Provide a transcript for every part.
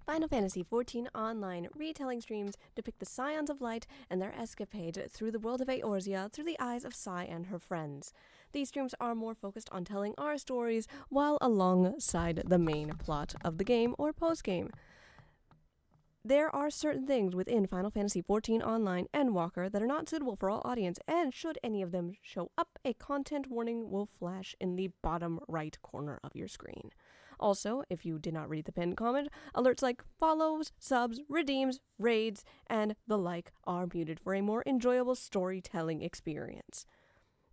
Final Fantasy XIV Online retelling streams depict the Scions of Light and their escapade through the world of Eorzea through the eyes of Sai and her friends. These streams are more focused on telling our stories while alongside the main plot of the game or post-game. There are certain things within Final Fantasy XIV Online Endwalker that are not suitable for all audience, and should any of them show up, a content warning will flash in the bottom right corner of your screen. Also, if you did not read the pinned comment, alerts like follows, subs, redeems, raids, and the like are muted for a more enjoyable storytelling experience.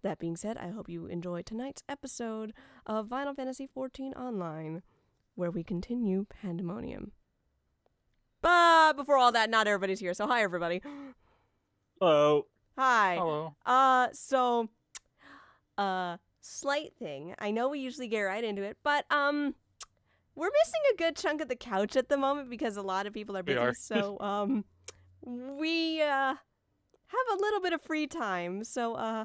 That being said, I hope you enjoyed tonight's episode of Final Fantasy XIV Online, where we continue Pandemonium. But before all that, not everybody's here, so hi everybody. Hello. Hi. Hello. Slight thing. I know we usually get right into it, but we're missing a good chunk of the couch at the moment because a lot of people are busy. We are. So we have a little bit of free time. So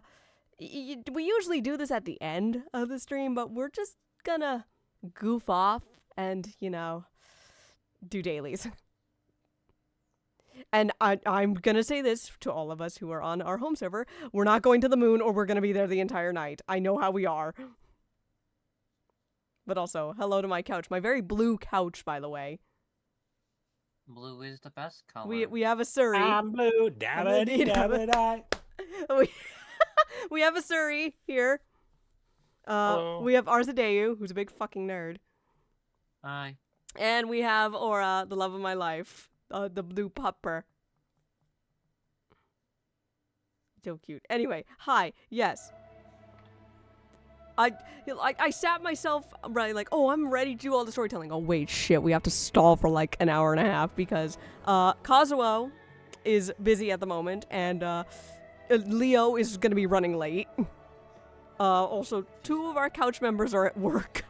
we usually do this at the end of the stream, but we're just gonna goof off and do dailies. And I'm gonna say this to all of us who are on our home server: we're not going to the moon, or we're gonna be there the entire night. I know how we are. But also, hello to my couch. My very blue couch, by the way. Blue is the best color. We have a Surrey. I'm blue. Dabba-dee-dabba-die. we have a Surrey here. Hello. We have Arzadeu, who's a big fucking nerd. Hi. And we have Aura, the love of my life. The blue pupper. So cute. Anyway, hi. Yes. I sat myself right, like, oh, I'm ready to do all the storytelling. Oh, wait, shit, we have to stall for like an hour and a half because Kazuo is busy at the moment, and Leo is going to be running late. Also, 2 of our couch members are at work.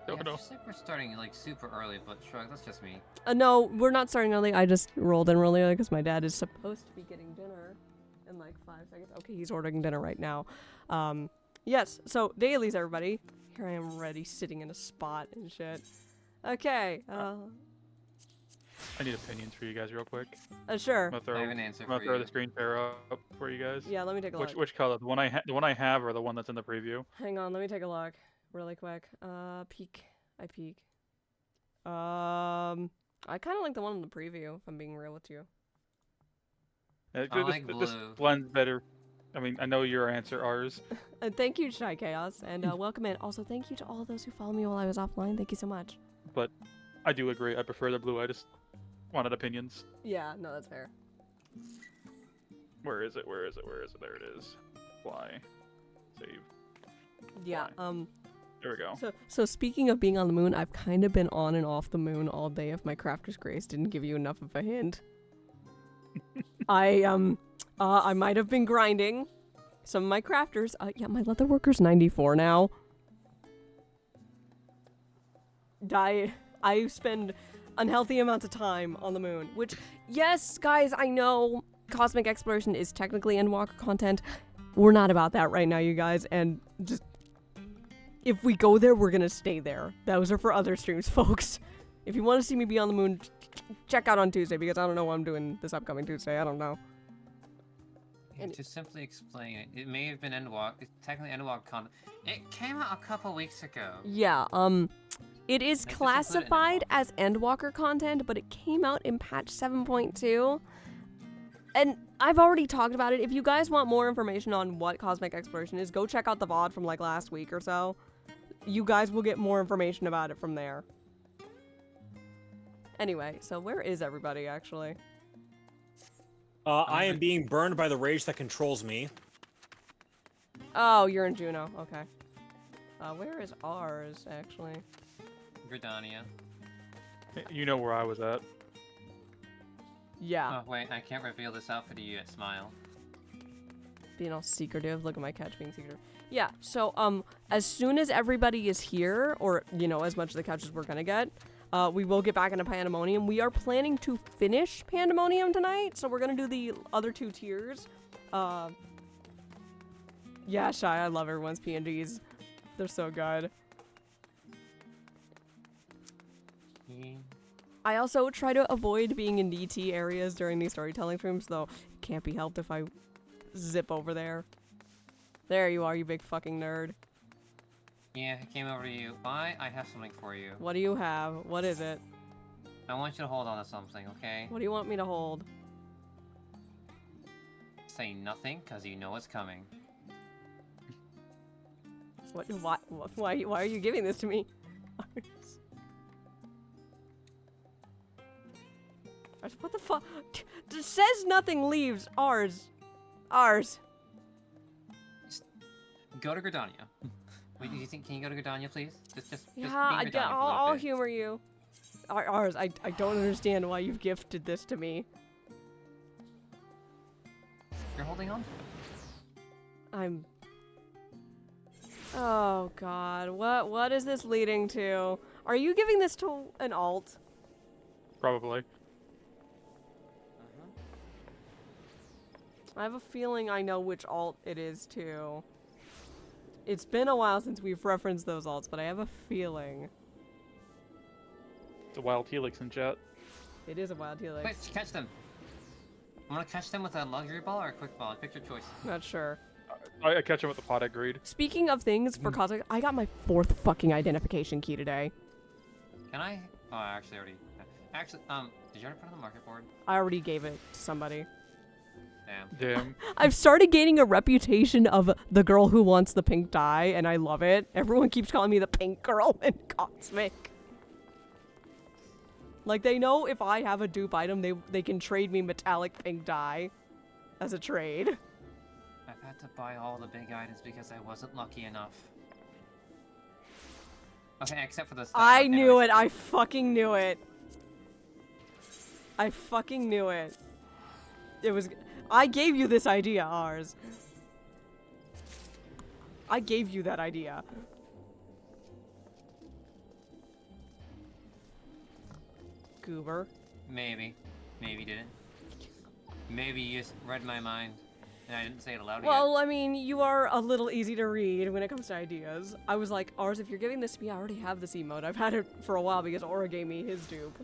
Yeah, it looks like we're starting like super early, but shrug, that's just me. No, we're not starting early. I just rolled in really early because my dad is supposed to be getting dinner in like 5 seconds. Okay, he's ordering dinner right now. Yes, so dailies, everybody. Here I am ready, sitting in a spot and shit. Okay, I need opinions for you guys real quick. Sure. I have an answer I'm gonna for throw you. the screen share up for you guys. Yeah, let me take a look. Which color? The one I have, or the one that's in the preview? Hang on, let me take a look really quick. Peek. I peek. I kind of like the one in the preview, if I'm being real with you. I like This blue. blends better. I mean, I know your answer, ours. Thank you, Shy Chaos, and welcome in. Also, thank you to all those who followed me while I was offline. Thank you so much. But I do agree. I prefer the blue. I just wanted opinions. Yeah, no, that's fair. Where is it? There it is. Fly. Save. Yeah, There we go. So speaking of being on the moon, I've kind of been on and off the moon all day if my Crafter's Grace didn't give you enough of a hint. I might have been grinding some of my crafters. Yeah, my leatherworker's 94 now. I spend unhealthy amounts of time on the moon, which, yes, guys, I know cosmic exploration is technically Endwalker content. We're not about that right now, you guys, and just, if we go there, we're gonna stay there. Those are for other streams, folks. If you want to see me be on the moon, check out on Tuesday, because I don't know what I'm doing this upcoming Tuesday. I don't know. Yeah, to simply explain it, it may have been Endwalk. It's technically Endwalk content. It came out a couple weeks ago. Yeah, it is They just included classified Endwalker. as Endwalker content, but it came out in patch 7.2. And I've already talked about it. If you guys want more information on what cosmic exploration is, go check out the VOD from like last week or so. You guys will get more information about it from there. Anyway, so where is everybody actually? I am being burned by the rage that controls me. Oh, you're in Juno. Okay. Where is ours actually? Gridania. You know where I was at. Yeah. Oh, wait, I can't reveal this outfit to you at Smile. Being all secretive. Look at my couch being secretive. Yeah, so, as soon as everybody is here, or, as much of the couch as we're gonna get, we will get back into Pandemonium. We are planning to finish Pandemonium tonight, so we're gonna do the other 2 tiers. Yeah, Shy, I love everyone's PNGs. They're so good. I also try to avoid being in DT areas during these storytelling streams, though it can't be helped if I zip over there. There you are, you big fucking nerd. Yeah, I came over to you. I have something for you. What do you have? What is it? I want you to hold on to something, okay? What do you want me to hold? Say nothing, because you know it's coming. Why are you giving this to me? What the fuck? It says nothing leaves. Ours. Go to Gridania. Wait, do you think? Can you go to Gridania, please? Just Yeah, be Gridania for a little I'll bit. humor you. Ours. I don't understand why you've gifted this to me. You're holding on to it. Oh god, what is this leading to? Are you giving this to an alt? Probably. I have a feeling I know which alt it is too. It's been a while since we've referenced those alts, but I have a feeling. It's a wild helix in chat. It is a wild helix. Wait, catch them. I want to catch them with a luxury ball or a quick ball. Pick your choice. Not sure. I catch him with the pot egg greed. Speaking of things for cosmic, I got my 4th fucking identification key today. Can I? Oh, I actually already. Actually, did you already put it on the market board? I already gave it to somebody. Damn. I've started gaining a reputation of the girl who wants the pink dye, and I love it. Everyone keeps calling me the pink girl in Cosmic. Like, they know if I have a dupe item, they can trade me metallic pink dye as a trade. I've had to buy all the big items because I wasn't lucky enough. Okay, except for the stuff. I knew it. I fucking knew it. I fucking knew it. It was... I gave you this idea, ours. I gave you that idea. Goober. Maybe. Maybe didn't. Maybe you just read my mind, and I didn't say it aloud Well, I mean, you are a little easy to read when it comes to ideas. I was like, ours, if you're giving this to me, I already have this emote. I've had it for a while because Aura gave me his dupe.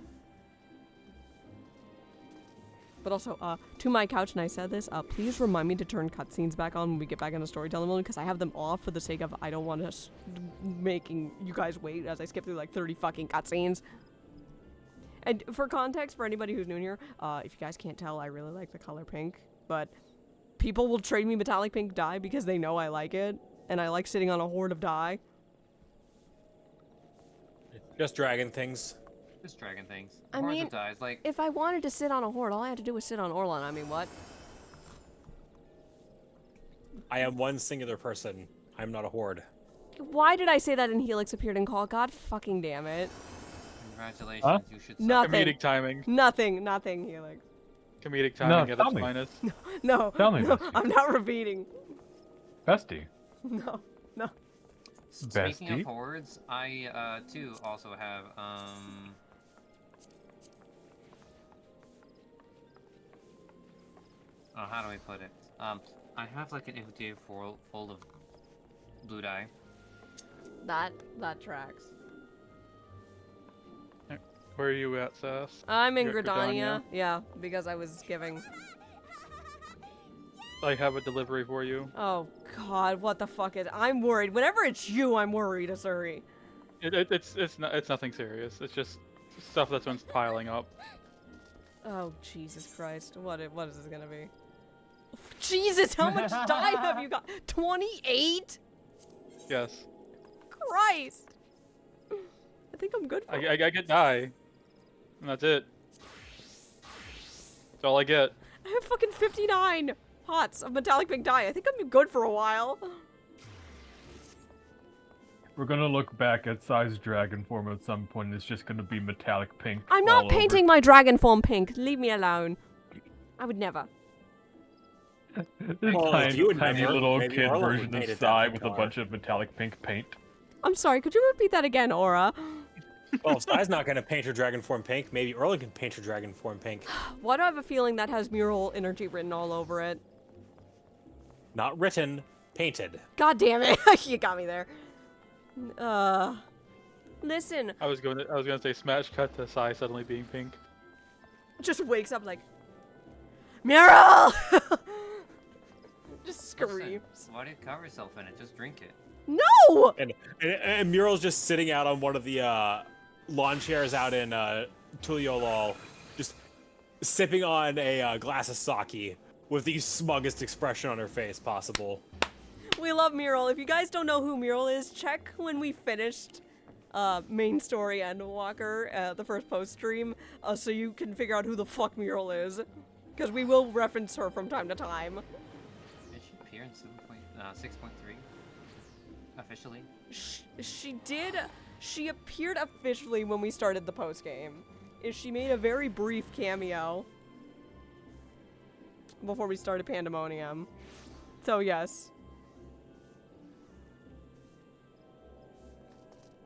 But also, to my couch, and I said this, please remind me to turn cutscenes back on when we get back into storytelling mode, because I have them off for the sake of I don't want us making you guys wait as I skip through like 30 fucking cutscenes. And for context, for anybody who's new here, if you guys can't tell, I really like the color pink, but people will trade me metallic pink dye because they know I like it, and I like sitting on a horde of dye. Just dragon things. Just dragon things. I Hordes mean, of dies, like, if I wanted to sit on a horde, all I had to do was sit on Orlan. I mean, what? I am one singular person. I'm not a horde. Why did I say that in Helix appeared in Call? God fucking damn it. congratulations, Huh? you should Nothing. Comedic timing. Nothing, Helix. Comedic timing at tell its me. finest. No, Tell me, no, Bestie. I'm not repeating. Bestie. No. Speaking Bestie? of hordes, I, too, also have, oh, how do I put it? I have, like, an inventory full of blue dye. That tracks. Where are you at, Sass? I'm in You're at Gridania. Yeah, because I was giving. I have a delivery for you. Oh God, what the fuck is? I'm worried. Whenever it's you, I'm worried, Asuri. It's nothing serious. It's just stuff that's been piling up. Oh Jesus Christ, what is this gonna be? Jesus, how much dye have you got? 28? Yes. Christ. I think I'm good for I get dye. And that's it. That's all I get. I have fucking 59 pots of metallic pink dye. I think I'm good for a while. We're gonna look back at Size Dragon form at some point. It's just gonna be metallic pink. I'm all not over. painting my dragon form pink. Leave me alone. I would never. This Well, if tiny, you would tiny never, little maybe kid Arlo would version paint of it that Sai pink with a color. bunch of metallic pink paint. I'm sorry, could you repeat that again, Aura? Well, if Sky's not going to paint her dragon form pink, maybe Erlen can paint her dragon form pink. Why do I have a feeling that has mural energy written all over it? Not written, painted. God damn it. You got me there. Listen, I was gonna say smash cut to Sai suddenly being pink. just wakes up like, Mural! Just Listen, screams. why do you cover yourself in it? Just drink it. No! And Mural's just sitting out on one of the lawn chairs out in Tuliolol, just sipping on a glass of sake with the smuggest expression on her face possible. We love Mural. If you guys don't know who Mural is, check when we finished main story Endwalker, the first post stream, so you can figure out who the fuck Mural is. Because we will reference her from time to time. Did she appear in 6.3? Officially? She did. She appeared officially when we started the post game. She made a very brief cameo before we started Pandemonium. So yes.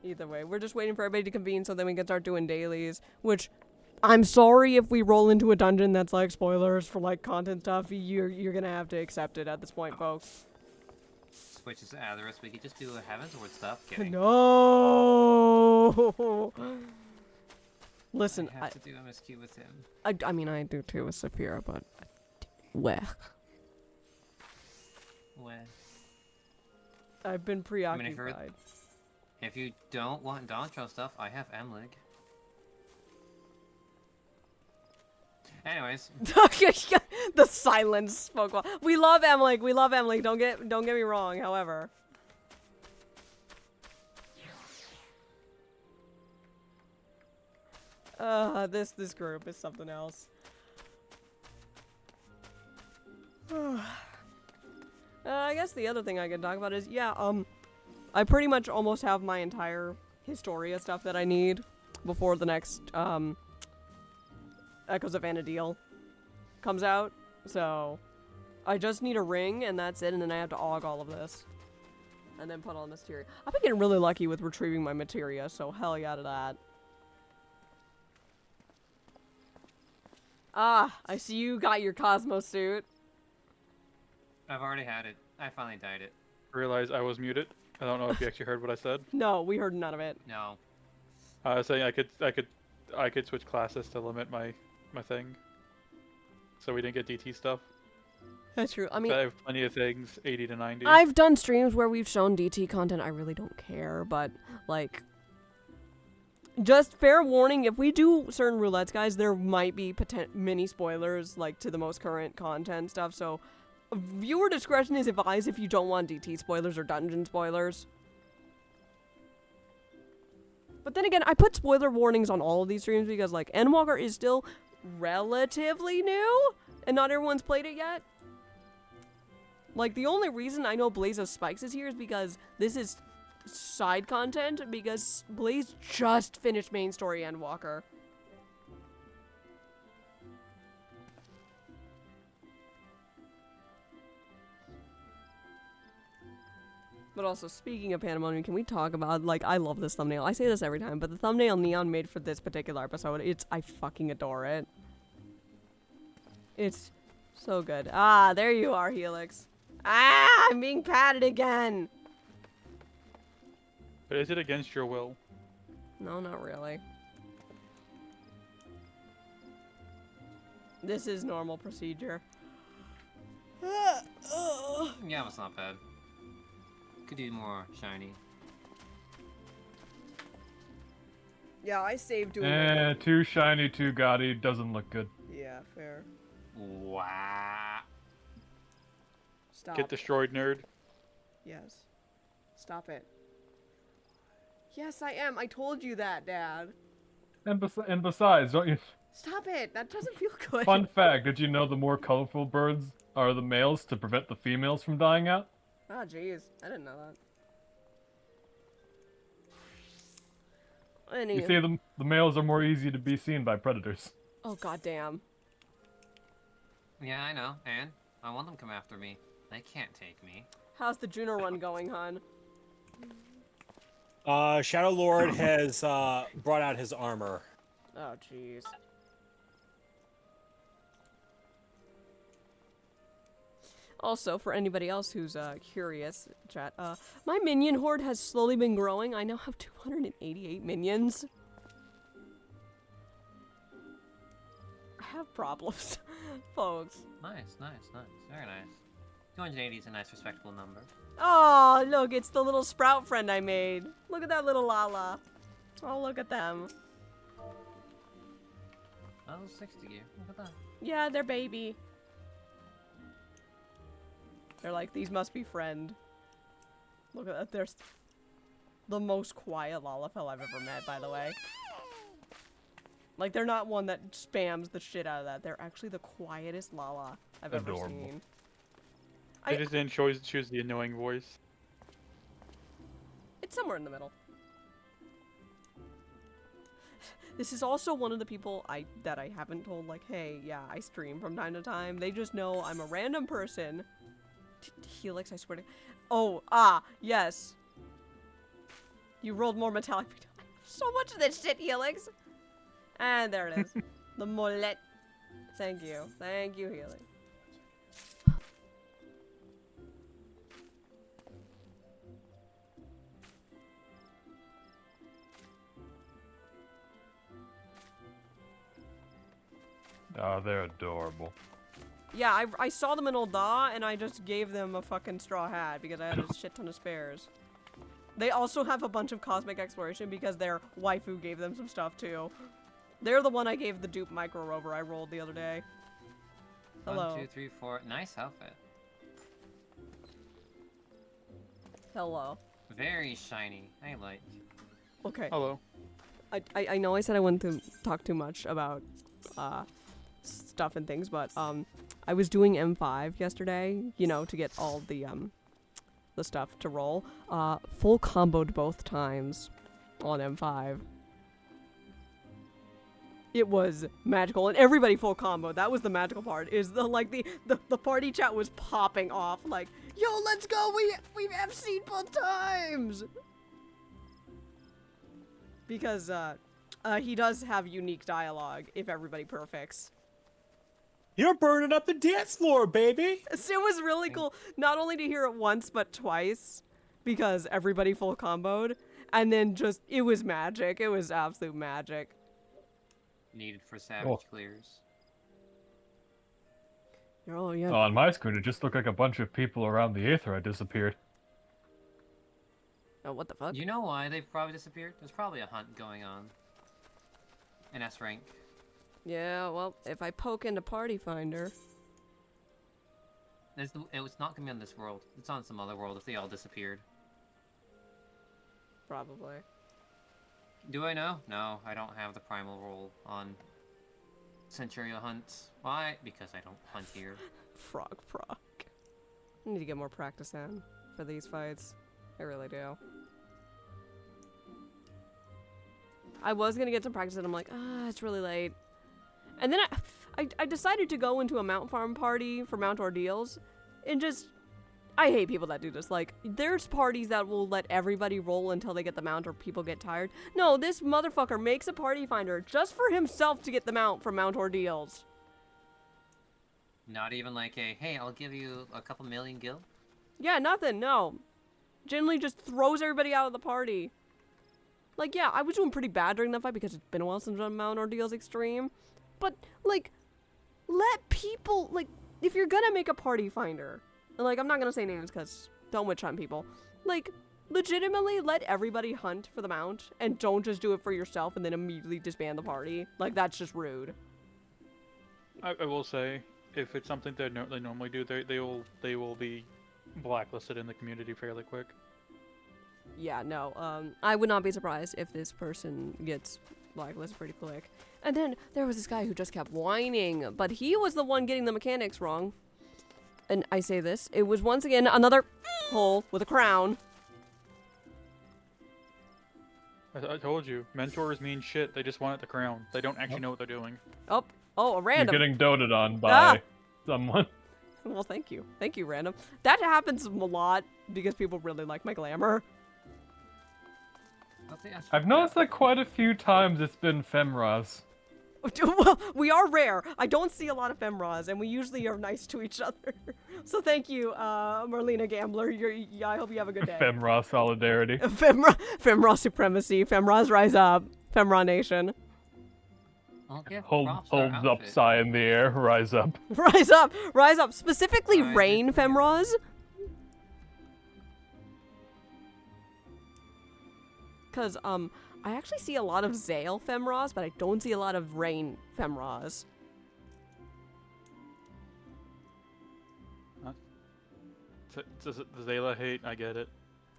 Either way, we're just waiting for everybody to convene so then we can start doing dailies. Which, I'm sorry if we roll into a dungeon that's like spoilers for like content stuff. You're gonna have to accept it at this point, folks. Switches out the rest. We could just do a Heavensward stuff. Kidding. No. Listen, I have to do MSQ with him. I mean, I do too with Saphira, but weh. When? I've been preoccupied. If you don't want Doncho stuff, I have Emlig. Anyways. The silence spoke well. We love Emily. We love Emily. Don't get me wrong. However, this group is something else. I guess the other thing I can talk about is I pretty much almost have my entire Historia stuff that I need before the next Echoes of Vana'diel comes out, so I just need a ring and that's it, and then I have to aug all of this and then put on Mysteria. I've been getting really lucky with retrieving my materia, so hell yeah to that. Ah, I see you got your Cosmo suit. I've already had it. I finally dyed it. Realized I was muted. I don't know if you actually heard what I said. No, we heard none of it. No. I was saying I could switch classes to limit my thing, so we didn't get DT stuff. That's true. I mean, I have plenty of things, 80 to 90. I've done streams where we've shown DT content. I really don't care, but like, just fair warning: if we do certain roulettes, guys, there might be mini spoilers like to the most current content stuff. So, viewer discretion is advised if you don't want DT spoilers or dungeon spoilers. But then again, I put spoiler warnings on all of these streams because like Endwalker is still relatively new and not everyone's played it yet. Like, the only reason I know Blaze of Spikes is here is because this is side content, because Blaze just finished main story Endwalker. But also, speaking of Pandemonium, can we talk about, like, I love this thumbnail. I say this every time, but the thumbnail Neon made for this particular episode, I fucking adore it. It's so good. Ah, there you are, Helix. Ah, I'm being patted again. But is it against your will? No, not really. This is normal procedure. Yeah, it's not bad. Could do more shiny. Yeah, I saved doing Too shiny, too gaudy, doesn't look good. Yeah, fair. Wow. Stop. Get destroyed, nerd. Yes. Stop it. Yes, I am. I told you that, Dad. And besides, don't you... Stop it. That doesn't feel good. Fun fact, did you know the more colorful birds are the males to prevent the females from dying out? Oh, jeez. I didn't know that. You see, the males are more easy to be seen by predators. Oh, goddamn. Yeah, I know. And I want them to come after me. They can't take me. How's the Juno run going, hon? Shadow Lord has brought out his armor. Oh, jeez. Also, for anybody else who's curious, chat, my minion horde has slowly been growing. I now have 288 minions. I have problems, folks. Nice, nice, nice. Very nice. 280 is a nice, respectable number. Oh, look, it's the little sprout friend I made. Look at that little Lala. Oh, look at them. Oh, 60 gear. Look at that. Yeah, they're baby. They're like, these must be friend. Look at that. There's the most quiet Lalafell I've ever met, by the way. Like, they're not one that spams the shit out of that. They're actually the quietest Lala I've ever Adorable. seen. I just didn't choose the annoying voice. It's somewhere in the middle. This is also one of the people that I haven't told, like, hey, yeah, I stream from time to time. They just know I'm a random person. Helix, I swear to... Oh, yes. You rolled more metallic. So much of this shit, Helix. And there it is. The mollet. Thank you. Thank you, Helix. Oh, they're adorable. Yeah, I saw them in Olda, and I just gave them a fucking straw hat because I had a shit ton of spares. They also have a bunch of cosmic exploration because their waifu gave them some stuff too. They're the one I gave the dupe micro rover I rolled the other day. Hello. 1, 2, 3, 4. Nice outfit. Hello. Very shiny. I like. Okay. Hello. I know I said I wouldn't talk too much about stuff and things, but I was doing M5 yesterday, you know, to get all the stuff to roll. Full comboed both times on M5. It was magical, and everybody full combo. That was the magical part. Is the party chat was popping off like, yo, let's go. We've FC'd both times. Because he does have unique dialogue if everybody perfects. You're burning up the dance floor, baby! So it was really cool, not only to hear it once, but twice, because everybody full comboed, and then just, it was magic. It was absolute magic. Needed for savage clears. Oh, yeah. On my screen, it just looked like a bunch of people around the Aether had disappeared. Oh, what the fuck? You know why they've probably disappeared? There's probably a hunt going on. In S rank. Yeah, well, if I poke into Party Finder... It's not gonna be on this world. It's on some other world if they all disappeared. Probably. Do I know? No, I don't have the primal roll on Centuria hunts. Why? Because I don't hunt here. Frog proc. I need to get more practice in for these fights. I really do. I was gonna get some practice and I'm like, it's really late. And then I decided to go into a mount farm party for mount ordeals and just, I hate people that do this. Like, there's parties that will let everybody roll until they get the mount or people get tired. No, this motherfucker makes a party finder just for himself to get the mount from mount ordeals. Not even like a, hey, I'll give you a couple million gil? Yeah, nothing, no. Generally just throws everybody out of the party. Like, yeah, I was doing pretty bad during that fight because it's been a while since I've done Mount Ordeals Extreme. But, like, let people, like, if you're gonna make a party finder, and, like, I'm not gonna say names because don't witch hunt people. Like, legitimately let everybody hunt for the mount and don't just do it for yourself and then immediately disband the party. Like, that's just rude. I will say, if it's something they normally do, they will be blacklisted in the community fairly quick. Yeah, no, I would not be surprised if this person gets blacklisted pretty quick. And then there was this guy who just kept whining, but he was the one getting the mechanics wrong. And I say this, it was once again another hole with a crown. I told you, mentors mean shit. They just want it the crown. They don't actually know what they're doing. Oh, a random. You're getting doted on by someone. Well, thank you. Thank you, random. That happens a lot because people really like my glamour. I've noticed that quite a few times it's been Femras. Well, we are rare. I don't see a lot of femras, and we usually are nice to each other. So thank you, Marlena Gambler. I hope you have a good day. Femra solidarity. Femra supremacy. Femras rise up. Femra nation. I'll give Hold, props to our holds up outfit. Psy in the air, rise up. Rise up. Rise up. Specifically Rise rain into the air. femras. Because, I actually see a lot of Zale femras, but I don't see a lot of rain femras. The Zayla hate, I get it.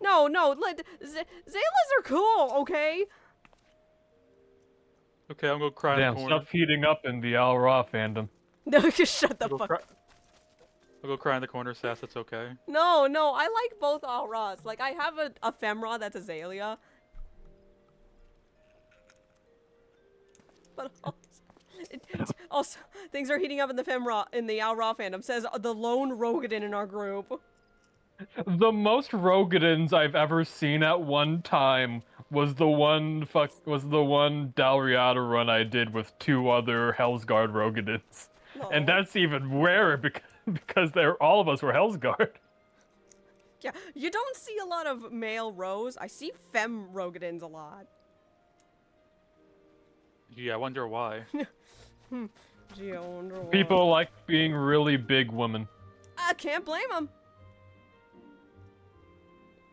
No, Zalas are cool, okay? Okay, I'm gonna cry in Damn, the corner. stuff heating up in the Al Ra fandom. No, just shut the I'll go, fuck cry... I'll go cry in the corner, Sass, it's okay. No, I like both Alras. Like, I have a femra that's Azalea. But also, things are heating up in the femra, in the Alra fandom, says the lone Rogadin in our group. The most Rogadins I've ever seen at one time was the one Dalriada run I did with 2 other Hellsguard Rogadins. And Aw. that's even rarer because all of us were Hellsguard. Yeah, you don't see a lot of male Rose. I see fem Rogadins a lot. Yeah, I wonder why. Gee, I wonder why. People like being really big women. I can't blame them.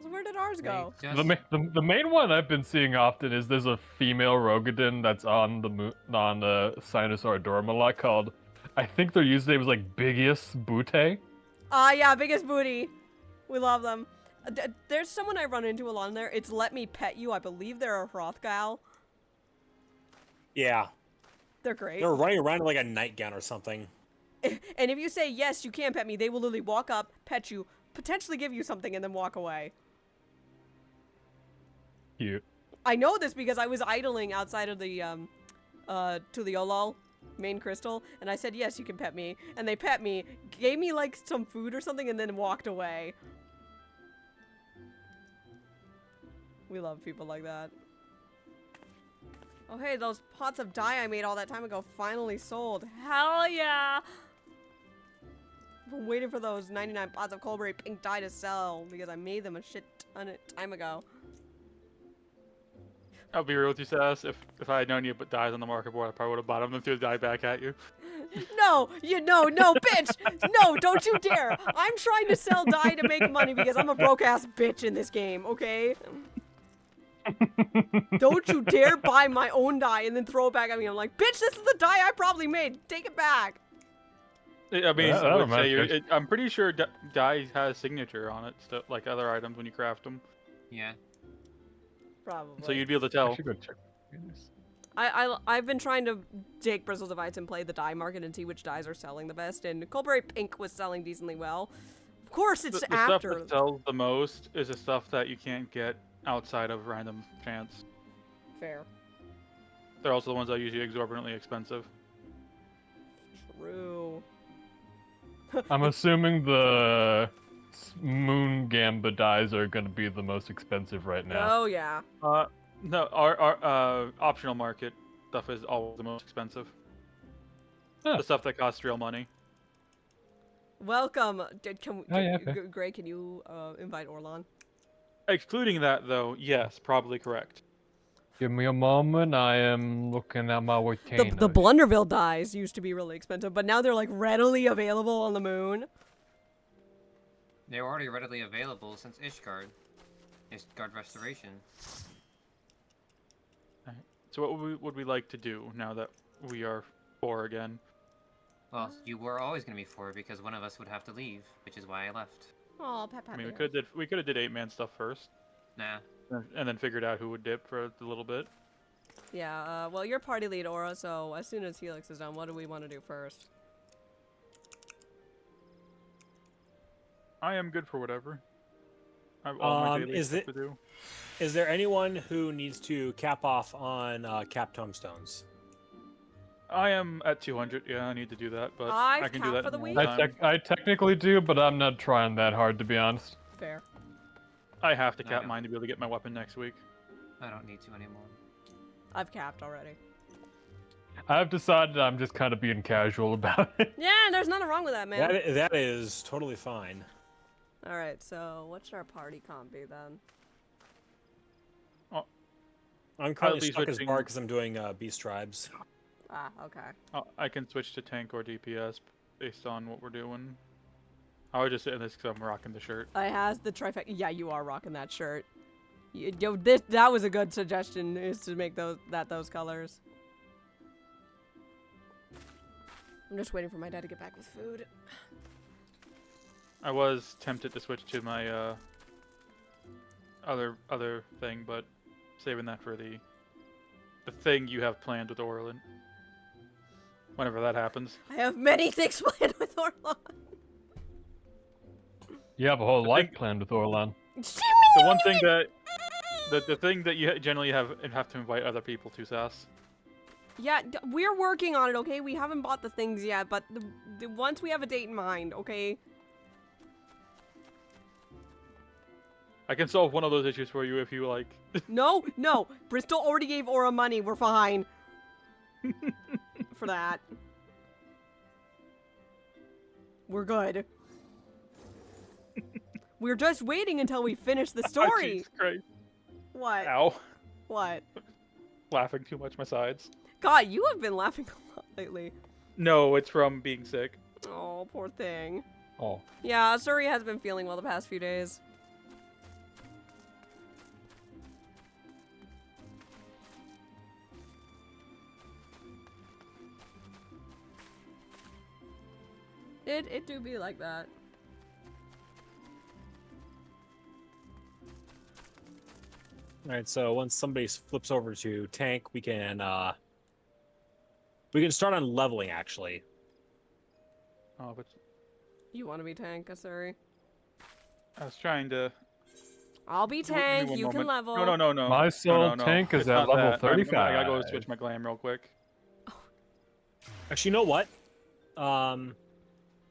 So where did ours go? They The, just- the main one I've been seeing often is there's a female Rogadin that's on the Sinus Ardorm a lot called, I think their username is like Biggest Butte. Yeah, biggest booty. We love them. There's someone I run into along there. It's Let Me Pet You. I believe they're a Hrothgal. Yeah. They're great. They're running around in like a nightgown or something. And if you say, yes, you can pet me, they will literally walk up, pet you, potentially give you something, and then walk away. Cute. I know this because I was idling outside of the, Tuliolol main crystal, and I said, yes, you can pet me. And they pet me, gave me, like, some food or something, and then walked away. We love people like that. Oh, hey, those pots of dye I made all that time ago finally sold. Hell yeah! I've been waiting for those 99 pots of Colbury pink dye to sell because I made them a shit ton of time ago. I'll be real with you, Sass. If I had known you put dyes on the market board, I probably would have bought them and threw the dye back at you. No, no, bitch! No, don't you dare! I'm trying to sell dye to make money because I'm a broke-ass bitch in this game, okay? Don't you dare buy my own dye and then throw it back at me. I'm like, bitch, this is the dye I probably made. Take it back. I mean, Yeah, I would that'll say match. I'm pretty sure dye has signature on it, like other items when you craft them. Yeah. Probably. So you'd be able to I tell. should go check. I've been trying to take Bristles of Ice and play the dye market and see which dyes are selling the best, and Colbury Pink was selling decently well. Of course, it's The stuff after. that sells the most is the stuff that you can't get outside of random chance. Fair. They're also the ones that are usually exorbitantly expensive. True. I'm assuming the Moon Gamba dyes are going to be the most expensive right now. Oh, yeah. No, our optional market stuff is always the most expensive. Huh. The stuff that costs real money. Welcome. Oh, yeah, okay. Gray, can you invite Orlon? Excluding that, though, yes, probably correct. Give me a moment. I am looking at my retainer. The Blunderville dyes used to be really expensive, but now they're like readily available on the moon. They're already readily available since Ishgard. Ishgard Restoration. So what would we like to do now that we are 4 again? Well, you were always going to be 4 because one of us would have to leave, which is why I left. Oh, Pep. I mean, we could have did 8-man stuff first, Nah. and then figured out who would dip for a little bit. Yeah, well, you're party lead, Aura, so as soon as Helix is done, what do we want to do first? I am good for whatever. I have all my daily stuff to do. Is there anyone who needs to cap off on cap tombstones? I am at 200. Yeah, I need to do that, but I've I can do capped that for the in my week. own time. I technically do, but I'm not trying that hard, to be honest. Fair. I have to I cap don't. mine to be able to get my weapon next week. I don't need to anymore. I've capped already. I've decided I'm just kind of being casual about it. Yeah, there's nothing wrong with that, man. That is totally fine. All right, so what should our party comp be then? I'm currently be stuck as switching- Bard because I'm doing Beast Tribes. Ah, okay. I can switch to tank or DPS based on what we're doing. I would just sit in this because I'm rocking the shirt. I has the trifecta. Yeah, you are rocking that shirt. Yo, that was a good suggestion, is to make those colors. I'm just waiting for my dad to get back with food. I was tempted to switch to my other thing, but saving that for the thing you have planned with Orlin. Whenever that happens. I have many things planned with Orlon. You have a whole The life thing- planned with Orlan. The one thing that the thing that you generally have to invite other people to, Sass. Yeah, we're working on it, okay? We haven't bought the things yet, but once we have a date in mind, okay? I can solve one of those issues for you if you like. No, no. Bristol already gave Aura money. We're fine. For that. We're good. We're just waiting until we finish the Oh, story. Jesus Christ. What? Ow. What? Laughing too much, my sides. God, you have been laughing a lot lately. No, it's from being sick. Oh, poor thing. Oh. Yeah, Suri has been feeling well the past few days. It do be like that. All right, so once somebody flips over to tank, we can start on leveling actually. Oh, but You want to be tank, Suri? I was trying to. I'll be Give me tank. one You can moment. level. No. My soul no. tank is It's at not level that. 35. I gotta go switch my glam real quick. Actually, you know what?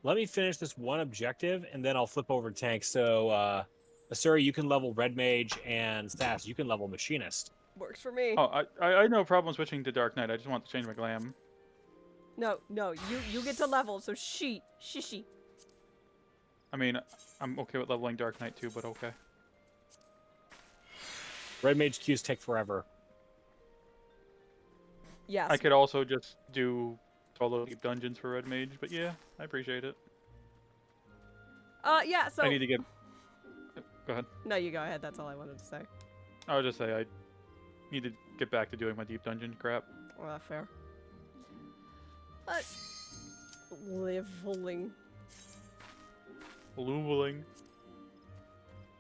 Let me finish this one objective, and then I'll flip over to tank. So, Asuri, you can level Red Mage, and Stas, you can level Machinist. Works for me. Oh, I no problem switching to Dark Knight. I just want to change my glam. No, you get to level. So shishi. I mean, I'm okay with leveling Dark Knight too, but okay. Red Mage queues take forever. Yes. I could also just do solo deep dungeons for Red Mage, but yeah, I appreciate it. Yeah. So. I need to get. Go ahead. No, you go ahead. That's all I wanted to say. I would just say I need to get back to doing my deep dungeon crap. Well, fair. But leveling. Leveling.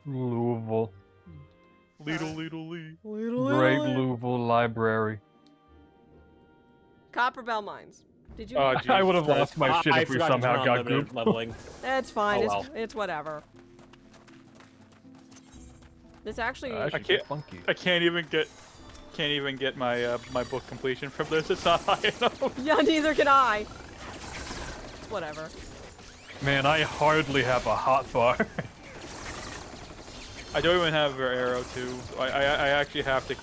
Louisville. Little Lee. Great Louisville Library. Copperbell Mines. Did you? Oh, I Jesus would have Christ. lost my shit I if we forgot to turn somehow on got limited grouped. leveling. It's fine. Oh, well. It's whatever. This actually. Actually, can't- funky. I can't even get my my book completion from this. It's not high enough. Yeah, neither can I. Whatever. Man, I hardly have a hot bar. I don't even have her arrow too. So I actually have to.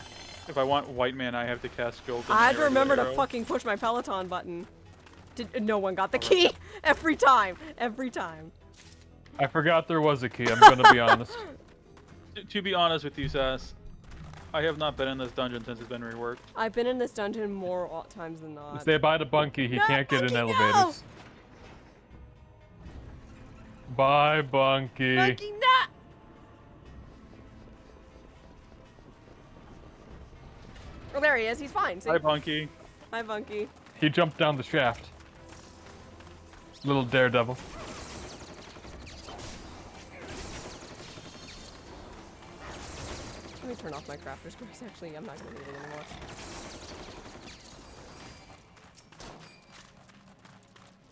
If I want white man, I have to cast gold. I had to remember to arrow. fucking push my Peloton button. No one got the key every time. Every time. I forgot there was a key, I'm gonna be honest. To be honest with you, Sass, I have not been in this dungeon since it's been reworked. I've been in this dungeon more times than not. Stay by the Bunky, he No, can't get in Bunky, no! elevators. Bye, Bunky. Fucking not. Oh, there he is. He's fine. See? Hi, Bunky. Hi, Bunky. He jumped down the shaft. Little daredevil. Let me turn off my crafter's grace. Actually, I'm not gonna need it anymore.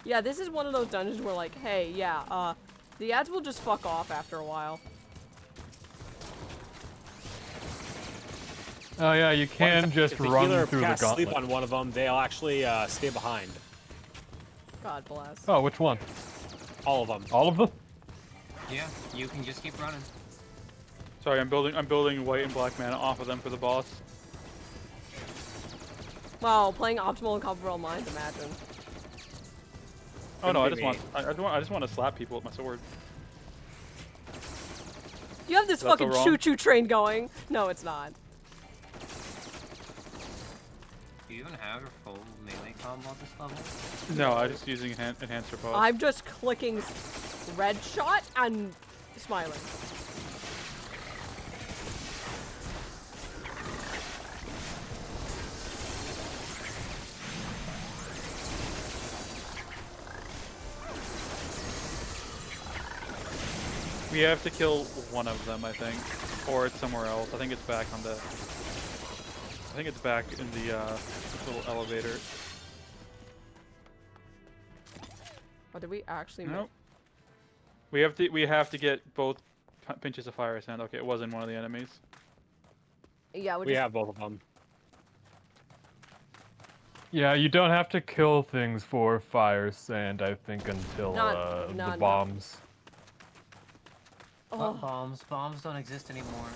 Yeah, this is one of those dungeons where like, hey, yeah, the ads will just fuck off after a while. Oh yeah, you can just if the run healer through the casts sleep gauntlet. on one of them, they'll actually stay behind. God bless. Oh, which one? All of them. All of them? Yeah, you can just keep running. Sorry, I'm building white and black mana off of them for the boss. Wow, playing optimal and comparable minds, imagine. Oh no, I Couldn't just be want I just want to slap people with my sword. You have this Is that so fucking wrong? choo-choo train going. No, it's not. Do you even have your full melee combo at this level? No, I'm just using enhancer buff. I'm just clicking red shot and smiling. We have to kill one of them, I think, or it's somewhere else. I think it's back on the. I think it's back in the little elevator. Oh, did we actually? Nope. We have to get both pinches of fire sand. Okay, it wasn't one of the enemies. Yeah, We have both of them. Yeah, you don't have to kill things for fire sand, I think, until Not- the bombs. Oh, What bombs? Bombs don't exist anymore.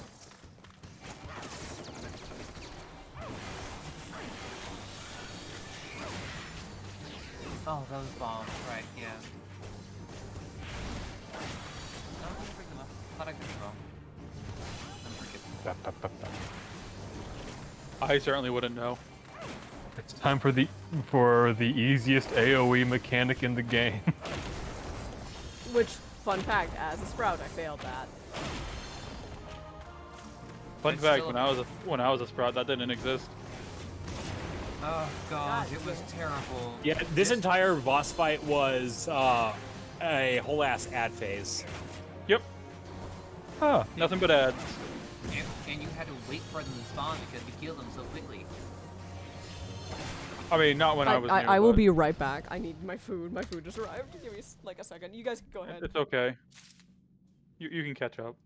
Oh, those bombs, right, yeah. No, I didn't bring them up. Thought I could as well. Then forget them. I certainly wouldn't know. It's time for the easiest AoE mechanic in the game. which, fun fact, as a sprout, I failed that. Fun It's fact: still- when I was a sprout, that didn't exist. Oh god, God it was damn. terrible. Yeah, this entire boss fight was a whole ass ad phase. Yep, Huh. nothing but ads. And you had to wait for them to spawn because you killed them so quickly. I mean, not when I was. Near, I will but be right back. I need my food. My food just arrived. Give me like a second. You guys go ahead. It's okay. You can catch up.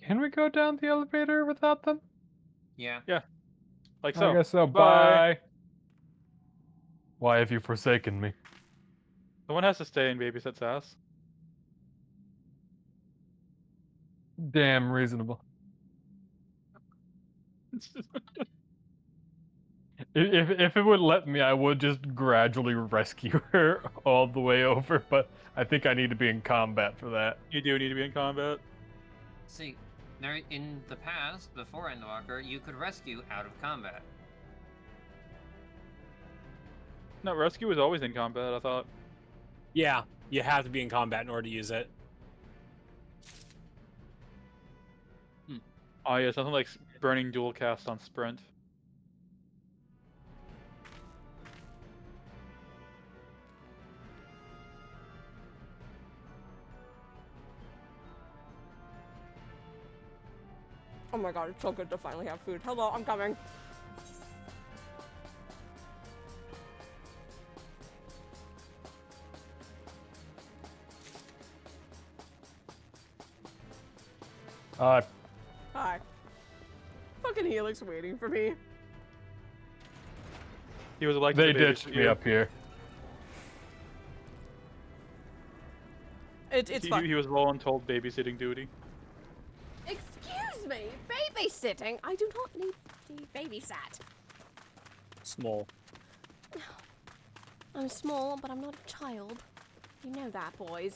Can we go down the elevator without them? Yeah. Like so. I guess so. Bye. Bye. Why have you forsaken me? Someone has to stay and babysit Sass. Damn reasonable. If it would let me, I would just gradually rescue her all the way over, but I think I need to be in combat for that. You do need to be in combat. See, there in the past, before Endwalker, you could rescue out of combat. No, rescue was always in combat. I thought. Yeah, you have to be in combat in order to use it. Oh yeah, something like burning dual cast on sprint. Oh my god, it's so good to finally have food. Hello, I'm coming. Hi. Fucking Helix waiting for me. He was elected. They to ditched babysit me you. up here. It's fine. He was voluntold babysitting duty. Excuse me, babysitting? I do not need to be babysat. Small. I'm small, but I'm not a child. You know that, boys.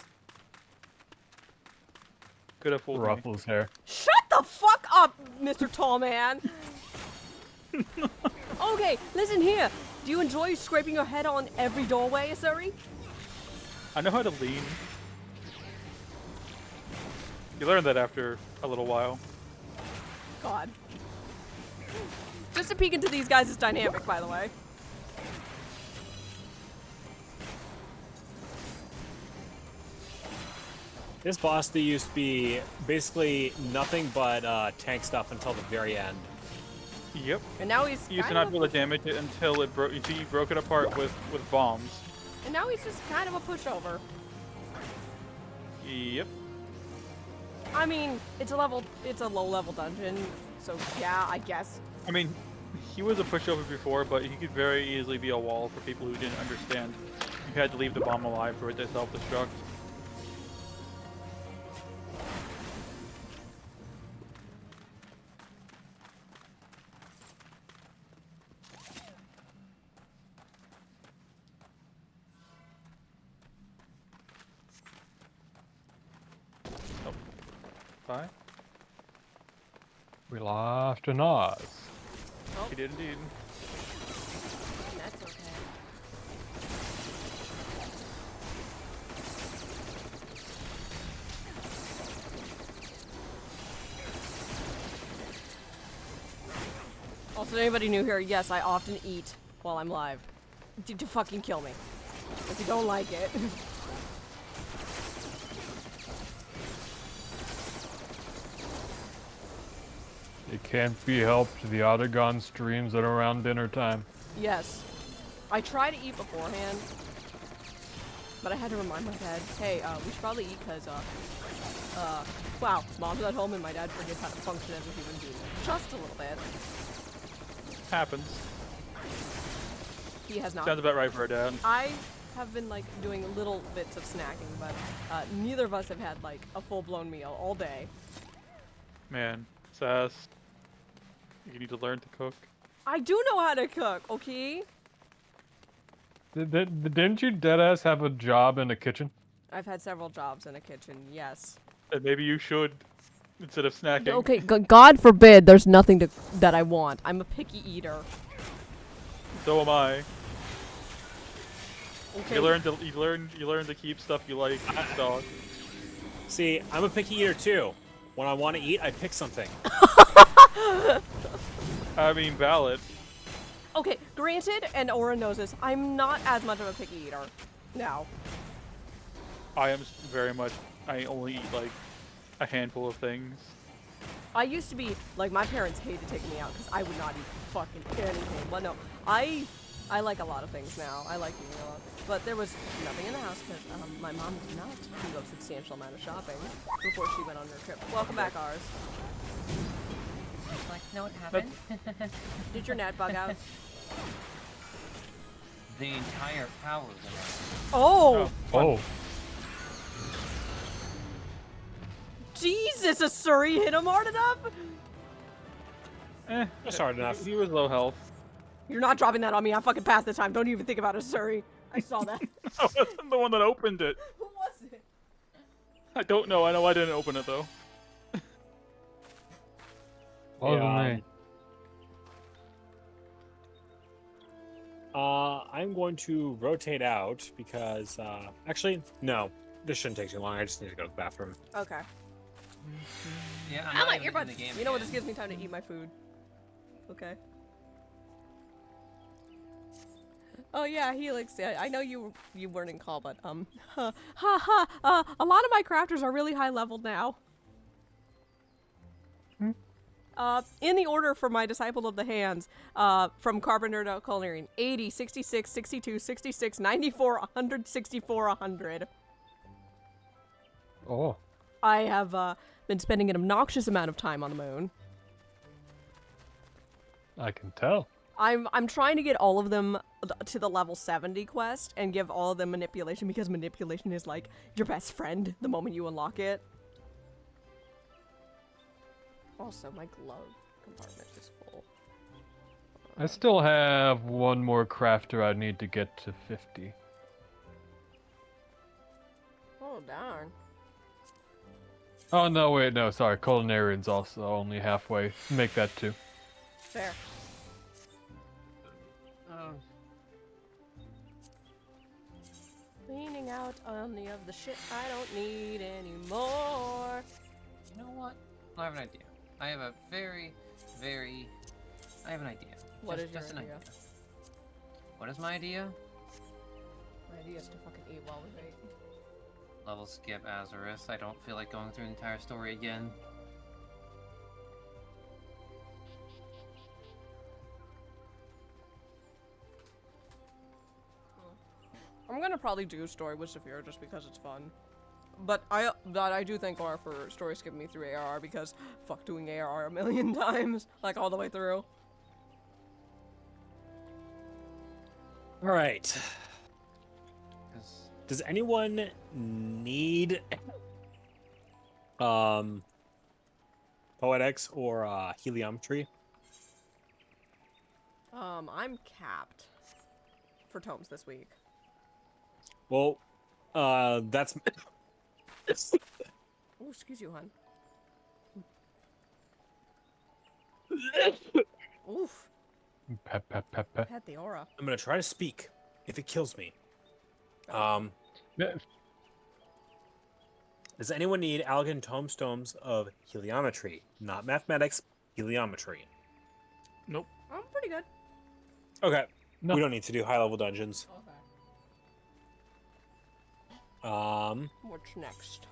Could have fooled me. Ruffles hair. Shut the fuck up, Mr. Tall Man! Okay, listen here. Do you enjoy scraping your head on every doorway, Suri? I know how to lean. You learn that after a little while. God. Just a peek into these guys' dynamic, by the way. This boss they used to be basically nothing but tank stuff until the very end. Yep. And now he's He used to kind not of be able to damage it until it broke. Until you broke it apart with bombs. and now he's just kind of a pushover. Yep. I mean, it's a low level dungeon, so yeah, I guess. I mean, He was a pushover before, but he could very easily be a wall for people who didn't understand. You had to leave the bomb alive for it to self-destruct. Oh. Bye. We lost an Oz. He did indeed. That's okay. Also, anybody new here, yes, I often eat while I'm live. To fucking kill me. If you don't like it. It can't be helped. The Autogon streams at around dinner time. Yes. I try to eat beforehand. But I had to remind my dad, hey, we should probably eat because, wow, mom's at home and my dad forgets how to function as a human being. Just a little bit. Happens. He has not. Sounds about right for a dad. I have been, like, doing little bits of snacking, but neither of us have had, like, a full-blown meal all day. Man, Sass. You need to learn to cook. I do know how to cook, okay? Didn't you deadass have a job in a kitchen? I've had several jobs in a kitchen, yes. And maybe you should, instead of snacking. Okay, God forbid there's nothing that I want. I'm a picky eater. So am I. Okay. You learn to keep stuff you like in stock. See, I'm a picky eater too. When I want to eat, I pick something. I mean, valid. Okay, granted, and Aura knows this, I'm not as much of a picky eater now. I am very much. I only eat like a handful of things. I used to be, like, my parents hated taking me out because I would not eat fucking anything. But no, I like a lot of things now. I like eating a lot. But there was nothing in the house because my mom did not do a substantial amount of shopping before she went on her trip. Welcome back, ours. Like, know what happened? Did your net bug out? The entire power went out. Oh! Oh. Jesus, a Surrey hit him hard enough? Just hard enough. He was low health. You're not dropping that on me. I fucking passed the time. Don't even think about a Surrey. I saw that. I wasn't the one that opened it. Who was it? I don't know. I know I didn't open it though. Wasn't me. I'm going to rotate out because, actually, no. This shouldn't take too long. I just need to go to the bathroom. Okay. Yeah, I'm I not like even in the earbuds. game You know what? again. This gives me time to eat my food. Okay. Oh yeah, Helix. I know you weren't in call, but a lot of my crafters are really high leveled now. In the order for my Disciple of the Hands, from Carpenter to Culinary, 80, 66, 62, 66, 94, 164, 100. Oh. I have been spending an obnoxious amount of time on the moon. I can tell. I'm trying to get all of them to the level 70 quest and give all of them manipulation because manipulation is like your best friend the moment you unlock it. Also, my glove compartment is full. I still have one more crafter I need to get to 50. Oh, darn. Oh, no, wait, no, sorry. Culinarian's also only halfway. Make that 2. Fair. Cleaning out any of the shit I don't need anymore. You know what? I have an idea. I have a I have an idea. What is your just an idea? What is my idea? My idea is to fucking eat while we wait. Level skip Azarus. I don't feel like going through the entire story again. I'm gonna probably do story with Saphira just because it's fun. But I do thank Aura for story skipping me through ARR because fuck doing ARR a million times, like all the way through. All right. 'Cause Does anyone need poetics or heliometry? I'm capped for tomes this week. Well, that's Oh, excuse you, hon. Oof. Pep, pep, pep, pep. Pet the aura. I'm gonna try to speak. If it kills me, um, Yeah, does anyone need Algan tomestones of heliometry? Not mathematics, heliometry. Nope. I'm pretty good. Okay. No. We don't need to do high level dungeons. Okay. What's next?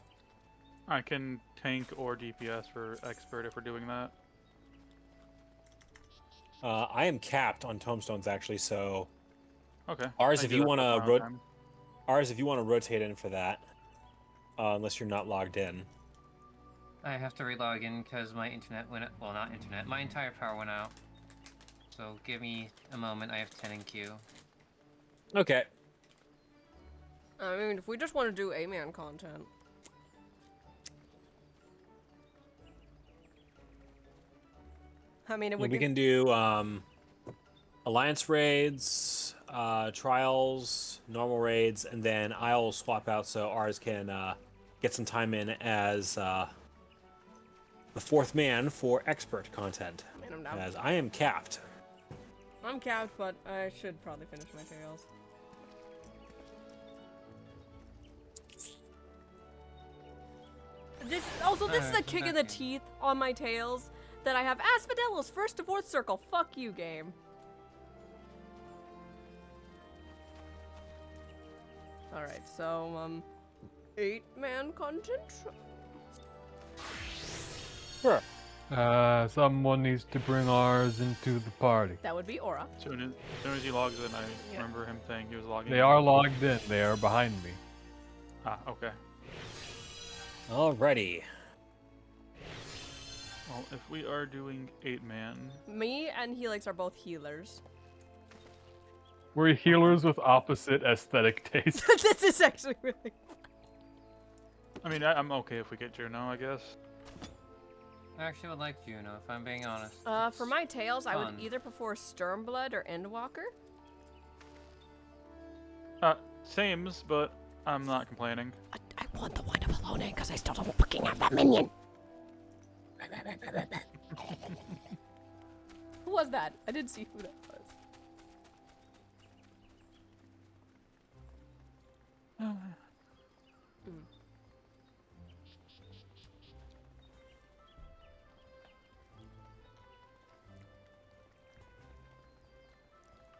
I can tank or DPS for expert if we're doing that. I am capped on tomestones actually, so Okay. Ours, I if do you that want for to final time. ours, if you want to rotate in for that, unless you're not logged in. I have to relog in because my internet went. Well, not internet. My entire power went out. So give me a moment. I have 10 in queue. Okay. I mean, if we just want to do A-man content. I mean, it would We can do alliance raids, trials, normal raids, and then I'll swap out so ours can get some time in as the fourth man for expert content. I mean, I'm down. As I am capped. I'm capped, but I should probably finish my tails. This is a kick in the teeth on my tails that I have Asphodelos first to fourth circle. Fuck you, game. Alright, so 8-man content? Sure. Someone needs to bring ours into the party. That would be Aura. As soon as he logs in, I remember him saying he was logging in. They are logged in. They are behind me. Ah, okay. Alrighty. Well, if we are doing 8-man, Me and Helix are both healers. We're healers with opposite aesthetic tastes. This is actually really I mean, I'm okay if we get Juno, I guess. I actually would like Juno, if I'm being honest. for my tails, I would fun. either prefer Sturmblood or Endwalker. Sames, but I'm not complaining. I want the Wine of Alone because I still don't fucking have that minion. Who was that? I didn't see who that was.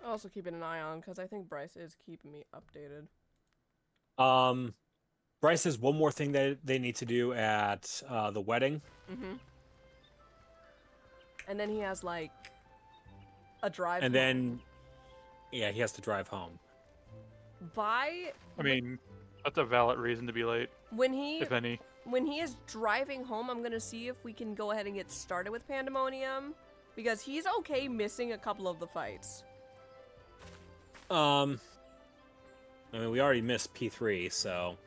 Also keeping an eye on because I think Bryce is keeping me updated. Bryce has one more thing that they need to do at the wedding. Mm-hmm. And then he has like a drive. And home. then, yeah, he has to drive home. I mean, that's a valid reason to be late, when he if any. when he is driving home, I'm gonna see if we can go ahead and get started with Pandemonium because he's okay missing a couple of the fights. I mean, we already missed P3, so.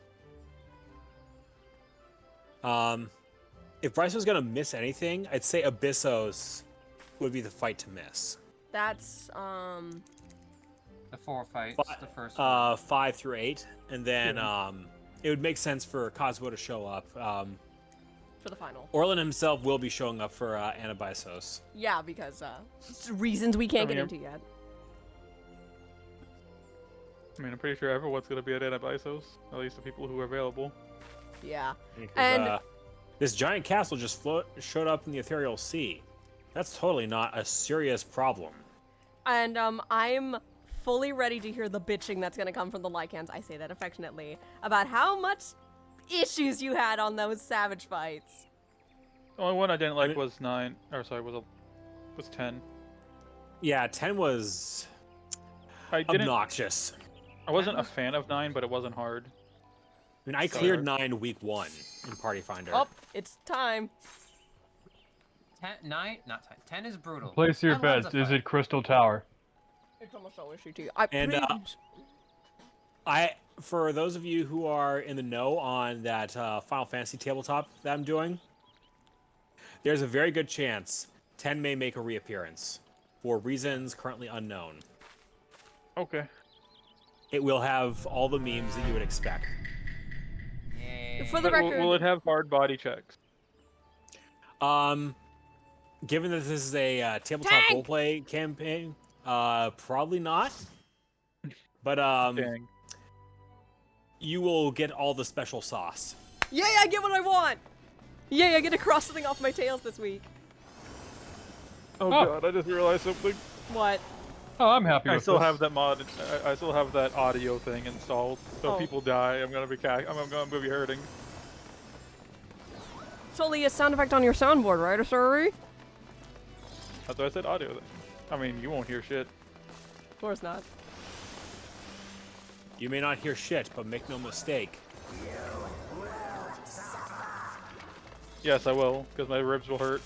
If Bryce was gonna miss anything, I'd say Abyssos would be the fight to miss. That's The 4 fights, the first 5 through 8, and then it would make sense for Kazuo to show up. for the final. Orlin himself will be showing up for Anabyssos. Yeah, because reasons we can't get mean, into yet. I mean, I'm pretty sure everyone's gonna be at Anabyssos, at least the people who are available. Yeah. Because, And this giant castle just showed up in the ethereal sea. That's totally not a serious problem. And I'm fully ready to hear the bitching that's gonna come from the Lycans, I say that affectionately, about how much issues you had on those savage fights. The only one I didn't like was 9, or sorry, was 10. Yeah, 10 was I obnoxious. I wasn't a fan of 9, but it wasn't hard. I mean, I cleared 9 week 1 in Party Finder. Oh, it's time. 10, 9, not 10. 10 is brutal. Place your I love bets. the Is fight. it Crystal Tower? It's almost so wishy to you. And for those of you who are in the know on that Final Fantasy tabletop that I'm doing, there's a very good chance 10 may make a reappearance for reasons currently unknown. Okay. It will have all the memes that you would expect. Yay. For the But record, will it have hard body checks? Given that this is a tabletop roleplay campaign, probably not. But Dang. you will get all the special sauce. yay, I get what I want! Yay, I get to cross something off my tails this week. Oh god, I just realized something. What? Oh, I'm happy I with still this. have that mod. I still have that audio thing installed. So Oh. if people die, I'm gonna be be hurting. It's only a sound effect on your soundboard, right, Asuri? That's why I said audio. I mean, you won't hear shit. Of course not. You may not hear shit, but make no mistake. Yes, I will, because my ribs will hurt.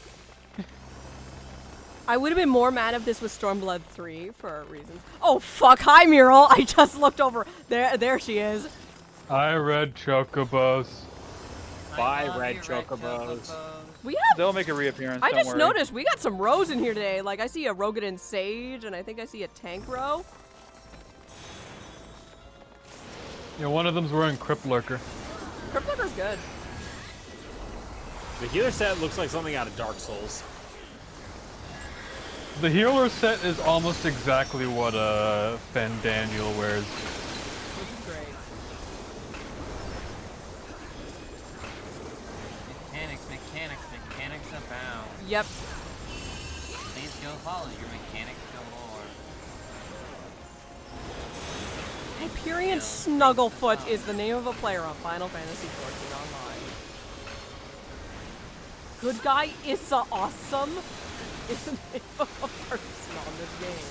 I would have been more mad if this was Stormblood 3 for a reason. Oh fuck, hi Mural! I just looked over. There she is. I read Chocobos. Bye, love red you, chocobos. We have They'll make a reappearance. I don't just worry. noticed we got some rows in here today. Like I see a Rogadin Sage and I think I see a tank row. Yeah, one of them's wearing Crypt Lurker. Cryptlurker's good. The healer set looks like something out of Dark Souls. The healer set is almost exactly what Fen Daniel wears. Which is great. Mechanics abound. Yep. Please go follow your mechanics galore. Hyperion Snugglefoot is the name of a player on Final Fantasy XIV Online. Good guy is awesome is the name of a person on this game.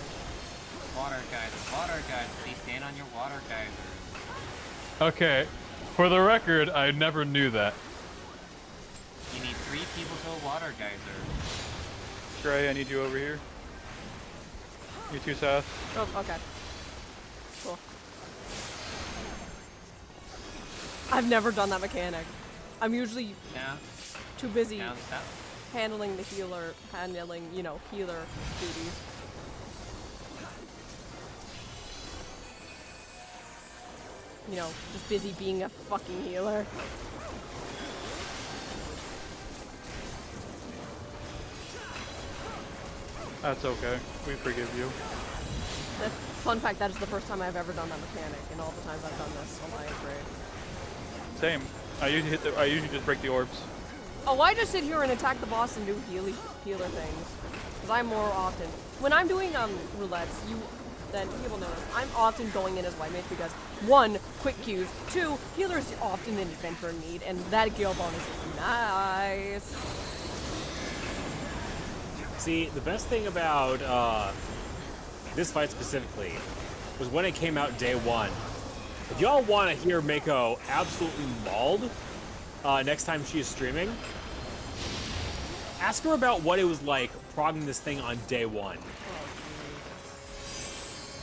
Water guys, please stand on your water geysers. Okay, for the record, I never knew that. You need 3 people to a water geyser. Trey, I need you over here. You too, Seth. Oh, okay. Cool. I've never done that mechanic. I'm usually Now, too busy now stop. handling the healer, you know, healer duties. You know, just busy being a fucking healer. That's okay. We forgive you. That, fun fact, that is the first time I've ever done that mechanic in all the times I've done this Alliance raid. Same. I usually just break the orbs. Oh, I just sit here and attack the boss and do healer things. Because I'm more often, when I'm doing roulettes, then people notice, I'm often going in as white mage because 1, quick queues, 2, healers often an adventure in need, and that guild bonus is nice. See, the best thing about this fight specifically was when it came out day 1. If y'all want to hear Mako absolutely mauled next time she is streaming, ask her about what it was like progging this thing on day 1. It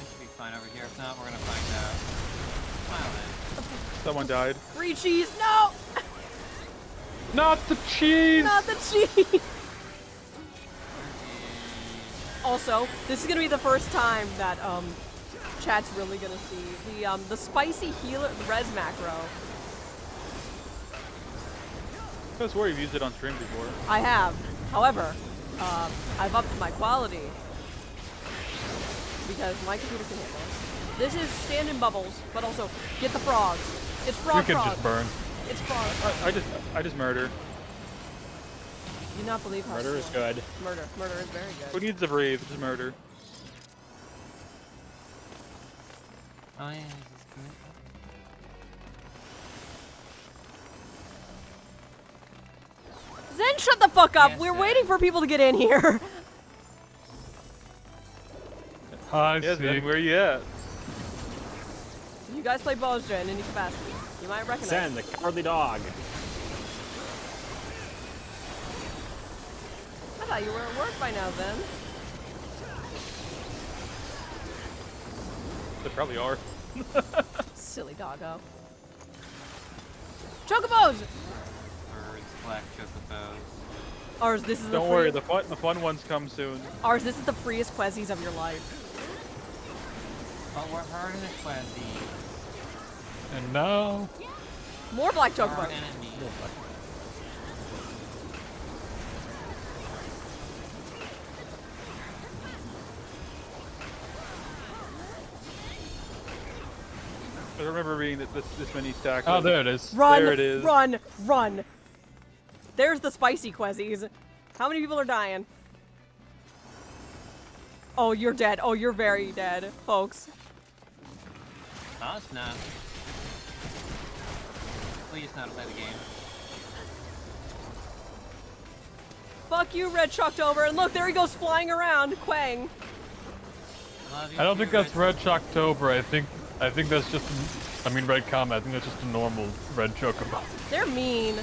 should be fine over here. If not, we're gonna find out. Smile then. Someone died. Free cheese, no! Not the cheese! Not the cheese! Also, this is gonna be the first time that chat's really gonna see the spicy healer, the res macro. I swear you've used it on stream before. I have. However, I've upped my quality because my computer can handle it. This is stand in bubbles, but also get the frogs. It's frog You can frog. just burn. It's frog. I just murder. You do not believe how Murder is slow- good. Murder is very Who good. needs to breathe? Just murder. Oh yeah. Zen, shut the fuck up. Yes, We're Zen. waiting for people to get in here. I Yes, see. man, where you at? You guys play Bozja in any capacity. You might recognize. Zen, the cowardly dog. I thought you were at work by now, Zen. They probably are. Silly doggo. Chocobos! Birds, black chocobos. Ours, this is Don't the worry, free- the fun ones come soon. Ours, this is the freest Quezzies of your life. But we're hurting the Quezzy. And now, More black Our chocobos. enemy. I remember reading that this many stacks. oh, there it is. Run! There it is. Run! Run! There's the spicy Quezzies. How many people are dying? Oh, you're dead. Oh, you're very dead, folks. No, it's not. Please not play the game. Fuck you, Red Shocktober. And look, there he goes flying around, Quang. Love you I don't too, think that's Red. Red Shocktober. I think that's just, I mean Red Comet. I think that's just a normal Red Chocobo. They're mean.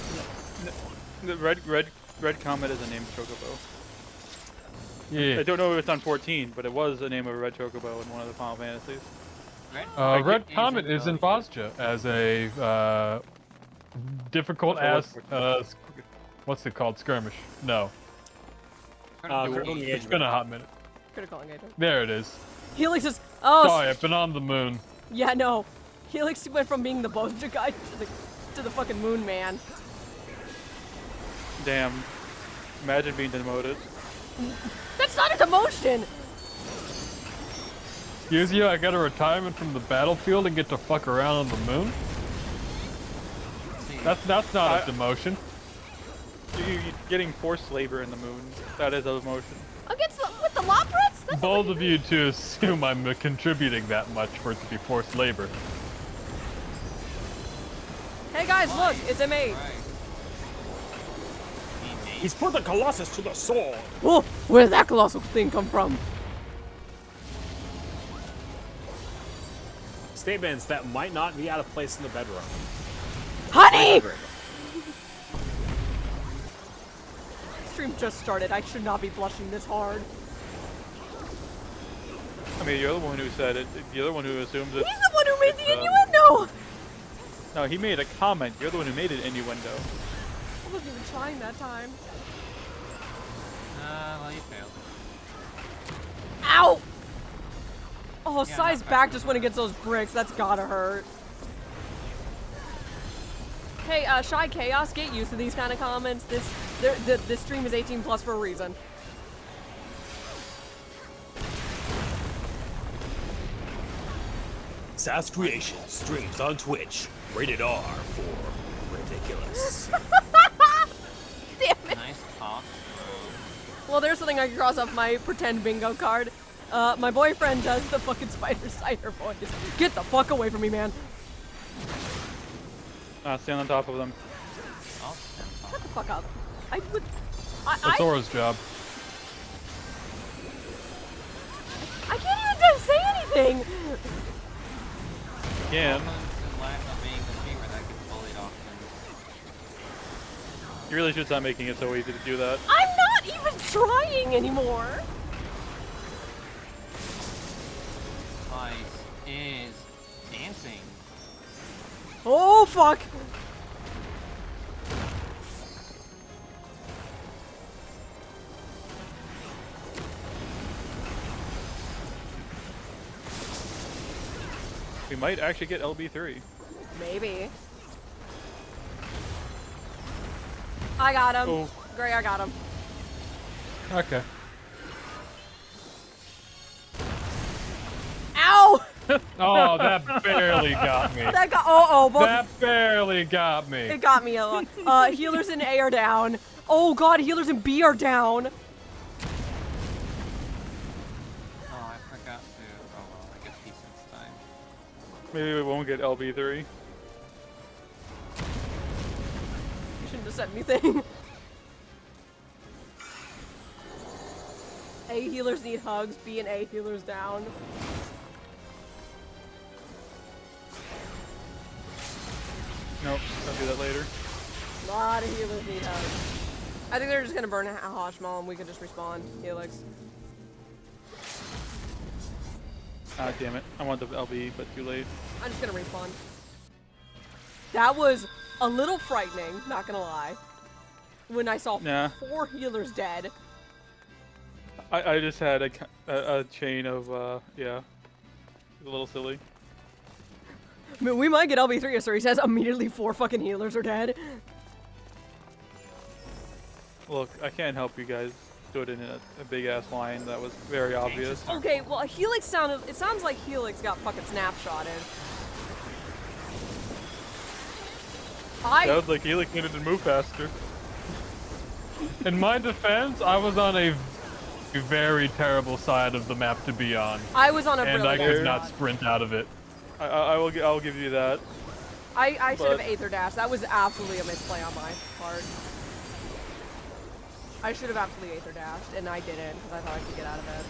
The red comet is a named chocobo. Yeah. I don't know if it's on 14, but it was the name of a red chocobo in one of the Final Fantasies. Red is Comet is in Belgium. Bosnia as a difficult That's ass. What's it called? Skirmish? No. Critical It's engagement. been a hot minute. Critical engagement. There it is. Helix is. Oh, Sorry, I've been on the moon. yeah, no. Helix went from being the Boja guy to the fucking Moon Man. Damn. Imagine being demoted. That's not a demotion. Excuse you, I got a retirement from the battlefield and get to fuck around on the moon? That's not a demotion. You're getting forced labor in the moon. That is a motion. Against with the Loprats? That's Bold of you to assume I'm contributing that much for it to be forced labor. Hey guys, look, it's M8. Right. He's put the Colossus to the sword. Oh, where did that colossal thing come from? Statements that might not be out of place in the bedroom. Honey! Stream just started. I should not be blushing this hard. I mean, you're the one who said it. You're the one who assumes it. He's the one who made the innuendo! No, he made a comment. You're the one who made an innuendo. I wasn't even trying that time. Well, you failed. Ow! Oh, Yeah, Sai's not back bad. just went against those bricks. That's gotta hurt. Hey, Shy Chaos, get used to these kind of comments. This stream is 18 plus for a reason. Sass Creation streams on Twitch. Rated R for ridiculous. Damn it! Nice talk. Well, there's something I can cross off my pretend bingo card. My boyfriend does the fucking Spider Cider voice. Get the fuck away from me, man. Stand on top of them. I'll stand Shut talk. the fuck up. I would. That's Aura's job. I can't even say anything. Again, His lack of being the streamer that gets bullied often. you really should stop making it so easy to do that. I'm not even trying anymore. Ice is dancing. Oh fuck. We might actually get LB3. Maybe. I got him. Oh. Gray, I got him. Okay. Ow! Oh, that barely got me. That got. Oh, both. That barely got me. It got me a lot. Healers in A are down. Oh god, healers in B are down. Oh, I forgot to. Oh well, I guess decent time. Maybe we won't get LB3. You shouldn't have said anything. A healers need hugs. B and A healers down. Nope, I'll do that later. A lot of healers need hugs. I think they're just gonna burn a Hoshmal and we can just respawn Helix. Ah, damn it. I wanted the LB, but too late. I'm just gonna respawn. That was a little frightening, not gonna lie. When I saw Nah. 4 healers dead. I just had a chain of, yeah. A little silly. I mean, we might get LB3, so he says immediately 4 fucking healers are dead. Look, I can't help you guys. Stood in a big-ass line that was very obvious. Okay, well, Helix it sounds like Helix got fucking snapshotted. Sounds like Helix needed to move faster. In my defense, I was on a very terrible side of the map to be on, I was on a and brilliant I could not spot. sprint out of it. I'll give you that. I should have but- Aether Dash. That was absolutely a misplay on my part. I should have absolutely Aether Dashed, and I didn't, because I thought I could get out of it.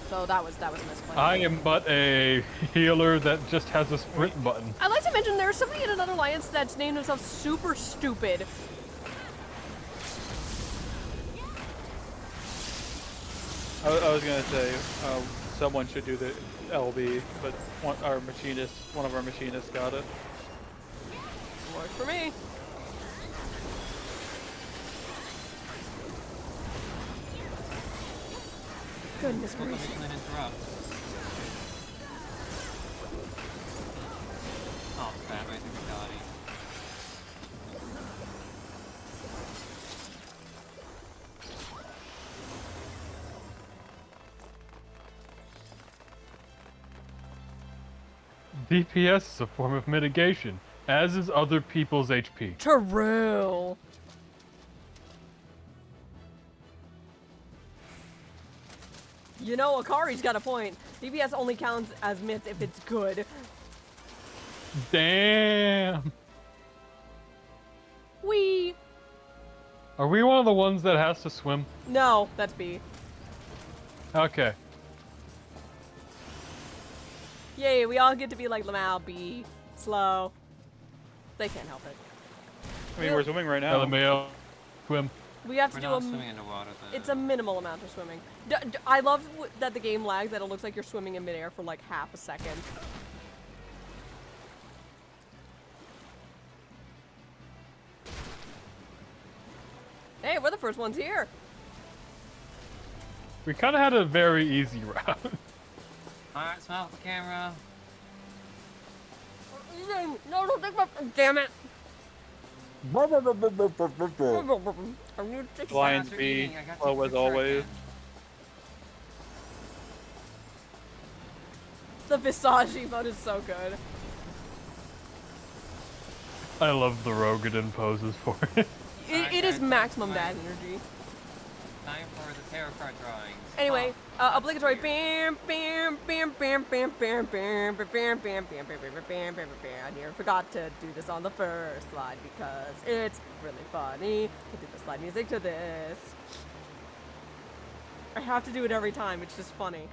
So that was a misplay. I am but a healer that just has a sprint button. I'd like to mention there's somebody in another alliance that's named himself Super Stupid. I was gonna say, someone should do the LB, but one of our machinists got it. Works for me. Goodness gracious. Oh, crap, I think fatality. DPS is a form of mitigation, as is other people's HP. True. You know, Akari's got a point. DPS only counts as myths if it's good. Damn! Wee. Are we one of the ones that has to swim? No, that's B. Okay. Yay, we all get to be like Lamau, B. Slow. They can't help it. I mean, we're swimming right now. LMAO, swim. We have to We're do not swimming underwater, though. It's a minimal amount of swimming. I love that the game lags, that it looks like you're swimming in midair for like half a second. Hey, we're the first ones here. We kind of had a very easy route. Alright, smile with the camera. No, don't take my. Damn it. I need to take Lions After B, eating, I got to low as quick always. again. The Visage emote is so good. I love the Rogadin poses for it. It is maximum dash energy. Time for the tarot card drawings. Anyway, obligatory bam bam bam bam bam bam bam bam bam bam bam bam bam bam bam bam. Here, forgot to do this on the first slide because it's really funny to do the slide music to this. I have to do it every time. It's just funny.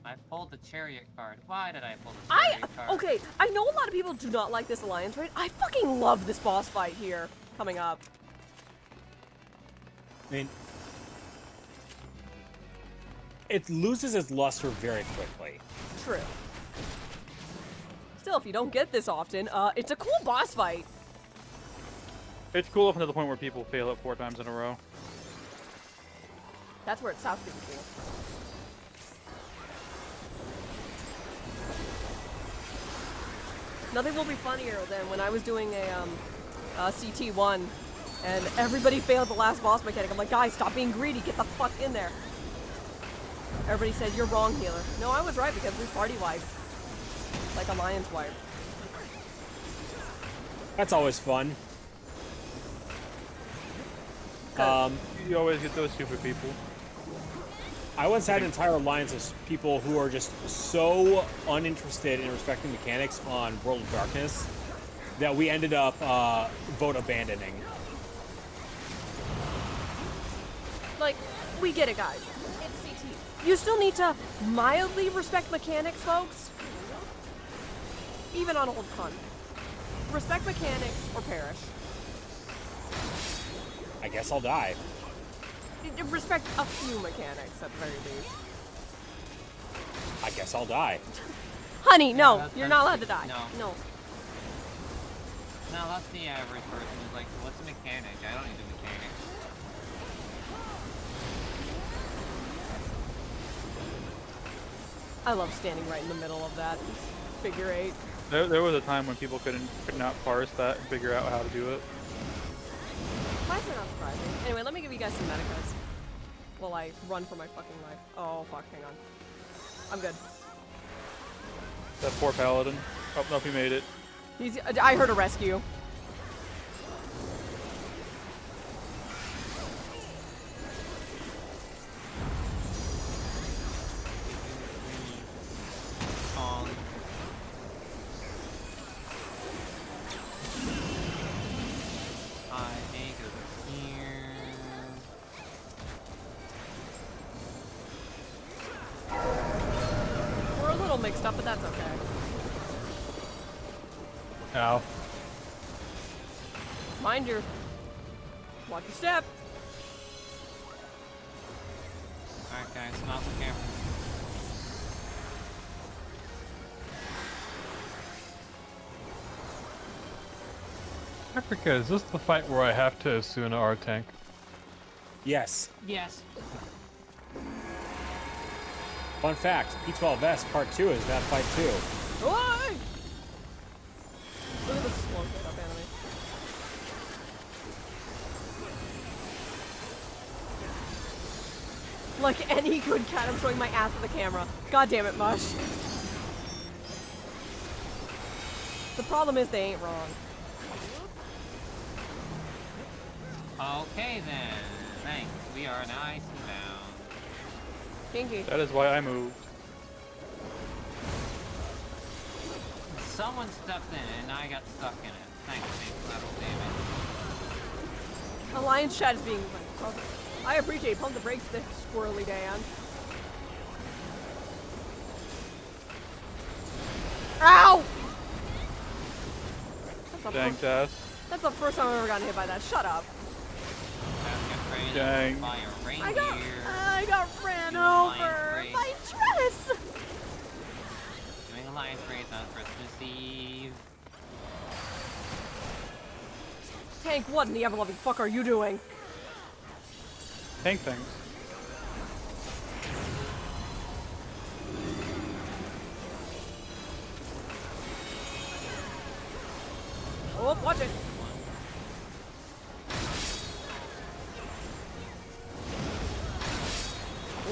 I pulled the chariot card. Why did I pull the chariot card? Okay, I know a lot of people do not like this alliance raid. I fucking love this boss fight here coming up. I mean, it loses its luster very quickly. True. Still, if you don't get this often, it's a cool boss fight. It's cool up until the point where people fail it 4 times in a row. That's where it stops being cool. Nothing will be funnier than when I was doing a CT1 and everybody failed the last boss mechanic. I'm like, guys, stop being greedy. Get the fuck in there. Everybody said, you're wrong, healer. No, I was right because we party wiped. Like alliance wipe. That's always fun. You always get those stupid people. I once had an entire alliance of people who are just so uninterested in respecting mechanics on World of Darkness that we ended up vote abandoning. Like, we get it, guys. It's CT. You still need to mildly respect mechanics, folks. Even on old con. Respect mechanics or perish. I guess I'll die. Respect a few mechanics at the very least. I guess I'll die. Honey, no, that's- you're that's- not allowed to die. no. No. No, that's the average person who's like, what's a mechanic? I don't need a mechanic. I love standing right in the middle of that figure eight. There was a time when people could not parse that and figure out how to do it. Why is that not surprising? Anyway, let me give you guys some medicas while I run for my fucking life. Oh, fuck, hang on. I'm good. That poor paladin. Oh, nope, he made it. I heard a rescue. Kong. I think over here. We're a little mixed up, but that's okay. Ow. Mind your... Watch your step. Alright guys, not so careful. Africa, is this the fight where I have to Asuna our tank? Yes. Yes. Fun fact, P12S Part 2 is that fight too. Why? Look at the slow get up enemy. Like any good cat, I'm showing my ass to the camera. God damn it, Mush. The problem is they ain't wrong. Okay then. Thanks. We are nice and bound. Kinky. That is why I moved. Someone stepped in it and I got stuck in it. Thanks, big collateral damage. Alliance chat is being like, I appreciate pump the brakes there, Squirrely Dan. Ow! That's the first time I've ever gotten hit by that. Shut up. Dang. By a reindeer. I got ran Alliance over race. by dress. Doing alliance race on Christmas Eve. Tank, what in the ever-loving fuck are you doing? Tank things. Oh, watch it.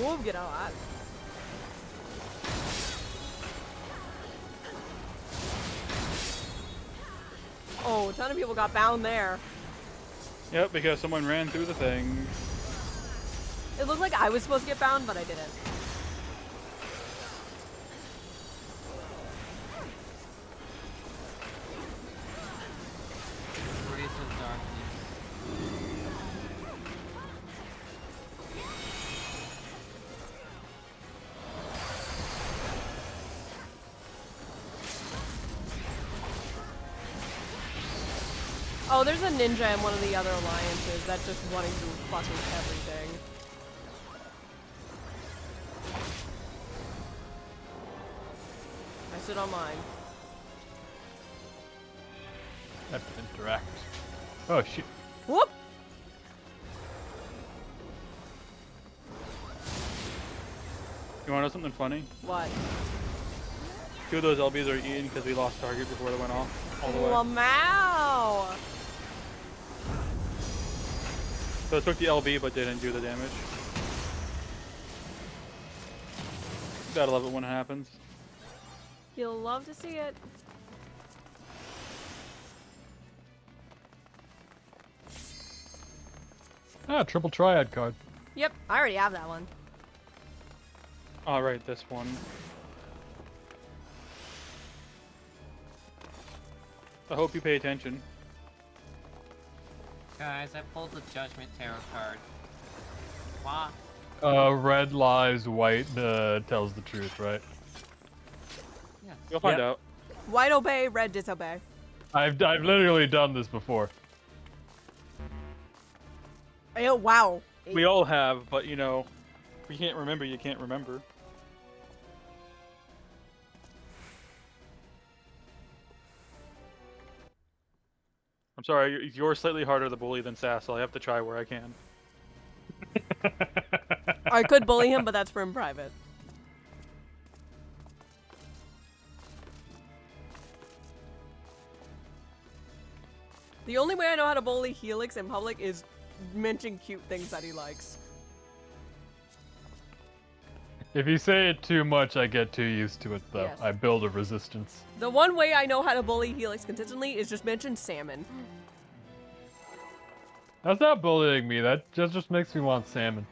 Oh, get out of that. Oh, a ton of people got bound there. Yep, because someone ran through the thing. It looked like I was supposed to get bound, but I didn't. Race of darkness. Oh, there's a ninja in one of the other alliances that's just running through fucking everything. I sit on mine. Have to interact. Oh shit. Whoop! You want to know something funny? What? 2 of those LBs are eaten because we lost target before they went off. All the way. Lamau! So it took the LB but didn't do the damage. Gotta love it when it happens. You'll love to see it. Ah, triple triad card. Yep, I already have that one. Alright, this one. I hope you pay attention. Guys, I pulled the Judgment Tarot card. What? Red lies, white tells the truth, right? Yes. You'll find Yep. out. White obey, red disobey. I've literally done this before. Oh, wow. We all have, but you know, if you can't remember, you can't remember. I'm sorry, you're slightly harder to bully than Sass, so I have to try where I can. I could bully him, but that's for in private. The only way I know how to bully Helix in public is mention cute things that he likes. If you say it too much, I get too used to it, though. Yes. I build a resistance. The one way I know how to bully Helix consistently is just mention salmon. That's not bullying me. That just makes me want salmon.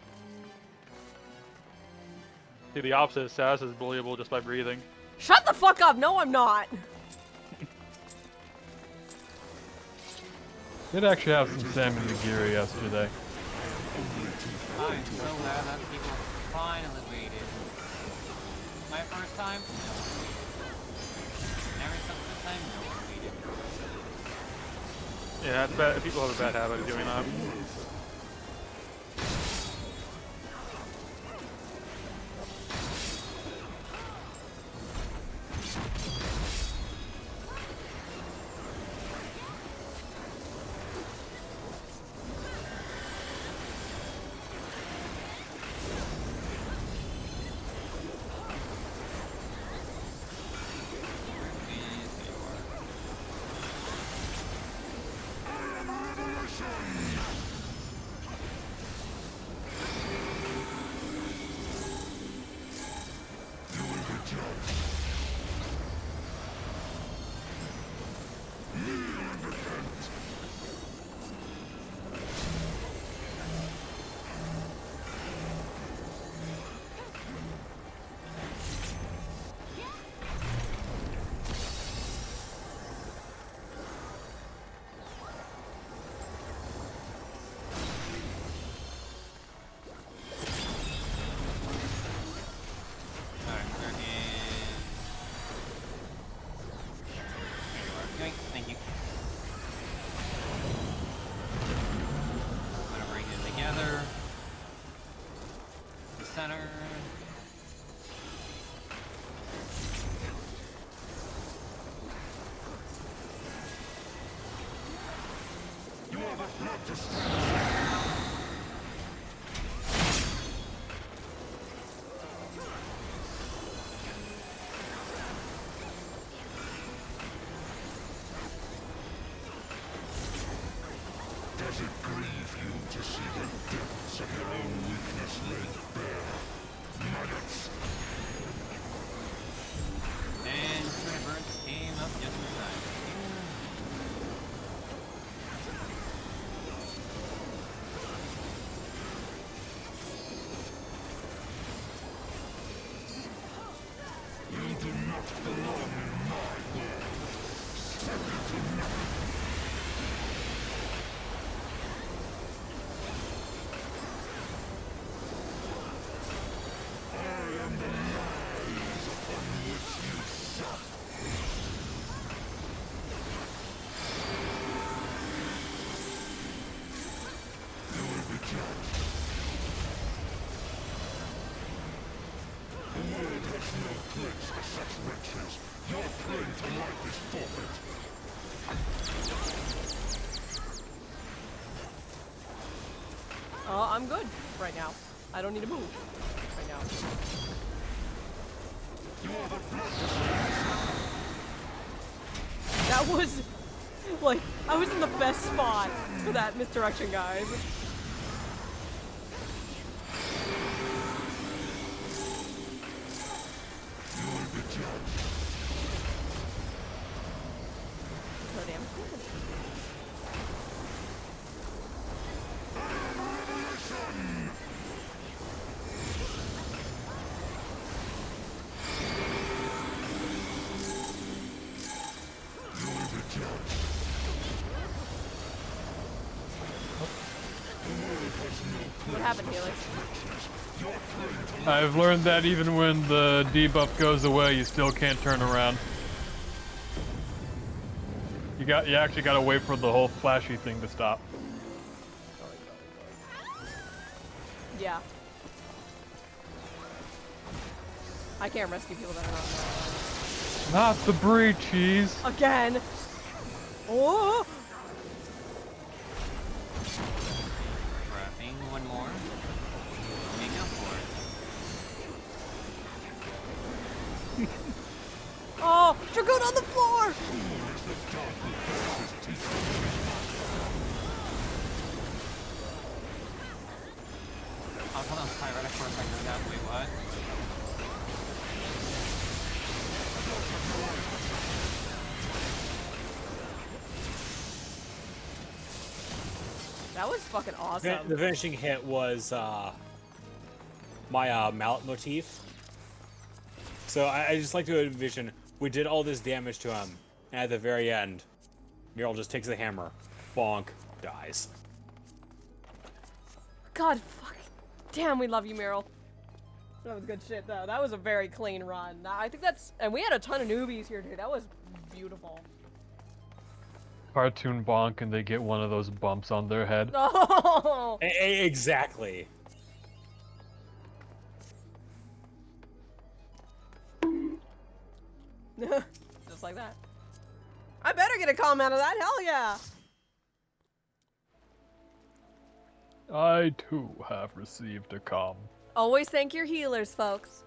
See, the opposite, Sass is bullyable just by breathing. Shut the fuck up! No, I'm not! Did actually have some salmon nigiri yesterday. I'm so glad that people finally waited. My first time, no one waited. Every subsequent time, no one waited. Yeah, it's bad. People have a bad habit of doing that. Alright, where is... There you are. Thank you. I'm gonna bring them together. The center. Does it grieve you to see the depths of your own weakness laid bare? Maggots! And Trinibirds came up just in time. You do not belong in my world. Step into nothing. I am the lies upon which you suck. You will be judged. The world has no place for such wretches. Your claim to life is forfeit. I'm good right now. I don't need to move right now. That was, like, I was in the best spot for that misdirection, guys. You will be judged. No damn. You will be judged. The world has no place What happened, for Helix? such wretches. Your claim to I've learned that even when the debuff goes away, you still can't turn around. You actually gotta wait for the whole flashy thing to stop. Yeah. I can't rescue people that are not. Not the brie cheese. Again! Oh! Oh, Dragoon on the floor! I was on pyretic for a second. That wait, what? That was fucking awesome. The finishing hit was my mallet motif. So I just like to envision we did all this damage to him, and at the very end, Meryl just takes the hammer, bonk, dies. God, fuck. Damn, we love you, Meryl. That was good shit, though. That was a very clean run. I think that's... And we had a ton of newbies here, dude. That was beautiful. Cartoon bonk and they get one of those bumps on their head. Oh! Exactly. Just like that. I better get a comment of that. Hell yeah! I too have received a com. Always thank your healers, folks.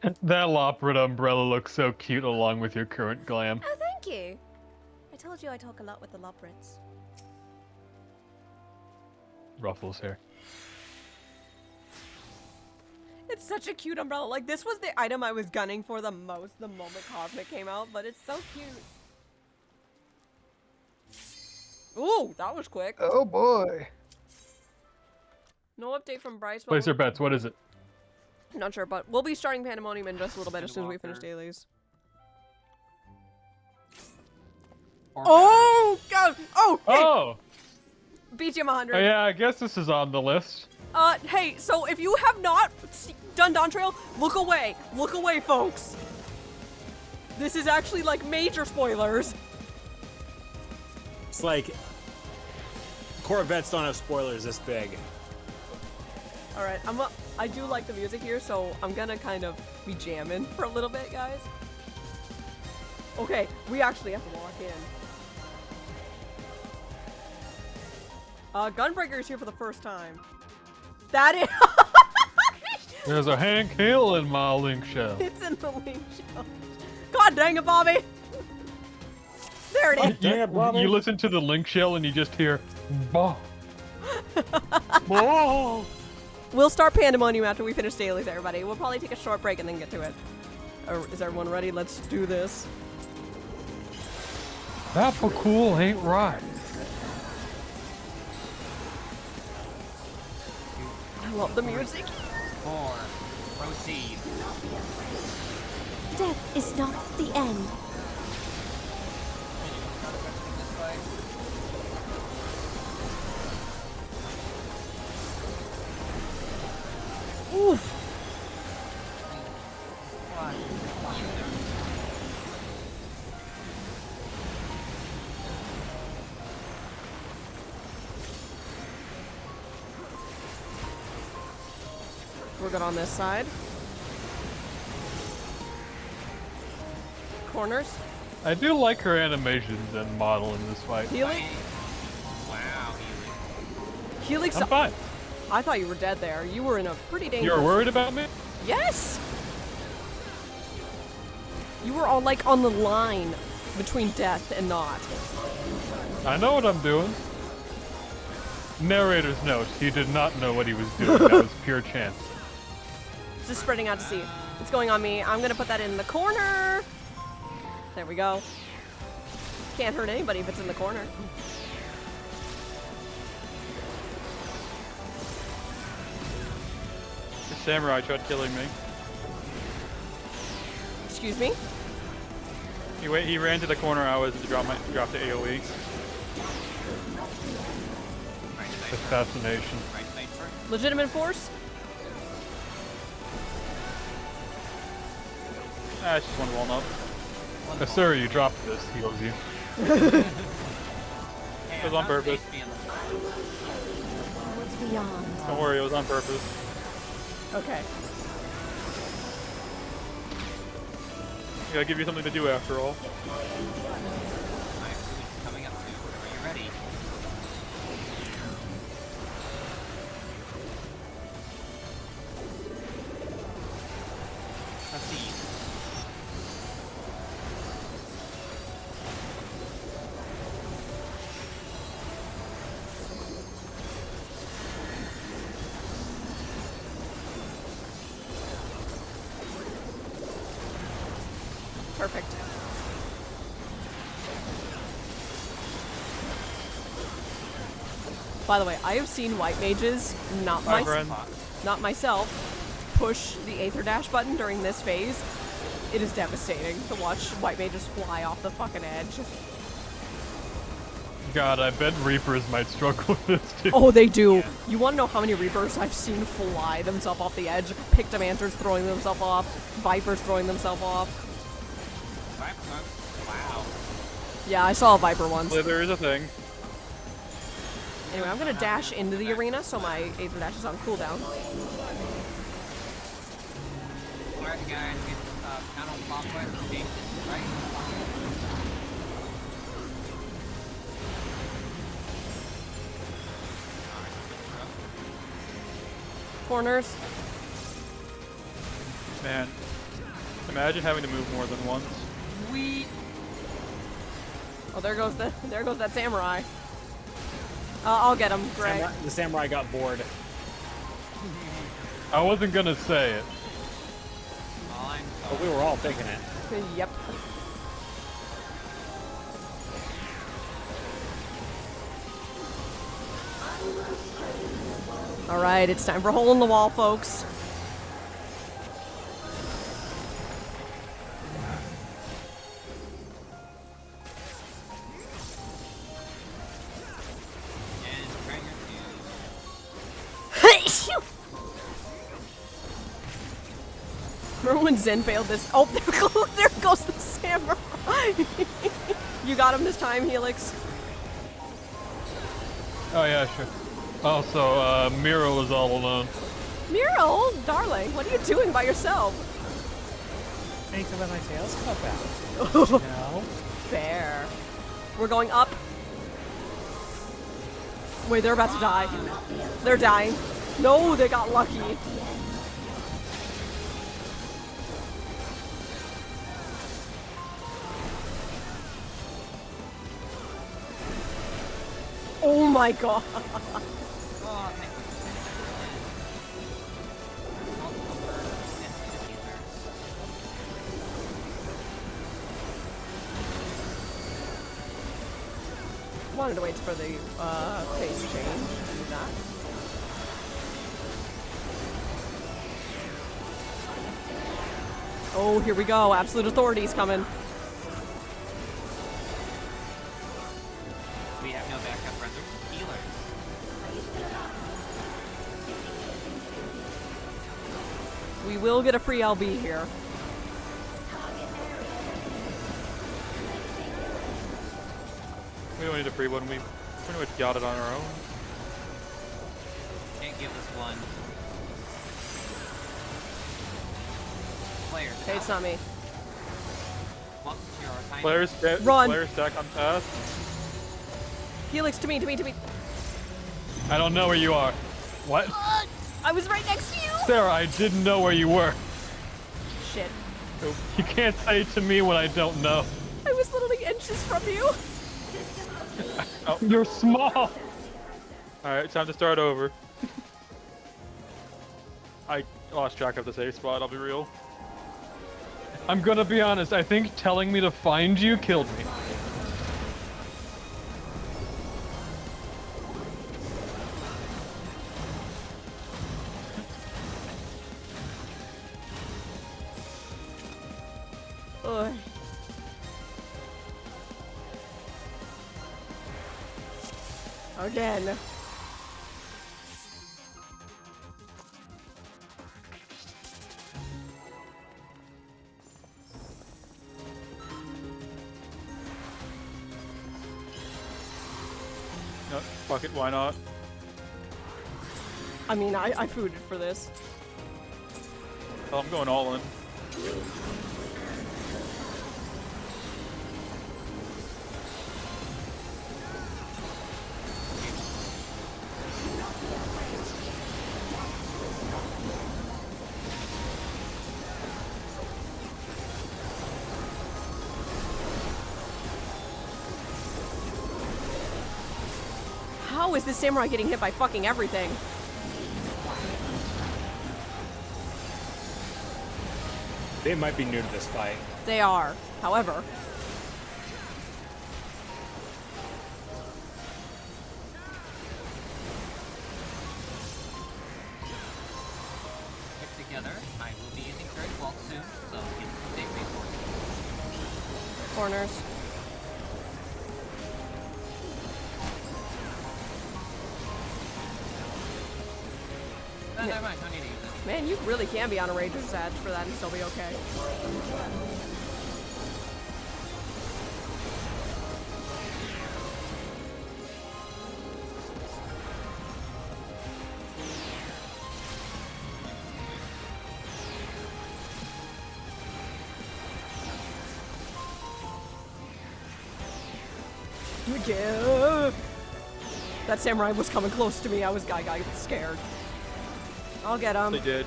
That Loprit umbrella looks so cute along with your current glam. Oh, thank you. I told you I talk a lot with the Loprits. Ruffles hair. It's such a cute umbrella. Like, this was the item I was gunning for the most the moment Cosmic came out, but it's so cute. Ooh, that was quick. Oh boy. No update from Bryce. Place your bets. What is it? Not sure, but we'll be starting Pandemonium in just a little bit as soon as we finish Endwalker. dailies. Or Oh, God! Oh! Hey! Oh! BGM 100. Oh yeah, I guess this is on the list. Hey, so if you have not done Dawn Trail, look away. Look away, folks. This is actually, like, major spoilers. It's like Corvettes don't have spoilers this big. Alright, I do like the music here, so I'm gonna kind of be jamming for a little bit, guys. Okay, we actually have to walk in. Gunbreaker is here for the first time. That is... There's a Hank Hill in my link shell. It's in the link show. God dang it, Bobby! There it is. Dang it, Bobby. You listen to the link shell and you just hear, bah. Bah. We'll start Pandemonium after we finish dailies, everybody. We'll probably take a short break and then get to it. Is everyone ready? Let's do this. That for cool ain't right. I love the music. 4. Proceed. Death is not the end. This way. Oof. What? We're good on this side. Corners. I do like her animations and model in this fight. Healing. Wow, Healing. I'm fine. I thought you were dead there. You were in a pretty dangerous... You're worried about me? Yes! You were all like on the line between death and not. I know what I'm doing. Narrator's note, he did not know what he was doing. That was pure chance. Just spreading out to see. It's going on me. I'm gonna put that in the corner. There we go. Can't hurt anybody if it's in the corner. The samurai tried killing me. Excuse me? He ran to the corner I was to drop the AoE. Assassination. right side first. Legitimate force? Ah, it's just one walnut. Sir, you dropped this. Heals you. Hey, It was on purpose. HP on the side. What's beyond? Don't worry, it was on purpose. Okay. Gotta give you something to do after all. I have 2 weeks coming up soon. Are you ready? Proceed. Perfect. By the way, I have seen white mages, not Hi, friend. not myself, push the Aether Dash button during this phase. It is devastating to watch white mages fly off the fucking edge. God, I bet Reapers might struggle with this too. Oh, they do. You want to know how many Reapers I've seen fly themselves off the edge? Pictomanters throwing themselves off, Vipers throwing themselves off. Wow. Yeah, I saw a Viper once. Slither is a thing. Anyway, I'm gonna dash into the arena so my Aether Dash is on cooldown. Alright, guys, get counterclockwise adjacent, right? Corners. Man, imagine having to move more than once. We. Oh, there goes that samurai. I'll get him, Greg. The samurai got bored. I wasn't gonna say it. But we were all thinking it. Yep. All right, it's time for hole in the wall, folks. Remember when Zen failed this? Oh, there goes the samurai. You got him this time, Helix. Oh yeah, sure. Also, Miro was all alone. Miro, darling, what are you doing by yourself? Anything about my tails cut out. No. Fair. We're going up. Wait, they're about to die. They're dying. No, they got lucky. Oh my god. Wanted to wait for the phase change. Do that. Oh, here we go. Absolute authority's coming. We have no backup healers. We will get a free LB here. We don't need a free one. We pretty much got it on our own. Can't give us one. Players. Okay, it's not me. Welcome to your tiny. Run. Players stack on path. Helix, to me, to me, to me. I don't know where you are. What? I was right next to you. Sarah, I didn't know where you were. Shit. You can't say it to me when I don't know. I was literally inches from you. You're small. Alright, time to start over. I lost track of the safe spot, I'll be real. I'm gonna be honest, I think telling me to find you killed me. Ugh. Again. No, fuck it, why not? I mean, I fooded for this. Well, I'm going all in. How is this samurai getting hit by fucking everything? They might be new to this fight. They are. However, Get together. I will be using Third Bulk soon, so get some safe resources. corners. No, never mind. Don't need to use it. Man, you really can be on a Rager's Edge for that and still be okay. Yeah. That samurai was coming close to me. I got scared. I'll get him. They did.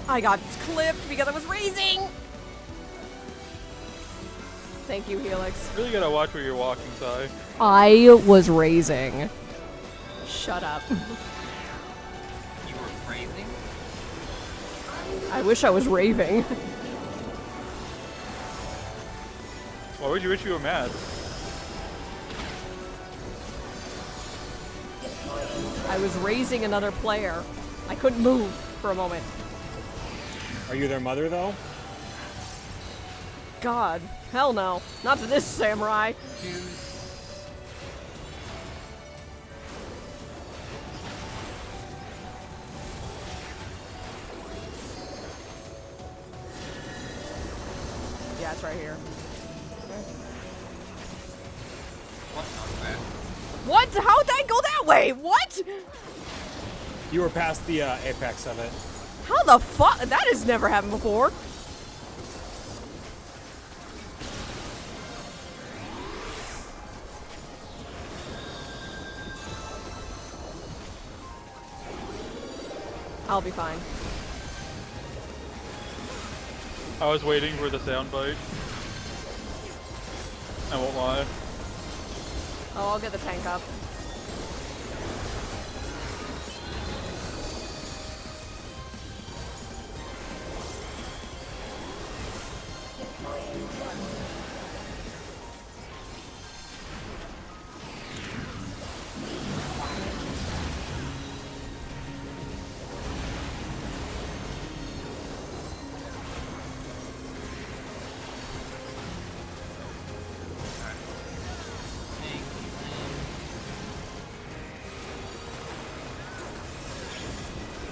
I got clipped because I was raising. Thank you, Helix. Really gotta watch where you're walking, Sai. I was raising. Shut up. You were phrasing? I wish I was raving. Why would you wish you were mad? I was raising another player. I couldn't move for a moment. Are you their mother, though? God, hell no. Not to this samurai. Choose. Yeah, it's right here. What? Okay. What? How'd that go that way? What? You were past the apex of it. How the fuck? That has never happened before. I'll be fine. I was waiting for the sound bite. I won't lie. Oh, I'll get the tank up.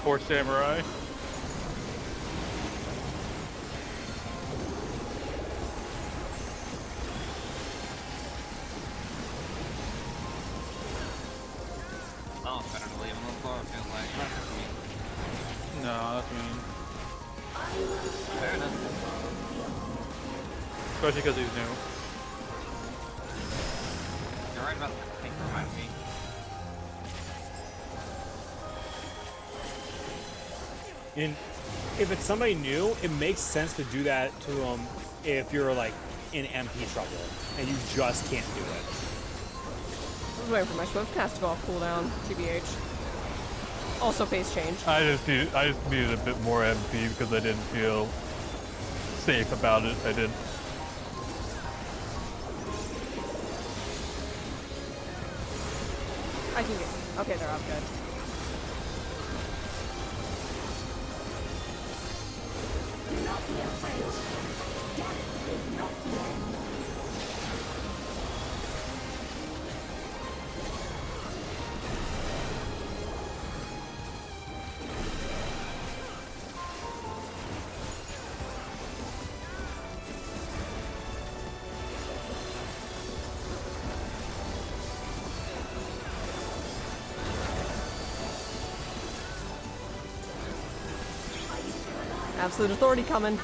Poor samurai. Oh, it's better to leave him alone, it feels like. That's me. No, that's mean. Fair enough. Especially because he's new. You're right about the thing remind me. And if it's somebody new, it makes sense to do that to them if you're like in MP trouble and you just can't do it. I was waiting for my Swift cast to go off cooldown, TBH. Also phase change. I just needed a bit more MP because I didn't feel safe about it. I did. I can get. Okay, they're up good. Absolute authority coming.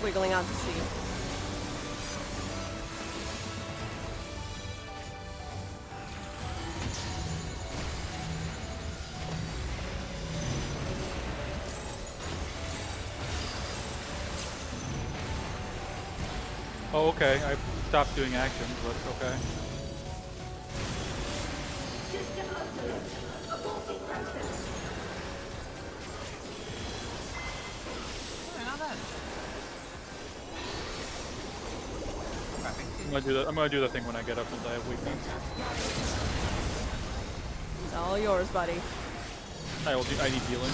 squiggling out to sea. Oh, okay. I stopped doing actions, but okay. Not bad. I'm gonna do the thing when I get up since I have weakness. It's all yours, buddy. I need healing.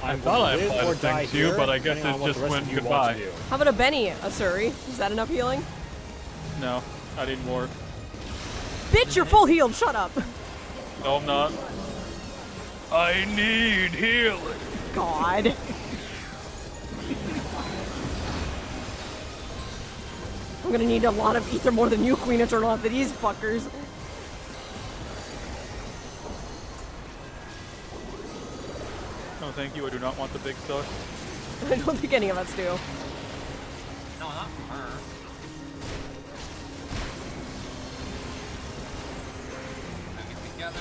I I'm thought I going to live applied or a thing die too, here, but I guess depending on it what just the rest went of you want goodbye. to do. How about a Benny, Asuri? Is that enough healing? No, I need more. Bitch, you're full healed. Shut up. No, I'm not. I need healing. God. I'm gonna need a lot of ether more than you, Queen Eternal, after these fuckers. No, thank you. I do not want the big stuff. I don't think any of us do. No, not her. Get together.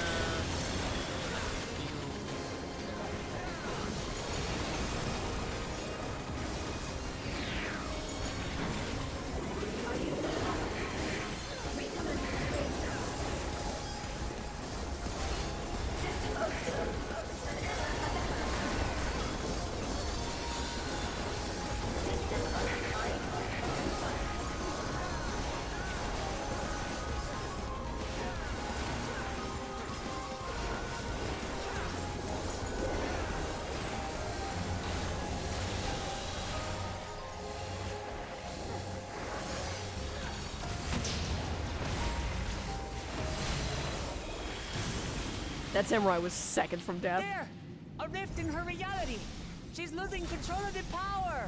That samurai was seconds from death. There! A rift in her reality! She's losing control of the power!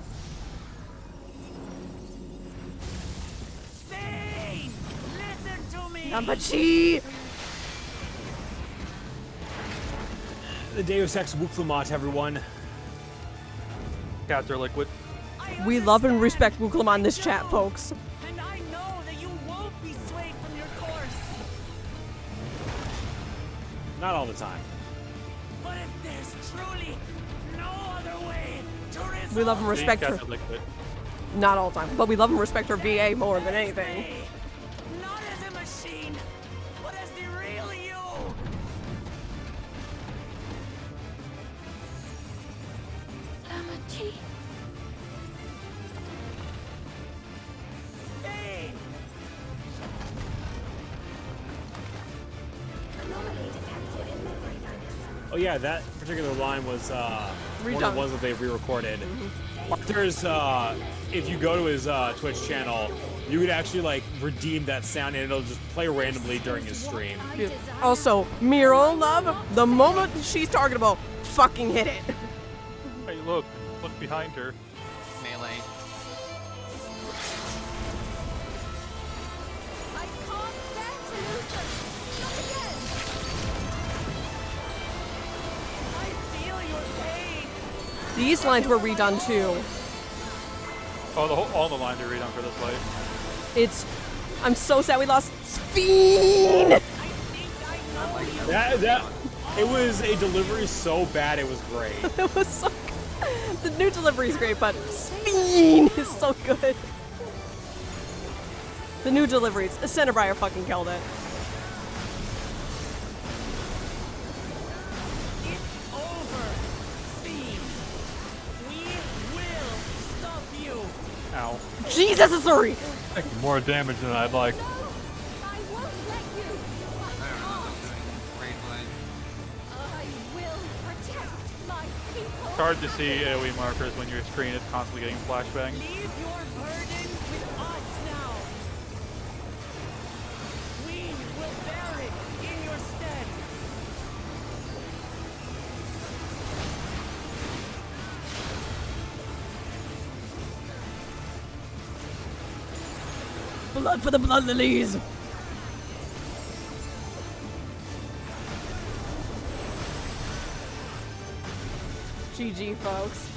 Spain! Listen to me! Nambachi! The Deus Ex Wuklamat, everyone. Cats are liquid. We love and respect Wuklam on this chat, folks. And I know that you won't be swayed from your course! Not all the time. But if there's truly no other way to resolve We love and respect her. Cats are liquid. Not all the time, but we love and respect her VA more than anything. not as a machine, but as the real you! Amachi. Spain! Oh yeah, that particular line was one of Redone. the ones that they re-recorded. There's if you go to his Twitch channel, you could actually like redeem that sound and it'll just play randomly during his stream. Also, Miro, love, the moment she's targetable, fucking hit it. Hey, look behind her. Melee. I can't bear to lose them. Not again. I feel your pain! These lines were redone too. Oh, all the lines are redone for this fight. I'm so sad we lost Speen! I think I know you! It was a delivery so bad it was great. It was so good. The new delivery is great, but Speen is so good. The new deliveries, Centerbriar fucking killed it. It's over, Steve! We will stop you! Ow. Jesus, Asuri! Taking more damage than I'd like. I won't let you. Great blade. I will protect my people. It's hard to see AoE markers when your screen is constantly getting flashbangs. Leave your burden with us now! We will bear it in your stead! Blood for the blood lilies! GG, folks.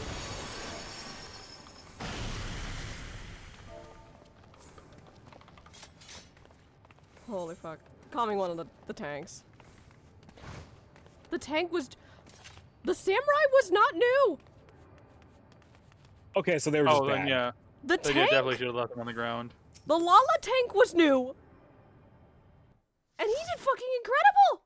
Holy fuck. Calming one of the tanks. The tank was... The samurai was not new! Okay, so they were just Oh, then bad. yeah. The They tank... definitely should have left him on the ground. The Lala tank was new! And he did fucking incredible!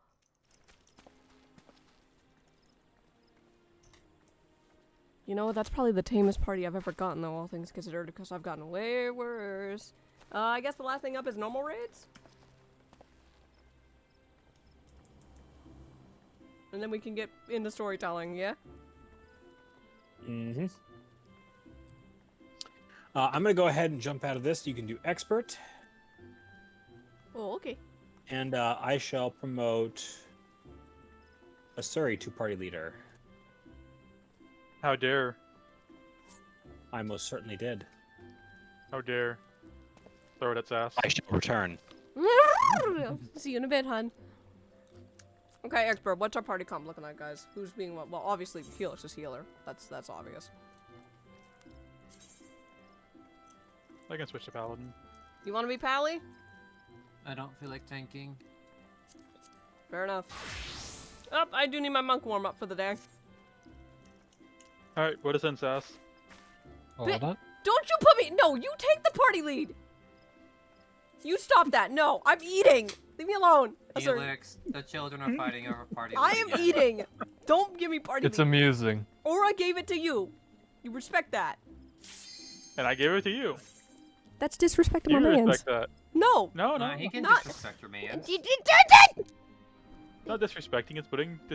You know, that's probably the tamest party I've ever gotten, though, all things considered, because I've gotten way worse. I guess the last thing up is normal raids? And then we can get into storytelling, yeah? Mm-hmm. I'm gonna go ahead and jump out of this. You can do expert, Oh, okay. and I shall promote Asuri to party leader. How dare. I most certainly did. How dare. Throw it at Sass. I shall return. See you in a bit, hun. Okay, expert, what's our party comp looking like, guys? Who's being what? Well, obviously, Helix is healer. That's obvious. I can switch to Paladin. You want to be Pally? I don't feel like tanking. Fair enough. Oh, I do need my monk warm up for the day. Alright, what is in Sass? Hold on. Don't you put me- No, you take the party lead! You stop that. No, I'm eating! Leave me alone. Sorry. Felix, the children are fighting over party. I am eating! Don't give me party It's lead. amusing. Or I gave it to you. You respect that. And I gave it to you. That's disrespecting You my mans. respect that. No! No, No, no. he can Not- disrespect your man. Not disrespecting, it's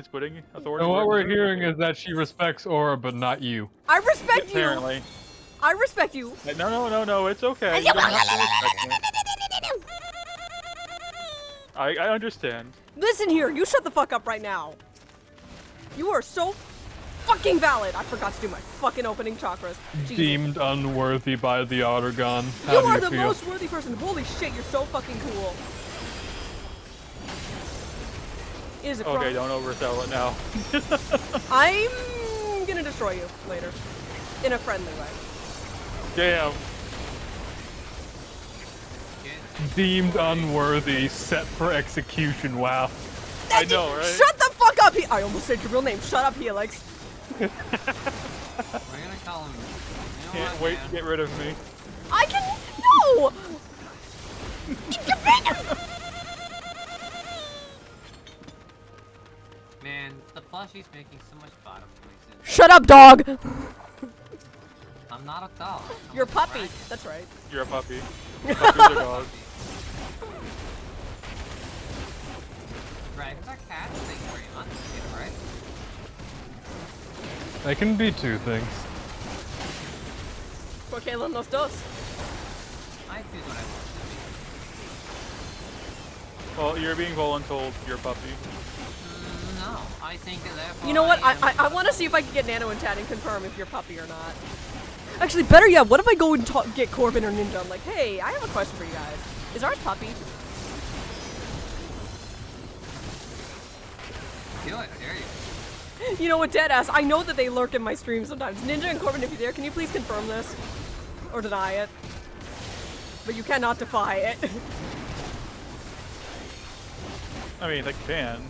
putting authority. And what where we're it deserves hearing it. is that she respects Aura, but not you. I respect you! Apparently. I respect you! No, it's okay. You don't have to respect me. I understand. Listen here, you shut the fuck up right now. You are so fucking valid. I forgot to do my fucking opening chakras. Jesus. Deemed unworthy by the Autogon. How You do are you the feel? most worthy person. Holy shit, you're so fucking cool. It is a crime. Okay, don't oversell it now. I'm gonna destroy you later. In a friendly way. Damn. Deemed unworthy, set for execution. Wow. I know, right? Shut the fuck up! I almost said your real name. Shut up, Helix. We're gonna call him. You know Can't what, wait man? to get rid of me. I can. No! Man, the plushie's making so much bottom noises. Shut up, dog! I'm not a dog. I'm You're a a puppy. dragon. That's right. You're a puppy. Puppies are dogs. Dragons are cats. Thank you very much. Yeah, right? They can be two things. Por que los dos? I choose what I want to Well, you're being voluntold. You're a puppy. be. No, I think that therefore You know what? I want to see if I can get Nano and Tad and confirm if you're puppy or not. Actually, better yet, what if I go and get Corbin or Ninja? I'm like, hey, I have a question for you guys. Is ours puppy? Do it. There you You know what, deadass, I know that they lurk in my stream sometimes. Ninja and Corbin, if you're there, can you please confirm this? Or deny it? But you cannot defy it. I mean, they can.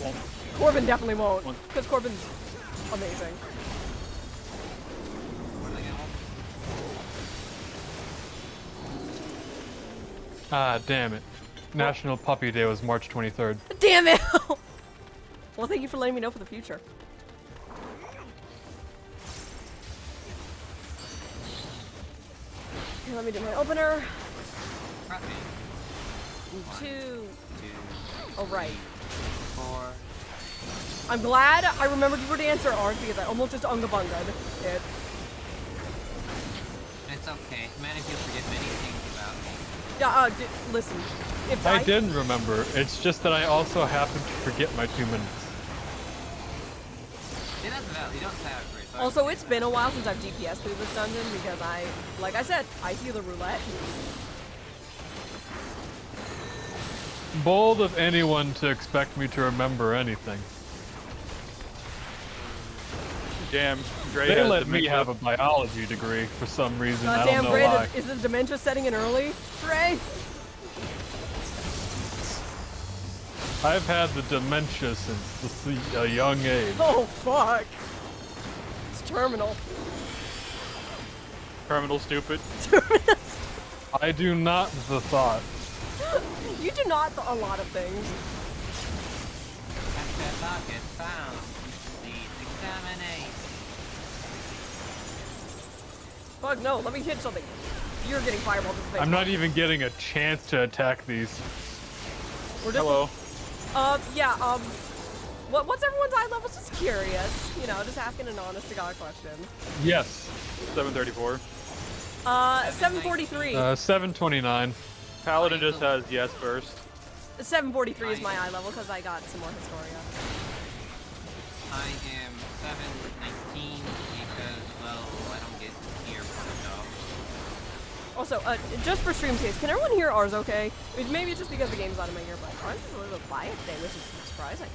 Won't. Corbin definitely won't, because Corbin's amazing. Ah, damn it. National Puppy Day was March 23rd. Damn it! Well, thank you for letting me know for the future. Okay, let me do my opener. Prep me. 2. 2, Oh, right. 4. I'm glad I remembered you were to answer Ark because I almost just unga-bunga'd it. It's okay. Man, if you forget many things about me. Yeah, listen. If I didn't remember. It's just that I also happened to forget my 2 minutes. See, that's valid. You don't have it, so I Also, can it's say been a while since I've DPS through this dungeon because like I said, I heal the roulette. Bold of anyone to expect me to remember anything. Damn, Dre They has let the me mix have a up. biology degree for some reason. I don't Goddamn, know Bray, why. is the dementia setting in early? Bray? I've had the dementia since a young age. Oh, fuck. It's terminal. Terminal stupid. I do not the thought. You do not a lot of things. Capture target found. Please examinate. Fuck no, let me hit something. You're getting fireballed in the face. I'm not even getting a chance to attack these. We're just, Hello. yeah, what's everyone's eye level? Just curious. You know, just asking an honest to God question. Yes. 734. 743. 729. Paladin just has yes first. 743 is my eye level because I got some more Historia. I am 719 because, well, I don't get here for the job. Also, just for stream case, can everyone hear ours okay? Maybe it's just because the game's out of my ear, but ours is a little quiet today, which is surprising.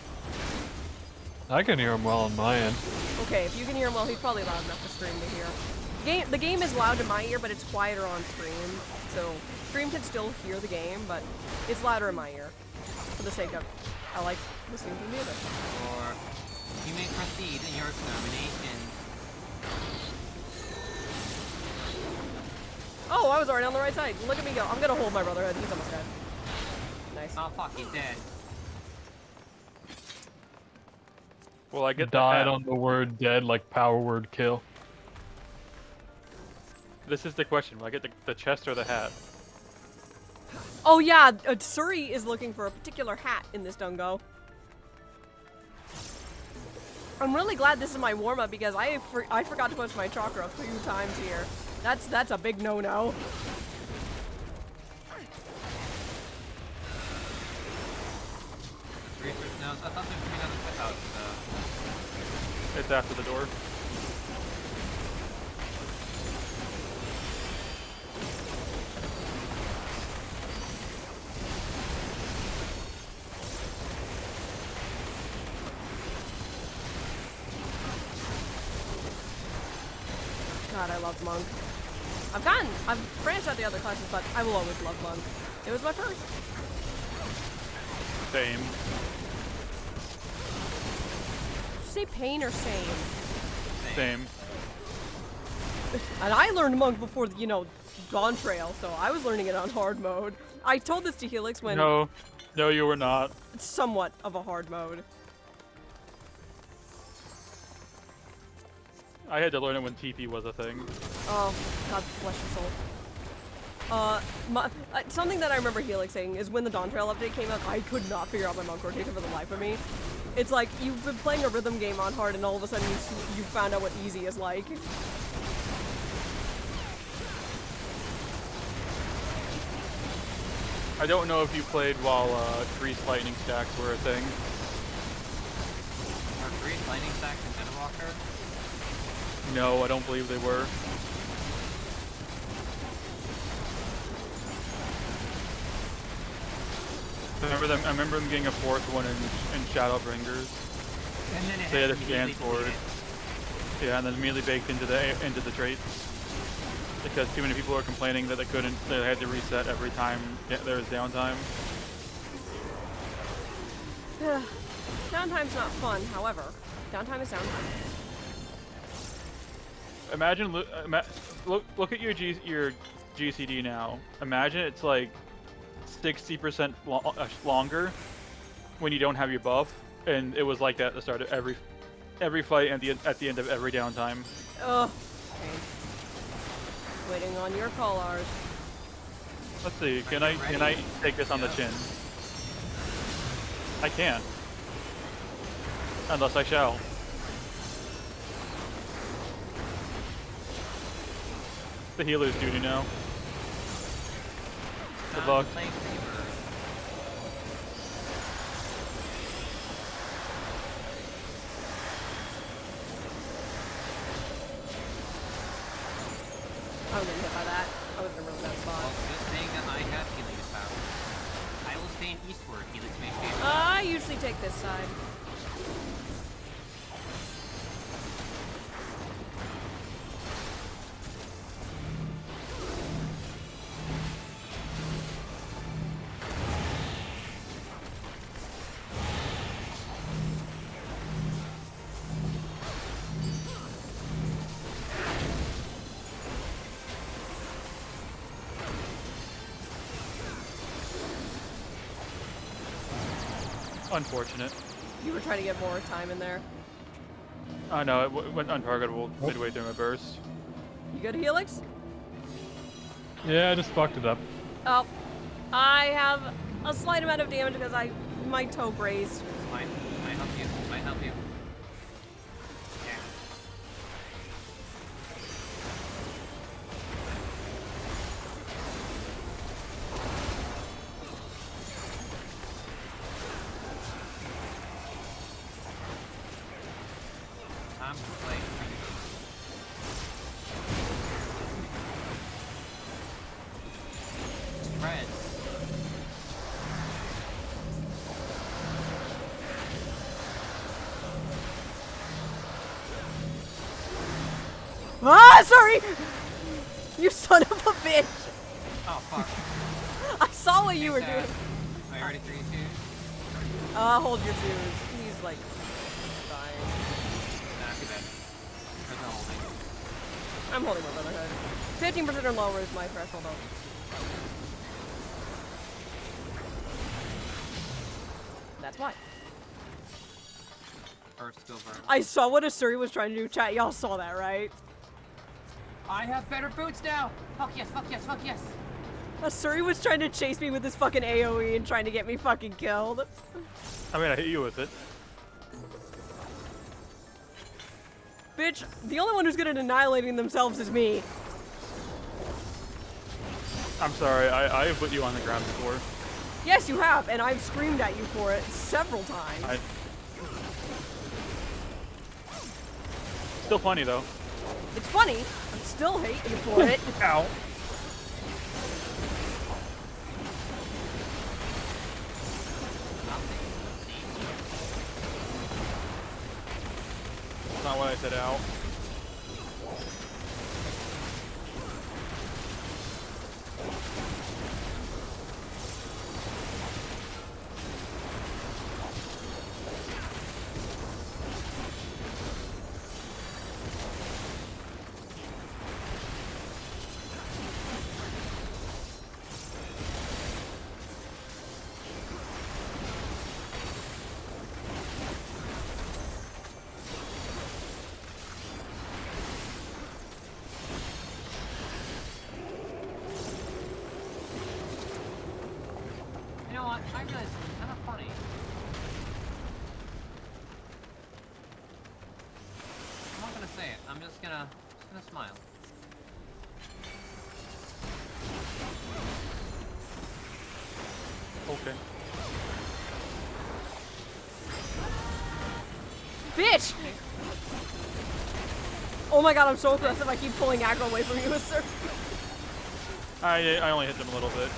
I can hear him well on my end. Okay, if you can hear him well, he's probably loud enough for stream to hear. The game is loud in my ear, but it's quieter on stream. So, stream can still hear the game, but it's louder in my ear. For the sake of, I like listening to music. Or you may proceed in your extermination. Oh, I was already on the right side. Look at me go. I'm gonna hold my brotherhood. He's almost dead. Nice. Oh fuck, he's dead. Well, I get Died the on the word dead like power word kill. This is the question. Will I get the chest or the hat? Oh yeah, Suri is looking for a particular hat in this dungo. I'm really glad this is my warm-up because I forgot to push my chakra a few times here. That's a big no-no. Research notes. I thought there was another set out. It's after the door. God, I love Monk. I've branched out the other classes, but I will always love Monk. It was my first. Same. Did you say pain or same? Same. And I learned Monk before, you know, Dawn Trail, so I was learning it on hard mode. I told this to Helix when No, you were not. it's somewhat of a hard mode. I had to learn it when TP was a thing. Oh, God bless your soul. Something that I remember Helix saying is when the Dawn Trail update came out, I could not figure out my Monk rotation for the life of me. It's like, you've been playing a rhythm game on hard and all of a sudden you found out what easy is like. I don't know if you played while Grease lightning stacks were a thing. Are Grease lightning stacks in Endwalker? No, I don't believe they were. I remember them getting a fourth one in Shadowbringers. And then it They had a immediately scan for it. deleted. Yeah, and then immediately baked into the traits. Because too many people were complaining that they had to reset every time there was downtime. Downtime's not fun, however. Downtime is downtime. Imagine, look at your GCD now. Imagine it's like 60% longer when you don't have your buff, and it was like that at the start of every fight and at the end of every downtime. Ugh. Okay. Waiting on your call, ours. Let's see. Can I take this on the chin? I can't. Unless I shall. The healer's duty now. Good luck. I was getting hit by that. I was in a really bad Well, spot. good thing that I have healing power. I will stay in eastward. Helix may favor. I usually take this side. Unfortunate. You were trying to get more time in there. I know, it went untargetable midway through my burst. You good, Helix? Yeah, I just fucked it up. Oh, I have a slight amount of damage because my toe grazed. Might help you. Might help you. Yeah. Time to play. Spreads. Ah, sorry! You son of a bitch! Oh fuck. I saw what you were Thanks, doing. Are you ready? 3, 2. Hold your twos. He's like dying. Nah, too bad. There's no holding. I'm holding my brotherhood. 15% or lower is my threshold. That's why. First go burn. I saw what Asuri was trying to do. Chat, y'all saw that, right? I have better boots now! Fuck yes, fuck yes, fuck yes! Asuri was trying to chase me with his fucking AoE and trying to get me fucking killed. I mean, I hit you with it. Bitch, the only one who's good at annihilating themselves is me. I'm sorry, I have put you on the ground before. Yes, you have, and I've screamed at you for it several times. Still funny though. It's funny. I'm still hating you for it. Ow. That's not what I said, ow. You know what? I realize it's kind of funny. I'm not gonna say it. I'm just gonna smile. Okay. Bitch! Oh my god, I'm so aggressive. I keep pulling aggro away from you, sir. I only hit them a little bit.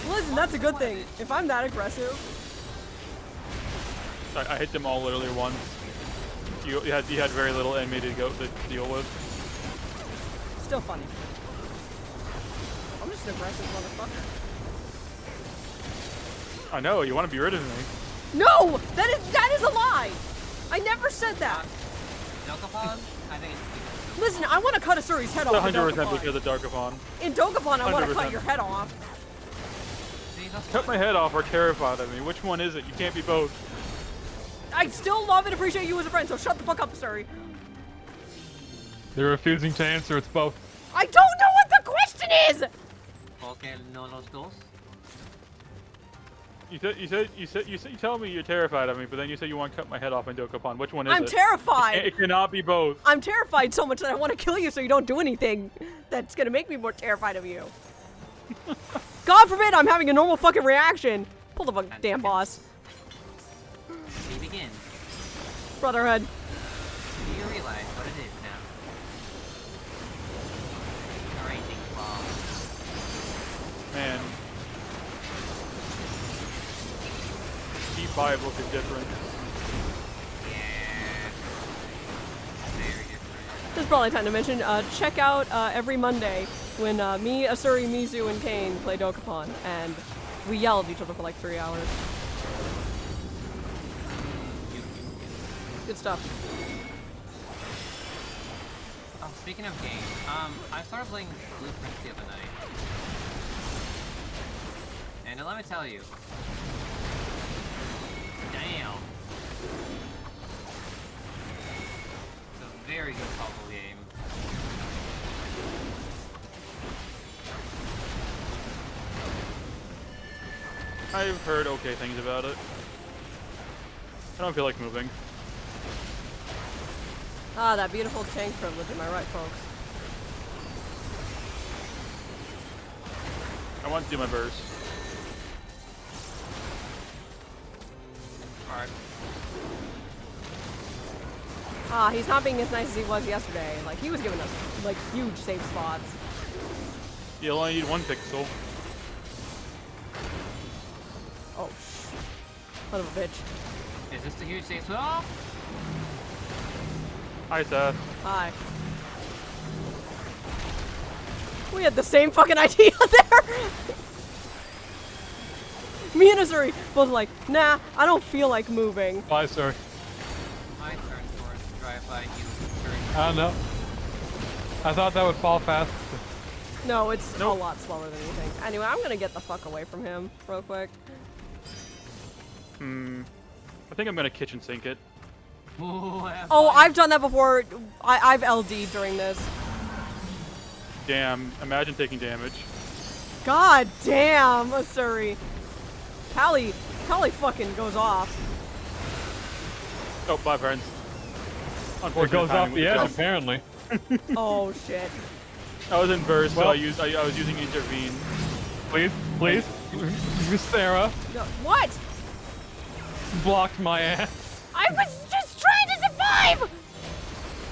Listen, that's a good thing. If I'm that aggressive. I hit them all literally once. You had very little enemy to deal with. Still funny. I'm just an aggressive motherfucker. I know, you want to be rid of me. No! That is a lie! I never said that. Dokapon? I think it's Listen, I want to cut Asuri's head off. 100% because of Dokapon. In Dokapon, I want to 100%. cut your head off. Cut my head off or terrified of me. Which one is it? You can't be both. I still love and appreciate you as a friend, so shut the fuck up, Asuri. They're refusing to answer. It's both. I don't know what the question is! Okay, no los dos. You tell me you're terrified of me, but then you say you want to cut my head off in Dokapon. Which one is it? I'm terrified. It cannot be both. I'm terrified so much that I want to kill you so you don't do anything that's gonna make me more terrified of you. God forbid I'm having a normal fucking reaction. Pull the fucking damn boss. We begin. Brotherhood. Do you realize what it is now? Raging Claw. Man. Deep Bible is different. Yeah. Very different. This is probably time to mention, check out every Monday when me, Asuri, Mizu, and Kane play Dokapon, and we yell at each other for like 3 hours. Good stuff. Oh, speaking of games, I started playing Blueprints the other night. And let me tell you, Damn. It's a very good puzzle game. I've heard okay things about it. I don't feel like moving. Ah, that beautiful tank privilege, am I right, folks? I want to do my burst. Alright. Ah, he's not being as nice as he was yesterday. Like, he was giving us, like, huge safe spots. You only need 1 pixel. Oh, son of a bitch. Is this the huge safe swap? Hi, Seth. Hi. We had the same fucking idea there! Me and Azuri both like, nah, I don't feel like moving. Bye, sir. My turn towards drive-by I don't know. I thought that would fall fast. No, it's a lot slower than you think. Anyway, I'm gonna get the fuck away from him real quick. I think I'm gonna kitchen sink it. Oh, I've done that before. I've LD'd during this. Damn, imagine taking damage. God damn, Azuri. Callie fucking goes off. Oh, bye, friends. It Unfortunate goes off timing with the edge, jump. apparently. Oh shit. I was in burst, Well- so I was using intervene. Please, please. Sarah No, what? blocked my ass. I was just trying to survive!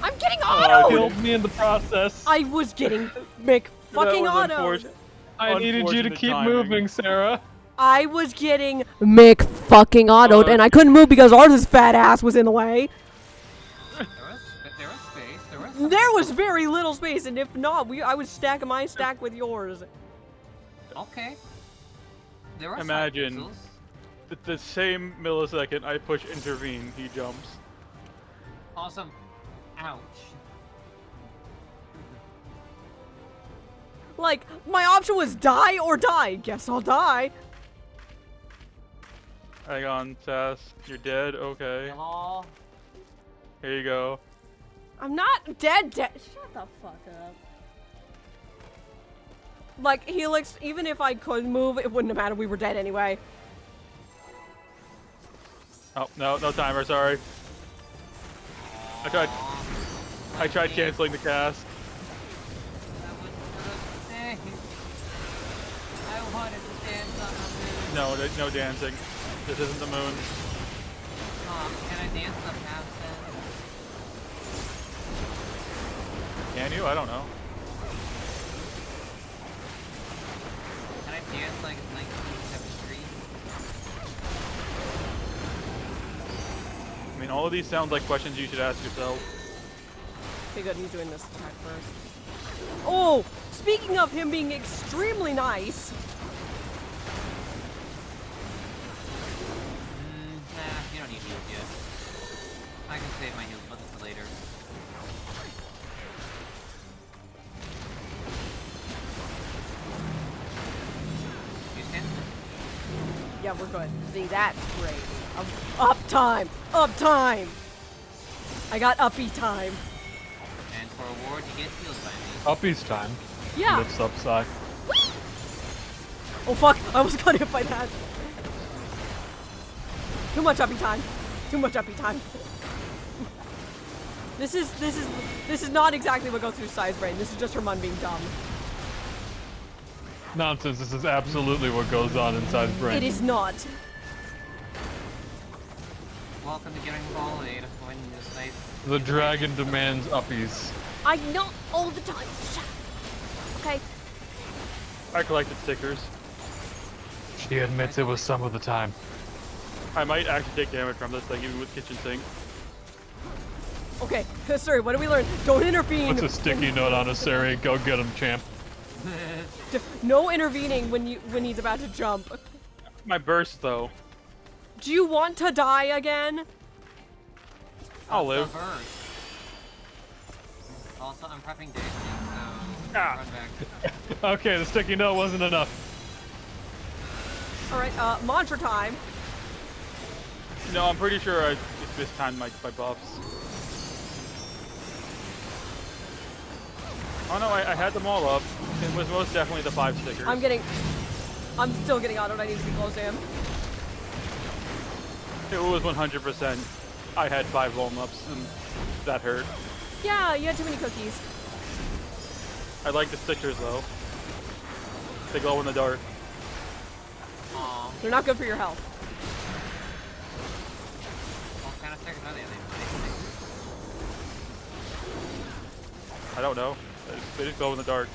I'm getting Oh, autoed! Killed me in the process. I was getting fucking That was autoed. I needed you to unfortunate keep timing. moving, Sarah. I was getting fucking autoed, and I couldn't move because ours fat ass was in the way. There was space. There was some There was very little space, and if not, I was stacking my stack with yours. Okay. There were Imagine. some pixels. The same millisecond I push intervene, he jumps. Awesome. Ouch. Like, my option was die or die. Guess I'll die. Hang on, Sass. You're dead? Okay. Hello? Here you go. I'm not dead. Shut the fuck up. Like, Helix, even if I could move, it wouldn't have mattered. We were dead anyway. Oh, no timer, sorry. I tried canceling the cast. That was a thing. I wanted to dance on the moon. No, no dancing. This isn't the moon. Can I dance the past then? Can you? I don't know. Can I dance like 1973? I mean, all of these sound like questions you should ask yourself. Okay, good. He's doing this attack first. Oh, speaking of him being extremely nice. Nah, you don't need heals yet. I can save my heals button for later. You stand? Yeah, we're good. See, that's great. Up time! Up time! I got uppy time. And for a ward, you get healed by me. Uppy's time. Yeah. Lifts up side. Oh fuck! I almost got hit by that. Too much uppy time. Too much uppy time. This is not exactly what goes through Sai's brain. This is just her mind being dumb. Nonsense. This is absolutely what goes on inside his brain. It is not. Welcome to getting bullied when this nice. The dragon demands uppies. I know all the time. Shut up. Okay. I collected stickers. She admits it was some of the time. I might actually take damage from this thing, even with kitchen sink. Okay. Sorry. What did we learn? Don't intervene. Puts a sticky note on a Sari. Go get him, champ. No intervening when he's about to jump. My burst, though. Do you want to die again? I'll live. Also, I'm prepping days, so Ah. run back. Okay, the sticky note wasn't enough. All right. Mantra time. No, I'm pretty sure I mistimed my buffs. Oh no, I had them all up. It was most definitely the 5 stickers. I'm still getting autoed. I need to be close to him. It was 100%. I had 5 warm-ups, and that hurt. Yeah, you had too many cookies. I like the stickers though. They glow in the dark. Aw. They're not good for your health. What kind of stickers are they? I don't know. They just glow in the dark.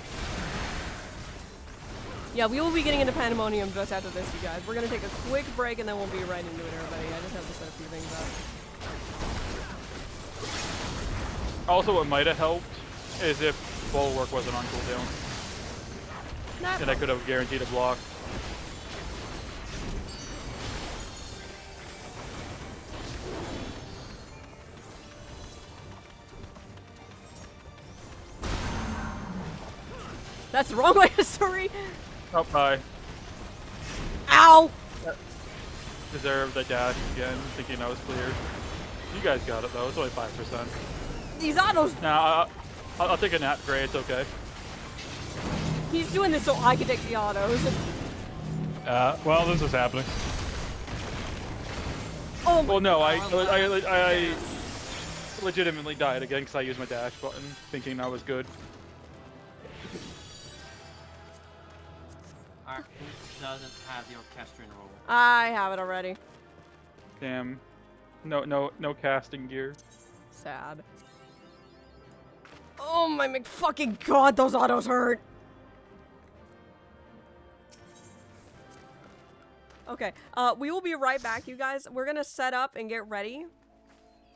Yeah, we will be getting into Pandemonium just after this, you guys. We're gonna take a quick break and then we'll be right into it, everybody. I just have to set a few things up. Also, what might have helped is if Bulwark wasn't on cooldown. Nah. And I could have guaranteed a block. That's the wrong way of story. Oh, bye. Ow! Deserved the dash again, thinking I was clear. You guys got it though, it's only 5%. These autos. Nah, I'll take a nap, Gray, it's okay. He's doing this so I can take the autos. Well, this is happening. Oh, Well, no, I legitimately died again because I used my dash button, thinking I was good. Alright, who doesn't have the orchestrion roll? I have it already. Damn. No casting gear. Sad. Oh my McFucking god, those autos hurt. Okay, we will be right back, you guys. We're gonna set up and get ready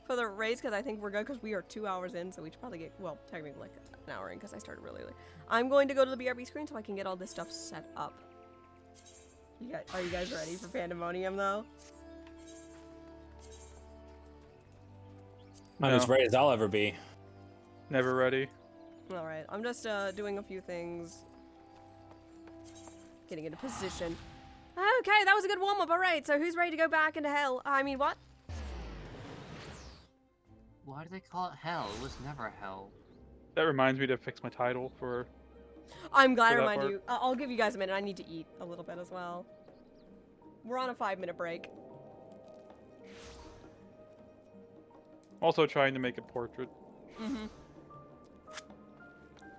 for the race because I think we're good because we are 2 hours in, so we should probably get, well, technically like an hour in because I started really early. I'm going to go to the BRB screen so I can get all this stuff set up. Are you guys ready for Pandemonium though? I'm as ready as I'll ever be. Never ready. Alright, I'm just doing a few things. Getting into position. Okay, that was a good warm-up. Alright, so who's ready to go back into hell? I mean, what? Why do they call it hell? It was never hell. That reminds me to fix my title for... I'm glad I For that remind part. you. I'll give you guys a minute. I need to eat a little bit as well. We're on a 5-minute break. Also trying to make a portrait. Mm-hmm.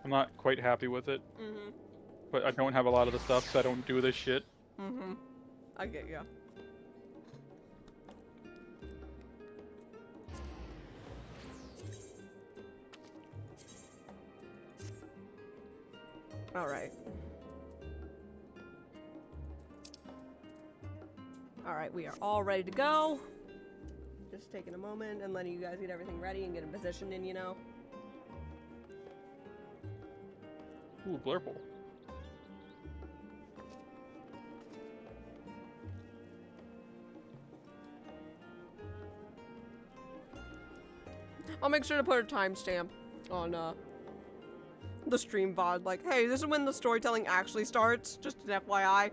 I'm not quite happy with it, Mm-hmm. but I don't have a lot of the stuff, so I don't do this shit. Mm-hmm. I get you. Alright. Alright, we are all ready to go. Just taking a moment and letting you guys get everything ready and get in position in, you know. Ooh, Blurple. I'll make sure to put a timestamp on the stream VOD. Like, hey, this is when the storytelling actually starts. Just an FYI.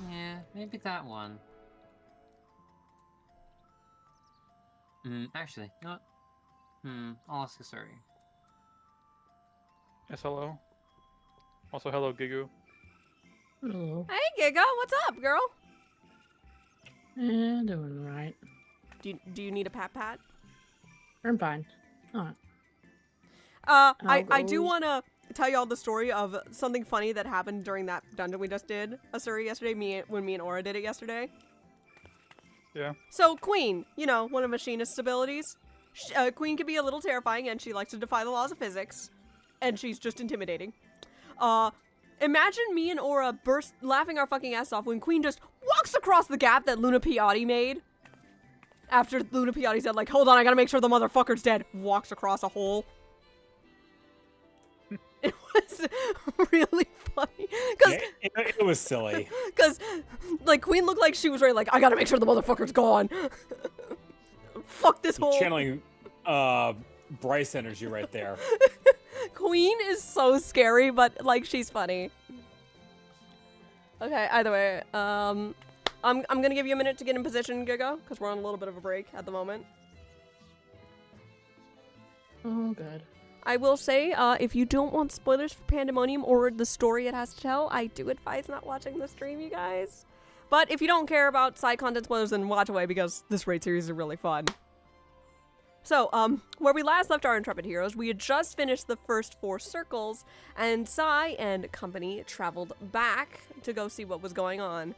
Yeah, maybe that one. Actually, you know what? I'll ask Asuri. Yes, hello. Also, hello, Gigu. Hello. Hey, Giga, what's up, girl? Doing alright. Do you need a pat? I'm fine. I do goes- want to tell y'all the story of something funny that happened during that dungeon we just did, Asuri, yesterday, when me and Aura did it yesterday. Yeah. So, Queen, you know, one of Machinist's abilities. Queen can be a little terrifying, and she likes to defy the laws of physics. And she's just intimidating. Imagine me and Aura burst laughing our fucking ass off when Queen just walks across the gap that Luna Piatti made. After Luna Piatti said, like, hold on, I gotta make sure the motherfucker's dead. Walks across a hole. It was really funny. Cause, Yeah, it was silly. Cause, like, Queen looked like she was ready, like, I gotta make sure the motherfucker's gone. fuck this hole. Channeling Bryce energy right there. Queen is so scary, but like she's funny. Okay, either way, I'm gonna give you a minute to get in position, Giga, because we're on a little bit of a break at the moment. Oh, good. I will say, if you don't want spoilers for Pandemonium or the story it has to tell, I do advise not watching the stream, you guys. But if you don't care about side content spoilers, then watch away because this raid series is really fun. So, where we last left our intrepid heroes, we had just finished the first 4 circles, and Sai and company traveled back to go see what was going on.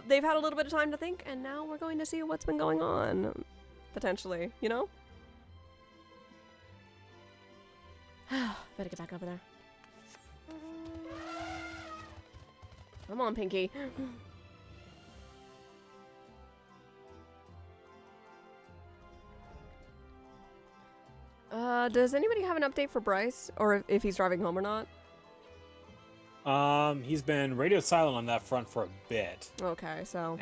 They've had a little bit of time to think, and now we're going to see what's been going on. Potentially, you know? Better get back over there. Come on, Pinky. Does anybody have an update for Bryce? Or if he's driving home or not? He's been radio silent on that front for a bit. Okay, so...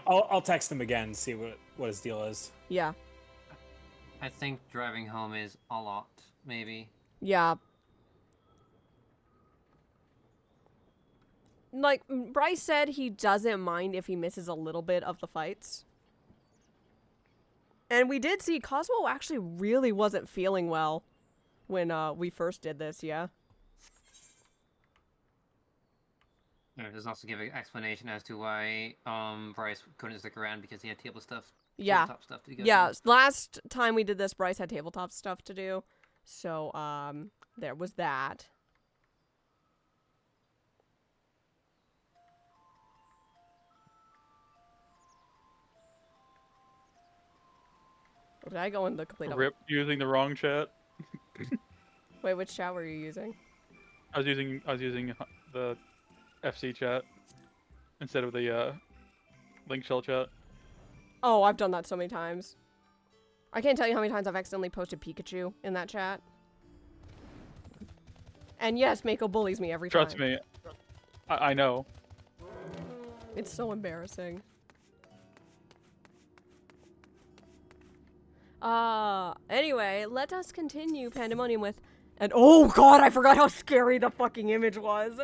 I'll text him again and see what his deal is. Yeah. I think driving home is a lot, maybe. Yeah. Like, Bryce said he doesn't mind if he misses a little bit of the fights. And we did see Cosmo actually really wasn't feeling well when we first did this, yeah? There's also give an explanation as to why Bryce couldn't stick around because he had tabletop stuff to go Yeah, do. last time we did this, Bryce had tabletop stuff to do. So, there was that. Or did I go in the complete Rip using the wrong chat. Wait, which chat were you using? I was using the FC chat instead of the link shell chat. Oh, I've done that so many times. I can't tell you how many times I've accidentally posted Pikachu in that chat. And yes, Mako bullies me every time. Trust me, I know. It's so embarrassing. Anyway, let us continue Pandemonium with... And oh god, I forgot how scary the fucking image was!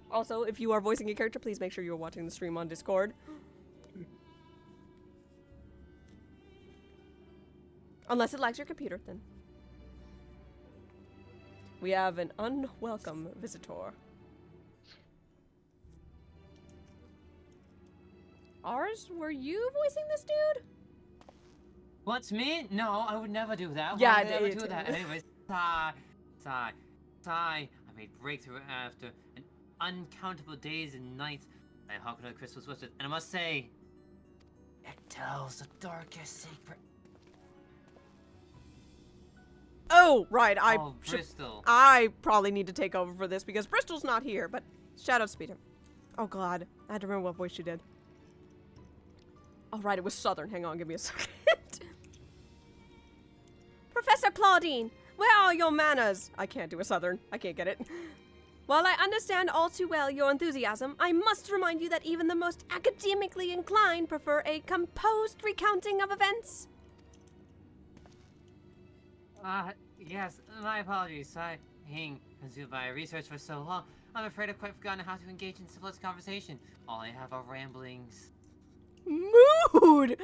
Also, if you are voicing a character, please make sure you're watching the stream on Discord. Unless it lags your computer, then. We have an unwelcome visitor. Ours, were you voicing this dude? What's me? No, I would never do that. Yeah, Why would I ever it- do that? Anyways, sigh. I made breakthrough after an uncountable days and nights. I hearkened to the crystal's whisper, and I must say, it tells the darkest secret. Oh, right, Bristol. I probably need to take over for this because Bristol's not here, but shout out to Speeder. Oh god, I had to remember what voice she did. Oh right, it was Southern. Hang on, give me a second. Professor Claudine, where are your manners? I can't do a Southern. I can't get it. While I understand all too well your enthusiasm, I must remind you that even the most academically inclined prefer a composed recounting of events. Yes, my apologies. I being consumed by research for so long, I'm afraid I've quite forgotten how to engage in civilized conversation. All I have are ramblings. Mood!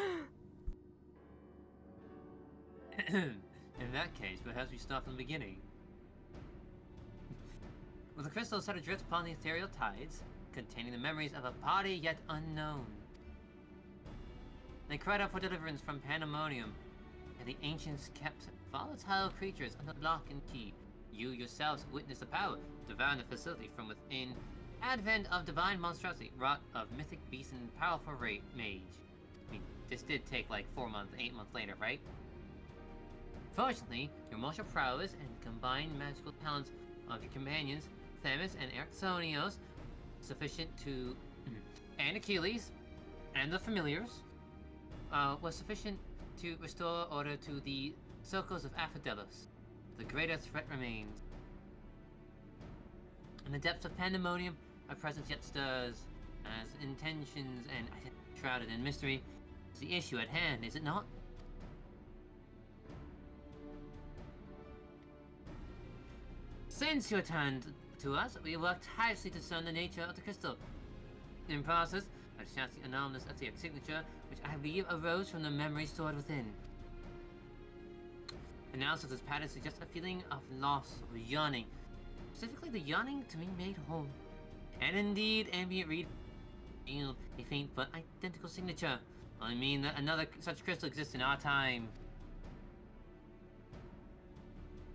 In that case, perhaps we start from the beginning. With the crystal set adrift upon the ethereal tides, containing the memories of a body yet unknown. They cried out for deliverance from Pandemonium, and the ancients kept volatile creatures under lock and key. You yourselves witnessed the power devouring the facility from within. Advent of divine monstrosity, wrought of mythic beasts and powerful mage. I mean, this did take like 8 months later, right? Fortunately, your martial prowess and combined magical talents of your companions, Themis and Ericsonios, sufficient to... and Achilles, and the familiars, was sufficient to restore order to the circles of Aphodelos. The greater threat remains. In the depths of Pandemonium, our presence yet stirs, as intentions and shrouded in mystery. is the issue at hand, is it not? Since you returned to us, we worked tirelessly to discern the nature of the crystal. In process, I discovered the anomalous etheric signature, which I believe arose from the memory stored within. Analysis of this pattern suggests a feeling of loss or yearning, specifically the yearning to be made whole. And indeed, ambient read revealed a faint but identical signature. I mean that another such crystal exists in our time.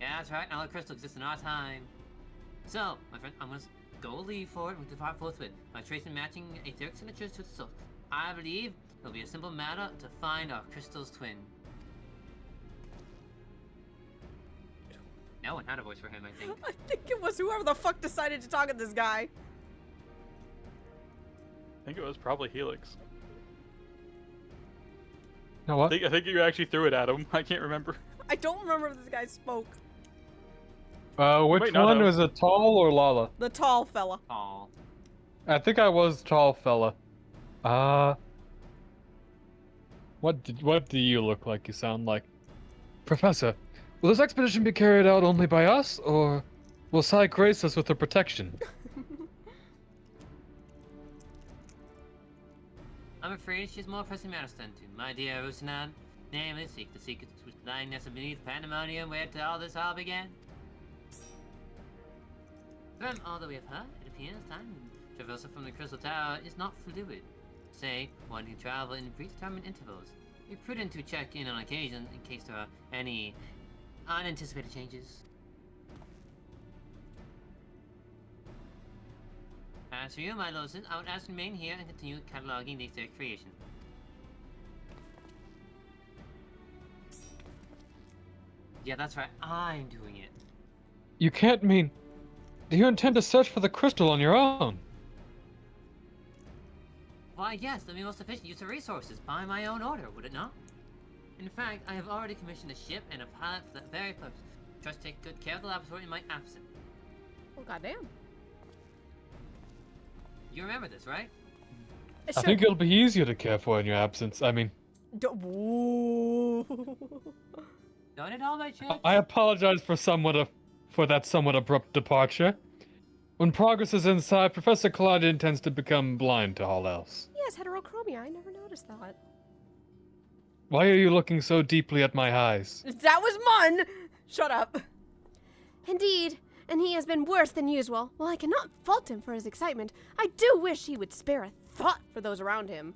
Yeah, that's right, another crystal exists in our time. So, my friend, I'm gonna go leave for it and depart forthwith by tracing matching etheric signatures to the source. I believe it'll be a simple matter to find our crystal's twin. No one had a voice for him, I think. I think it was whoever the fuck decided to talk at this guy. I think it was probably Helix. You know what? I think you actually threw it at him. I can't remember. I don't remember if this guy spoke. Which Wait, no, one no. was it, Tall or Lala? The tall fella. Aw. I think I was Tall fella. What do you look like? You sound like? Professor, will this expedition be carried out only by us, or will Sai grace us with her protection? I'm afraid she has more pressing matters to tend to, my dear Usanan. Namely, seek the secrets which lie nestled beneath pandemonium where all this all began. From all that we have heard, it appears time traversal from the Crystal Tower is not fluid. Say, one can travel in predetermined intervals. Be prudent to check in on occasion in case there are any unanticipated changes. As for you, my Lawson, I would ask to remain here and continue cataloging the etheric creation. Yeah, that's right, I'm doing it. You can't mean... Do you intend to search for the crystal on your own? Why, yes, the most efficient use of resources, by my own order, would it not? In fact, I have already commissioned a ship and a pilot for that very purpose. Trust take good care of the laboratory in my absence. Oh, goddamn. You remember this, right? I think it'll be easier to care for in your absence. I mean... Woo. Done it all by chance? I apologize for that somewhat abrupt departure. When progress is inside, Professor Claudian tends to become blind to all else. Yes, heterochromia. I never noticed that. Why are you looking so deeply at my eyes? That was Mun! Shut up. Indeed, and he has been worse than usual. While I cannot fault him for his excitement, I do wish he would spare a thought for those around him.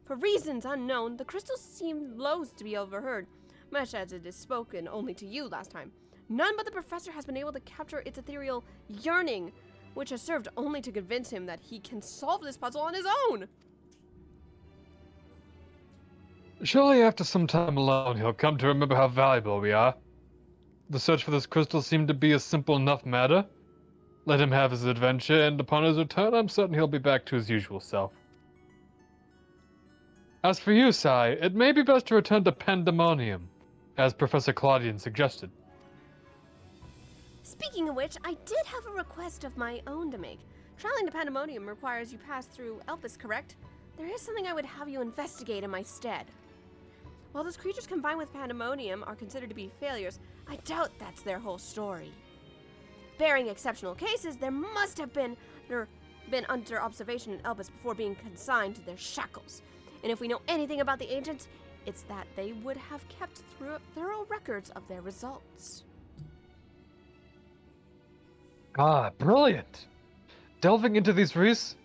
For reasons unknown, the crystals seem loath to be overheard, much as it is spoken only to you last time. None but the professor has been able to capture its ethereal yearning, which has served only to convince him that he can solve this puzzle on his own. Surely after some time alone, he'll come to remember how valuable we are. The search for this crystal seemed to be a simple enough matter. Let him have his adventure, and upon his return, I'm certain he'll be back to his usual self. As for you, Sai, it may be best to return to Pandemonium, as Professor Claudian suggested. Speaking of which, I did have a request of my own to make. Traveling to Pandemonium requires you pass through Elpis, correct? There is something I would have you investigate in my stead. While those creatures combined with Pandemonium are considered to be failures, I doubt that's their whole story. Barring exceptional cases, there must have been under observation in Elpis before being consigned to their shackles. And if we know anything about the ancients, it's that they would have kept thorough records of their results. Ah, brilliant! Delving into these Let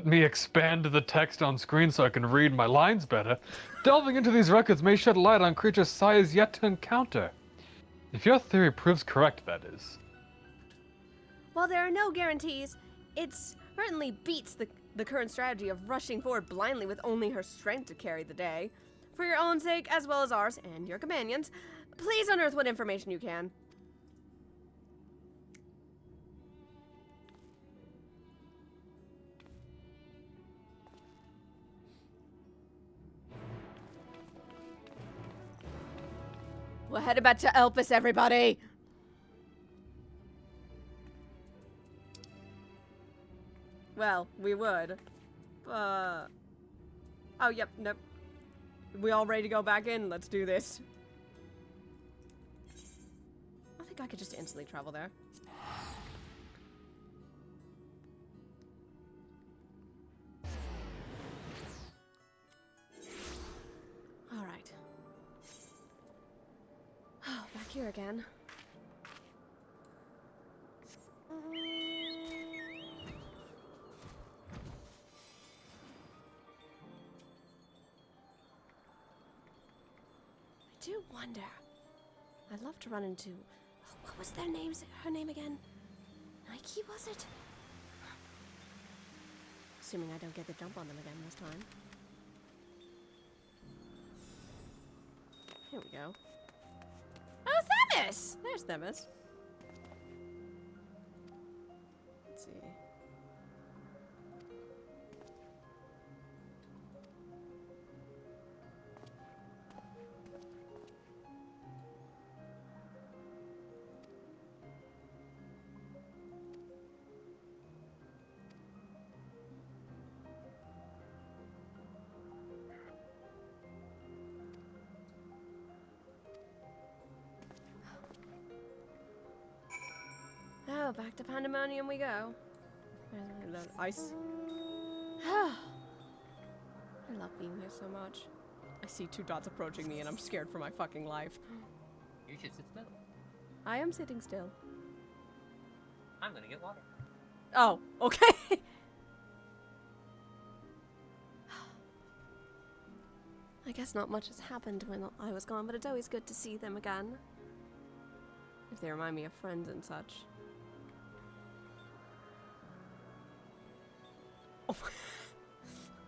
me expand the text on screen so I can read my lines better. Delving into these records may shed light on creatures Sai is yet to encounter. If your theory proves correct, that is. While there are no guarantees, it certainly beats the current strategy of rushing forward blindly with only her strength to carry the day. For your own sake, as well as ours and your companions, please unearth what information you can. We're headed back to Elpis, everybody! Well, we would. Oh, yep, nope. We all ready to go back in? Let's do this. I think I could just instantly travel there. Alright. Oh, back here again. I do wonder. I'd love to run into... Oh, what was their names? Her name again? Nike, was it? Assuming I don't get the jump on them again this time. Here we go. Oh, Themis! There's Themis. Let's see. Oh, back to Pandemonium we go. There's the ice. I love being here so much. I see two dots approaching me and I'm scared for my fucking life. You should sit still. I am sitting still. I'm gonna get water. Oh, okay. I guess not much has happened when I was gone, but it's always good to see them again. If they remind me of friends and such. Oh.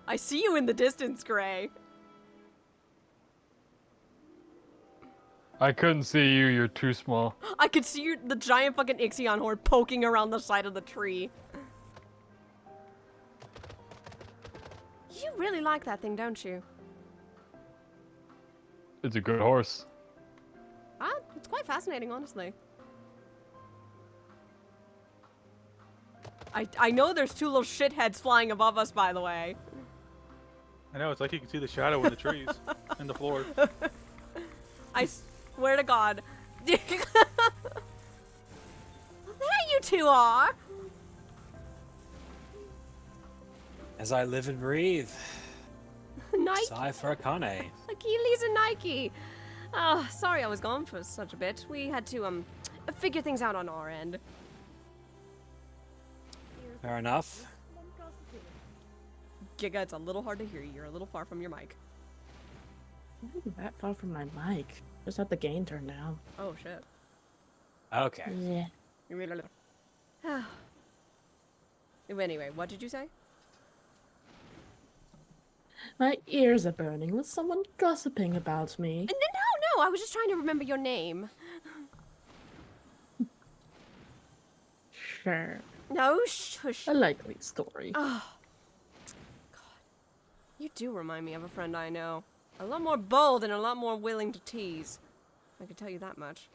I see you in the distance, Gray. I couldn't see you, you're too small. I could see the giant fucking Ixion horde poking around the side of the tree. You really like that thing, don't you? It's a good horse. Ah, it's quite fascinating, honestly. I know there's two little shitheads flying above us, by the way. I know, it's like you can see the shadow in the trees and the floor. I swear to God. Well, there you two are. As I live and breathe. Nike. Sigh for Akane. Achilles and Nike. Oh, sorry I was gone for such a bit. We had to, figure things out on our end. Fair enough. Giga, it's a little hard to hear you. You're a little far from your mic. I'm not that far from my mic. Just had the gain turned down. Oh, shit. Okay. Yeah. You made a little... Anyway, what did you say? My ears are burning with someone gossiping about me. No, I was just trying to remember your name. Sure. No, shush. A likely story. Oh, God. You do remind me of a friend I know. A lot more bold and a lot more willing to tease. I can tell you that much.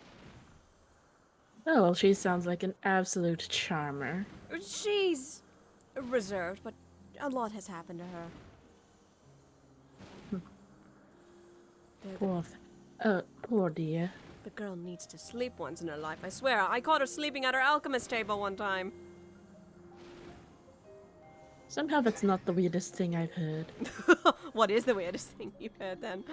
Oh, well, she sounds like an absolute charmer. She's reserved, but a lot has happened to her. Poor dear. The girl needs to sleep once in her life, I swear. I caught her sleeping at her alchemist table one time. Somehow that's not the weirdest thing I've heard. What is the weirdest thing you've heard then?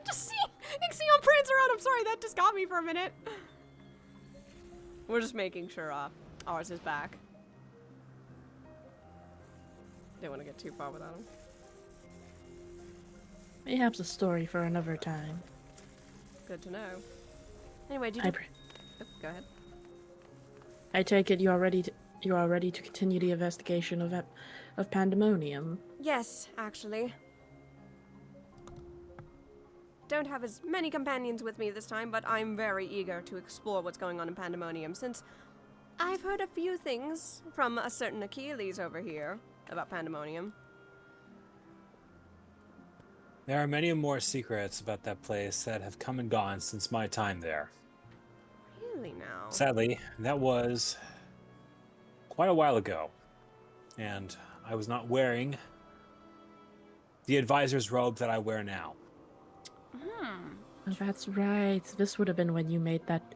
Just see Ixion prance around. I'm sorry, that just got me for a minute. We're just making sure ours is back. Didn't want to get too far without him. Mayhaps a story for another time. Good to know. Anyway, do you... Oh, go ahead. I take it you are ready to continue the investigation of Pandemonium. Yes, actually. Don't have as many companions with me this time, but I'm very eager to explore what's going on in Pandemonium, since I've heard a few things from a certain Achilles over here about Pandemonium. There are many more secrets about that place that have come and gone since my time there. Really now? Sadly, that was quite a while ago, and I was not wearing the advisor's robe that I wear now. Oh, that's right. This would have been when you made that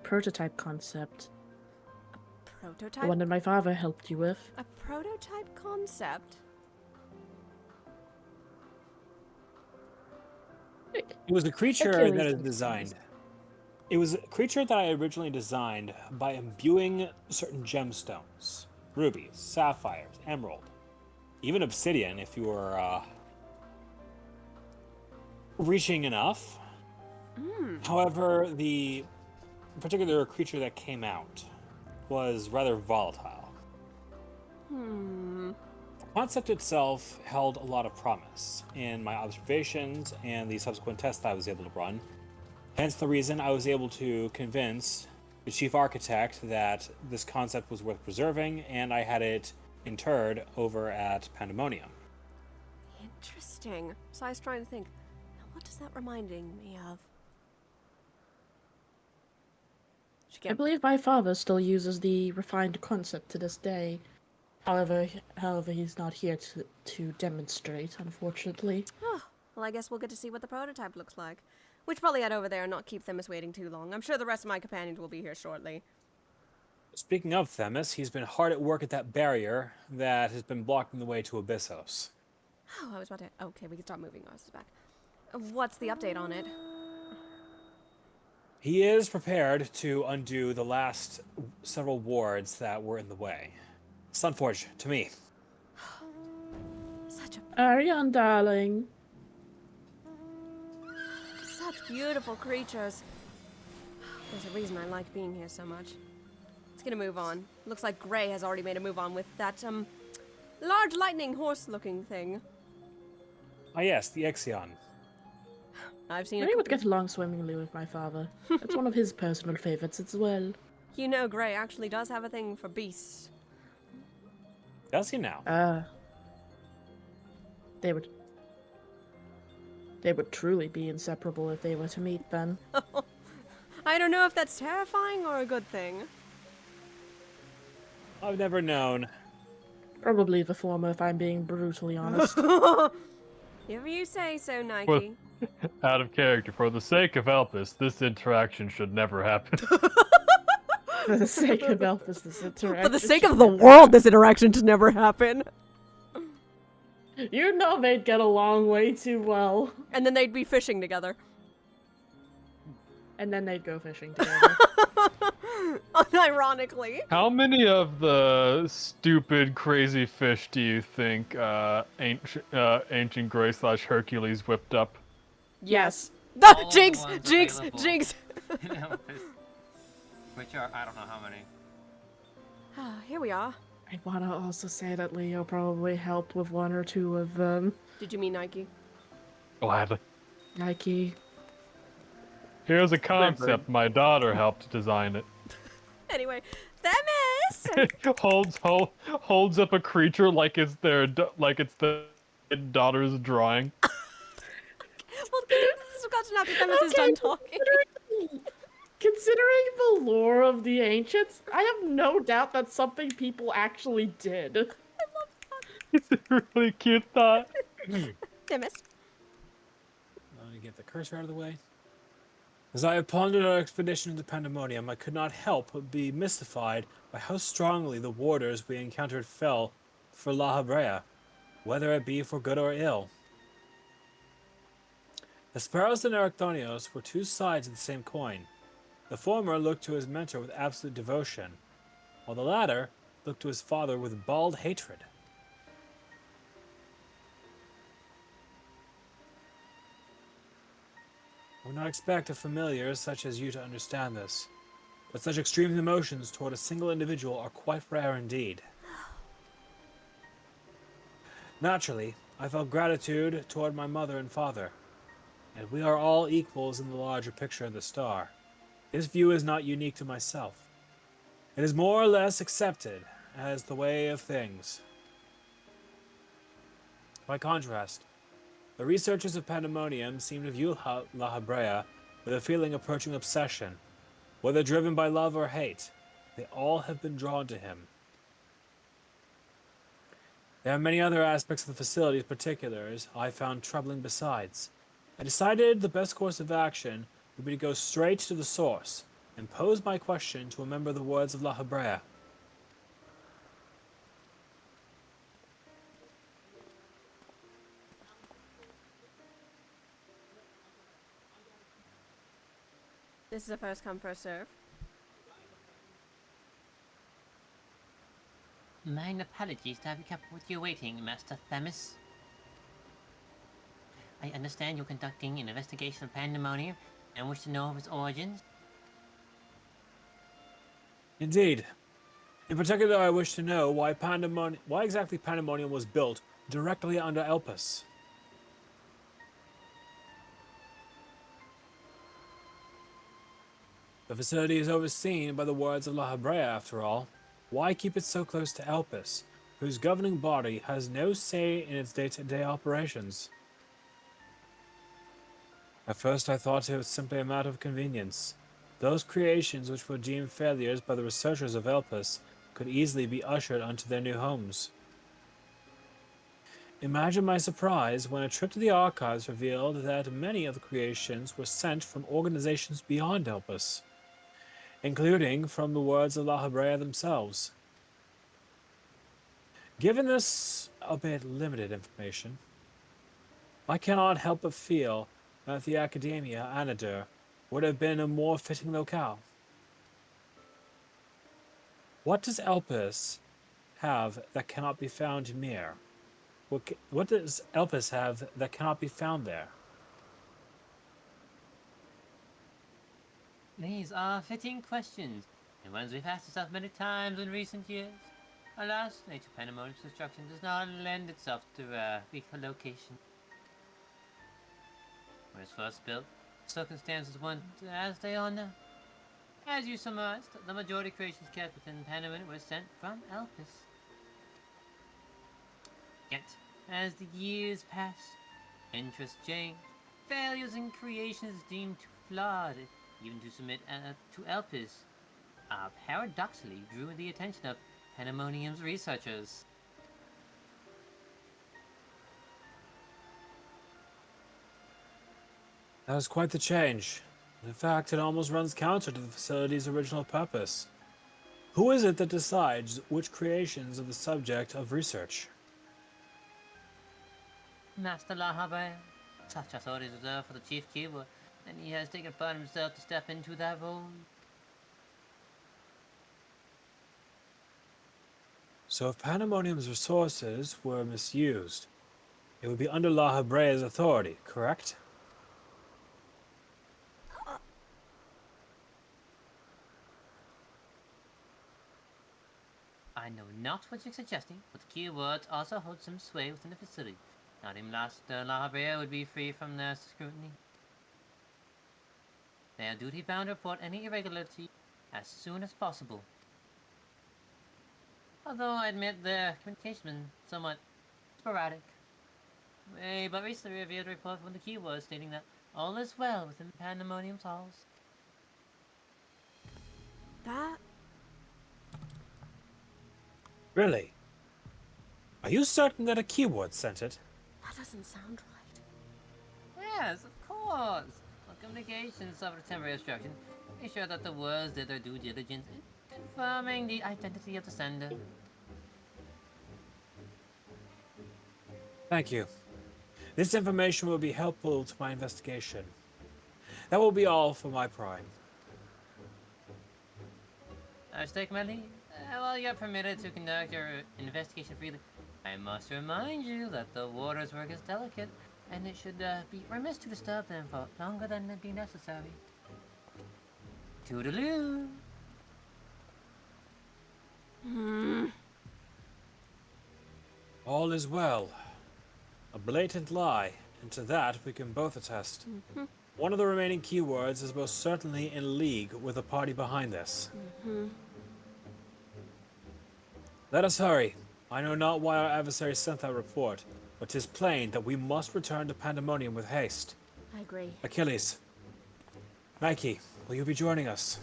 prototype concept. The Prototype? one that my father helped you with. A prototype concept? It was a creature Achilles that is makes designed. sense. It was a creature that I originally designed by imbuing certain gemstones, rubies, sapphires, emerald, even obsidian if you were reaching enough. However, the particular creature that came out was rather volatile. The concept itself held a lot of promise in my observations and the subsequent tests I was able to run. Hence the reason I was able to convince the chief architect that this concept was worth preserving, and I had it interred over at Pandemonium. Interesting. So I was trying to think, now what is that reminding me of? She I can't. believe my father still uses the refined concept to this day. However, he's not here to demonstrate, unfortunately. Oh, well, I guess we'll get to see what the prototype looks like. We should probably head over there and not keep Themis waiting too long. I'm sure the rest of my companions will be here shortly. Speaking of Themis, he's been hard at work at that barrier that has been blocking the way to Abyssos. Oh, I was about to. Okay, we can start moving ours back. What's the update on it? He is prepared to undo the last several wards that were in the way. Sunforge, to me. Such Ariane, darling. such beautiful creatures. There's a reason I like being here so much. Let's get a move on. Looks like Gray has already made a move on with that large lightning horse-looking thing. Ah yes, the Exion. I've seen I it. would get along swimmingly with my father. It's one of his personal favorites as well. You know, Gray actually does have a thing for beasts. Does he now? They would truly be inseparable if they were to meet then. I don't know if that's terrifying or a good thing. I've never known. Probably the former, if I'm being brutally honest. If you say so, Nike. Well, out of character, for the sake of Elpis, this interaction should never happen. For the sake of Elpis, this interaction. For the sake of the world, this interaction should never happen. You know they'd get along way too well. And then they'd be fishing together. And then they'd go fishing together. Unironically. How many of the stupid, crazy fish do you think ancient Gray / Hercules whipped up? Yes. All of the Jinx! ones Jinx! available. Jinx! Which are, I don't know how many. Here we are. I want to also say that Leo probably helped with one or two of them. Did you mean Nike? Gladly. Nike. Here's a concept. My daughter helped design it. Anyway, Themis! holds up a creature like it's their daughter's drawing. Well, this is gotten after Themis is done talking. Considering the lore of the ancients, I have no doubt that's something people actually did. It's a really cute thought. Themis. Let me get the cursor out of the way. As I have pondered our expedition into Pandemonium, I could not help but be mystified by how strongly the warders we encountered fell for La Habrea, whether it be for good or ill. Hesperos and Erichthonios were two sides of the same coin. The former looked to his mentor with absolute devotion, while the latter looked to his father with bald hatred. I would not expect a familiar such as you to understand this, but such extreme emotions toward a single individual are quite rare indeed. Naturally, I felt gratitude toward my mother and father, and we are all equals in the larger picture of the star. This view is not unique to myself. It is more or less accepted as the way of things. By contrast, the researchers of Pandemonium seem to view La Habrea with a feeling approaching obsession. Whether driven by love or hate, they all have been drawn to him, There are many other aspects of the facility's particulars I found troubling besides. I decided the best course of action would be to go straight to the source and pose my question to a member of the Words of La Habrea. This is a first come, first serve. Mine apologies to have you kept with you waiting, Master Themis. I understand you're conducting an investigation of Pandemonium and wish to know of its origins. Indeed. In particular, I wish to know why exactly Pandemonium was built directly under Elpis. The facility is overseen by the Words of La Habrea, after all. Why keep it so close to Elpis, whose governing body has no say in its day-to-day operations? At first I thought it was simply a matter of convenience. Those creations which were deemed failures by the researchers of Elpis could easily be ushered onto their new homes. Imagine my surprise when a trip to the archives revealed that many of the creations were sent from organizations beyond Elpis, including from the Words of La Habrea themselves. Given this a bit limited information, I cannot help but feel that the Academia Anadur would have been a more fitting locale. What does Elpis have that cannot be found in Mir? What does Elpis have that cannot be found there? These are fitting questions, and ones we've asked ourselves many times in recent years. Alas, nature Pandemonium's construction does not lend itself to relocation. When it was first built, circumstances weren't as they are now. As you surmised, the majority of creations kept within Pandemonium were sent from Elpis. Yet, as the years pass, interests change, failures in creations deemed too flawed even to submit to Elpis paradoxically drew the attention of Pandemonium's researchers. That was quite the change. In fact, it almost runs counter to the facility's original purpose. Who is it that decides which creations are the subject of research? Master La Habrea, such authority is reserved for the Chief Keeper, and he has taken upon himself to step into that role. So if Pandemonium's resources were misused, it would be under La Habrea's authority, correct? I know not what you're suggesting, but the keywords also hold some sway within the facility. Not even Master La Habrea would be free from their scrutiny. They are duty-bound to report any irregularity as soon as possible. Although I admit their communication has been somewhat sporadic. But recently revealed a report from the keywords stating that all is well within Pandemonium's halls. That? Really? Are you certain that a keyword sent it? That doesn't sound right. Yes, of course. While communications suffered a temporary obstruction, be sure that the words did their due diligence in confirming the identity of the sender. Thank you. This information will be helpful to my investigation. That will be all for my prime. I take my leave. While you're permitted to conduct your investigation freely, I must remind you that the warder's work is delicate, and it should be remiss to disturb them for longer than may be necessary. Toodaloo! All is well. A blatant lie, and to that we can both attest. One of the remaining keywords is most certainly in league with the party behind this. Let us hurry. I know not why our adversary sent that report, but 'tis plain that we must return to Pandemonium with haste. I agree. Achilles. Nike, will you be joining us?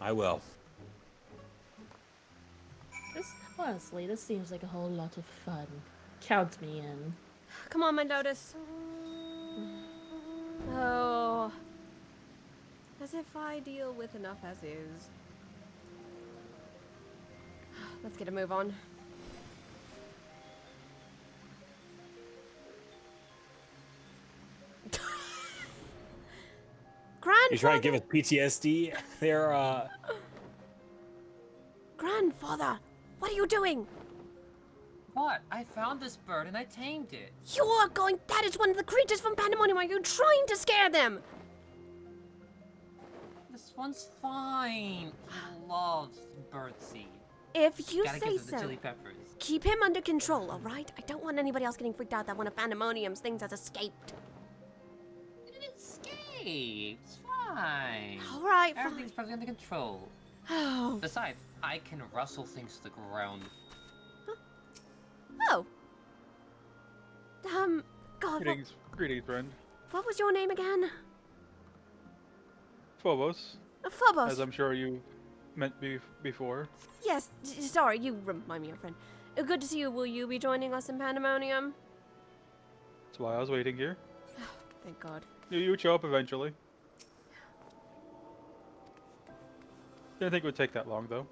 I will. Honestly, this seems like a whole lot of fun. Count me in. Come on, my Lotus. Oh. As if I deal with enough as is. Let's get a move on. You trying to give Grandfather! us PTSD? They're Grandfather! What are you doing? What? I found this bird and I tamed it. You are going. That is one of the creatures from Pandemonium. Are you trying to scare them? This one's fine. He loves birdseed. If you Gotta say give him the so. chili peppers. Keep him under control, alright? I don't want anybody else getting freaked out that one of Pandemonium's things has escaped. It escaped. It's fine. Alright, fine. Everything's perfectly under control. Oh. Besides, I can rustle things to the ground. Oh. God, Greetings, friend. what was your name again? Phobos, Phobos. as I'm sure you meant before. Yes, sorry, you remind me of a friend. Good to see you. Will you be joining us in Pandemonium? That's why I was waiting here. Thank God. You would show up eventually. Didn't think it would take that long, though.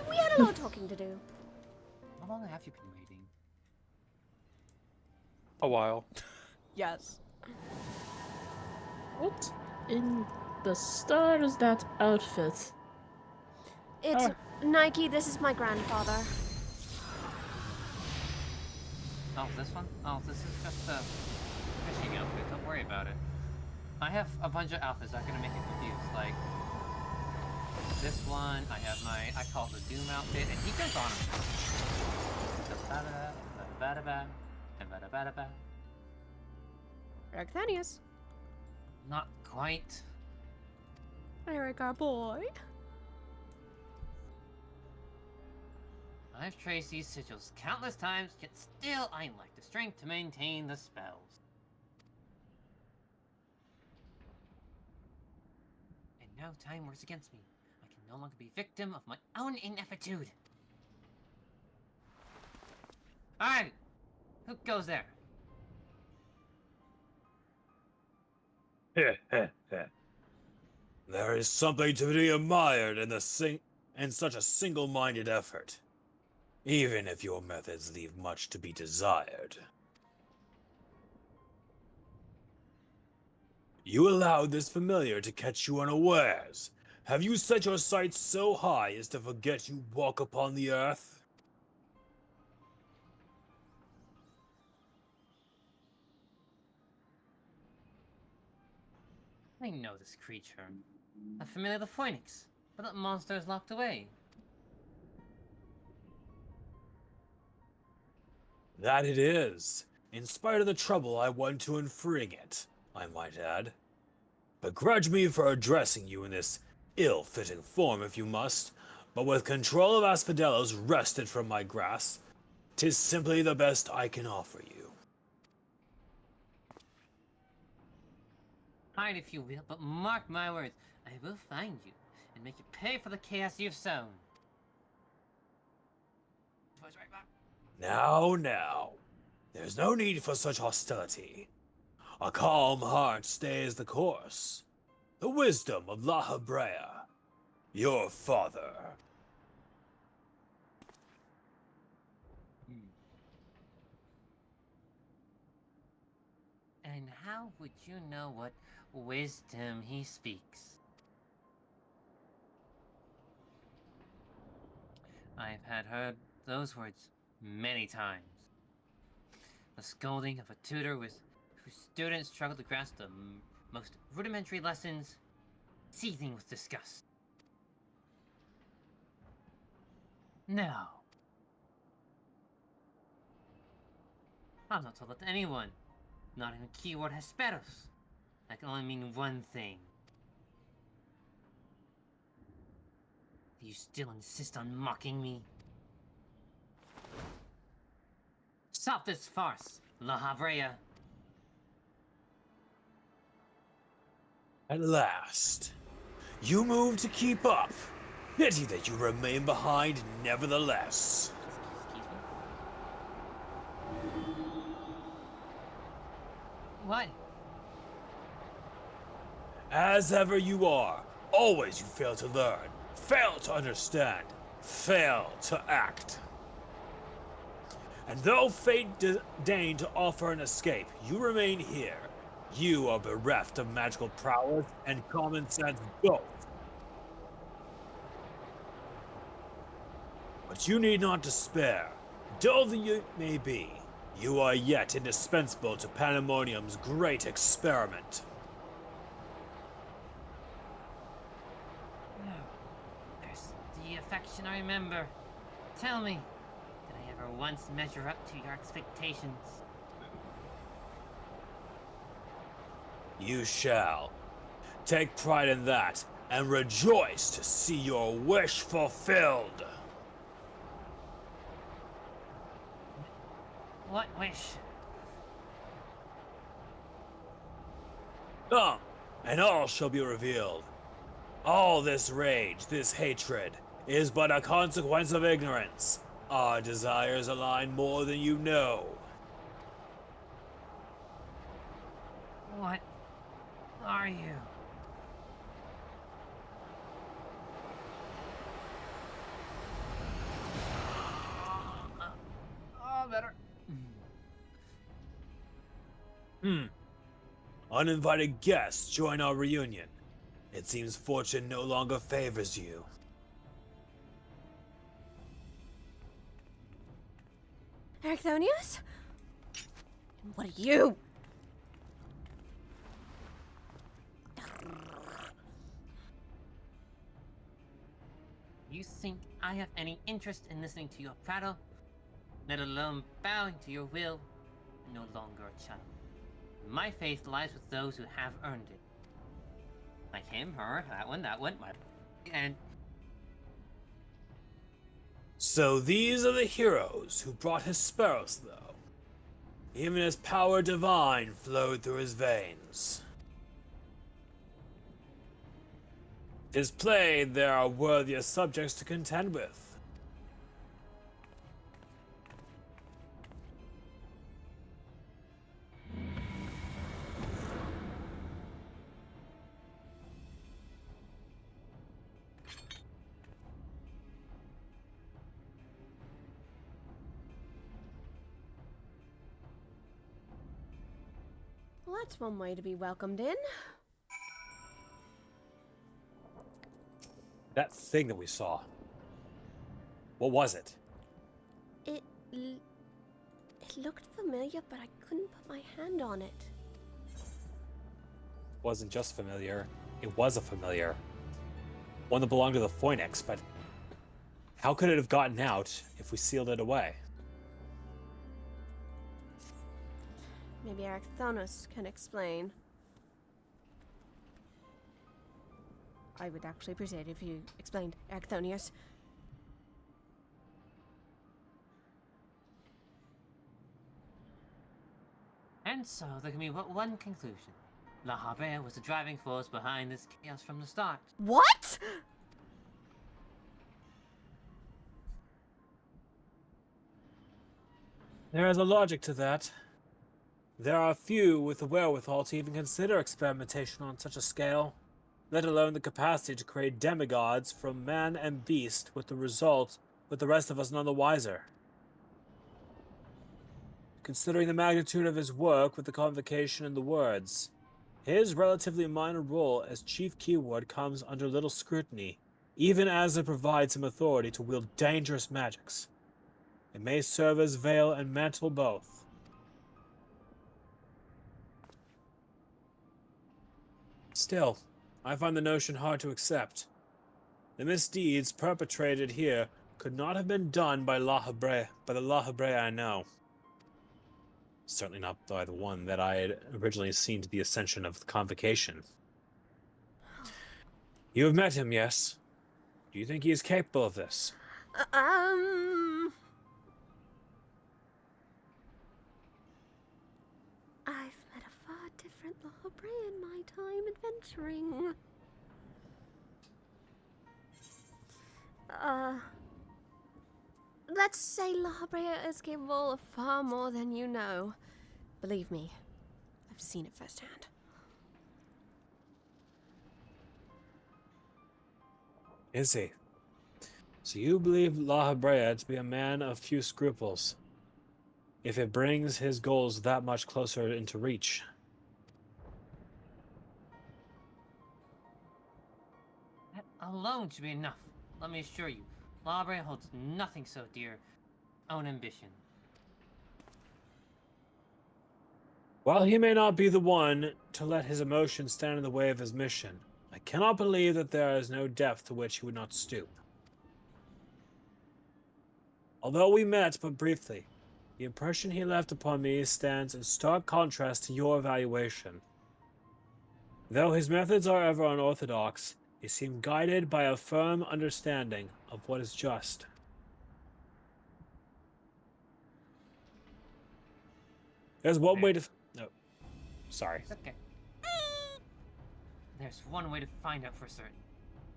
We had a lot of talking to do. How long have you been waiting? A while. Yes. What in the star is that outfit? It's Nike. This is my grandfather. Oh, this one? Oh, this is just a fishing outfit. Don't worry about it. I have a bunch of outfits that are gonna make you confused. Like this one, I have I call it the Doom outfit, and he goes on him. Arcthanius. Not quite. Eric, our boy. I've traced these sigils countless times, yet still I lack the strength to maintain the spells. And now time works against me. I can no longer be victim of my own ineptitude. Alright! Who goes there? There is something to be admired in such a single-minded effort, even if your methods leave much to be desired. You allowed this familiar to catch you unawares. Have you set your sights so high as to forget you walk upon the earth? I know this creature. A familiar the Phoenix, but that monster is locked away. That it is, in spite of the trouble I went to in freeing it, I might add. Begrudge me for addressing you in this ill-fitting form if you must, but with control of Asphodelos wrested from my grasp, 'tis simply the best I can offer you. Hide if you will, but mark my words, I will find you and make you pay for the chaos you've sown. Now, there's no need for such hostility. A calm heart stays the course. The wisdom of La Habrea, your father. And how would you know what wisdom he speaks? I've had heard those words many times. The scolding of a tutor whose students struggle to grasp the most rudimentary lessons, seething with disgust. No. I'm not told that to anyone. Not even keyword Hesperos. That can only mean one thing. Do you still insist on mocking me? Stop this farce, La Habrea. At last, you move to keep up. Pity that you remain behind nevertheless. Excuse me? What? As ever you are, always you fail to learn, fail to understand, fail to act. And though fate deigned to offer an escape, you remain here. You are bereft of magical prowess and common sense both. But you need not despair. Dull though you may be, you are yet indispensable to Pandemonium's great experiment. No. There's the affection I remember. Tell me, did I ever once measure up to your expectations? You shall. Take pride in that, and rejoice to see your wish fulfilled. What wish? Come, and all shall be revealed. All this rage, this hatred, is but a consequence of ignorance. Our desires align more than you know. What are you? Oh, better. Uninvited guests join our reunion. It seems fortune no longer favors you. Ericthonius? What are you? You think I have any interest in listening to your prattle? Let alone bowing to your will? I'm no longer a child. My faith lies with those who have earned it. Like him, her, that one, and So these are the heroes who brought Hesperos, though. Even his power divine flowed through his veins. 'Tis plain there are worthier subjects to contend with. Well, that's one way to be welcomed in. That thing that we saw. What was it? It looked familiar, but I couldn't put my hand on it. Wasn't just familiar. It was a familiar. One that belonged to the Phoenix, but how could it have gotten out if we sealed it away? Maybe Ericthonius can explain. I would actually appreciate it if you explained, Ericthonius. And so there can be but one conclusion. La Habrea was the driving force behind this chaos from the start. What? There is a logic to that. There are few with the wherewithal to even consider experimentation on such a scale, let alone the capacity to create demigods from man and beast, with the rest of us none the wiser. Considering the magnitude of his work with the convocation and the words, his relatively minor role as chief keyword comes under little scrutiny, even as it provides him authority to wield dangerous magics. It may serve as veil and mantle both. Still, I find the notion hard to accept. The misdeeds perpetrated here could not have been done by the La Habrea I know. Certainly not by the one that I had originally seen to the ascension of the Convocation. You have met him, yes? Do you think he is capable of this? I've met a far different La Habrea in my time adventuring. Let's say La Habrea is capable of far more than you know. Believe me, I've seen it firsthand. Is he? So you believe La Habrea to be a man of few scruples, if it brings his goals that much closer into reach? That alone should be enough. Let me assure you, Labre holds nothing so dear. Own ambition. While he may not be the one to let his emotions stand in the way of his mission, I cannot believe that there is no depth to which he would not stoop. Although we met but briefly, the impression he left upon me stands in stark contrast to your evaluation. Though his methods are ever unorthodox, they seem guided by a firm understanding of what is just. There's one way to... No. Sorry. It's okay. There's one way to find out for certain.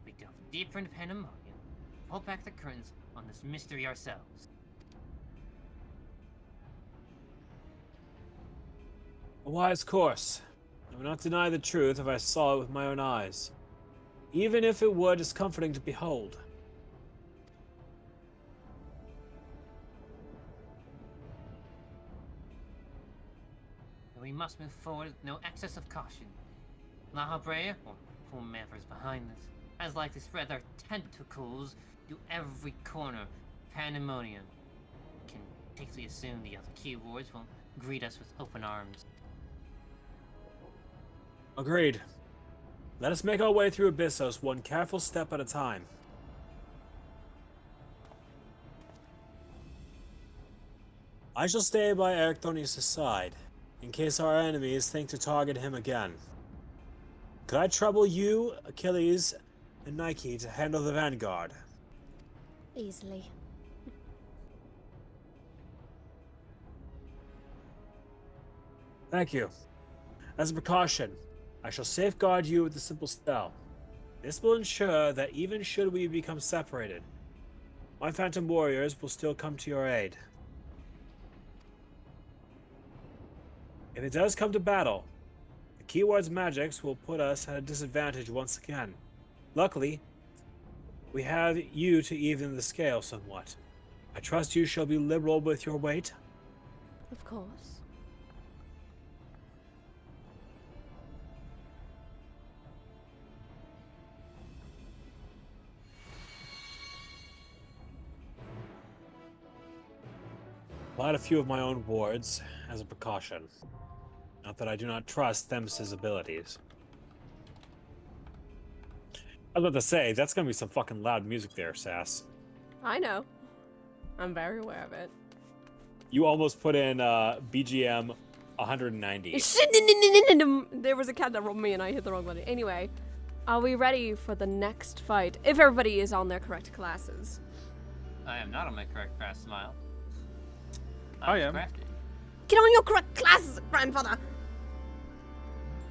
We delve deeper into Pandemonium, pull back the curtains on this mystery ourselves. A wise course. I would not deny the truth if I saw it with my own eyes, even if it were discomforting to behold. But we must move forward with no excess of caution. La Habrea, or whomever's behind this, has likely spread their tentacles to every corner of Pandemonium. We can safely assume the other keywords won't greet us with open arms. Agreed. Let us make our way through Abyssos one careful step at a time. I shall stay by Erichthonius' side, in case our enemies think to target him again. Could I trouble you, Achilles, and Nike to handle the vanguard? Easily. Thank you. As a precaution, I shall safeguard you with a simple spell. This will ensure that even should we become separated, my phantom warriors will still come to your aid. If it does come to battle, the keyword's magics will put us at a disadvantage once again. Luckily, we have you to even the scale somewhat. I trust you shall be liberal with your weight. Of course. Applied a few of my own wards as a precaution. Not that I do not trust Themis' abilities. I was about to say, that's gonna be some fucking loud music there, Sass. I know. I'm very aware of it. You almost put in BGM 190. There was a cat that rolled me and I hit the wrong button. Anyway, are we ready for the next fight? If everybody is on their correct classes. I am not on my correct class, Smile. I am. Crafted. Get on your correct classes, grandfather!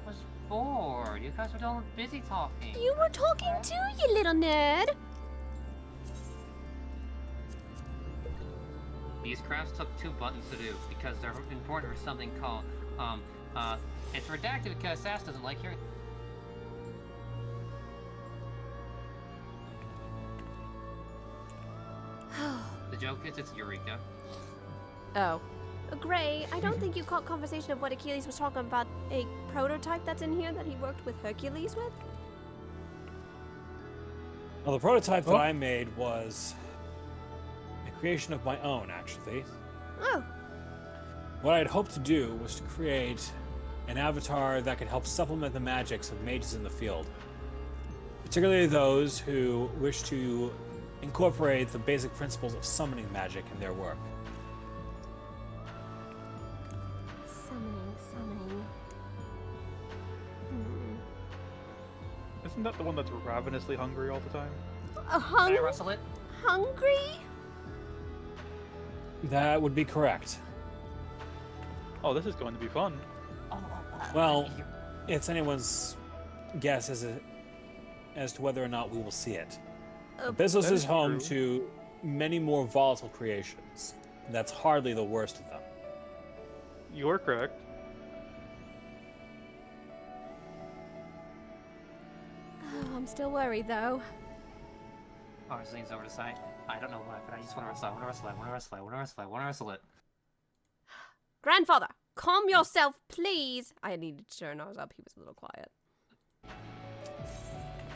I was bored. You guys were all busy talking. You were talking too, you little nerd! These crafts took 2 buttons to do because they're important for something called, it's redacted because Sass doesn't like hearing. The joke is it's Eureka. Oh. Gray, I don't think you caught conversation of what Achilles was talking about, a prototype that's in here that he worked with Hercules with? Well, the prototype that I made was a creation of my own, actually. Oh. What I'd hoped to do was to create an avatar that could help supplement the magics of mages in the field. Particularly those who wish to incorporate the basic principles of summoning magic in their work. Summoning. Isn't that the one that's ravenously hungry all the time? Can I rustle it? Hungry? That would be correct. Oh, this is going to be fun. Well, it's anyone's guess as to whether or not we will see it. Abyssos That is is home true. to many more volatile creations. And that's hardly the worst of them. You're correct. Oh, I'm still worried though. Ours leans over to side. I don't know why, but I just want to wrestle. I want to wrestle. I want to wrestle. I want to wrestle. I want to wrestle it. Grandfather, calm yourself, please. I needed to turn ours up. He was a little quiet.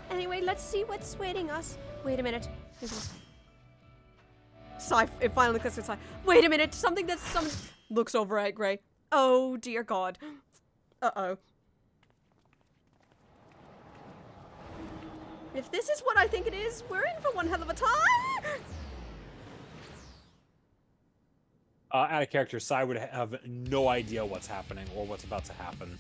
Anyway, let's see what's waiting us. Wait a minute. Sigh. It finally clicks with Sigh. Wait a minute. Something that's summoned. Looks over at Gray. Oh, dear God. Uh-oh. If this is what I think it is, we're in for one hell of a time. Out of character, Sai would have no idea what's happening or what's about to happen.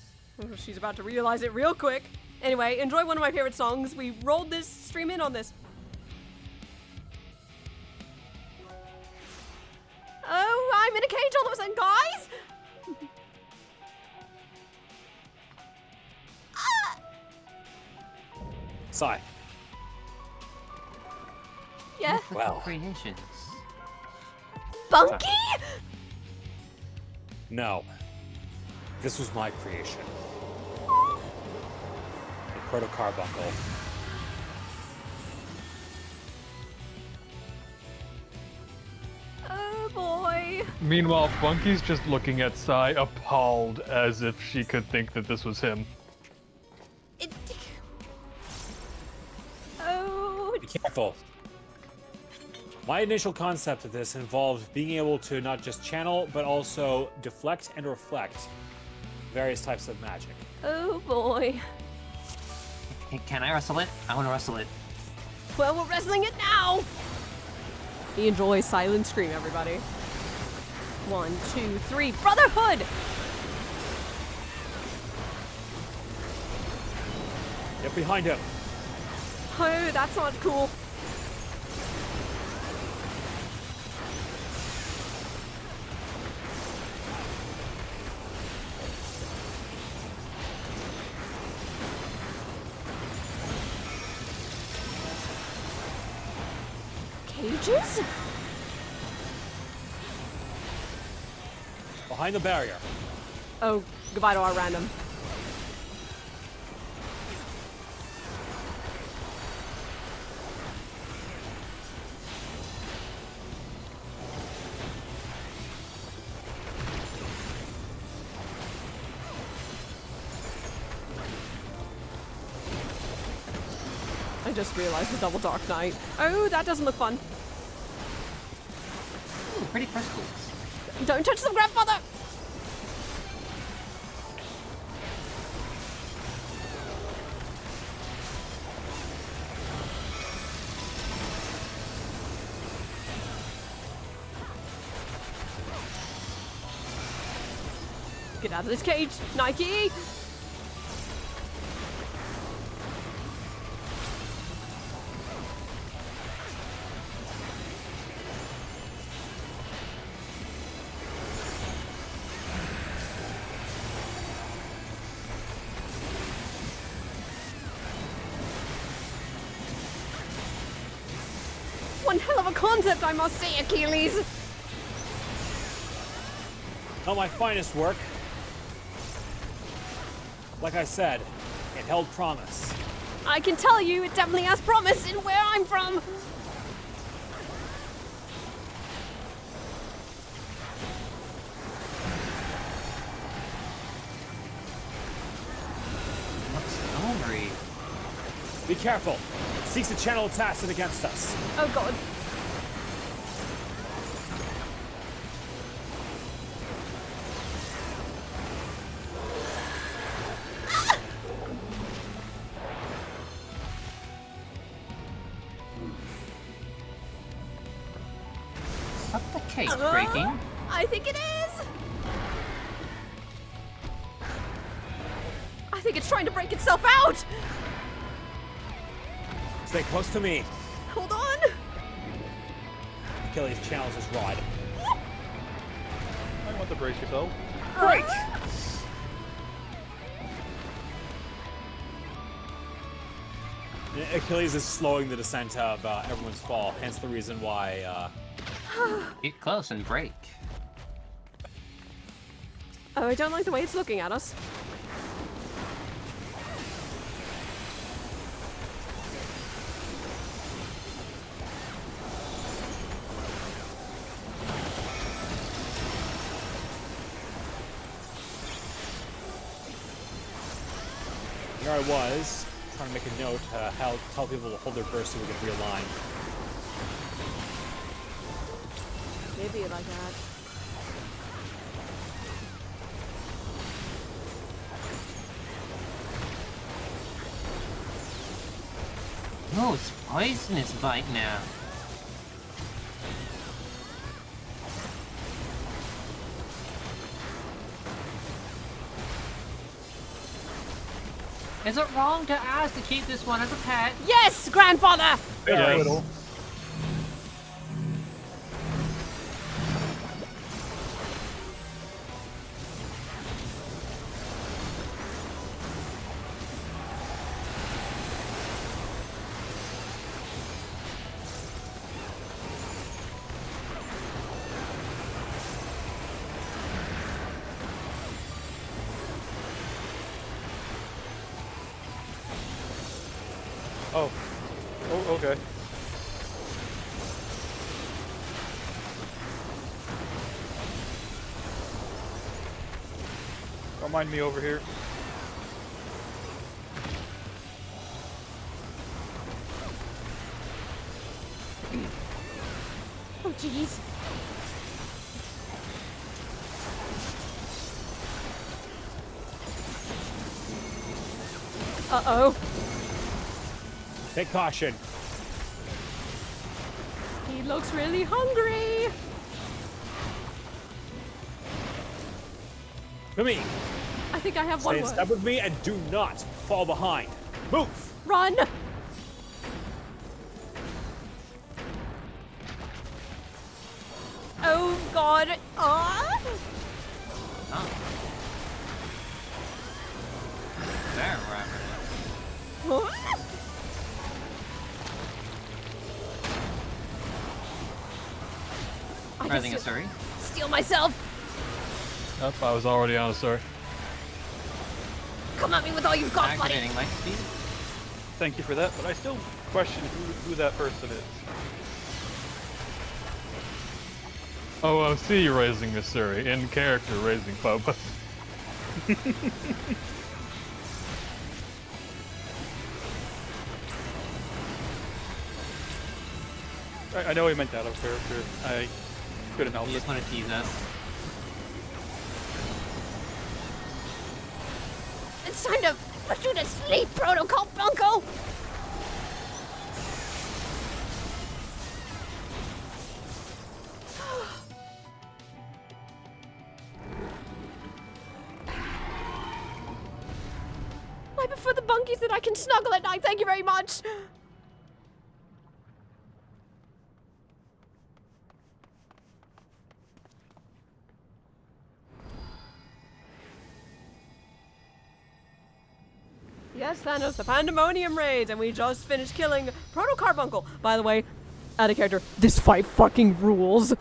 She's about to realize it real quick. Anyway, enjoy one of my favorite songs. We rolled this stream in on this. Oh, I'm in a cage all of a sudden, guys! Sai. Yeah? Well. Creations. Bunky? No. This was my creation. The Proto-Carbuncle. Oh boy. Meanwhile, Bunky's just looking at Sai, appalled as if she could think that this was him. Oh. Be careful. My initial concept of this involved being able to not just channel, but also deflect and reflect various types of magic. Oh boy. Hey, can I wrestle it? I want to wrestle it. Well, we're wrestling it now. He enjoys Silent Scream, everybody. 1, 2, 3. Brotherhood! Get behind him. Oh, that's not cool. Cages? Behind the barrier. Oh, goodbye to our random. I just realized the double Dark Knight. Oh, that doesn't look fun. Ooh, pretty crystals. Don't touch them, grandfather! Get out of this cage, Nike! One hell of a concept, I must say, Achilles! Not my finest work. Like I said, it held promise. I can tell you, it definitely has promise in where I'm from! Montgomery. Be careful. It seeks to channel its acid against us. Oh god. Is that the cage breaking? I think it is! I think it's trying to break itself out! Stay close to me. Hold on! Achilles channels his rod. I want to brace yourself. Great! Achilles is slowing the descent of everyone's fall, hence the reason why. Get close and break. Oh, I don't like the way it's looking at us. Here I was, trying to make a note how tell people to hold their burst so we can realign. Maybe like that. No, it's poisonous bite now. Is it wrong to ask to keep this one as a pet? Yes, grandfather! Yes. Oh. Oh, okay. Don't mind me over here. Oh, jeez. Uh-oh. Take caution. He looks really hungry. Come here. I think I have one Stay in word. step with me and do not fall behind. Move. Run! Oh, God. Oh. There, wherever it is. I Rising a just Surrey. steal myself. Yep, I was already on a story. Come at me with all you've got, buddy. Activating light speed. Thank you for that, but I still question who that person is. OOC raising Missouri, in character raising Phobos. I know he meant that out of character. I couldn't help You it. just want to tease us. It's time to put you to sleep, Protocol Bunko. I prefer the bunkies that I can snuggle at night. Thank you very much. Yes, Thanos, the Pandemonium raids, and we just finished killing Proto Carbuncle. By the way, out of character, this fight fucking rules.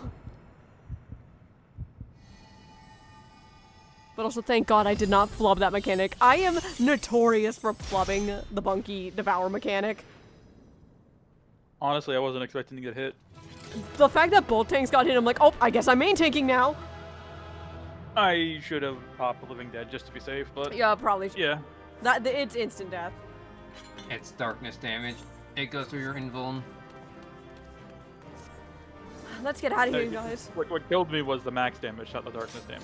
But also, thank God I did not flub that mechanic. I am notorious for flubbing the Bunky Devour mechanic. Honestly, I wasn't expecting to get hit. The fact that both tanks got hit, I'm like, oh, I guess I'm main tanking now. I should have popped Living Dead just to be safe, but Yeah, probably. yeah. It's instant death. It's darkness damage. It goes through your invuln. Let's get out of here, guys. What killed me was the max damage, not the darkness damage.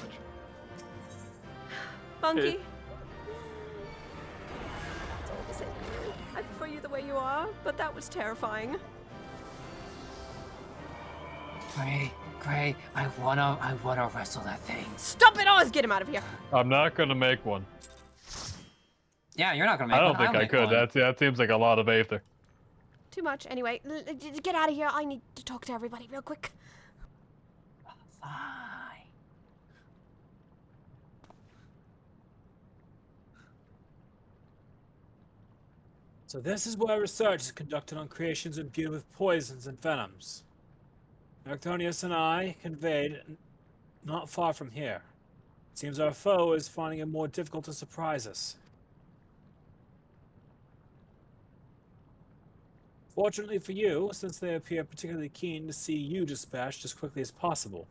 Bunky. That's all to say. I prefer you the way you are, but that was terrifying. Gray, I wanna wrestle that thing. Stop it, Oz! Get him out of here. I'm not gonna make one. Yeah, you're not gonna make I one. don't think I'll I make could. one. That seems like a lot of aether. Too much. Anyway, get out of here. I need to talk to everybody real quick. Fine. So this is where research is conducted on creations imbued with poisons and venoms. Arctonius and I conveyed not far from here. It seems our foe is finding it more difficult to surprise us. Fortunately for you, since they appear particularly keen to see you dispatched as quickly as possible.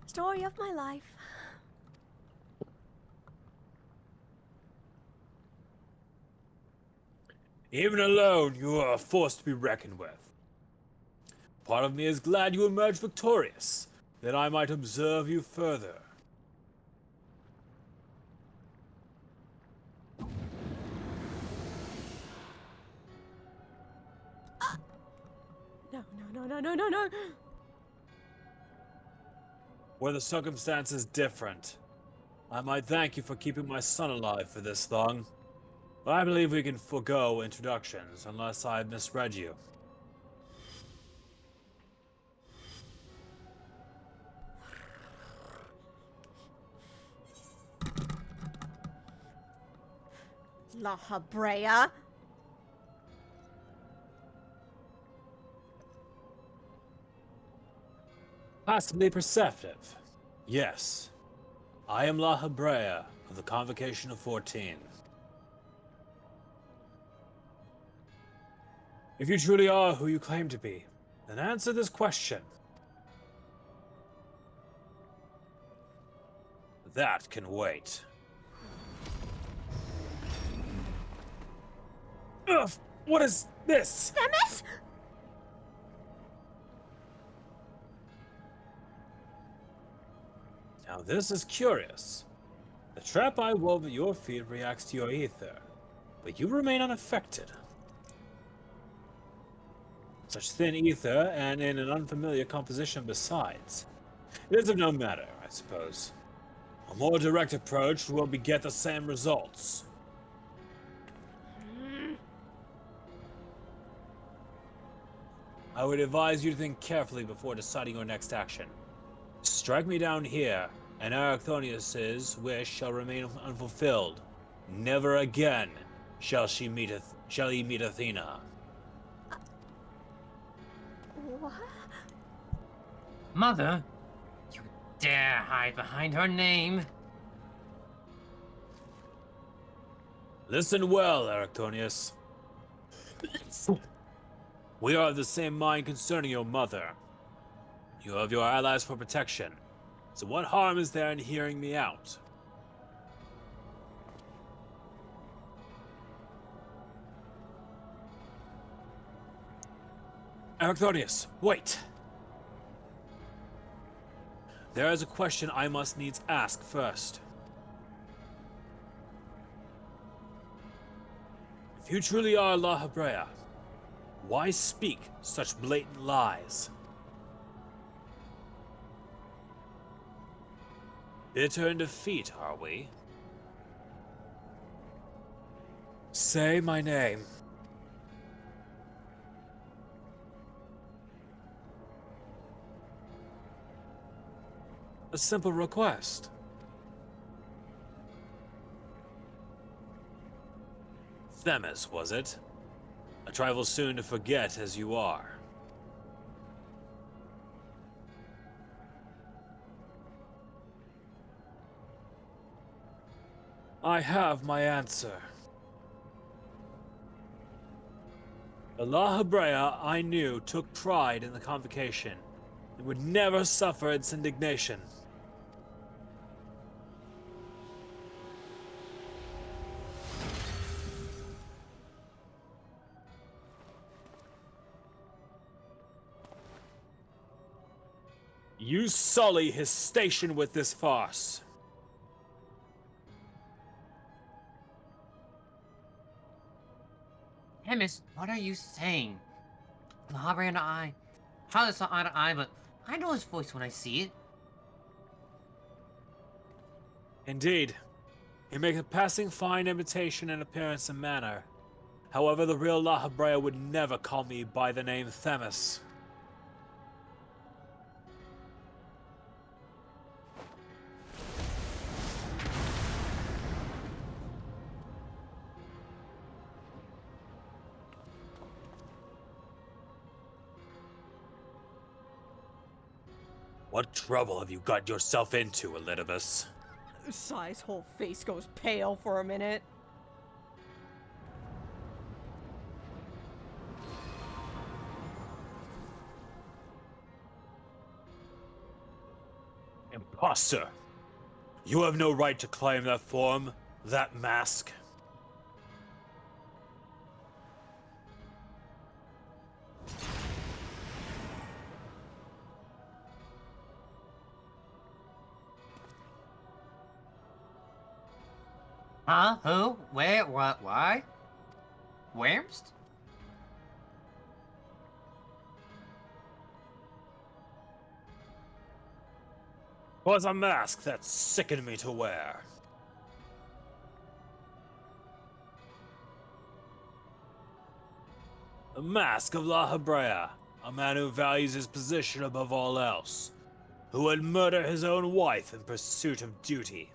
Story of my life. Even alone, you are a force to be reckoned with. Part of me is glad you emerged victorious, that I might observe you further. No, no, no, no, no, no, no. Were the circumstances different, I might thank you for keeping my son alive for this long, but I believe we can forego introductions unless I misread you. La Habrea. Possibly perceptive. Yes. I am La Habrea of the Convocation of 14. If you truly are who you claim to be, then answer this question. That can wait. Ugh, what is this? Themis? Now this is curious. The trap I wove at your feet reacts to your ether, but you remain unaffected. Such thin ether, and in an unfamiliar composition besides. It is of no matter, I suppose. A more direct approach will beget the same results. I would advise you to think carefully before deciding your next action. Strike me down here, and Arachthonius's wish shall remain unfulfilled. Never again shall he meet Athena. What? Mother, you dare hide behind her name? Listen well, Arachthonius. We are of the same mind concerning your mother. You have your allies for protection. So what harm is there in hearing me out? Arachthonius, wait! There is a question I must needs ask first. If you truly are La Habrea, why speak such blatant lies? Bitter in defeat, are we? Say my name. A simple request. Themis, was it? A trifle soon to forget as you are. I have my answer. The La Habrea I knew took pride in the convocation and would never suffer its indignation. You sully his station with this farce. Themis, what are you saying? Lahabra and I hardly saw eye to eye, but I know his voice when I see it. Indeed. He makes a passing fine imitation in appearance and manner. However, the real La Habrea would never call me by the name Themis. What trouble have you got yourself into, Elidibus? Sai's whole face goes pale for a minute. Imposter! You have no right to claim that form, that mask. Huh? Who? Where? What? Why? Where's? Was a mask that sickened me to wear. The mask of La Hebrea, a man who values his position above all else, who would murder his own wife in pursuit of duty.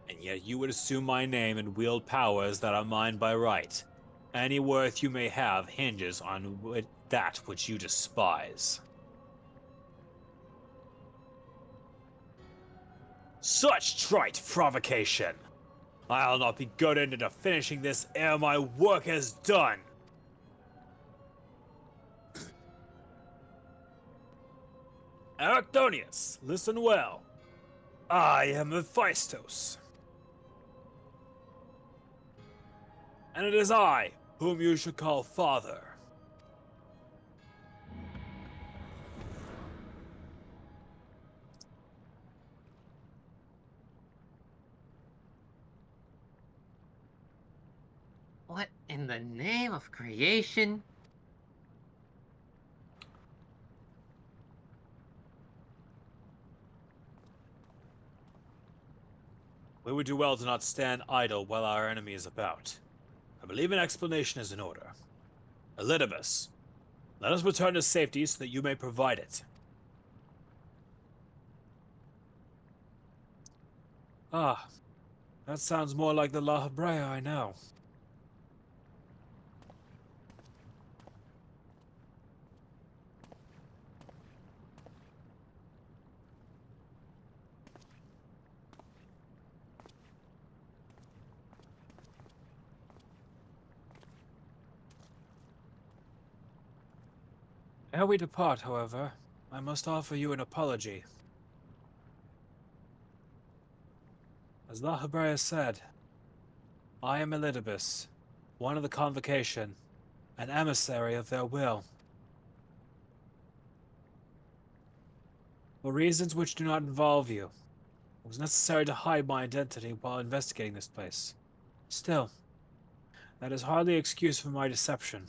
And yet you would assume my name and wield powers that are mine by right. Any worth you may have hinges on that which you despise. Such trite provocation! I'll not be goaded into finishing this ere my work is done! Arachdonius, listen well. I am Hephaestus. And it is I whom you should call father. What in the name of creation? We would do well to not stand idle while our enemy is about. I believe an explanation is in order. Elidibus, let us return to safety so that you may provide it. Ah, that sounds more like the La Hebrea I know. Ere we depart, however, I must offer you an apology. As La Hebrea said, I am Elidibus, one of the Convocation, an emissary of their will. For reasons which do not involve you, it was necessary to hide my identity while investigating this place. Still, that is hardly excuse for my deception.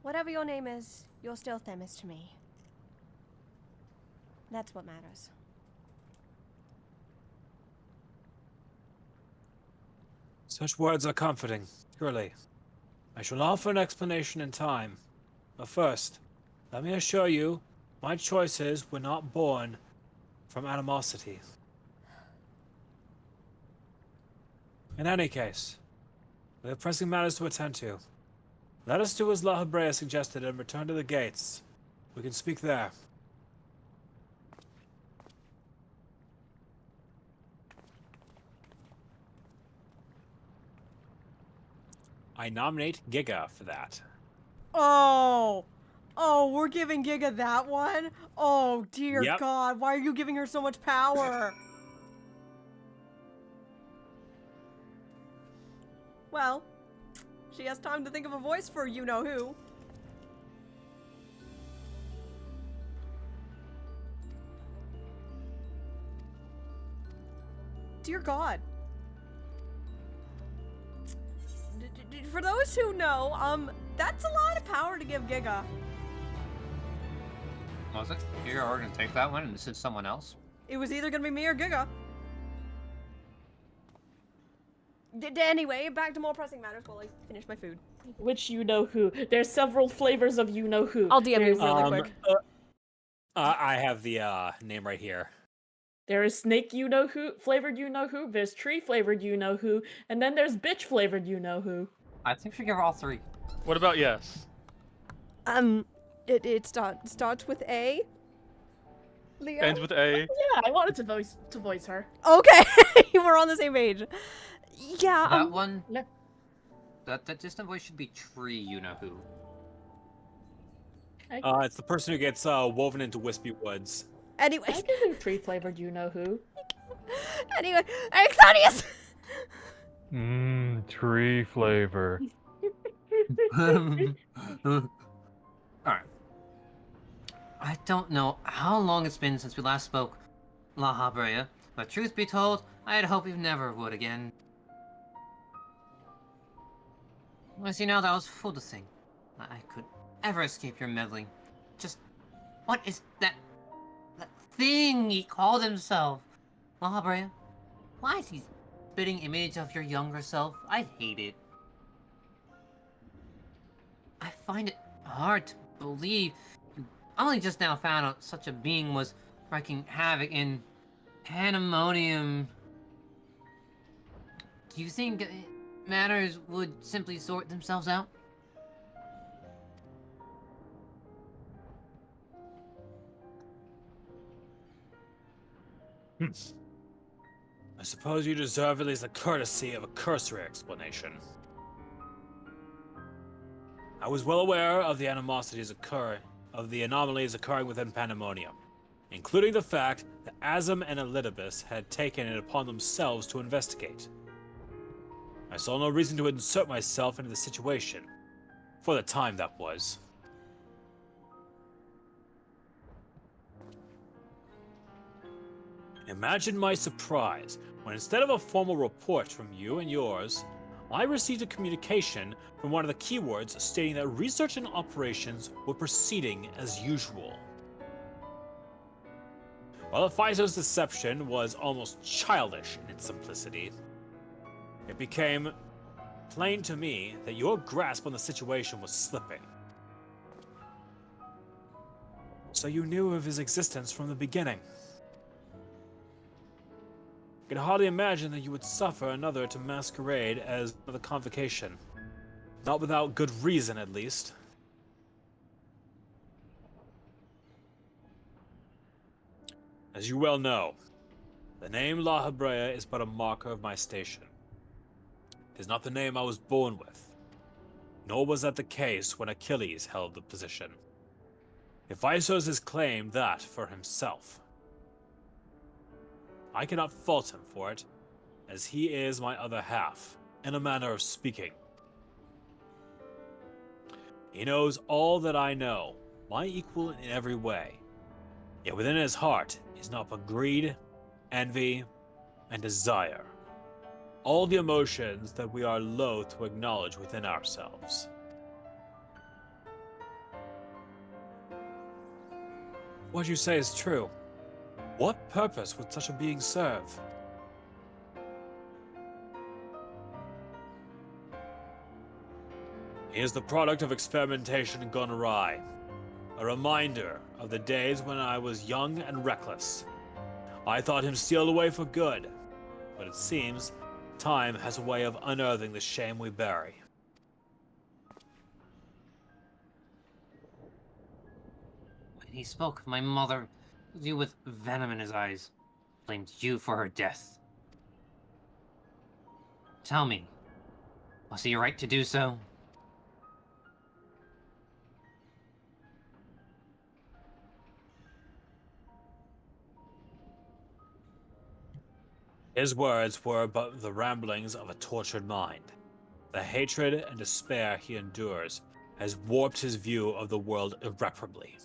Whatever your name is, you're still Themis to me. That's what matters. Such words are comforting, surely. I shall offer an explanation in time. But first, let me assure you, my choices were not born from animosity. In any case, we have pressing matters to attend to. Let us do as La Hebrea suggested and return to the gates. We can speak there. I nominate Giga for that. Oh! Oh, we're giving Giga that one? Oh, dear Yep. God, why are you giving her so much power? Well, she has time to think of a voice for you-know-who. Dear God. For those who know, that's a lot of power to give Giga. Was it? You're gonna take that one, and this is someone else? It was either gonna be me or Giga. Anyway, back to more pressing matters while I finish my food. Which you-know-who? There's several flavors of you-know-who. I'll DM you There's, really quick. I have the name right here. There is snake you know who flavored you know who, there's tree flavored you know who, and then there's bitch flavored you know who. I think we should give her all three. What about yes? It starts with A. Leo. Ends with A. Yeah, I wanted to voice her. Okay, we're on the same page. Yeah. That one. Yeah. That distant voice should be tree. You know who? It's the person who gets woven into wispy woods. Anyway. I can do tree flavored you know who. Anyway, Claudius. Tree flavor. Alright. I don't know how long it's been since we last spoke, La Habrea, but truth be told, I had hoped we never would again. I see now that I was fool to think that I could ever escape your meddling. Just, what is that thing he called himself? La Habrea, why is he spitting image of your younger self? I hate it. I find it hard to believe you only just now found out such a being was wreaking havoc in Pandemonium. Do you think matters would simply sort themselves out? I suppose you deserve at least the courtesy of a cursory explanation. I was well aware of the anomalies occurring within Pandemonium, including the fact that Azim and Elidibus had taken it upon themselves to investigate. I saw no reason to insert myself into the situation, for the time that was. Imagine my surprise when instead of a formal report from you and yours, I received a communication from one of the keywords stating that research and operations were proceeding as usual. While Ephiso's deception was almost childish in its simplicity, it became plain to me that your grasp on the situation was slipping. So you knew of his existence from the beginning. I could hardly imagine that you would suffer another to masquerade as the convocation. Not without good reason, at least. As you well know, the name La Habrea is but a marker of my station. It is not the name I was born with, nor was that the case when Achilles held the position. Ephisos has claimed that for himself. I cannot fault him for it, as he is my other half, in a manner of speaking. He knows all that I know, my equal in every way. Yet within his heart is not but greed, envy, and desire. All the emotions that we are loath to acknowledge within ourselves. What you say is true. What purpose would such a being serve? He is the product of experimentation gone awry. A reminder of the days when I was young and reckless. I thought him sealed away for good, but it seems time has a way of unearthing the shame we bury. When he spoke of my mother, you with venom in his eyes, blamed you for her death. Tell me, was he right to do so? His words were but the ramblings of a tortured mind. The hatred and despair he endures has warped his view of the world irreparably.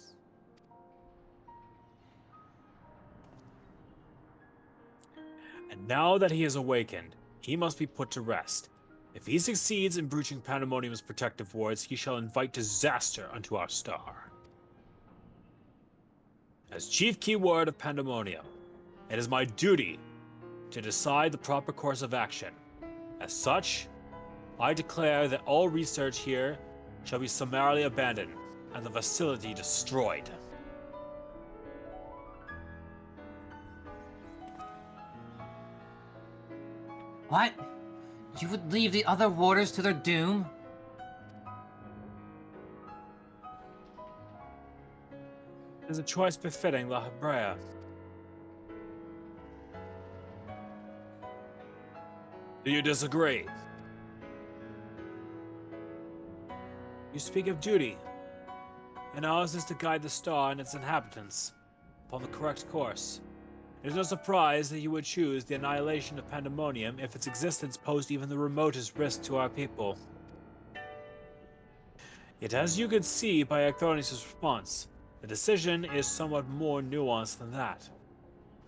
And now that he is awakened, he must be put to rest. If he succeeds in breaching Pandemonium's protective wards, he shall invite disaster unto our star. As chief keyword of Pandemonium, it is my duty to decide the proper course of action. As such, I declare that all research here shall be summarily abandoned and the facility destroyed. What? You would leave the other warders to their doom? It is a choice befitting La Hebrea. Do you disagree? You speak of duty, and ours is to guide the star and its inhabitants upon the correct course. It is no surprise that you would choose the annihilation of Pandemonium if its existence posed even the remotest risk to our people. Yet as you could see by Actonius' response, the decision is somewhat more nuanced than that.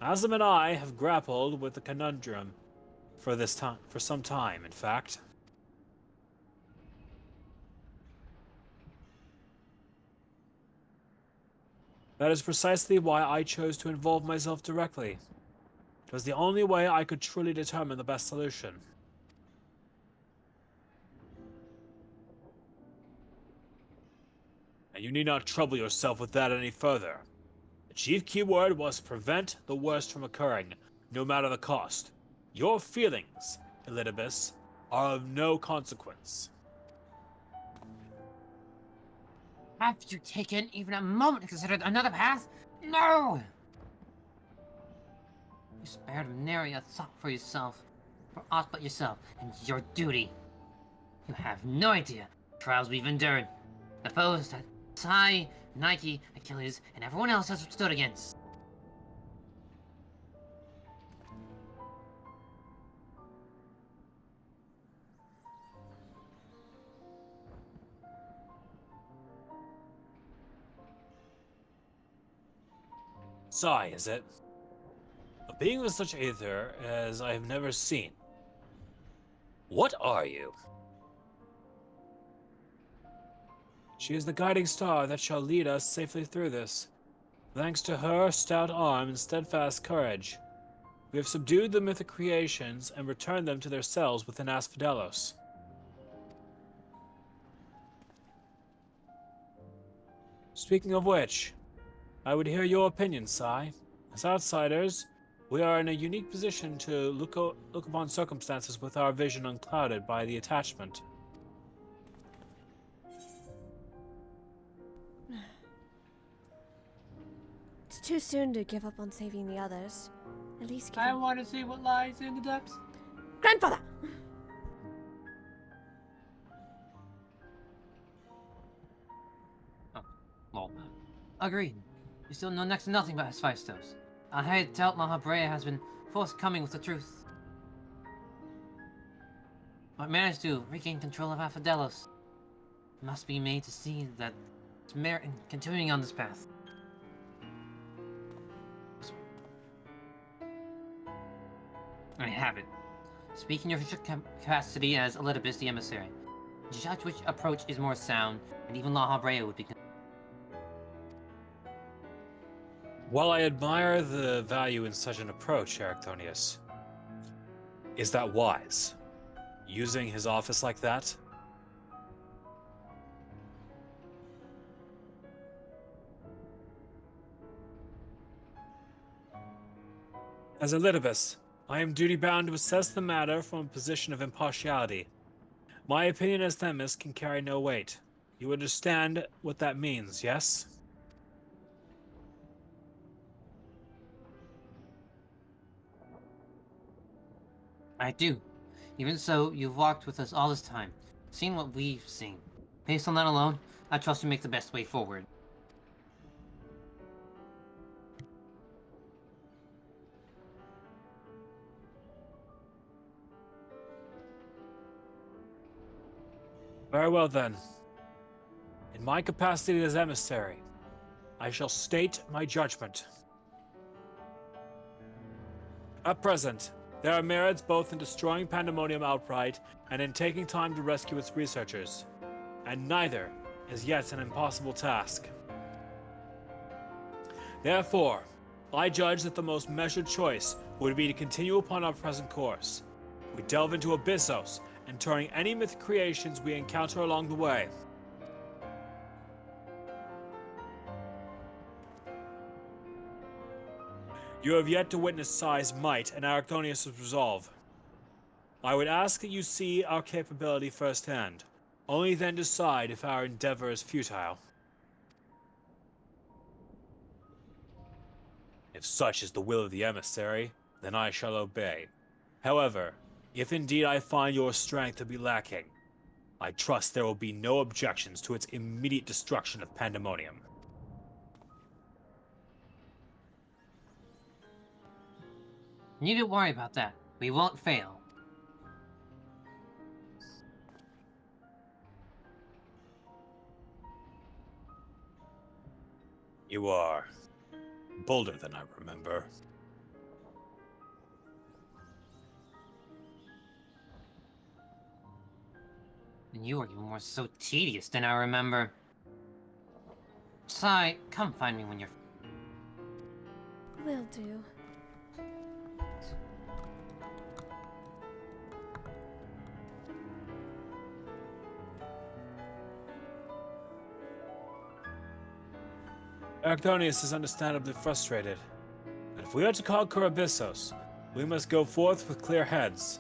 Aslam and I have grappled with the conundrum for some time, in fact. That is precisely why I chose to involve myself directly. It was the only way I could truly determine the best solution. And you need not trouble yourself with that any further. The chief keyword was prevent the worst from occurring, no matter the cost. Your feelings, Elidibus, are of no consequence. Have you taken even a moment to consider another path? No! You spared nary a thought for yourself, for aught but yourself and your duty. You have no idea the trials we've endured, the foes that Sai, Nike, Achilles, and everyone else has stood against. Sai, is it? A being with such aether as I have never seen. What are you? She is the guiding star that shall lead us safely through this. Thanks to her stout arm and steadfast courage, we have subdued the mythic creations and returned them to their cells within Asphodelos. Speaking of which, I would hear your opinion, Sai. As outsiders, we are in a unique position to look upon circumstances with our vision unclouded by the attachment. It's too soon to give up on saving the others. At least give I him... want to see what lies in the depths. Grandfather! Lol. Agreed. We still know next to nothing about Hephaestus. I doubt La Hebrea has been forthcoming with the truth. But managed to regain control of Asphodelos. It must be made to see that it's merit in continuing on this path. I have it. Speaking of your capacity as Elidibus the emissary, judge which approach is more sound, and even La Hebrea would be. While I admire the value in such an approach, Ericthonius, is that wise? Using his office like that? As Elidibus, I am duty-bound to assess the matter from a position of impartiality. My opinion as Themis can carry no weight. You understand what that means, yes? I do. Even so, you've walked with us all this time, seen what we've seen. Based on that alone, I trust you make the best way forward. Very well then. In my capacity as emissary, I shall state my judgment. At present, there are merits both in destroying Pandemonium outright and in taking time to rescue its researchers, and neither is yet an impossible task. Therefore, I judge that the most measured choice would be to continue upon our present course. We delve into Abyssos, enduring any mythic creations we encounter along the way. You have yet to witness Sai's might and Arachnonius' resolve. I would ask that you see our capability firsthand. Only then decide if our endeavor is futile. If such is the will of the emissary, then I shall obey. However, if indeed I find your strength to be lacking, I trust there will be no objections to its immediate destruction of Pandemonium. You don't worry about that. We won't fail. You are bolder than I remember. And you are even more so tedious than I remember. Sai, come find me when you're... Will do. Arctonius is understandably frustrated. But if we are to conquer Abyssos, we must go forth with clear heads.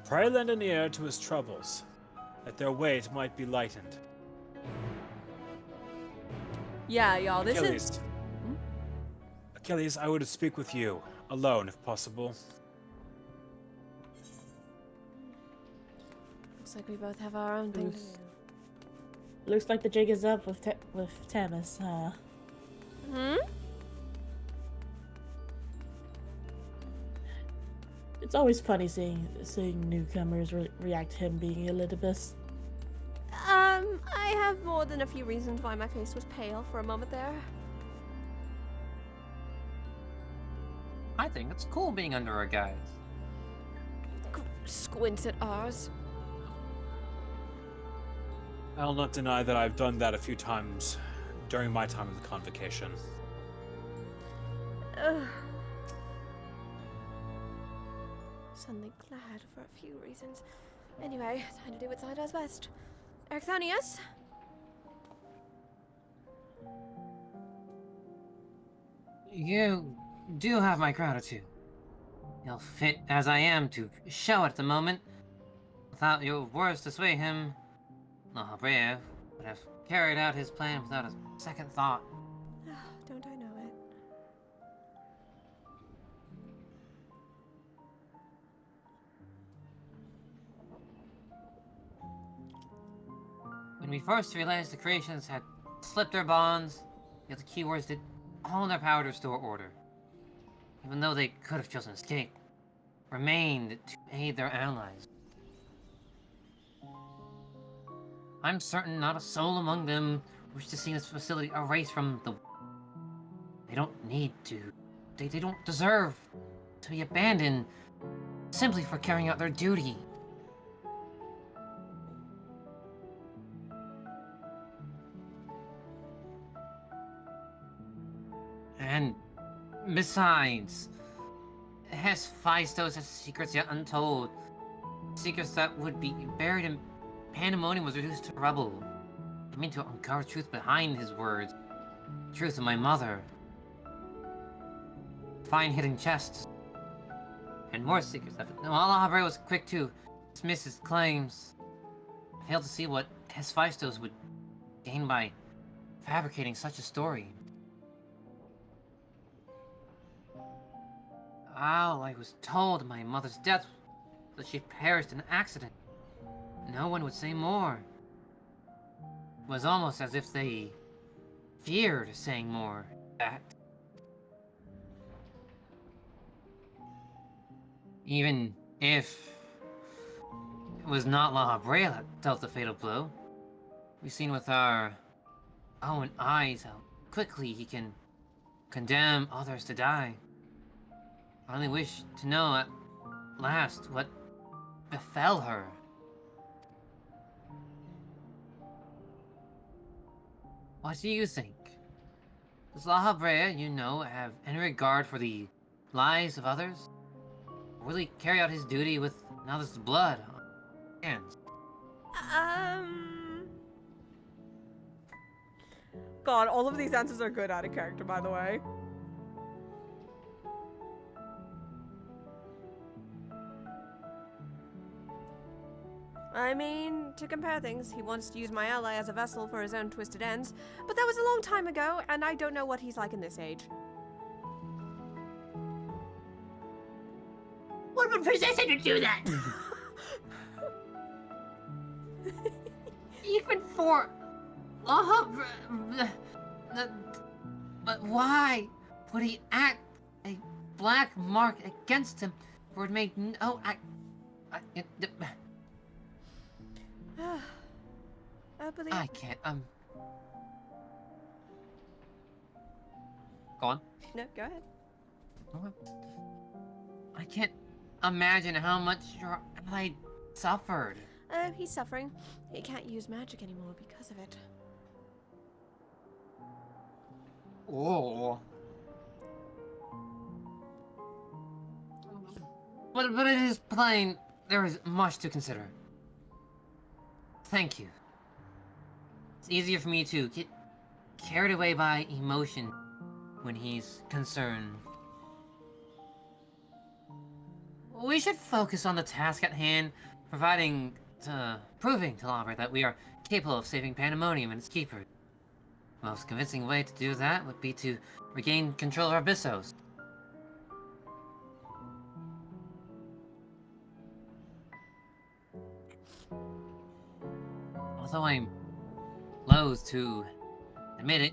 Pray lend an ear to his troubles, that their weight might be lightened. Yeah, y'all, this Achilles. is... Achilles, I would speak with you, alone if possible. Looks like we both have our own thing to do. Looks like the jig is up with Tamis, Hmm? It's always funny seeing newcomers react to him being Elidibus. I have more than a few reasons why my face was pale for a moment there. I think it's cool being under our guise. Squint at ours. I'll not deny that I've done that a few times during my time of the convocation. Ugh. Suddenly glad for a few reasons. Anyway, time to do what Sai does best. Erchthonius? You do have my gratitude. You'll fit as I am to show it at the moment. Without your words to sway him, La Brea would have carried out his plan without a second thought. Don't I know it? When we first realized the creations had slipped their bonds, yet the keywords did all in their power to restore order. Even though they could have chosen escape, remained to aid their allies. I'm certain not a soul among them wished to see this facility erased from the... They don't need to. They don't deserve to be abandoned simply for carrying out their duty. And besides, Hephaestus has secrets yet untold. Secrets that would be buried in Pandemonium was reduced to rubble. I mean to uncover truth behind his words. Truth of my mother. Find hidden chests. And more secrets that Alahabre was quick to dismiss his claims. I failed to see what Hephaestus would gain by fabricating such a story. Oh, I was told my mother's death that she perished in an accident. No one would say more. It was almost as if they feared saying more. That. Even if it was not La Brea that dealt the fatal blow, we've seen with our own eyes how quickly he can condemn others to die. I only wish to know at last what befell her. What do you think? Does La Brea, you know, have any regard for the lives of others? Or will he carry out his duty with another's blood on his hands? God, all of these answers are good out of character, by the way. I mean, to compare things, he wants to use my ally as a vessel for his own twisted ends, but that was a long time ago, and I don't know what he's like in this age. What would possess him to do that? Even for... but why would he act a black mark against him for it made no... I believe... I can't, Go on. No, go ahead. I can't imagine how much your ally suffered. He's suffering. He can't use magic anymore because of it. Oh. But it is plain there is much to consider. Thank you. It's easier for me to get carried away by emotion when he's concerned. We should focus on the task at hand, proving to Lawbert that we are capable of saving Pandemonium and its keepers. The most convincing way to do that would be to regain control of our Abyssos. Although I'm loath to admit it,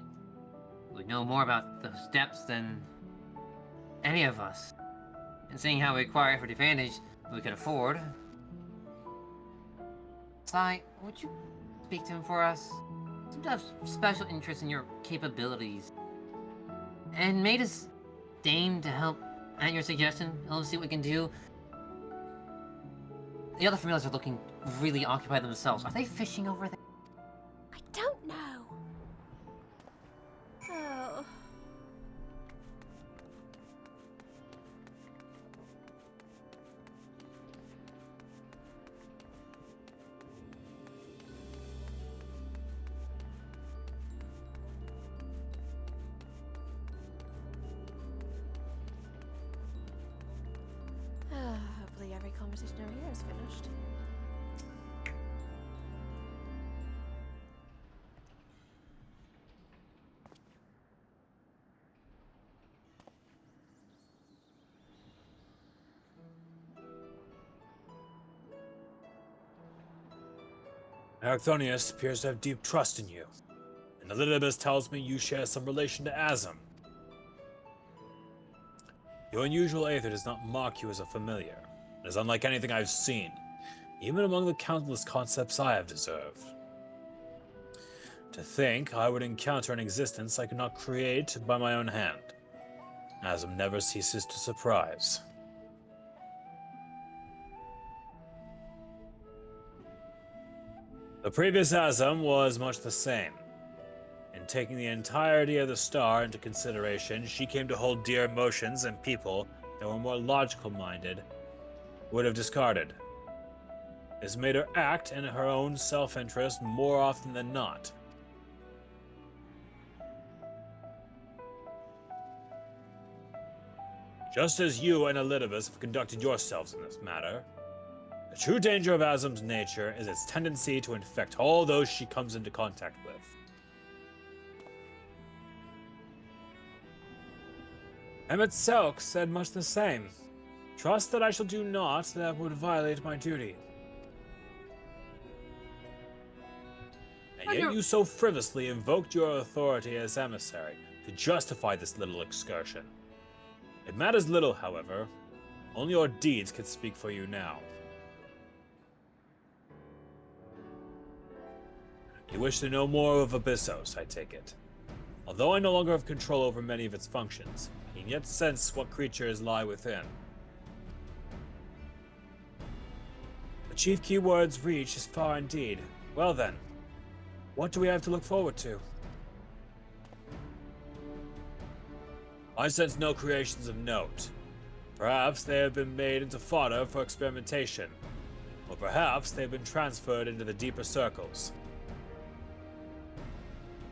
we know more about those depths than any of us. And seeing how we acquire effort advantage we could afford. Sai, would you speak to him for us? Seem to have special interest in your capabilities. And made us deign to help at your suggestion. Let's see what we can do. The other familiars are looking really occupied themselves. Are they fishing over there? I don't know. Oh. Hopefully every conversation over here is finished. Arachthonius appears to have deep trust in you, and Elidibus tells me you share some relation to Azam. Your unusual aether does not mark you as a familiar. It is unlike anything I've seen, even among the countless concepts I have deserved. To think I would encounter an existence I could not create by my own hand. Azam never ceases to surprise. The previous Azam was much the same. In taking the entirety of the star into consideration, she came to hold dear emotions and people that were more logical-minded would have discarded. This made her act in her own self-interest more often than not. Just as you and Elidibus have conducted yourselves in this matter, the true danger of Azam's nature is its tendency to infect all those she comes into contact with. Emmett Selk said much the same. Trust that I shall do naught that would violate my duty. And yet you so frivolously invoked your authority as emissary to justify this little excursion. It matters little, however. Only your deeds can speak for you now. You wish to know more of Abyssos, I take it. Although I no longer have control over many of its functions, I can yet sense what creatures lie within. The chief keyword's reach is far indeed. Well then, what do we have to look forward to? I sense no creations of note. Perhaps they have been made into fodder for experimentation, or perhaps they have been transferred into the deeper circles.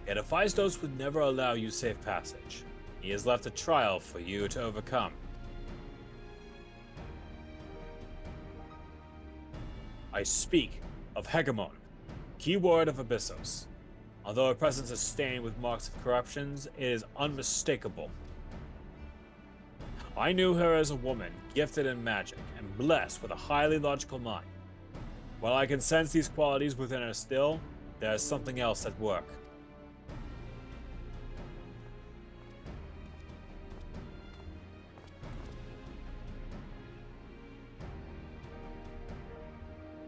Yet Hephaestus would never allow you safe passage. He has left a trial for you to overcome. I speak of Hegemon, keyword of Abyssos. Although her presence is stained with marks of corruptions, it is unmistakable. I knew her as a woman, gifted in magic, and blessed with a highly logical mind. While I can sense these qualities within her still, there is something else at work.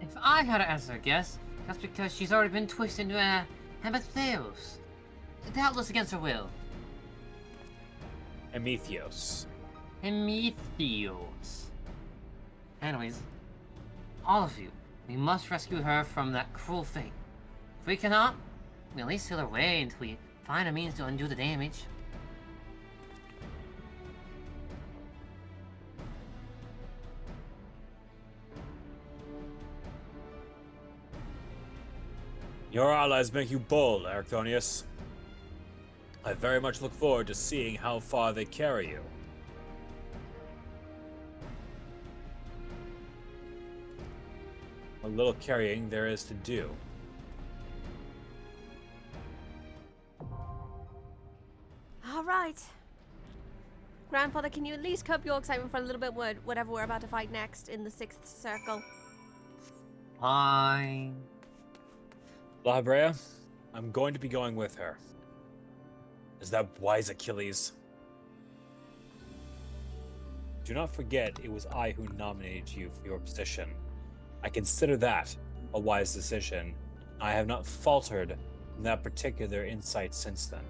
If I had to answer a guess, that's because she's already been twisted into a Hematheos. Doubtless against her will. Emethios. Emethios. Anyways, all of you, we must rescue her from that cruel fate. If we cannot, we at least seal her way until we find a means to undo the damage. Your allies make you bold, Arctonius. I very much look forward to seeing how far they carry you. What little carrying there is to do. All right. Grandfather, can you at least curb your excitement for a little bit with whatever we're about to fight next in the 6th circle? Fine. La Brea, I'm going to be going with her. Is that wise, Achilles? Do not forget it was I who nominated you for your position. I consider that a wise decision. I have not faltered in that particular insight since then.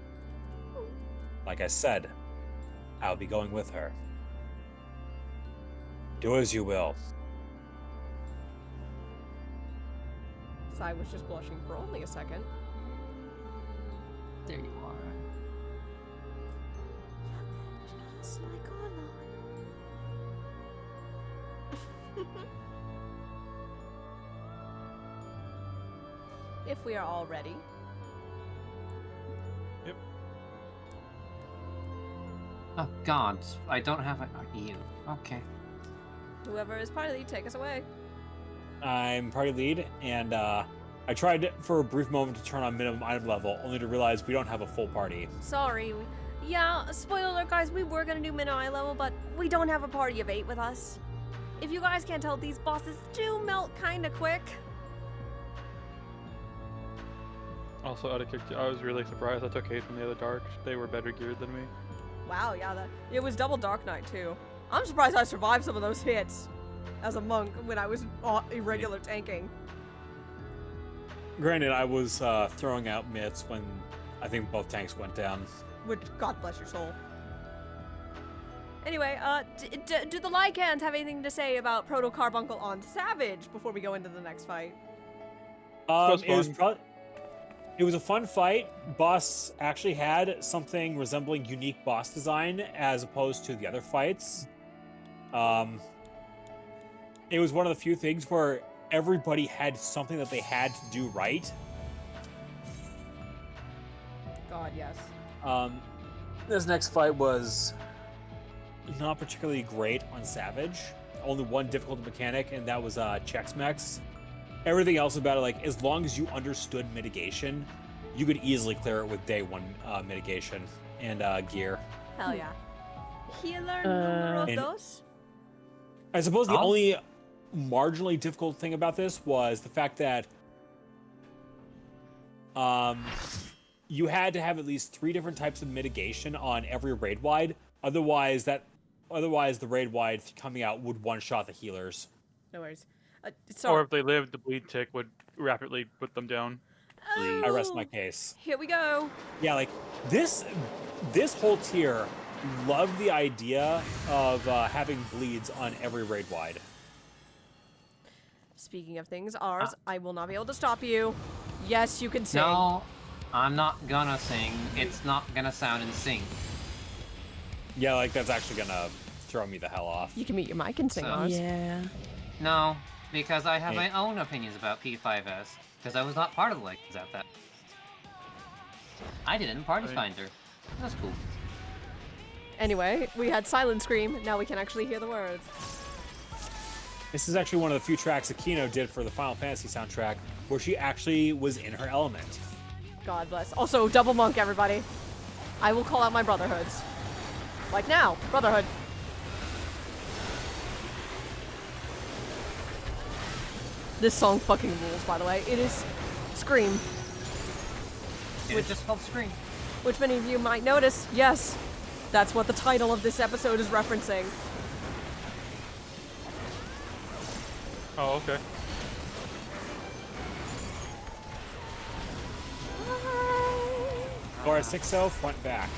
Like I said, I'll be going with her. Do as you will. I was just blushing for only a second. There you are. Just like Arlon. If we are all ready. Yep. Oh God, I don't have a you. Okay. Whoever is party lead, take us away. I'm party lead, and I tried for a brief moment to turn on minimum item level, only to realize we don't have a full party. Sorry. Yeah, spoiler alert, guys, we were gonna do minimum item level, but we don't have a party of 8 with us. If you guys can't tell, these bosses do melt kinda quick. Also, out of kick, I was really surprised I took 8 from the other Dark. They were better geared than me. Wow, yeah, it was double Dark Knight too. I'm surprised I survived some of those hits as a monk when I was irregular tanking. Granted, I was throwing out myths when I think both tanks went down. Which, God bless your soul. Anyway, do the Lycans have anything to say about Proto Carbuncle on Savage before we go into the next fight? It was a fun fight. Boss actually had something resembling unique boss design as opposed to the other fights. It was one of the few things where everybody had something that they had to do right. God, yes. This next fight was not particularly great on Savage. Only one difficult mechanic, and that was Chex Mex. Everything else about it, like, as long as you understood mitigation, you could easily clear it with day 1 mitigation and gear. Hell yeah. Healer numero dos? I suppose the only marginally difficult thing about this was the fact that you had to have at least 3 different types of mitigation on every raid wide. Otherwise, the raid wide coming out would one-shot the healers. No worries. Or if they lived, the bleed tick would rapidly put them down. Oh, I rest my case. Here we go. Yeah, like this whole tier loved the idea of having bleeds on every raid wide. Speaking of things, ours, I will not be able to stop you. Yes, you can sing. No, I'm not gonna sing. It's not gonna sound in sync. Yeah, like that's actually gonna throw me the hell off. You can mute your mic and sing ours. Yeah. No, because I have my own opinions about P5S, because I was not part of the Legends at that. I did it in Party Finder. That's cool. Anyway, we had Silent Scream, now we can actually hear the words. This is actually one of the few tracks Akino did for the Final Fantasy soundtrack where she actually was in her element. God bless. Also, double monk, everybody. I will call out my brotherhoods. Like now, brotherhood. This song fucking rules, by the way. It is Scream. It's just called Scream. Which many of you might notice, yes, that's what the title of this episode is referencing. Oh, okay. Laura 6-0, front back.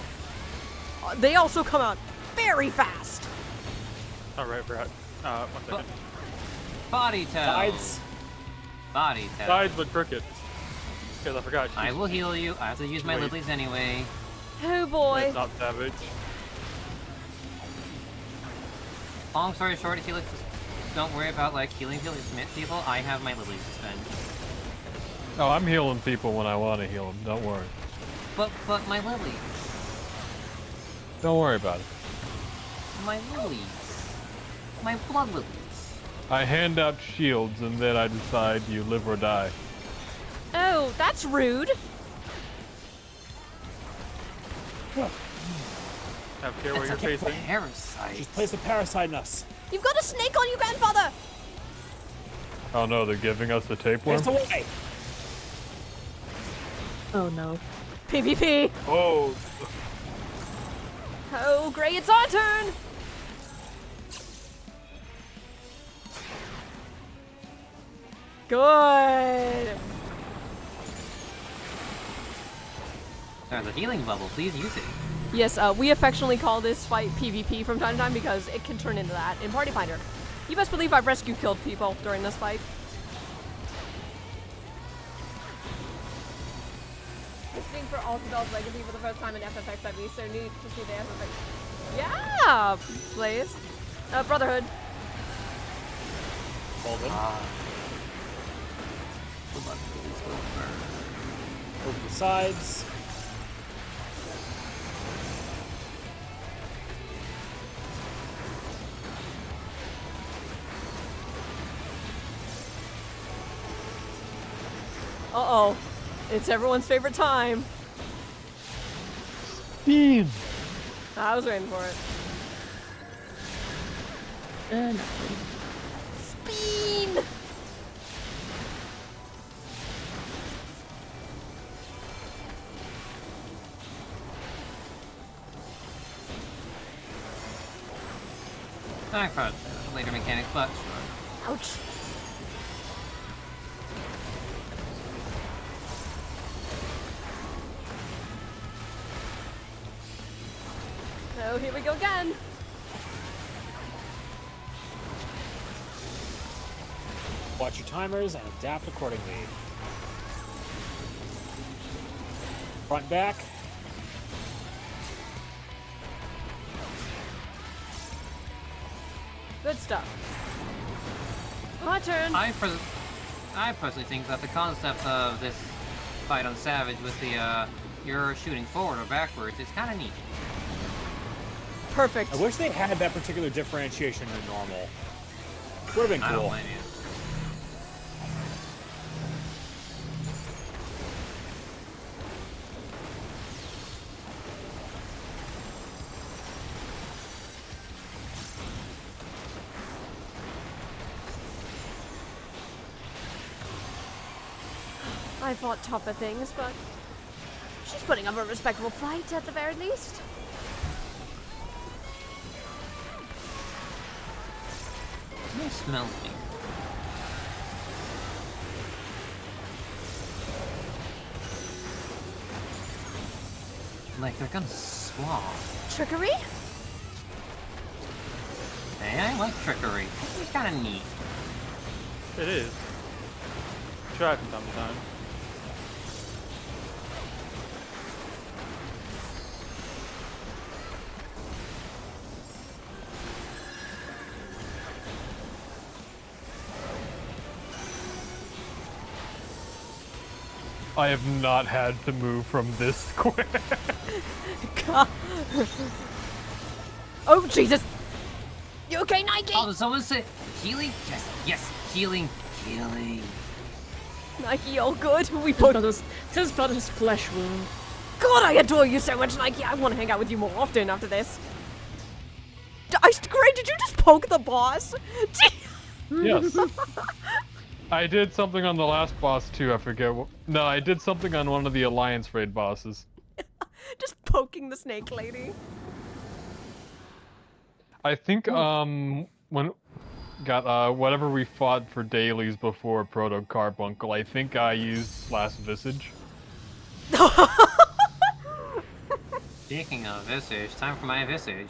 They also come out very fast. All right, Brad. 1 second. Body toe. Sides. Body toe. Sides, but crooked. Because I forgot. I will heal you. I have to use my Wait. lilies anyway. Oh boy. It's not savage. Long story short, Helix, don't worry about like healing people. I have my lilies to spend. Oh, I'm healing people when I want to heal them. Don't worry. But my lilies. Don't worry about it. My lilies. My blood lilies. I hand out shields and then I decide you live or die. Oh, that's rude. Have care where It's you're a facing. parasite. She's placed a parasite in us. You've got a snake on you, grandfather. Oh no, they're giving us the tapeworm? It's away. Oh no. PvP. Oh. Oh, Gray, it's our turn. Good. There's a healing bubble. Please use it. Yes, we affectionately call this fight PvP from time to time because it can turn into that in Party Finder. You best believe I've rescue killed people during this fight. Listening for Altabel's Legacy for the first time in FFXIV, so neat to see the FFX. Yeah, Blaze. Brotherhood. Hold him. Over the sides. Uh-oh. It's everyone's favorite time. Beam. I was waiting for it. No. Bean! I thought later mechanics, but sure. Ouch. Oh, here we go again. Watch your timers and adapt accordingly. Front back. Good stuff. My turn. I personally think that the concept of this fight on Savage with the you're shooting forward or backwards is kind of neat. Perfect. I wish they had that particular differentiation in normal. Would have been I don't cool. blame you. I fought tougher things, but she's putting up a respectable fight at the very least. It smells me. Like they're gonna swap. Trickery? Hey, I like trickery. This is kind of neat. It is. Try from time to time. I have not had to move from this square. God. Oh, Jesus! You okay, Nike? Oh, did someone say healing? Yes, healing. Nike, all good? We Tis both. but his flesh wound. God, I adore you so much, Nike. I want to hang out with you more often after this. Great, did you just poke the boss? Yes. I did something on the last boss too. I forget what. No, I did something on one of the Alliance raid bosses. Just poking the snake lady. I think when got whatever we fought for dailies before Proto Carbuncle, I think I used Last Visage. Speaking of visage, time for my visage.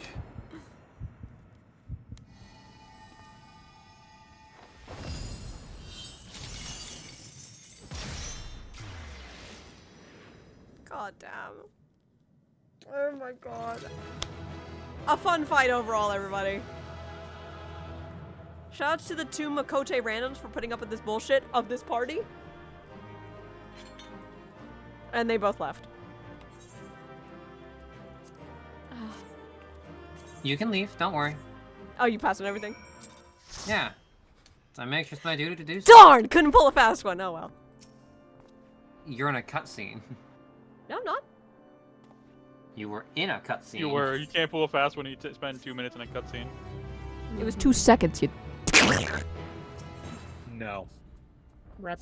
God damn. Oh my god. A fun fight overall, everybody. Shoutouts to the two Makote randoms for putting up with this bullshit of this party. And they both left. You can leave, don't worry. Oh, you passed on everything? Yeah. So I make sure it's my duty to do so. Darn! Couldn't pull a fast one. Oh well. You're in a cutscene. No, I'm not. You were in a cutscene. You were. You can't pull a fast when you spend 2 minutes in a cutscene. It was 2 seconds, you... No. Rep.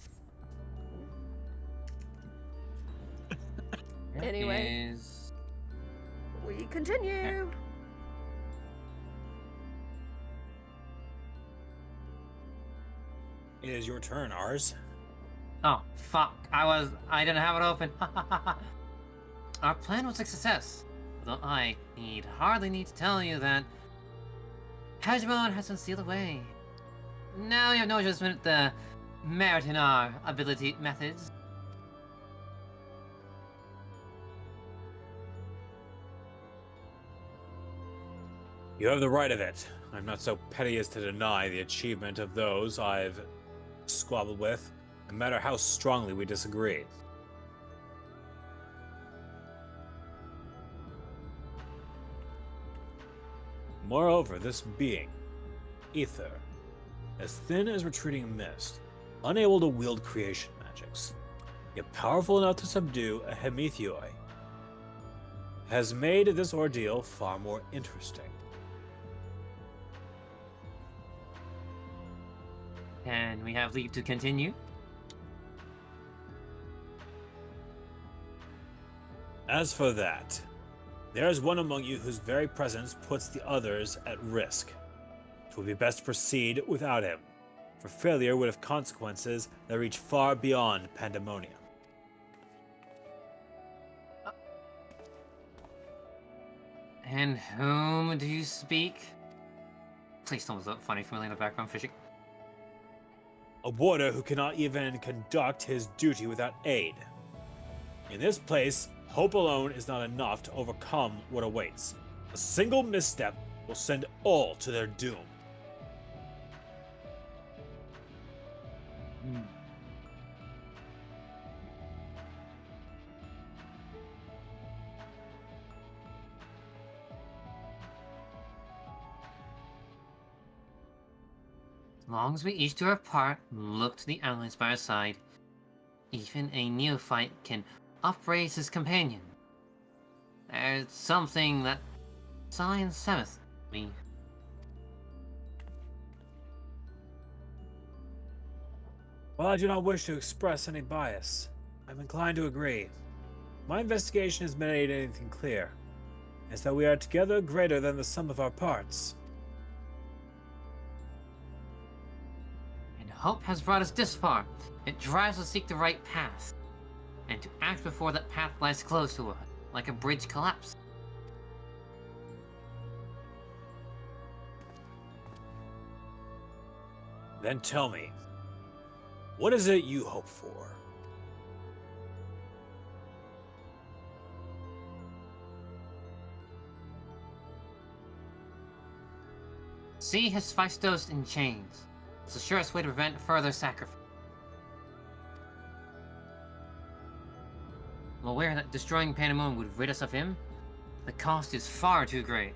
Anyway. We continue. It is your turn, ours. Oh, fuck. I didn't have it open. Our plan was a success. Though I hardly need to tell you that Hegemon has been sealed away. Now you have no judgment at the merit in our ability methods. You have the right of it. I'm not so petty as to deny the achievement of those I've squabbled with, no matter how strongly we disagree. Moreover, this being, Ether, as thin as retreating mist, unable to wield creation magics, yet powerful enough to subdue a Hemethoi, has made this ordeal far more interesting. And we have leave to continue. As for that, there is one among you whose very presence puts the others at risk. It would be best to proceed without him, for failure would have consequences that reach far beyond pandemonium. And whom do you speak? Please don't look funny for me in the background fishing. A warder who cannot even conduct his duty without aid. In this place, hope alone is not enough to overcome what awaits. A single misstep will send all to their doom. As long as we each do our part, look to the allies by our side, even a neophyte can upraise his companion. There's something that science saith me. While I do not wish to express any bias, I'm inclined to agree. My investigation has made anything clear. It's that we are together greater than the sum of our parts. And hope has brought us this far. It drives us to seek the right path, and to act before that path lies close to us, like a bridge collapse. Then tell me, what is it you hope for? See Hephaestus in chains. It's the surest way to prevent further sacrifice. I'm aware that destroying Pandemonium would rid us of him. The cost is far too great.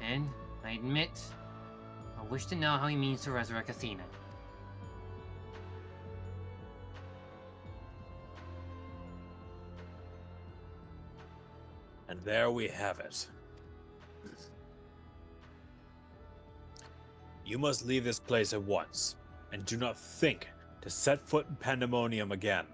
And, I admit, I wish to know how he means to resurrect Athena. And there we have it. You must leave this place at once, and do not think to set foot in Pandemonium again.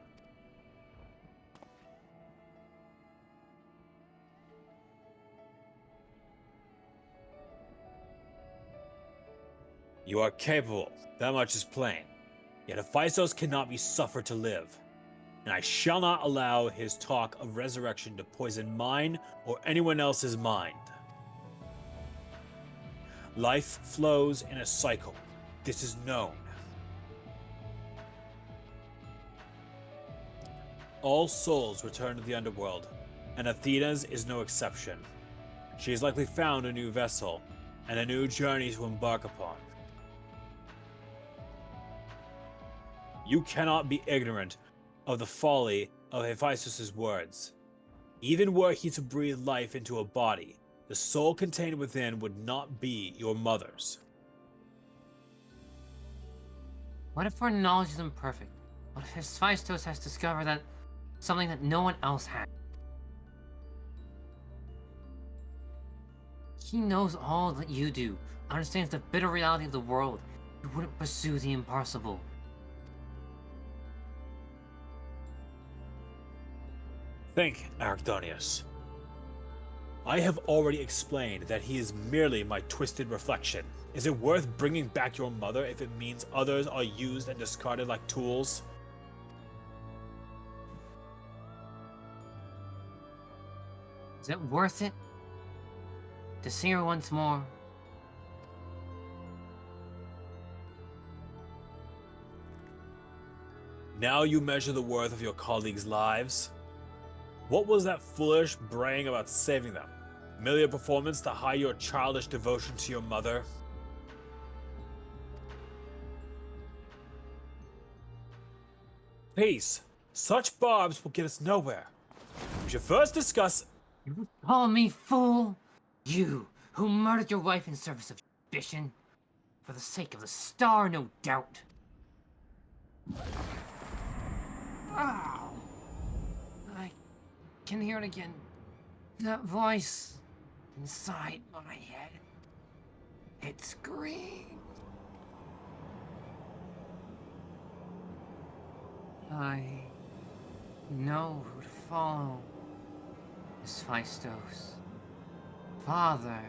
You are capable, that much is plain. Yet Hephaestus cannot be suffered to live, and I shall not allow his talk of resurrection to poison mine or anyone else's mind. Life flows in a cycle. This is known. All souls return to the underworld, and Athena's is no exception. She has likely found a new vessel, and a new journey to embark upon. You cannot be ignorant of the folly of Hephaestus' words. Even were he to breathe life into a body, the soul contained within would not be your mother's. What if our knowledge is imperfect? What if Hephaestus has discovered that something that no one else has? He knows all that you do, understands the bitter reality of the world. He wouldn't pursue the impossible. Think, Archdonius. I have already explained that he is merely my twisted reflection. Is it worth bringing back your mother if it means others are used and discarded like tools? Is it worth it? To see her once more? Now you measure the worth of your colleagues' lives? What was that foolish braying about saving them? Merely a performance to hide your childish devotion to your mother? Peace. Such barbs will get us nowhere. We should first discuss. You call me fool? You, who murdered your wife in service of ambition? For the sake of the star, no doubt. Ow! I can hear it again. That voice inside my head. It screams. I know who to follow. Hephaestus. Father.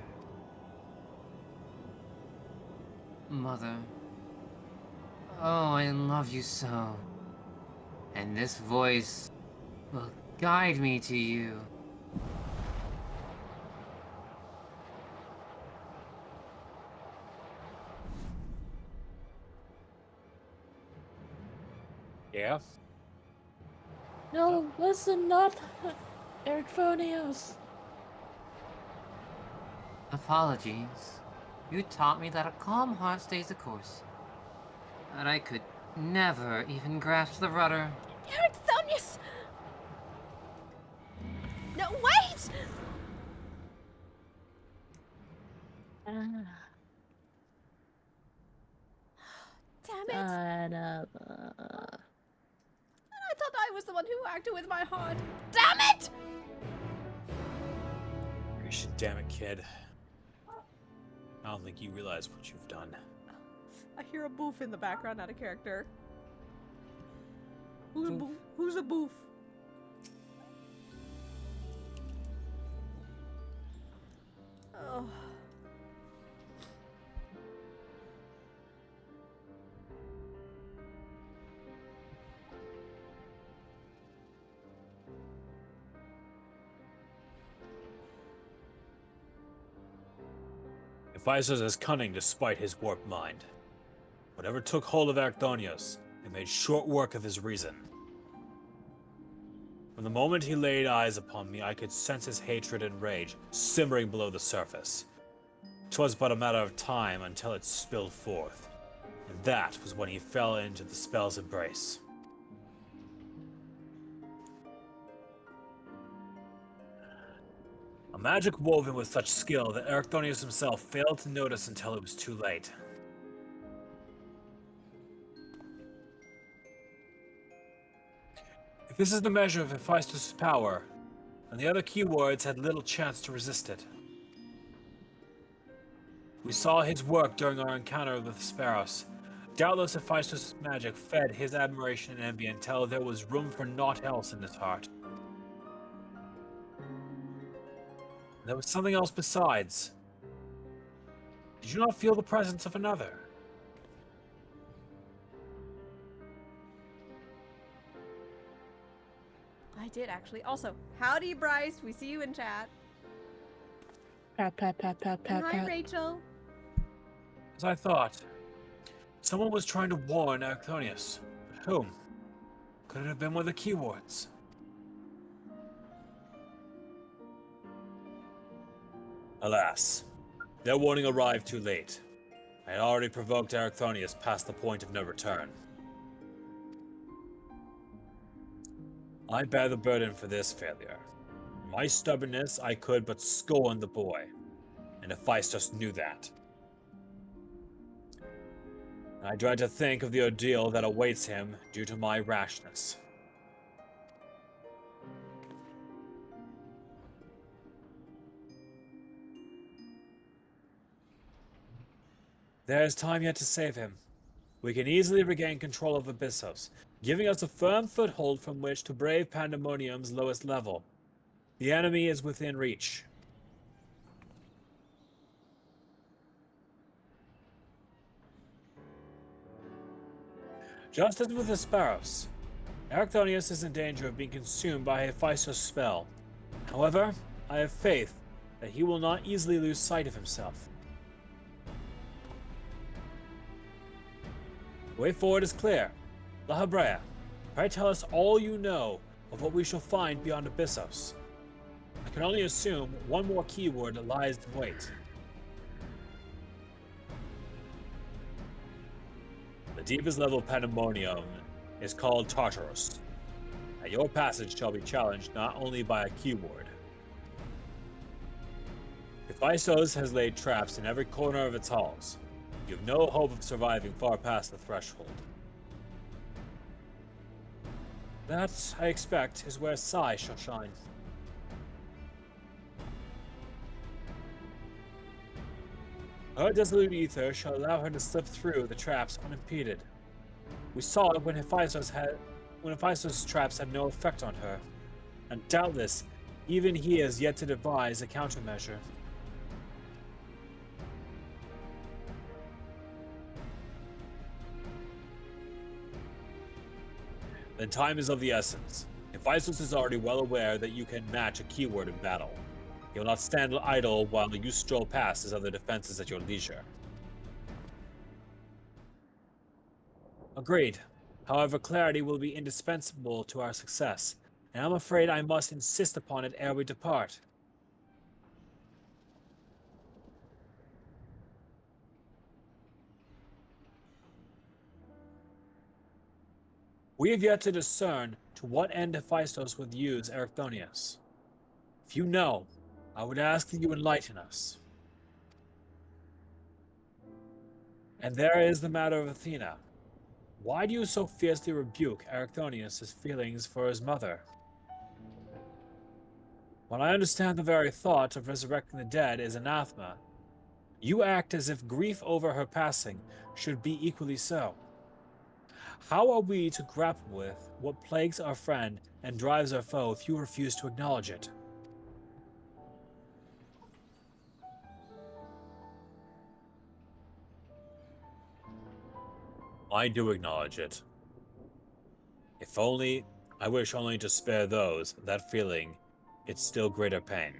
Mother. Oh, I love you so. And this voice will guide me to you. Yeah? No, listen, not Eric Phonios. Apologies. You taught me that a calm heart stays the course. That I could never even grasp the rudder. Ericthonius! No, wait! Damn it! I thought I was the one who acted with my heart. Damn it! You should damn it, kid. I don't think you realize what you've done. I hear a boof in the background, out of character. Who's a boof? Oh. Hephaestus is cunning despite his warped mind. Whatever took hold of Archdonius, it made short work of his reason. From the moment he laid eyes upon me, I could sense his hatred and rage simmering below the surface. 'Twas but a matter of time until it spilled forth, and that was when he fell into the spell's embrace. A magic woven with such skill that Ericthonius himself failed to notice until it was too late. If this is the measure of Hephaestus' power, then the other keywords had little chance to resist it. We saw his work during our encounter with the Sparrows. Doubtless Hephaestus' magic fed his admiration and envy until there was room for naught else in his heart. And there was something else besides. Did you not feel the presence of another? I did actually. Also, howdy, Bryce. We see you in chat. Pat, pat, pat, pat, And pat, hi, pat. Rachel. As I thought. Someone was trying to warn Ericthonius. But whom? Could it have been one of the keywords? Alas, their warning arrived too late. I had already provoked Ericthonius past the point of no return. I bear the burden for this failure. In my stubbornness, I could but scorn the boy, and Hephaestus knew that. I dread to think of the ordeal that awaits him due to my rashness. There is time yet to save him. We can easily regain control of Abyssos, giving us a firm foothold from which to brave Pandemonium's lowest level. The enemy is within reach. Just as with the Sparrows, Ericthonius is in danger of being consumed by Hephaestus' spell. However, I have faith that he will not easily lose sight of himself. The way forward is clear. La Hebrea, pray tell us all you know of what we shall find beyond Abyssos. I can only assume one more keyword lies in wait. The deepest level of Pandemonium is called Tartarus, and your passage shall be challenged not only by a keyword. Hephaestus has laid traps in every corner of its halls. You have no hope of surviving far past the threshold. That, I expect, is where Sai shall shine. Her dissolute ether shall allow her to slip through the traps unimpeded. We saw it when Hephaestus' traps had no effect on her, and doubtless, even he has yet to devise a countermeasure. Then time is of the essence. Hephaestus is already well aware that you can match a keyword in battle. He will not stand idle while you stroll past his other defenses at your leisure. Agreed. However, clarity will be indispensable to our success, and I'm afraid I must insist upon it ere we depart. We have yet to discern to what end Hephaestus would use Ericthonius. If you know, I would ask that you enlighten us. And there is the matter of Athena. Why do you so fiercely rebuke Ericthonius' feelings for his mother? When I understand the very thought of resurrecting the dead is anathema, you act as if grief over her passing should be equally so. How are we to grapple with what plagues our friend and drives our foe if you refuse to acknowledge it? I do acknowledge it. If only, I wish only to spare those, that feeling, its still greater pain.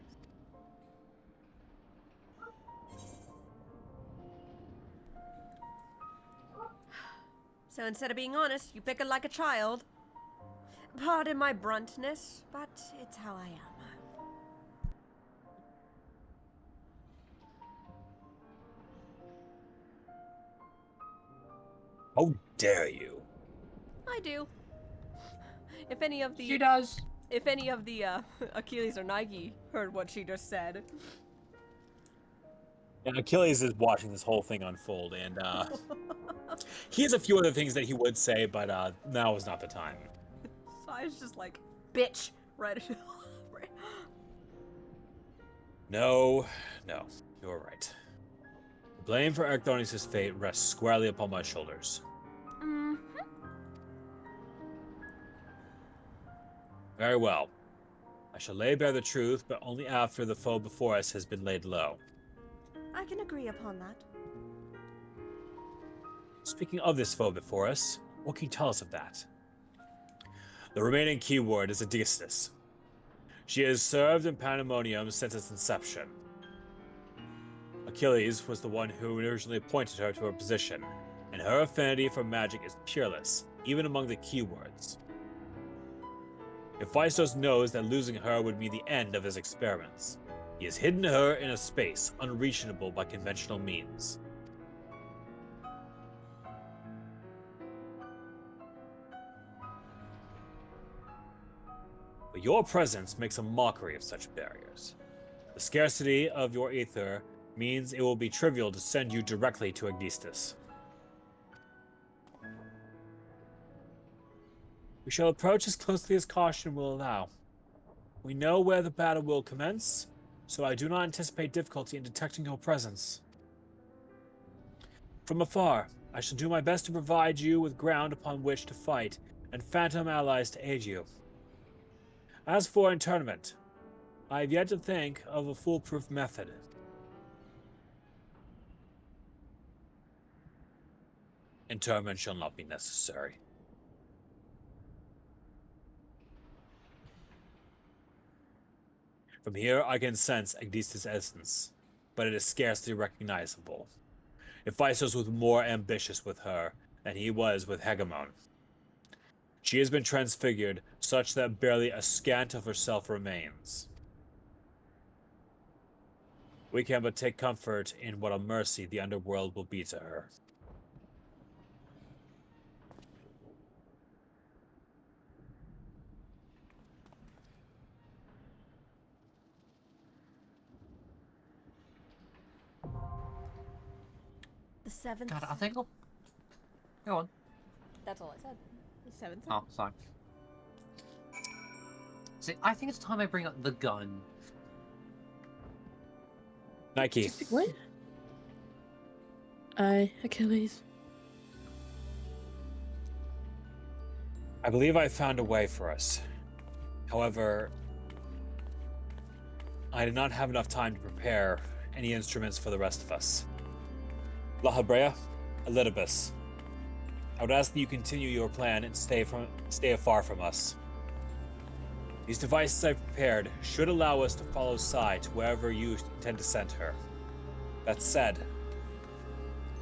So instead of being honest, you pick it like a child. Pardon my bruntness, but it's how I am. How dare you? I do. If any of the... She does. if any of the Achilles or Nike heard what she just said. And Achilles is watching this whole thing unfold, and he has a few other things that he would say, but now is not the time. Sai's just like, bitch, right? No, you're right. The blame for Erchthonius' fate rests squarely upon my shoulders. Mm-hmm. Very well. I shall lay bare the truth, but only after the foe before us has been laid low. I can agree upon that. Speaking of this foe before us, what can you tell us of that? The remaining keyword is Aegisthus. She has served in Pandemonium since its inception. Achilles was the one who originally appointed her to her position, and her affinity for magic is peerless, even among the keywords. If Hephaestus knows that losing her would mean the end of his experiments, he has hidden her in a space unreachable by conventional means. But your presence makes a mockery of such barriers. The scarcity of your ether means it will be trivial to send you directly to Aegisthus. We shall approach as closely as caution will allow. We know where the battle will commence, so I do not anticipate difficulty in detecting your presence. From afar, I shall do my best to provide you with ground upon which to fight, and phantom allies to aid you. As for internment, I have yet to think of a foolproof method. Interment shall not be necessary. From here I can sense Aegisthus' essence, but it is scarcely recognizable. Hephaestus was more ambitious with her than he was with Hegemon. She has been transfigured such that barely a scant of herself remains. We can but take comfort in what a mercy the underworld will be to her. The seventh. God, I think I'll... Go on. That's all I said. The seventh. Oh, sorry. See, I think it's time I bring up the gun. Nike. What? Achilles. I believe I found a way for us. However, I did not have enough time to prepare any instruments for the rest of us. La Habrea, Elidibus, I would ask that you continue your plan and stay afar from us. These devices I've prepared should allow us to follow Sai to wherever you intend to send her. That said,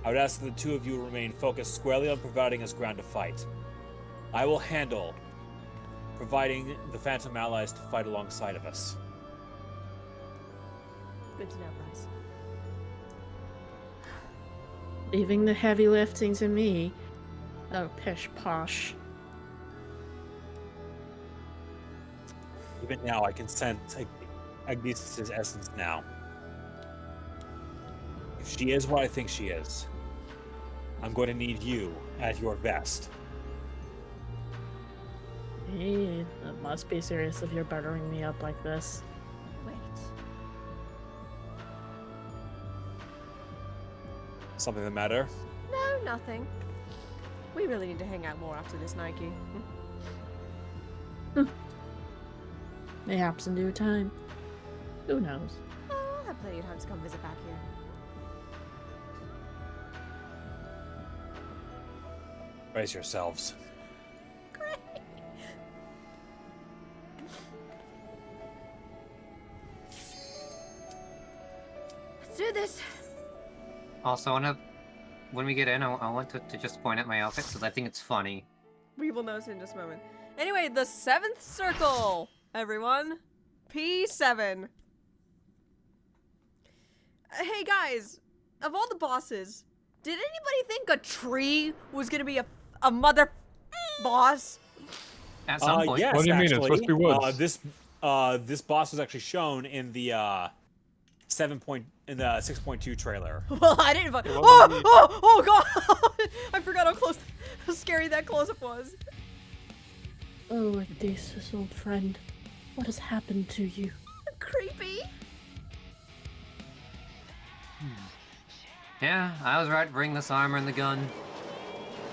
I would ask that the two of you remain focused squarely on providing us ground to fight. I will handle providing the Phantom allies to fight alongside of us. Good to know, Bryce. Leaving the heavy lifting to me. Oh, pish posh. Even now, I can sense Aegisthus' essence now. If she is what I think she is, I'm going to need you at your best. Hey, it must be serious if you're buttering me up like this. Wait. Something the matter? No, nothing. We really need to hang out more after this, Nike. Mayhaps in due time. Who knows? Oh, I'll have plenty of time to come visit back here. Brace yourselves. Great. Let's do this. Also, when we get in, I want to just point out my outfit because I think it's funny. We will notice in just a moment. Anyway, the seventh circle, everyone. P7. Hey guys, of all the bosses, did anybody think a tree was gonna be a mother boss? At some point. Yes, What do you mean? It's actually, supposed to be woods. this boss was actually shown in the 6.2 trailer. Well, I didn't. wasn't Oh god! I forgot how scary that close-up was. Oh, Odysseus, old friend. What has happened to you? Creepy. Yeah, I was right to bring this armor and the gun.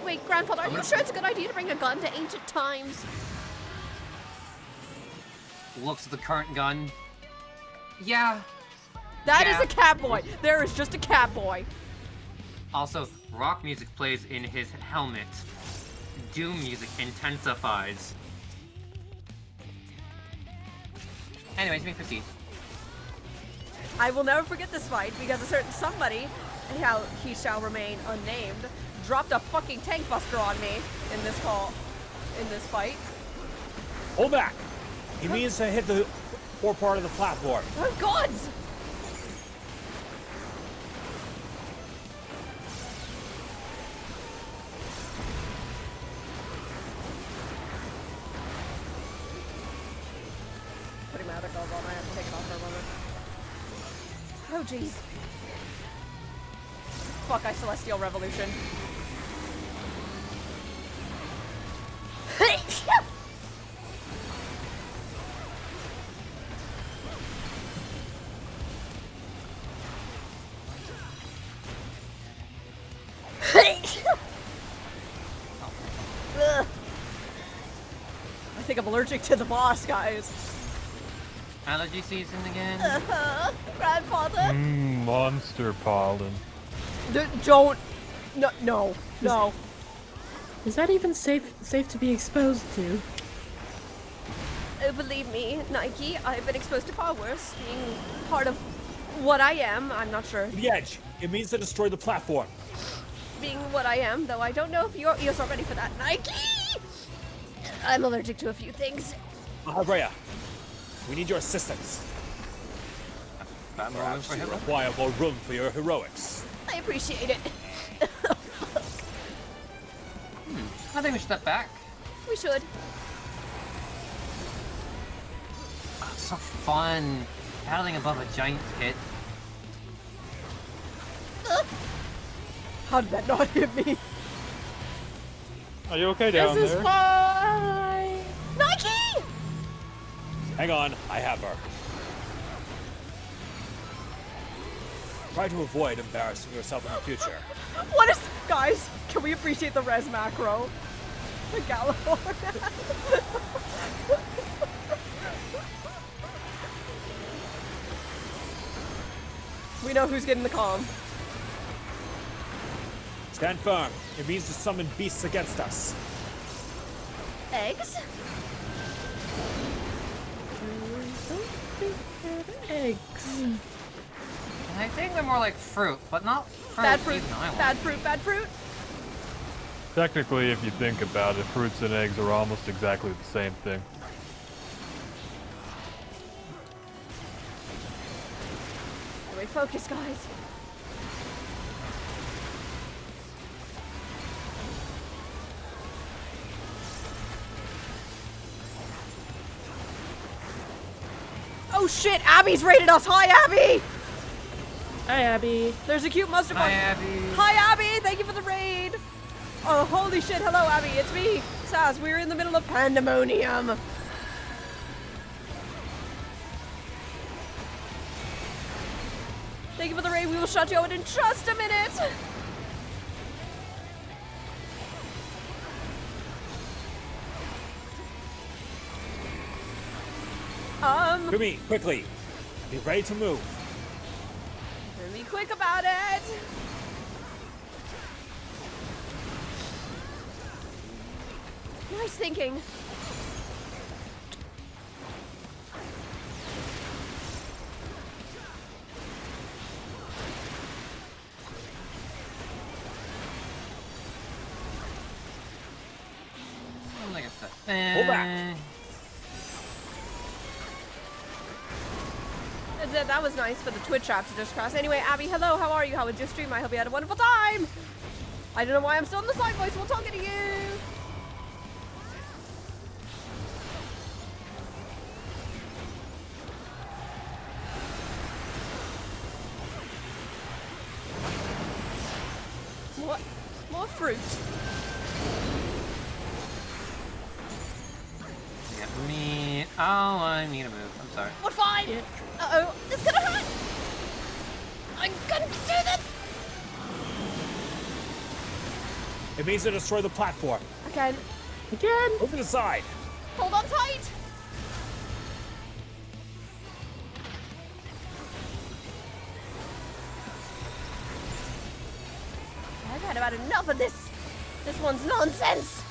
Wait, Grandfather, are you sure it's a good idea to bring a gun to ancient times? Looks at the current gun. Yeah. That is Yeah. a cat boy. There is just a cat boy. Also, rock music plays in his helmet. Doom music intensifies. Anyways, we proceed. I will never forget this fight because a certain somebody, and how he shall remain unnamed, dropped a fucking tank buster on me in this fight. Hold back. He means to hit the forepart of the platform. Oh gods! Putting my other glove on, I have to take it off for a moment. Oh jeez. Fuck, I Celestial Revolution. Ugh. I think I'm allergic to the boss, guys. Allergy season again. Grandfather. Monster pollen. Don't. No. Is that even safe to be exposed to? Oh, believe me, Nike, I've been exposed to far worse. Being part of what I am, I'm not sure. The edge. It means to destroy the platform. Being what I am, though I don't know if your ears are ready for that, Nike! I'm allergic to a few things. Rhea, we need your assistance. Bad moment Perhaps for you him. require more room for your heroics. I appreciate it. I think we should step back. We should. Oh, it's so fun. Paddling above a giant pit. How did that not hit me? Are you okay down This is there? fine! Nike! Hang on, I have her. Try to avoid embarrassing yourself in the future. What is... Guys, can we appreciate the res macro? The Galahorn. We know who's getting the calm. Stand firm. It means to summon beasts against us. Eggs? Eggs. I think they're more like fruit, but not fruit. Bad fruit. even I want. Bad fruit. Bad fruit. Technically, if you think about it, fruits and eggs are almost exactly the same thing. Anyway, focus, guys. Oh shit, Abby's rated us. Hi, Abby! Hi, Abby. There's a cute mustard Hi, bug. Abby. Hi, Abby! Thank you for the raid! Oh, holy shit. Hello, Abby. It's me, Saz. We're in the middle of pandemonium. Thank you for the raid. We will shut you out in just a minute. To me, quickly. Be ready to move. Be quick about it. Nice thinking. I'm gonna get that. Hold back. That was nice for the Twitch app to just cross. Anyway, Abby, hello, how are you? How was your stream? I hope you had a wonderful time. I don't know why I'm still in the side voice while talking to you. fruit. Yeah, me. Oh, I need a move. I'm sorry. What, fine? Uh-oh, it's gonna hurt! I'm gonna do this! It means to destroy the platform. Again. Move to the side. Hold on tight! I've had about enough of this. This one's nonsense.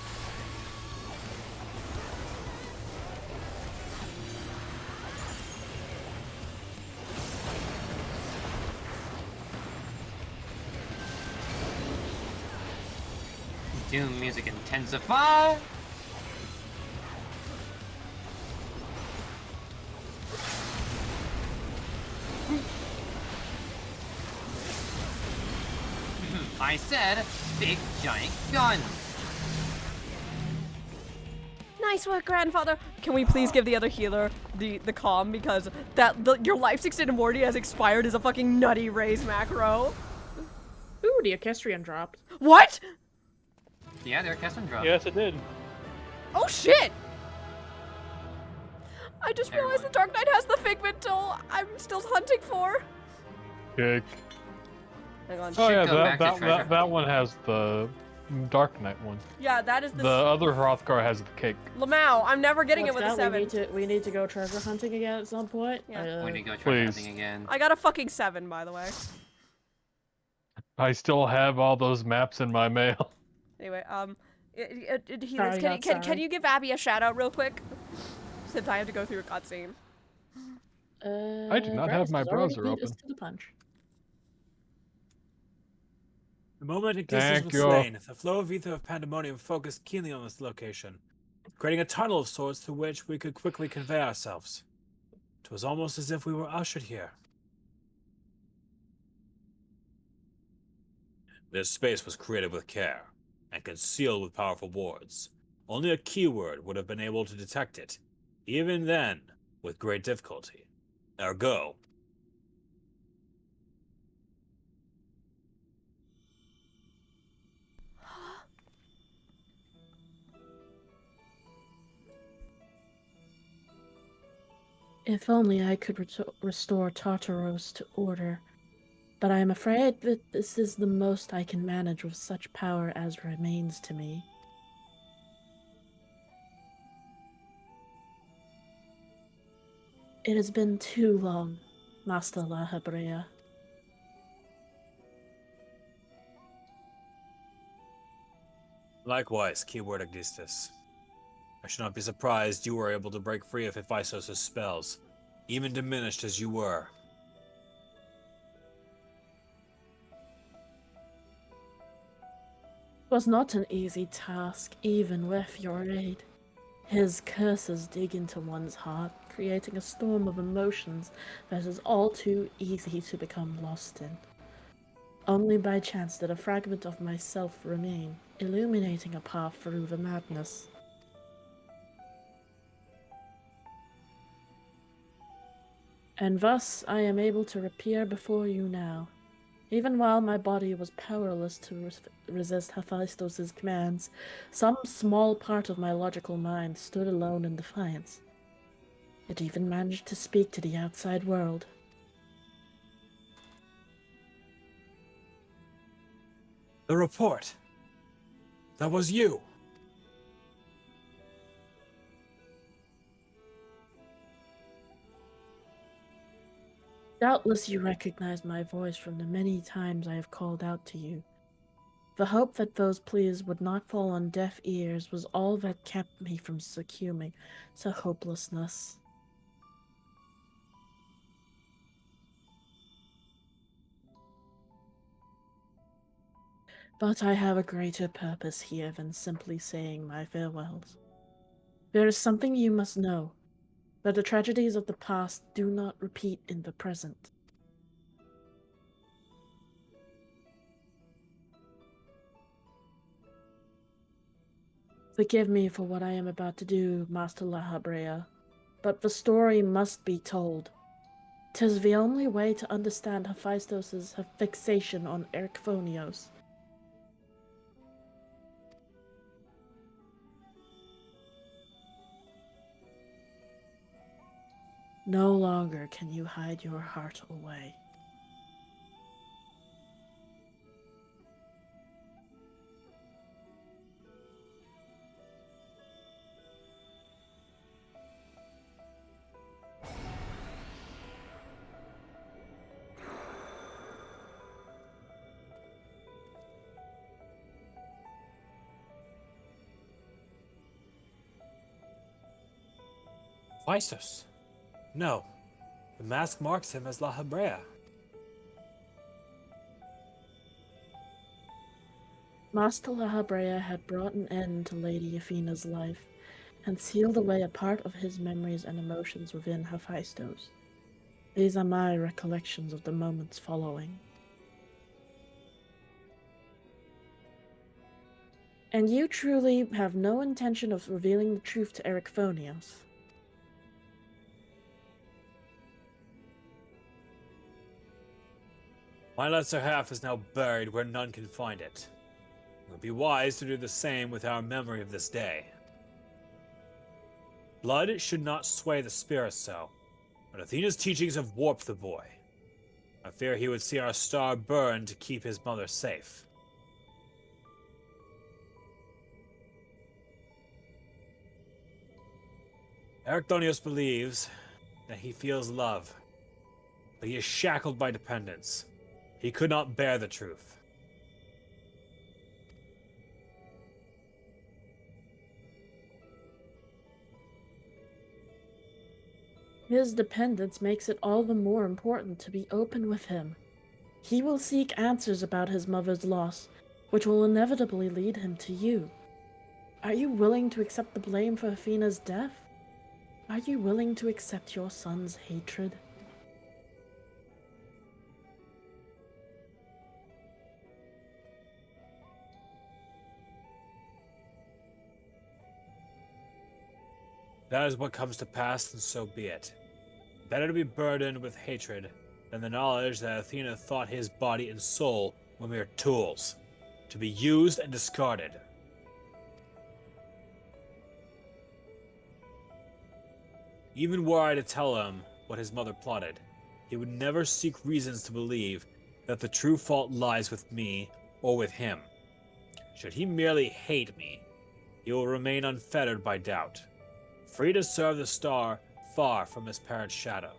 Doom music intensify. I said big giant gun. Nice work, grandfather. Can we please give the other healer the calm, because your life's extended warranty has expired as a fucking nutty raise macro. Ooh, the Equestrian dropped. What? Yeah, they're custom drop. Yes, it did. Oh shit! I just realized Everyone. the Dark Knight has the Figment tool I'm still hunting for. Kick. Hang on. Oh yeah, go back to treasure that hunting. one has the Dark Knight one. Yeah, that is The other Hrothgar has the cake. Lamau, I'm never getting What's it with a that? 7. We need to go treasure hunting again at some point. Yeah. We need to go treasure Please. hunting again. I got a fucking 7, by the way. I still have all those maps in my mail. Anyway, healers, Sorry, can not sorry. you give Abby a shout out real quick? Since I have to go through a cutscene. I do not have Gravis my has already browser beat us open. to the punch. The moment Odysseus Thank was you. slain, the flow of ether of pandemonium focused keenly on this location, creating a tunnel of sorts through which we could quickly convey ourselves. It was almost as if we were ushered here. This space was created with care and concealed with powerful wards. Only a keyword would have been able to detect it, even then, with great difficulty. Ergo, If only I could restore Tartaros to order. But I am afraid that this is the most I can manage with such power as remains to me. It has been too long, Master La Habrea. likewise, keyword Odysseus. I should not be surprised you were able to break free of Hephaestus' spells, even diminished as you were. It was not an easy task, even with your aid. His curses dig into one's heart, creating a storm of emotions that is all too easy to become lost in. Only by chance did a fragment of myself remain, illuminating a path through the madness. And thus I am able to appear before you now. Even while my body was powerless to resist Hephaestus' commands, some small part of my logical mind stood alone in defiance. It even managed to speak to the outside world. The report. That was you. Doubtless you recognize my voice from the many times I have called out to you. The hope that those pleas would not fall on deaf ears was all that kept me from succumbing to hopelessness. But I have a greater purpose here than simply saying my farewells. There is something you must know, that the tragedies of the past do not repeat in the present. Forgive me for what I am about to do, Master La Habrea, but the story must be told. 'Tis the only way to understand Hephaestus' fixation on Erchthonios. No longer can you hide your heart away. Phaistos. No. The mask marks him as La Hebrea. Master La Habrea had brought an end to Lady Athena's life and sealed away a part of his memories and emotions within Hephaestus. These are my recollections of the moments following. And you truly have no intention of revealing the truth to Ericphonios? My lesser half is now buried where none can find it. It would be wise to do the same with our memory of this day. Blood should not sway the spirit so, but Athena's teachings have warped the boy. I fear he would see our star burn to keep his mother safe. Ericthonius believes that he feels love, but he is shackled by dependence. He could not bear the truth. His dependence makes it all the more important to be open with him. He will seek answers about his mother's loss, which will inevitably lead him to you. Are you willing to accept the blame for Athena's death? Are you willing to accept your son's hatred? That is what comes to pass, and so be it. Better to be burdened with hatred than the knowledge that Athena thought his body and soul were mere tools, to be used and discarded. Even were I to tell him what his mother plotted, he would never seek reasons to believe that the true fault lies with me or with him. Should he merely hate me, he will remain unfettered by doubt, free to serve the star far from his parent's shadow.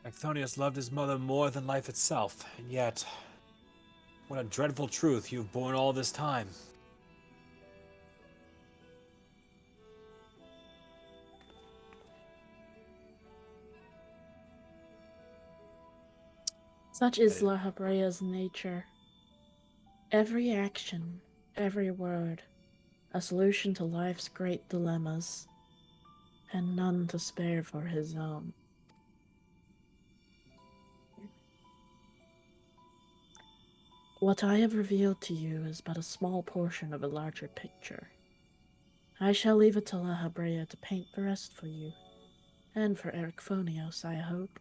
Acthonius loved his mother more than life itself, and yet, what a dreadful truth you've borne all this time. Such is La Habrea's nature. Every action, every word, a solution to life's great dilemmas, and none to spare for his own. What I have revealed to you is but a small portion of a larger picture. I shall leave it to La Habrea to paint the rest for you, and for Ericphonios, I hope.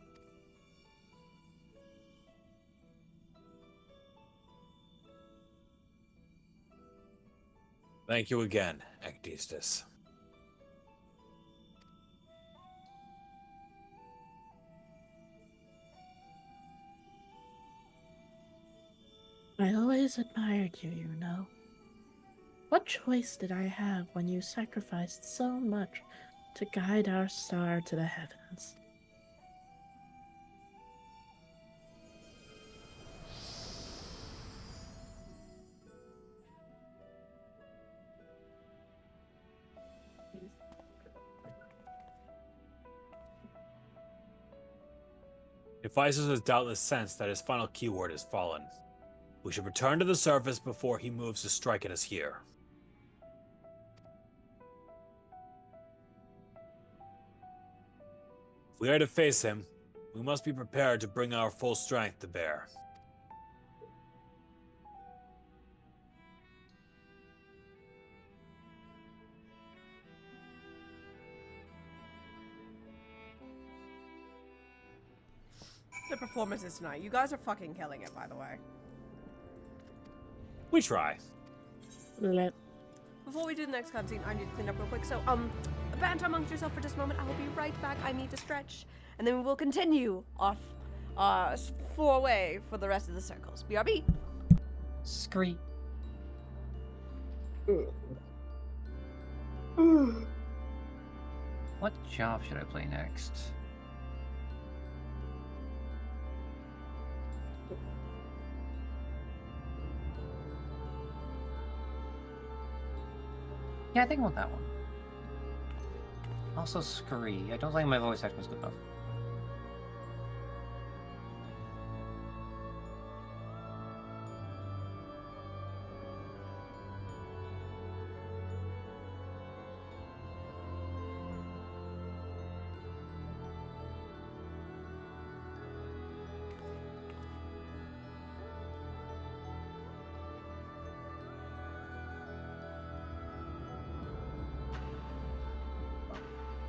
Thank you again, Ecdistis. I always admired you, you know. What choice did I have when you sacrificed so much to guide our star to the heavens? Hephaestus has doubtless sensed that his final keyword has fallen. We should return to the surface before he moves to strike at us here. If we are to face him, we must be prepared to bring our full strength to bear. the performances tonight. You guys are fucking killing it, by the way. We try. Let Before we do the next cutscene, I need to clean up real quick. So, banter amongst yourself for just a moment. I will be right back. I need to stretch. And then we will continue off away for the rest of the circles. BRB. Scream. What job should I play next? Yeah, I think I want that one. Also, Scree. I don't think my voice acting was good enough.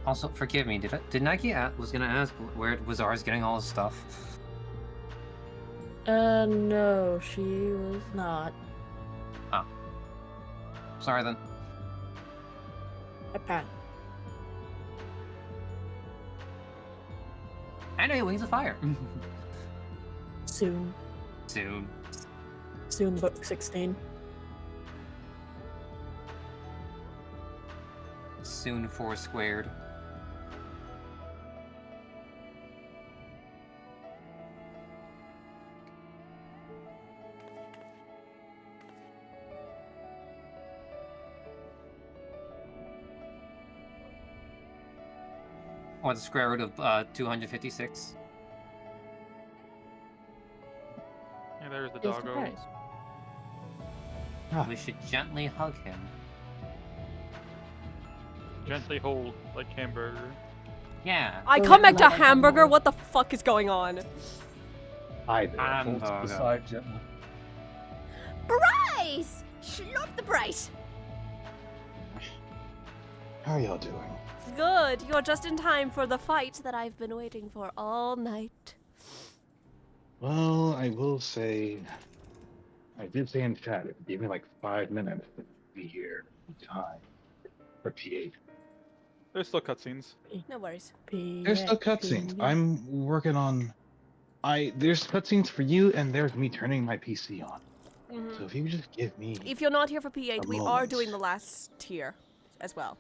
Also, forgive me. Didn't I was gonna ask where was ours getting all his stuff? no, she was not. Oh. Sorry then. Okay. Anyway, Wings of Fire. Soon. Soon. Soon, book 16. Soon 4 squared. Or the square root of 256. Yeah, there's the Is the doggo. price. We should gently hug him. Gently hold like hamburger. Yeah. I Oh, come back to not hamburger. anymore. What the fuck is going on? Hi there. Hamburger. Folks beside gently. Bryce! Schlop the Bryce! How are y'all doing? Good. You're just in time for the fight that I've been waiting for all night. Well, I will say, I did say in chat, it would give me like 5 minutes to be here in time for P8. There's still cutscenes. No worries. There's still cutscenes. I'm working on. There's cutscenes for you, and there's me turning my PC on. So if you could just give me, If you're not here for P8, A we are moment. doing the last tier as well.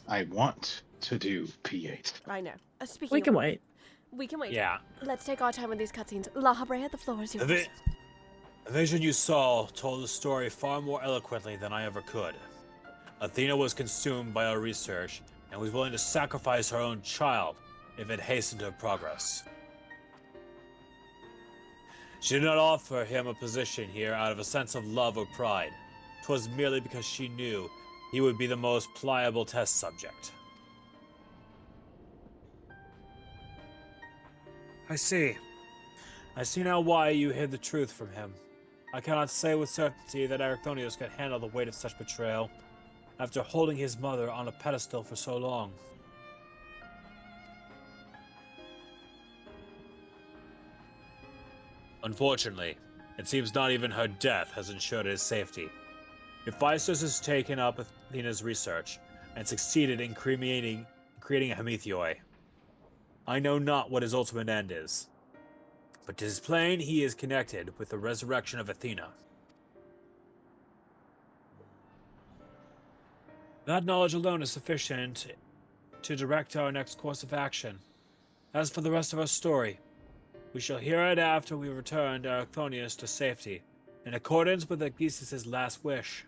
I want to do P8. I know. Speaking We of, can wait. we can wait. Yeah. Let's take our time with these cutscenes. La Habrea, the floor is yours. The vision you saw told the story far more eloquently than I ever could. Athena was consumed by our research and was willing to sacrifice her own child if it hastened her progress. She did not offer him a position here out of a sense of love or pride. 'Twas merely because she knew he would be the most pliable test subject. I see. I see now why you hid the truth from him. I cannot say with certainty that Arachthonius could handle the weight of such betrayal, after holding his mother on a pedestal for so long. Unfortunately, it seems not even her death has ensured his safety. Hephaestus has taken up Athena's research and succeeded in creating a Hemethoi. I know not what his ultimate end is, but 'tis plain he is connected with the resurrection of Athena. That knowledge alone is sufficient to direct our next course of action. As for the rest of our story, we shall hear it after we return Arachthonius to safety, in accordance with Agesius' last wish.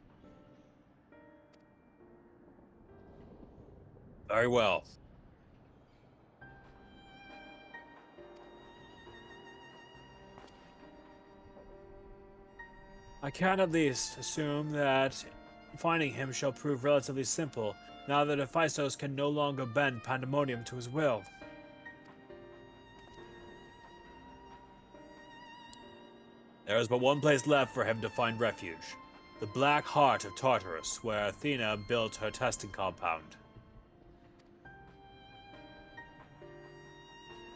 Very well. I can at least assume that finding him shall prove relatively simple, now that Hephaestus can no longer bend pandemonium to his will. There is but one place left for him to find refuge, the Black Heart of Tartarus, where Athena built her testing compound.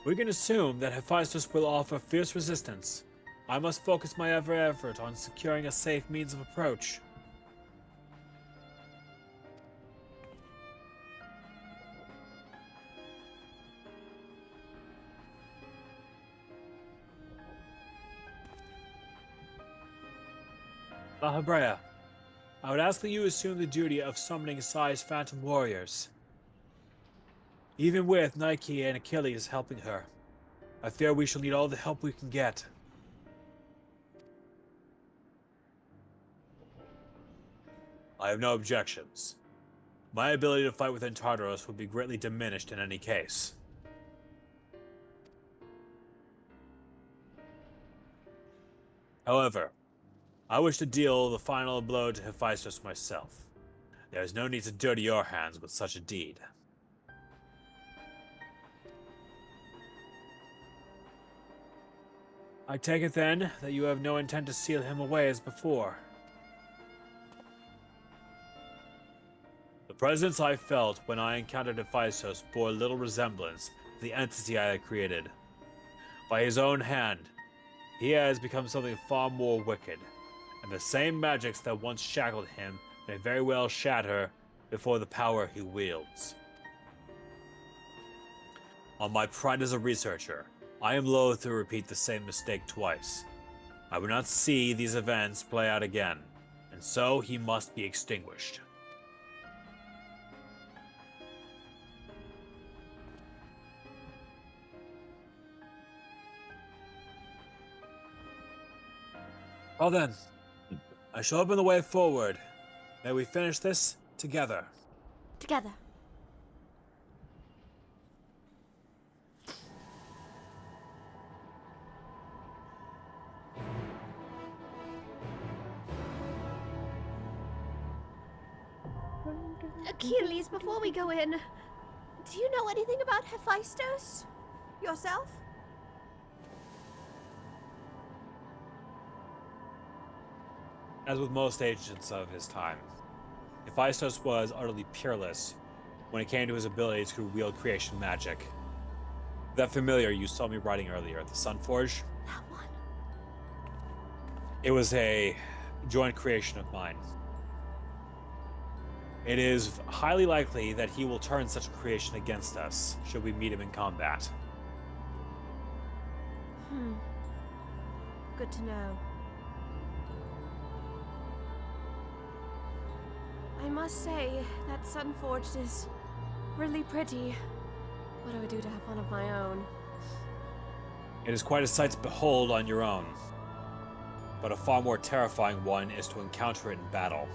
We can assume that Hephaestus will offer fierce resistance. I must focus my every effort on securing a safe means of approach. La Hebrea, I would ask that you assume the duty of summoning Sai's phantom warriors. Even with Nike and Achilles helping her, I fear we shall need all the help we can get. I have no objections. My ability to fight within Tartarus would be greatly diminished in any case. However, I wish to deal the final blow to Hephaestus myself. There is no need to dirty your hands with such a deed. I take it then that you have no intent to seal him away as before. The presence I felt when I encountered Hephaestus bore little resemblance to the entity I had created. By his own hand, he has become something far more wicked, and the same magics that once shackled him may very well shatter before the power he wields. On my pride as a researcher, I am loath to repeat the same mistake twice. I would not see these events play out again, and so he must be extinguished. Well then, I shall open the way forward. May we finish this together. Together. Achilles, before we go in, do you know anything about Hephaestus? Yourself? As with most agents of his time, Hephaestus was utterly peerless when it came to his ability to wield creation magic. That familiar you saw me writing earlier, the Sunforge? That one. It was a joint creation of mine. It is highly likely that he will turn such a creation against us, should we meet him in combat. Good to know. I must say, that Sunforged is really pretty. What do I do to have one of my own? It is quite a sight to behold on your own, but a far more terrifying one is to encounter it in battle.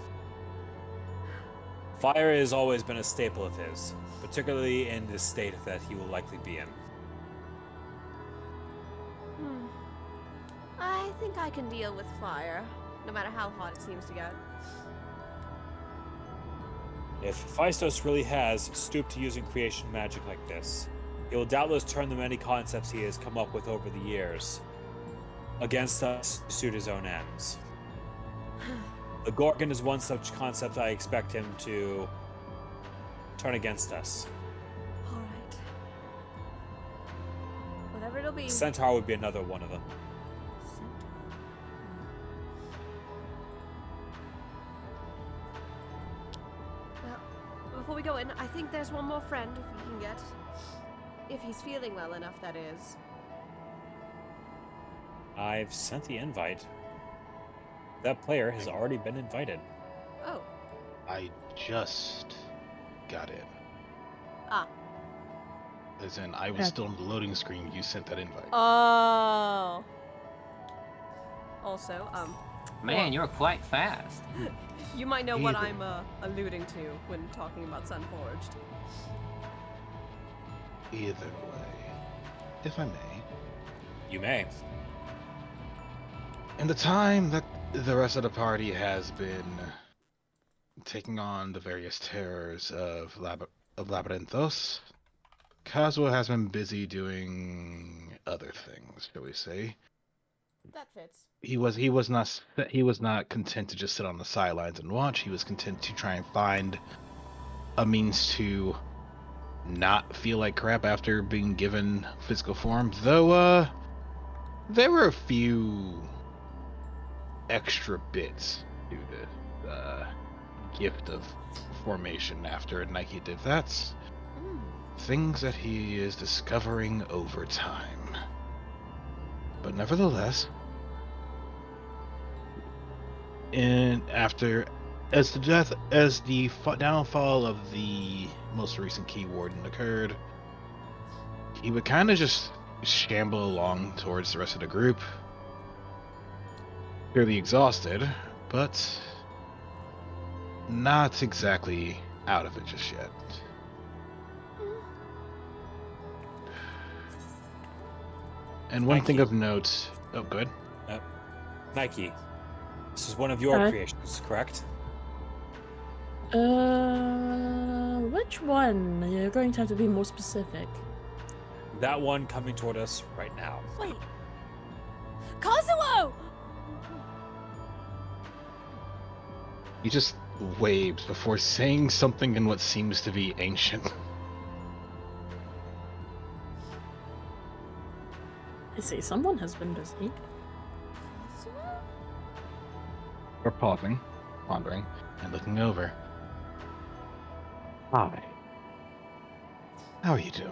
Fire has always been a staple of his, particularly in this state that he will likely be in. I think I can deal with fire, no matter how hot it seems to get. If Hephaestus really has stooped to using creation magic like this, he will doubtless turn the many concepts he has come up with over the years against us to suit his own ends. The Gorgon is one such concept I expect him to turn against us. Alright. Whatever it'll be. Centaur would be another one of them. Well, before we go in, I think there's one more friend we can get. If he's feeling well enough, that is. I've sent the invite. That player has already been invited. Oh. I just got in. Ah. As in, I was still on the loading screen. You sent that invite. Oh. Also, Man, you're quite fast. you might know what Either. I'm alluding to when talking about Sunforged. Either way, if I may. You may. In the time that the rest of the party has been taking on the various terrors of Labyrinthos, Kazuo has been busy doing other things, shall we say. That fits. He was not content to just sit on the sidelines and watch. He was content to try and find a means to not feel like crap after being given physical form. Though, there were a few extra bits to the gift of formation after Nike did that. Things that he is discovering over time. But nevertheless, and after as the downfall of the most recent key warden occurred, he would kind of just shamble along towards the rest of the group, fairly exhausted, but not exactly out of it just yet. And one thing of note. Oh, good. Nike, this is one of your creations, correct? Which one? You're going to have to be more specific. That one coming toward us right now. Wait. Kazuo! He just waves before saying something in what seems to be ancient. I see someone has been busy. We're pausing, pondering, and looking over. Hi. How are you doing?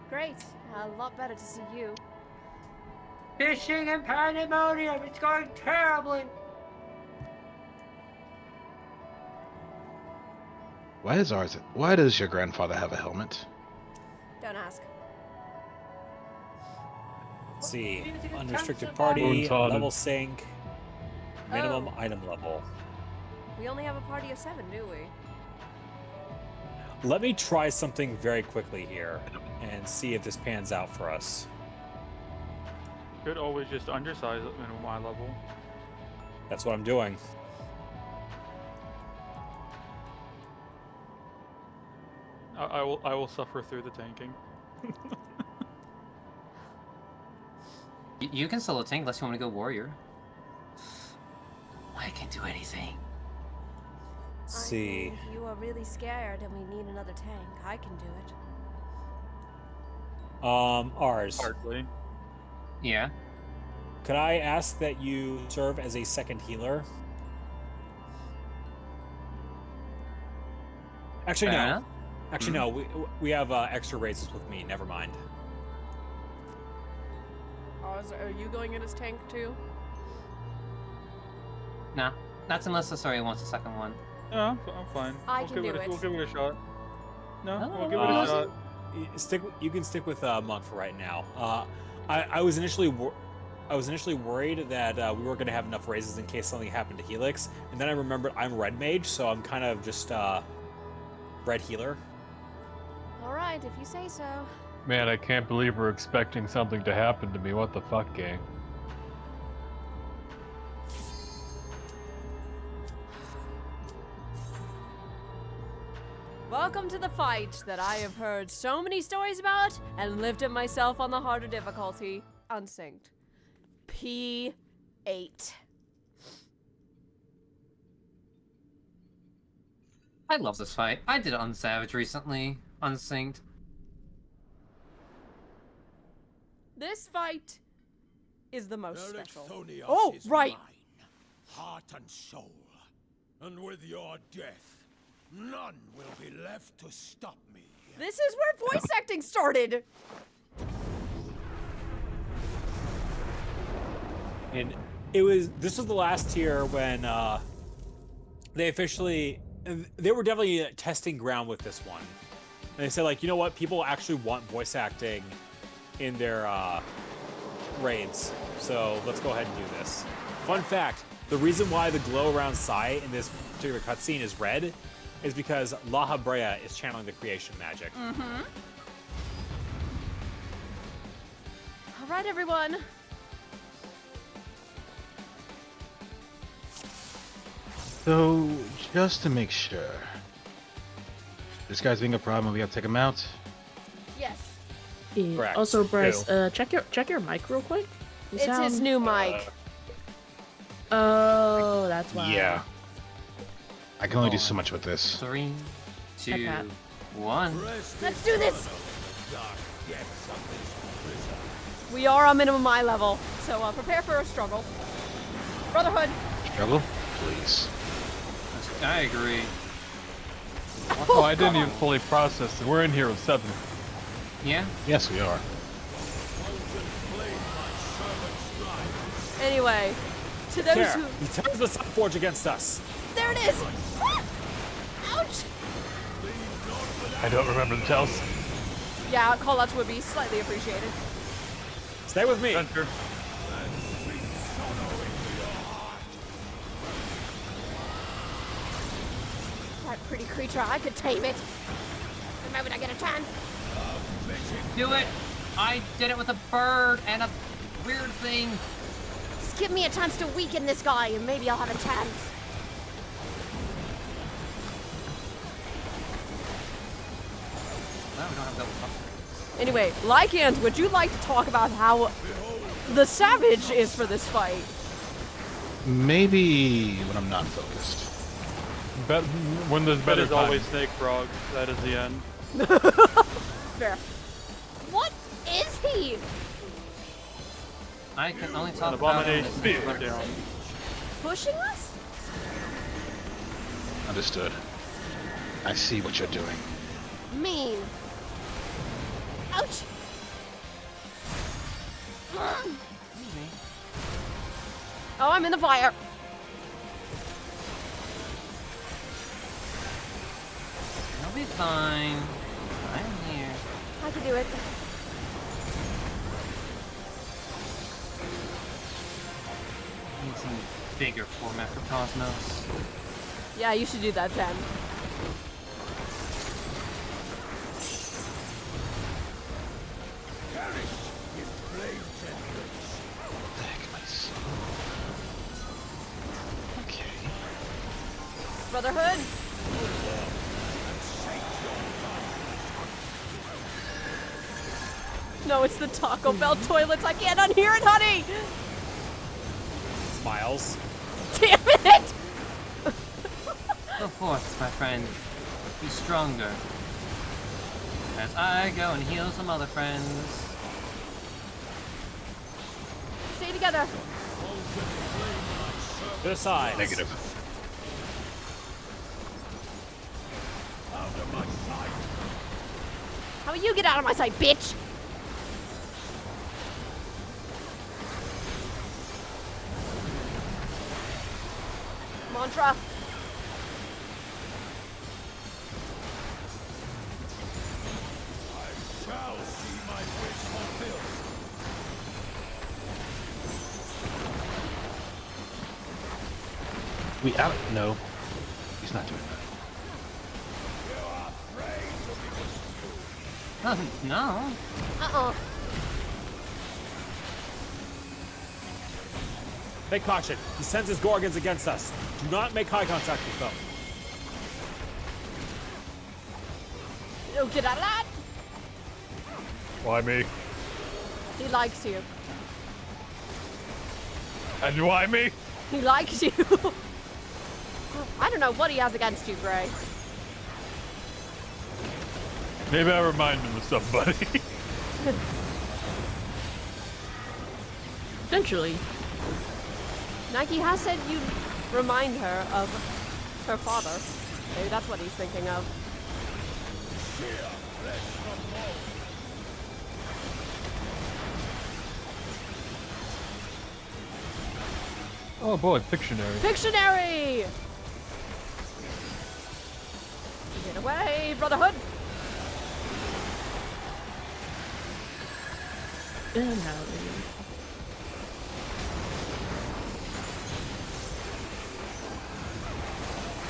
Great. A lot better to see you. Fishing and pandemonium, it's going terribly. Why does your grandfather have a helmet? Don't ask. Let's see. Unrestricted party, level sync, minimum item level. We only have a party of 7, do we? Let me try something very quickly here and see if this pans out for us. Could always just undersize at minimum eye level. That's what I'm doing. I will suffer through the tanking. You can solo tank unless you want to go warrior. I can do anything. Let's see. If you are really scared and we need another tank, I can do it. Ours. Hardly. Yeah. Could I ask that you serve as a second healer? Actually, Fair no. enough. Actually, no. We have extra raises with me. Never mind. Are you going in as tank too? Nah. That's unless the story wants a second one. Yeah, I'm fine. I can do it. We'll give it a shot. No, Oh, we'll give it a shot. You can stick with Monk for right now. I was initially worried that we weren't going to have enough raises in case something happened to Helix, and then I remembered I'm red mage, so I'm kind of just red healer. All right, if you say so. Man, I can't believe we're expecting something to happen to me. What the fuck, gang? Welcome to the fight that I have heard so many stories about and lived it myself on the harder difficulty. Unsynced. P8. I love this fight. I did it on Savage recently, unsynced. This fight is the most special. Ericthonios Oh, is right. mine, heart and soul. And with your death, none will be left to stop me. This is where voice acting started. And this was the last tier when they were definitely testing ground with this one. And they said, like, you know what, people actually want voice acting in their raids, so let's go ahead and do this. Fun fact, the reason why the glow around Sai in this particular cutscene is red is because La Habrea is channeling the creation magic. All right, everyone. So, just to make sure, this guy's being a problem and we gotta take him out? Yes. Yeah. Correct. Also, Bryce, check your mic real quick. You It's his new mic. Oh, that's why. Yeah. I can only do so much with this. 3, 2, Pat. 1. Let's do this! We are on minimum eye level, so prepare for a struggle. Brotherhood! Struggle? Please. I agree. Oh, I didn't even fully process it. We're in here with 7. Yeah? Yes, we are. Anyway, to those Care. who... He turns the Sunforge against us. There it is! Ah! Ouch! I don't remember the tells. Yeah, callouts would be slightly appreciated. Stay with me. Center. That pretty creature, I could tame it. The moment I get a chance. Do it! I did it with a bird and a weird thing. Just give me a chance to weaken this guy, and maybe I'll have a chance. Well, we don't have double buffs. Anyway, Lycans, would you like to talk about how the savage is for this fight? Maybe when I'm not focused. When there's That better is time. always Snake Frog. That is the end. Fair. What is he? I can only An talk about him abomination as being Snake down. Pushing us? Understood. I see what you're doing. Mean. Ouch! Oh, I'm in the fire. You'll be fine. I'm here. I can do it. Need some bigger format for Cosmos. Yeah, you should do that, Sam. What the heck am I seeing? Okay. Brotherhood? No, it's the Taco Bell toilets. I can't unhear it, honey! Smiles. Damn it! Go forth, my friend. Be stronger. As I go and heal some other friends. Stay together. To the side. Negative. How about you get out of my sight, bitch? Mantra. We out? No. He's not doing that. Oh, no. Uh-uh. Take caution. He sends his Gorgons against us. Do not make eye contact with them. Oh, get out of that. Why me? He likes you. And why me? He likes you. I don't know what he has against you, Gray. Maybe I remind him of somebody. Potentially. Nike has said you remind her of her father. Maybe that's what he's thinking of. Oh boy, Pictionary. Pictionary! Get away, Brotherhood!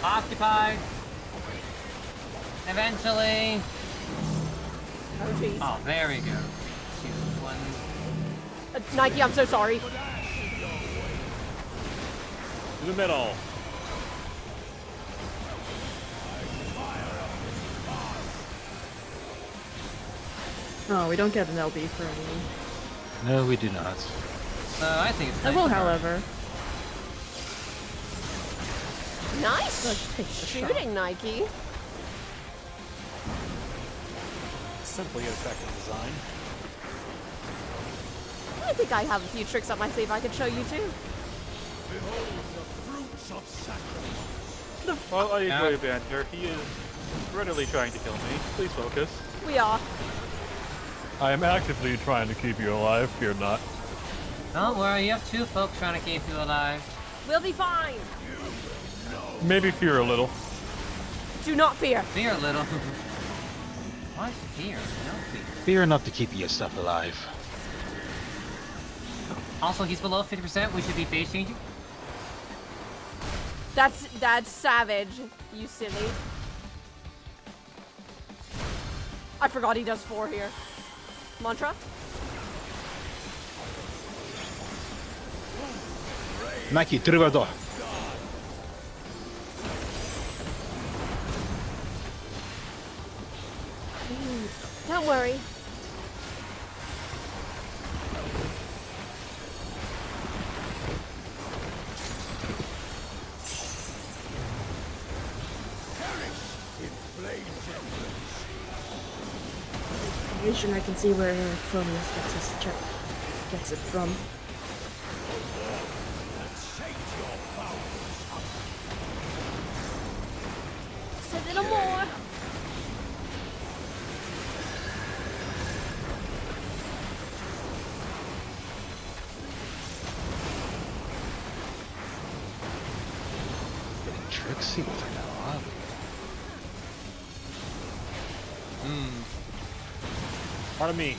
Occupied. Eventually. Oh, jeez. Oh, there we go. Choose one. Nike, I'm so sorry. To the middle. Oh, we don't get an LB for any. No, we do not. So I think it's I nice will, to- however. Nice Let's take the shot. shooting, Nike. simply effective design. I think I have a few tricks up my sleeve I could show you too. Behold the fruits of sacrifice. Well, I enjoy banter. He is readily trying to kill me. Please focus. We are. I am actively trying to keep you alive, fear not. Don't worry, you have two folks trying to keep you alive. We'll be fine. Maybe fear a little. Do not fear. Fear a little. Why fear? No fear. Fear enough to keep yourself alive. Also, he's below 50%. We should be phase changing. That's savage, you silly. I forgot he does 4 here. Mantra? Nike, Trivado. Don't worry. I can see where Chromius gets it from. Just a little more. Getting tricksy with her now, huh? Pardon me.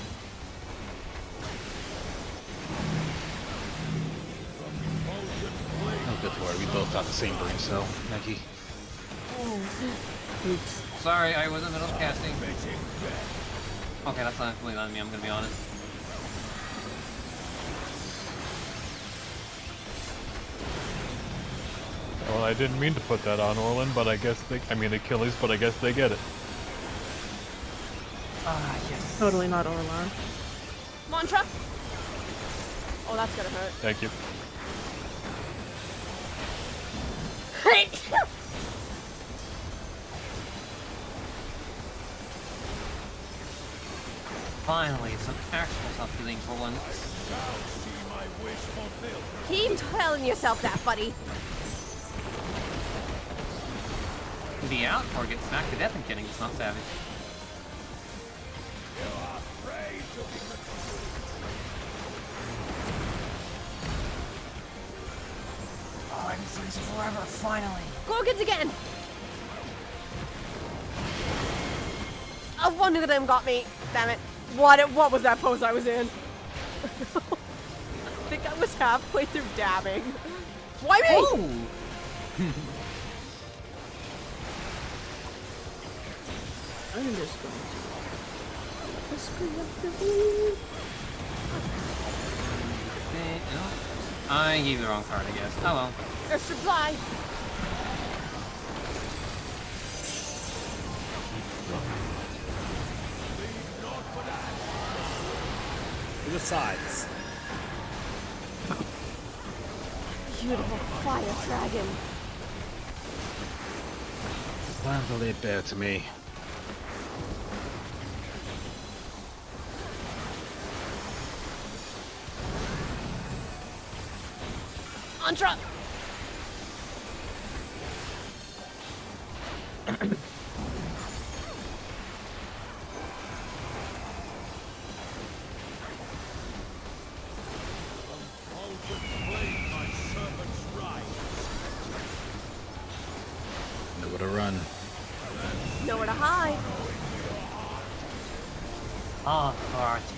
Oh, good lord, we both got the same brain cell, Nike. Oops. Sorry, I was in the middle of casting. Okay, that's not completely on me, I'm gonna be honest. Well, I didn't mean to put that on Orlin, but I guess Achilles, but I guess they get it. Ah, yes. Totally not Orlan. Mantra? Oh, that's gonna hurt. Thank you. Finally, some actual self-healing for once. Keep telling yourself that, buddy. Be out or get smacked to death and kidding, it's not savage. Oh, I can see this forever, finally. Gorgons again! Oh, one of them got me. Damn it. What was that pose I was in? I think I was halfway through dabbing. Why me? Oh! I'm just going to whisper actively. I gave you the wrong card, I guess. Oh well. There's supply. To the sides. Beautiful fire dragon. Plans are laid bare to me. Mantra! Nowhere to run. Nowhere to hide. Authority.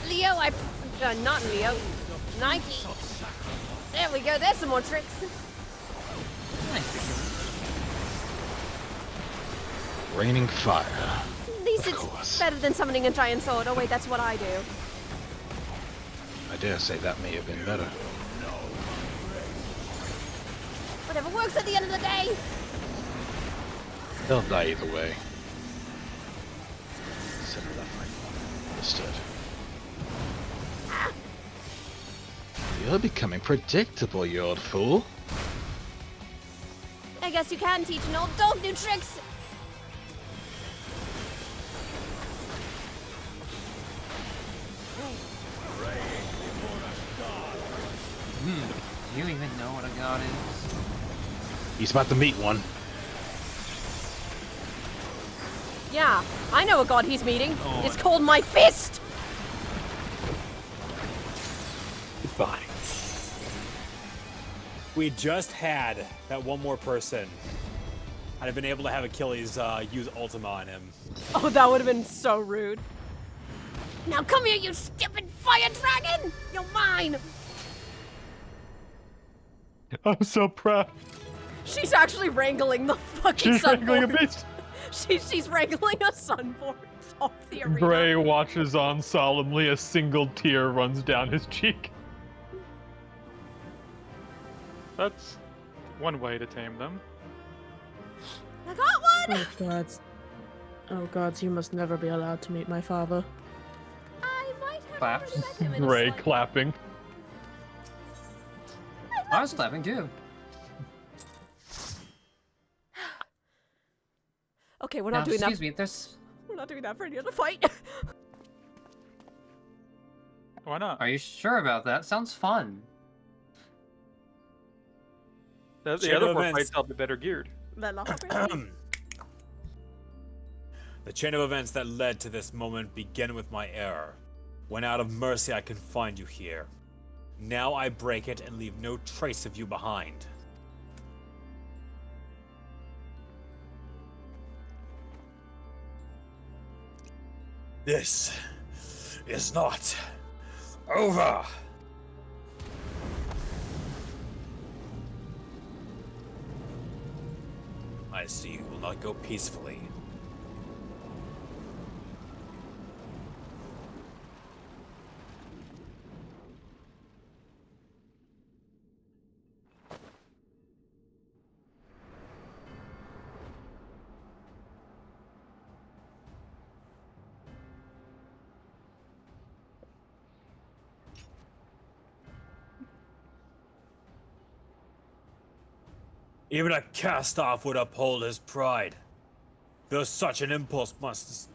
Leo, not Leo. Nike. There we go, there's some more tricks. Raining fire. At least Of it's course. better than summoning a giant sword. Oh wait, that's what I do. I dare say that may have been better. Whatever works at the end of the day. They'll die either way. Center left right. Understood. You're becoming predictable, you old fool. I guess you can teach an old dog new tricks. Do you even know what a god is? He's about to meet one. Yeah, I know a god he's meeting. Oh. It's called my fist! Goodbye. We just had that one more person. I'd have been able to have Achilles use Ultima on him. Oh, that would have been so rude. Now come here, you stupid fire dragon! You're mine! I'm so proud. She's actually wrangling the fucking She's sunborn. wrangling a beast. She's wrangling a sunborn off the arena. Bray watches on solemnly. A single tear runs down his cheek. That's one way to tame them. I got one! Oh gods. Oh gods, you must never be allowed to meet my father. I might have Claps. already met him in a Bray slight- clapping. I was clapping too. Okay, we're Now, not doing that. excuse me, there's... We're not doing that for any other fight. Why not? Are you sure about that? Sounds fun. The Chain other of four events. fights will be better geared. The chain of events that led to this moment began with my error. When out of mercy I confined you here. Now I break it and leave no trace of you behind. This is not over. I see you will not go peacefully. Even a cast-off would uphold his pride. Though such an impulse must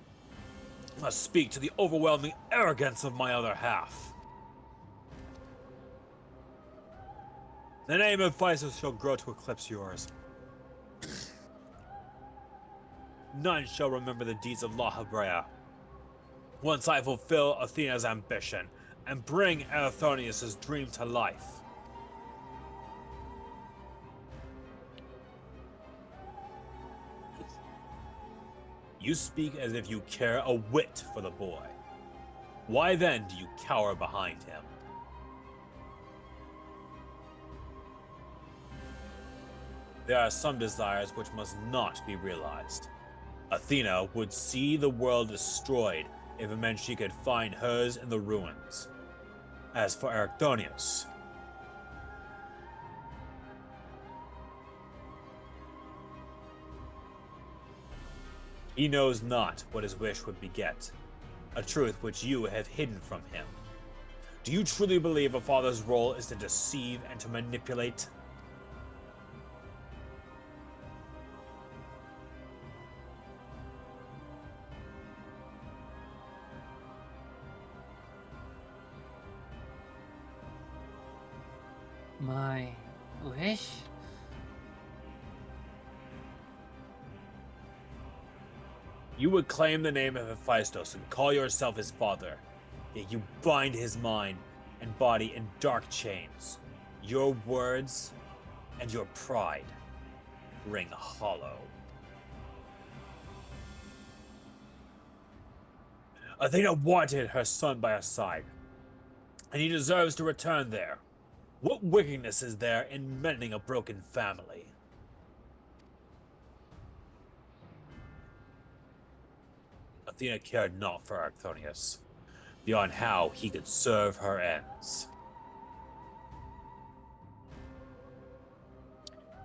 speak to the overwhelming arrogance of my other half. The name of Physos shall grow to eclipse yours. None shall remember the deeds of Lahabrea. Once I fulfill Athena's ambition and bring Erythonius' dream to life. You speak as if you care a whit for the boy. Why then do you cower behind him? There are some desires which must not be realized. Athena would see the world destroyed if it meant she could find hers in the ruins. As for Erythonius, he knows not what his wish would beget, a truth which you have hidden from him. Do you truly believe a father's role is to deceive and to manipulate? My wish? You would claim the name of Hephaestus and call yourself his father, yet you bind his mind and body in dark chains. Your words and your pride ring hollow. Athena wanted her son by her side, and he deserves to return there. What wickedness is there in mending a broken family? Athena cared not for Erythonius, beyond how he could serve her ends.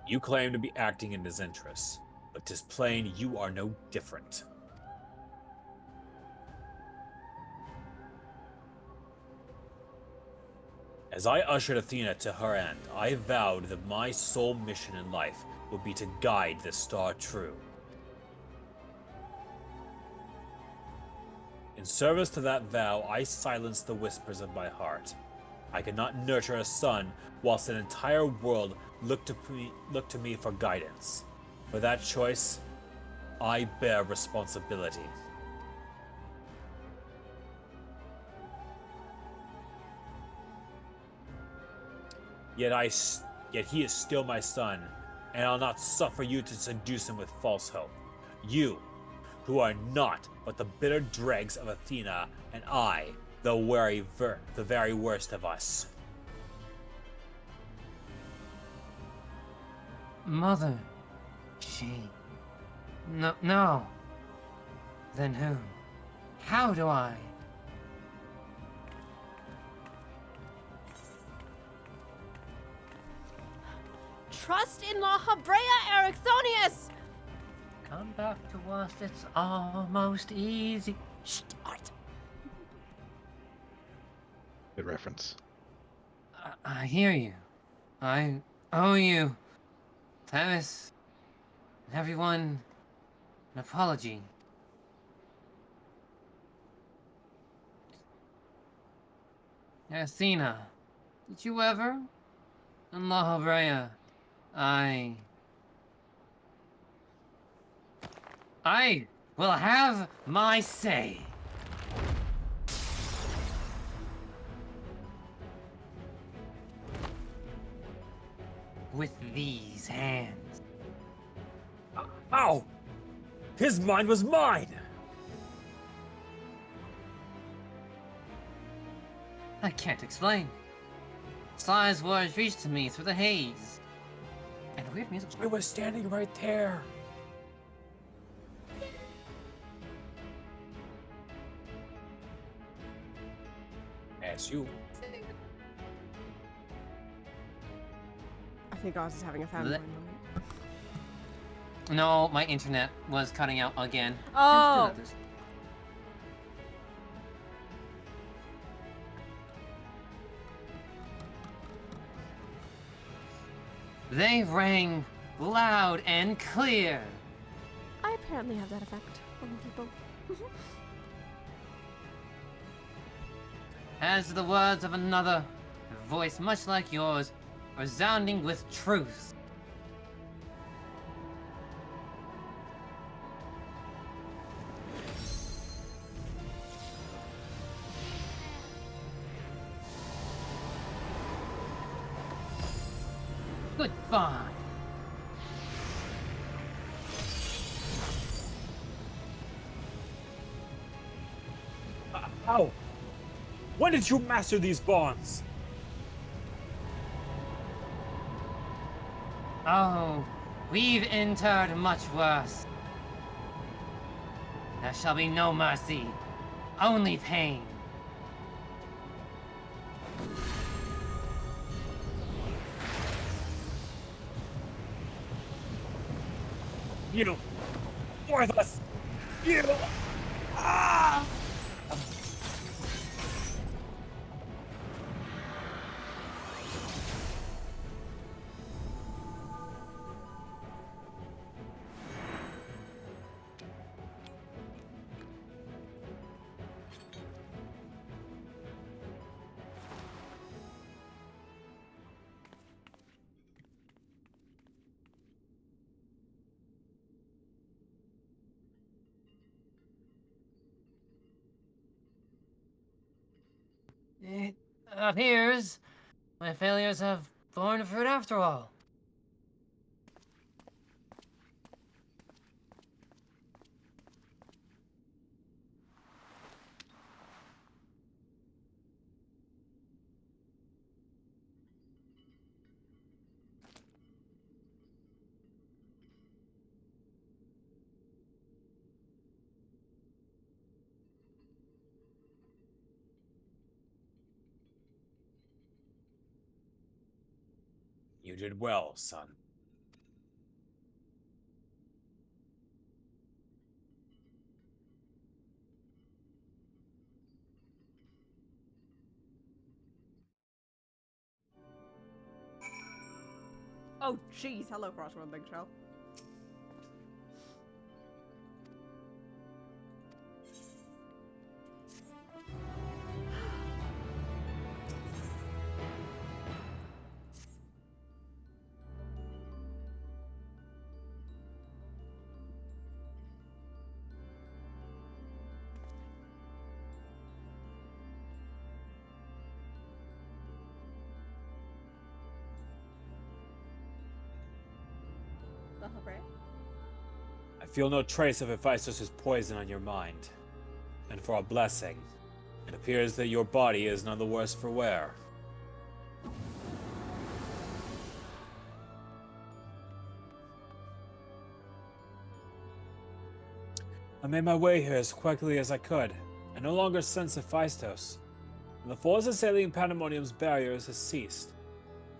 You claim to be acting in his interests, but 'tis plain you are no different. As I ushered Athena to her end, I vowed that my sole mission in life would be to guide this star true. In service to that vow, I silenced the whispers of my heart. I cannot nurture a son whilst an entire world look to me for guidance. For that choice, I bear responsibility. Yet he is still my son, and I'll not suffer you to seduce him with false hope. You, who are not but the bitter dregs of Athena, and I, the very worst of us. Mother. She. No. Then who? How do I? Trust in La Habrea, Erichthonius! Come back to us, it's almost easy. Shh, Art. Good reference. I hear you. I owe you, Themis, and everyone, an apology. Athena, did you ever? In La Habrea, I will have my say. With these hands. Ow! His mind was mine! I can't explain. Sly's words reached to me through the haze. And a weird music. I was standing right there. As you. I think Oz is having a fanboy moment. No, my internet was cutting out again. Oh! They rang loud and clear. I apparently have that effect on people. As the words of another, a voice much like yours, resounding with truth. Goodbye. How? When did you master these bonds? Oh, we've entered much worse. There shall be no mercy, only pain. You, worthless! You! Ah! It appears my failures have borne fruit after all. You did well, son. Oh, jeez. Hello, Crossworld Big Shell. I feel no trace of Hephaestus' poison on your mind. And for a blessing, it appears that your body is none the worse for wear. I made my way here as quickly as I could. I no longer sense Hephaestus, and the force assailing Pandemonium's barriers has ceased.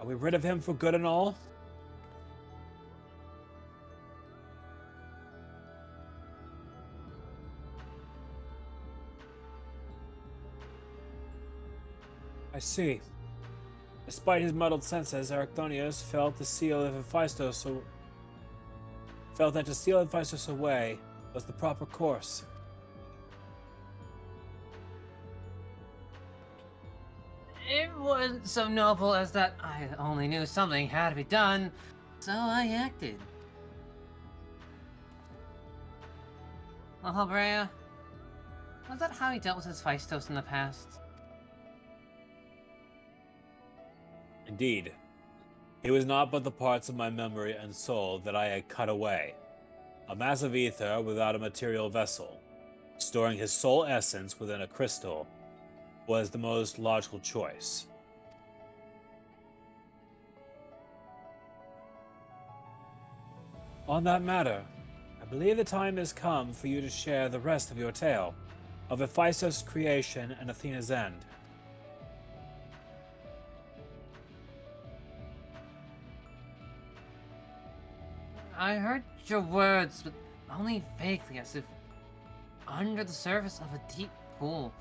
Are we rid of him for good and all? I see. Despite his muddled senses, Arachthonius felt that to steal Hephaestus away was the proper course. It wasn't so noble as that I only knew something had to be done, so I acted. Well, Brea, was that how he dealt with his Hephaestus in the past? Indeed, he was not but the parts of my memory and soul that I had cut away. A mass of ether without a material vessel, storing his soul essence within a crystal, was the most logical choice. On that matter, I believe the time has come for you to share the rest of your tale of Hephaestus' creation and Athena's end. I heard your words, but only vaguely, as if under the surface of a deep pool.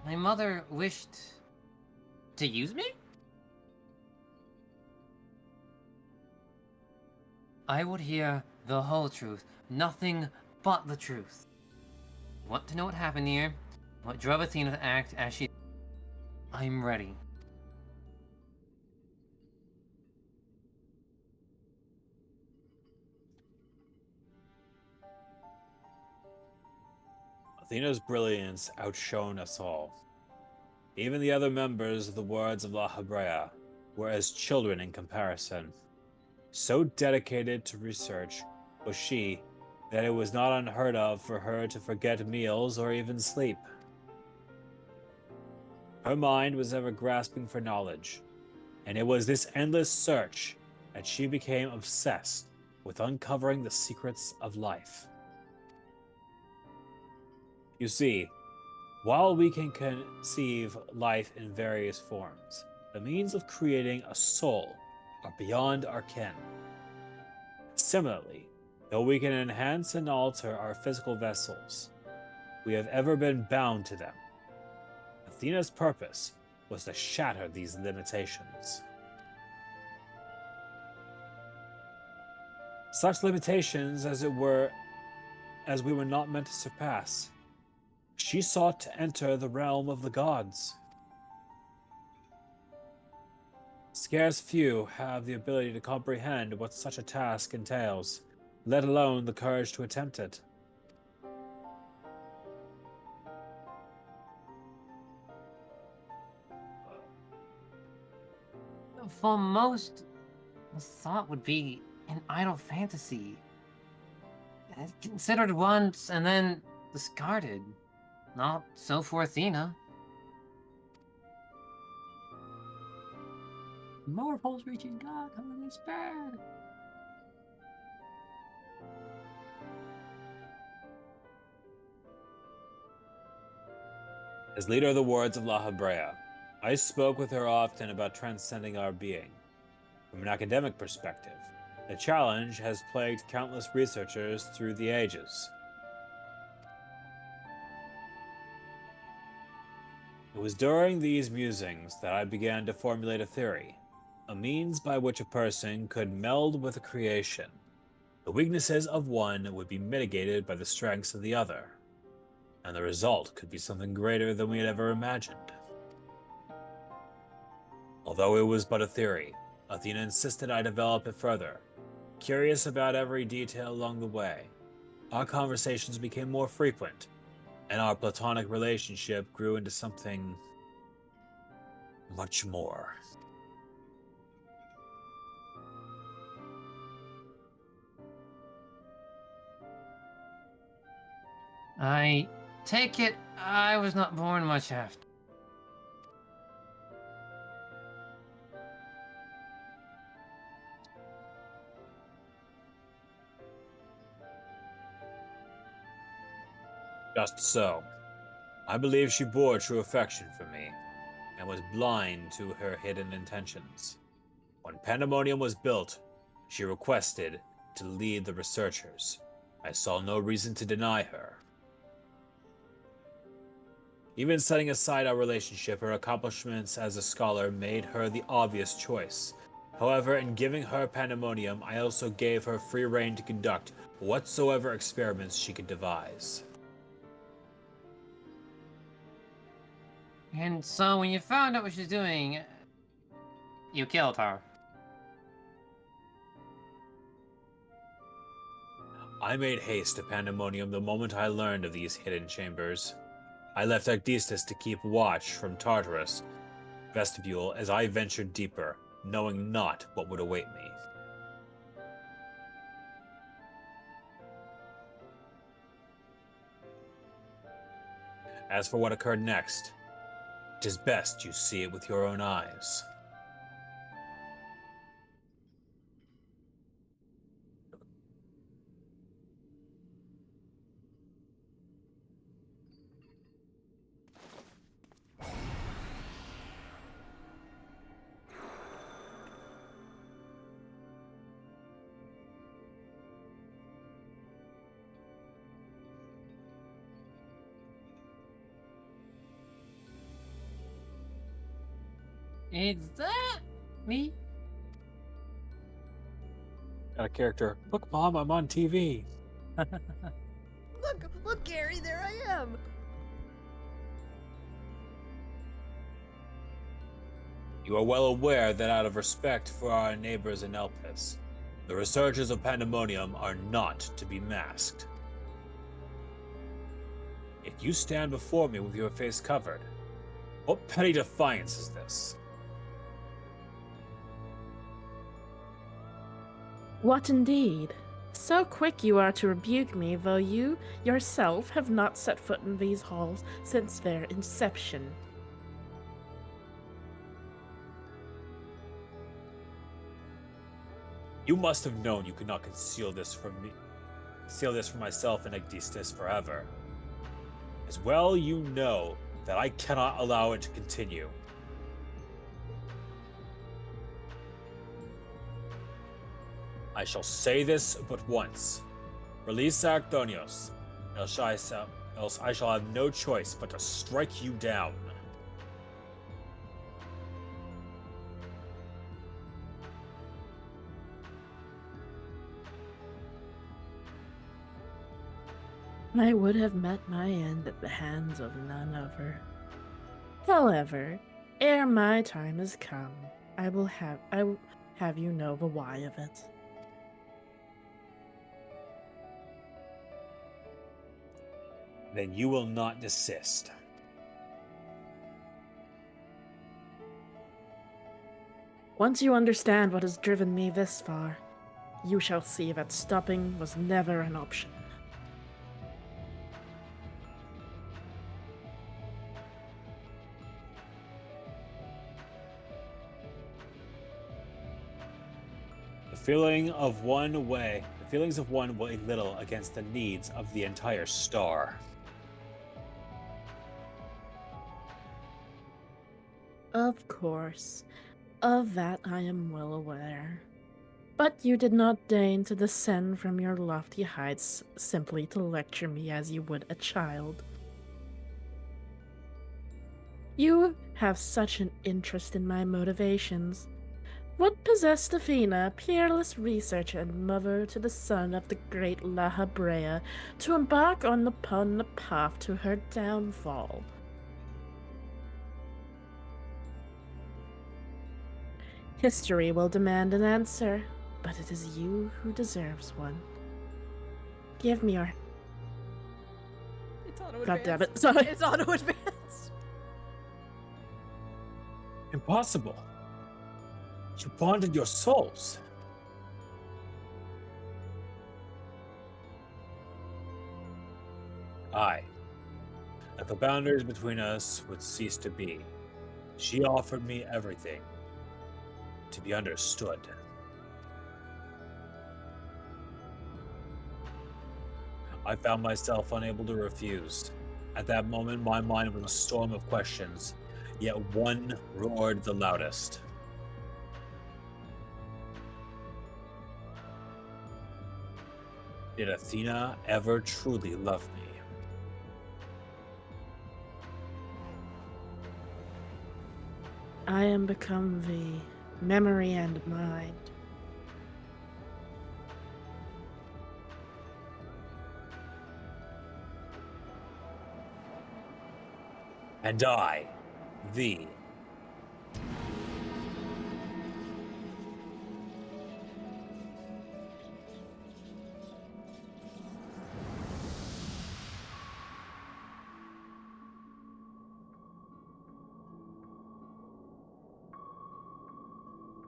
My mother wished to use me? I would hear the whole truth, nothing but the truth. Want to know what happened here? What drove Athena to act as she... I'm ready. Athena's brilliance outshone us all. Even the other members of the Words of La Habrea were as children in comparison. So dedicated to research was she that it was not unheard of for her to forget meals or even sleep. Her mind was ever grasping for knowledge, and it was this endless search that she became obsessed with uncovering the secrets of life. You see, while we can conceive life in various forms, the means of creating a soul are beyond our ken. Similarly, though we can enhance and alter our physical vessels, we have ever been bound to them. Athena's purpose was to shatter these limitations. Such limitations as we were not meant to surpass. She sought to enter the realm of the gods. Scarce few have the ability to comprehend what such a task entails, let alone the courage to attempt it. For most, the thought would be an idle fantasy. Considered once and then discarded. Not so for Athena. Morpho's reaching God, coming is bad. As leader of the Words of La Habrea, I spoke with her often about transcending our being. From an academic perspective, the challenge has plagued countless researchers through the ages. It was during these musings that I began to formulate a theory, a means by which a person could meld with a creation. The weaknesses of one would be mitigated by the strengths of the other, and the result could be something greater than we had ever imagined. Although it was but a theory, Athena insisted I develop it further. Curious about every detail along the way, our conversations became more frequent, and our platonic relationship grew into something much more. I take it I was not born much after. Just so. I believe she bore true affection for me, and was blind to her hidden intentions. When Pandemonium was built, she requested to lead the researchers. I saw no reason to deny her. Even setting aside our relationship, her accomplishments as a scholar made her the obvious choice. However, in giving her Pandemonium, I also gave her free rein to conduct whatsoever experiments she could devise. And so when you found out what she's doing, you killed her. I made haste to Pandemonium the moment I learned of these hidden chambers. I left Agdistis to keep watch from Tartarus vestibule as I ventured deeper, knowing not what would await me. As for what occurred next, it is best you see it with your own eyes. Is that me? Got a character. Look, Mom, I'm on TV. Look, Gary, there I am. You are well aware that out of respect for our neighbors in Elpis, the researchers of Pandemonium are not to be masked. Yet you stand before me with your face covered. What petty defiance is this? What indeed? So quick you are to rebuke me, though you yourself have not set foot in these halls since their inception. You must have known you could not conceal this from me. Conceal this from myself and Agdistis forever. As well you know that I cannot allow it to continue. I shall say this but once. Release Arcthonios, else I shall have no choice but to strike you down. I would have met my end at the hands of none other. However, ere my time is come, I will have you know the why of it. Then you will not desist. Once you understand what has driven me this far, you shall see that stopping was never an option. The feelings of one weigh little against the needs of the entire star. Of course, of that I am well aware. But you did not deign to descend from your lofty heights simply to lecture me as you would a child. You have such an interest in my motivations. What possessed Athena, peerless researcher and mother to the son of the great La Habrea, to embark upon the path to her downfall? History will demand an answer, but it is you who deserves one. Give me your... It's auto God damn it, advanced. sorry. It's auto advanced. Impossible. You bonded your souls. Aye, that the boundaries between us would cease to be. She offered me everything, to be understood. I found myself unable to refuse. At that moment, my mind was a storm of questions, yet one roared the loudest. Did Athena ever truly love me? I am become the memory and mind. And I, thee.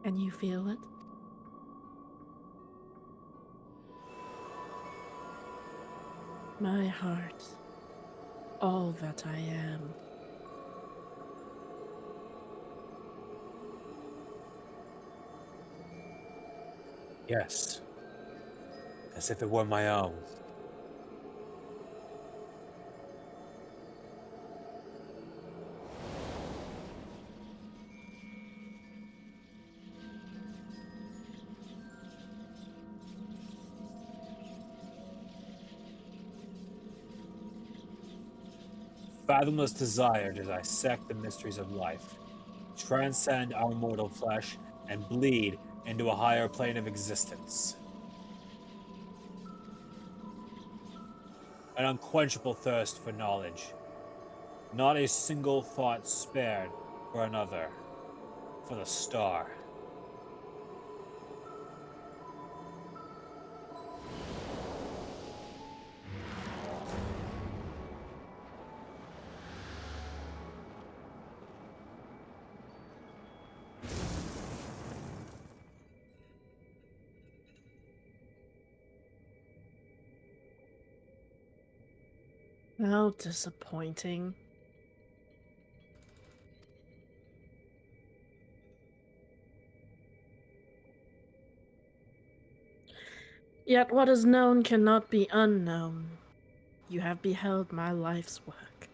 Can you feel it? My heart, all that I am. Yes, as if it were my own. Fathomless desire to dissect the mysteries of life, transcend our mortal flesh, and bleed into a higher plane of existence. An unquenchable thirst for knowledge, not a single thought spared for another, for the star. How disappointing. Yet what is known cannot be unknown. You have beheld my life's work.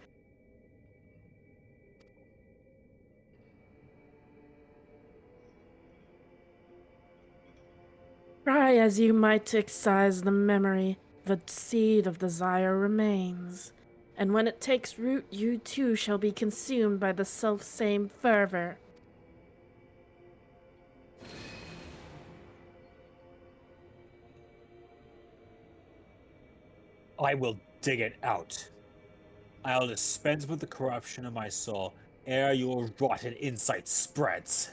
Try as you might to excise the memory, the seed of desire remains. And when it takes root, you too shall be consumed by the self-same fervor. I will dig it out. I'll dispense with the corruption of my soul ere your rotten insight spreads.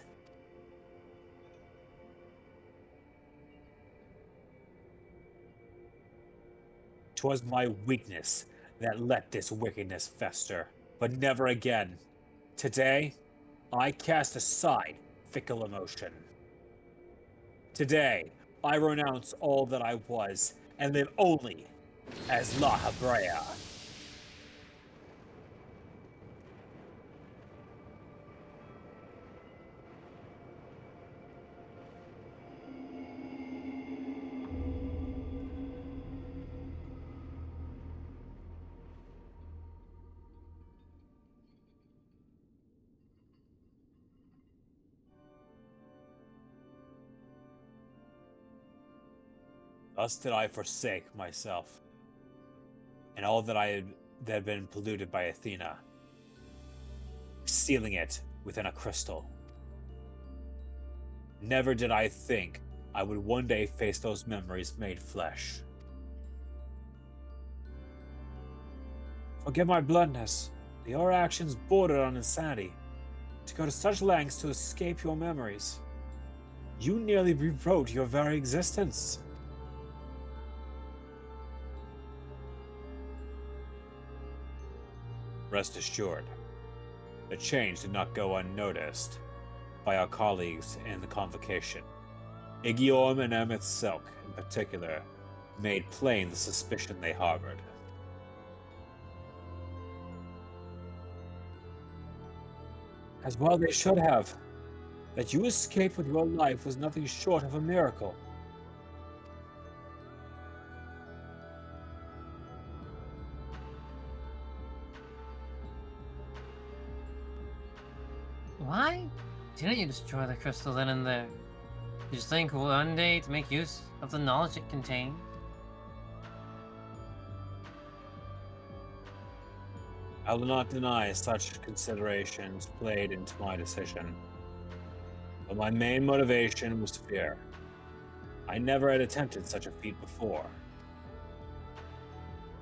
'Twas my weakness that let this wickedness fester, but never again. Today, I cast aside fickle emotion. Today, I renounce all that I was and live only as La Habrea. Thus did I forsake myself, and all that had been polluted by Athena, sealing it within a crystal. Never did I think I would one day face those memories made flesh. Forgive my bluntness. Your actions bordered on insanity. To go to such lengths to escape your memories. You nearly rewrote your very existence. Rest assured, the change did not go unnoticed by our colleagues in the convocation. Igiorm and Emmett Silk, in particular, made plain the suspicion they harbored. As well they should have. That you escaped with your life was nothing short of a miracle. Why didn't you destroy the crystal then and there? Did you think one day to make use of the knowledge it contained? I will not deny such considerations played into my decision. But my main motivation was fear. I never had attempted such a feat before.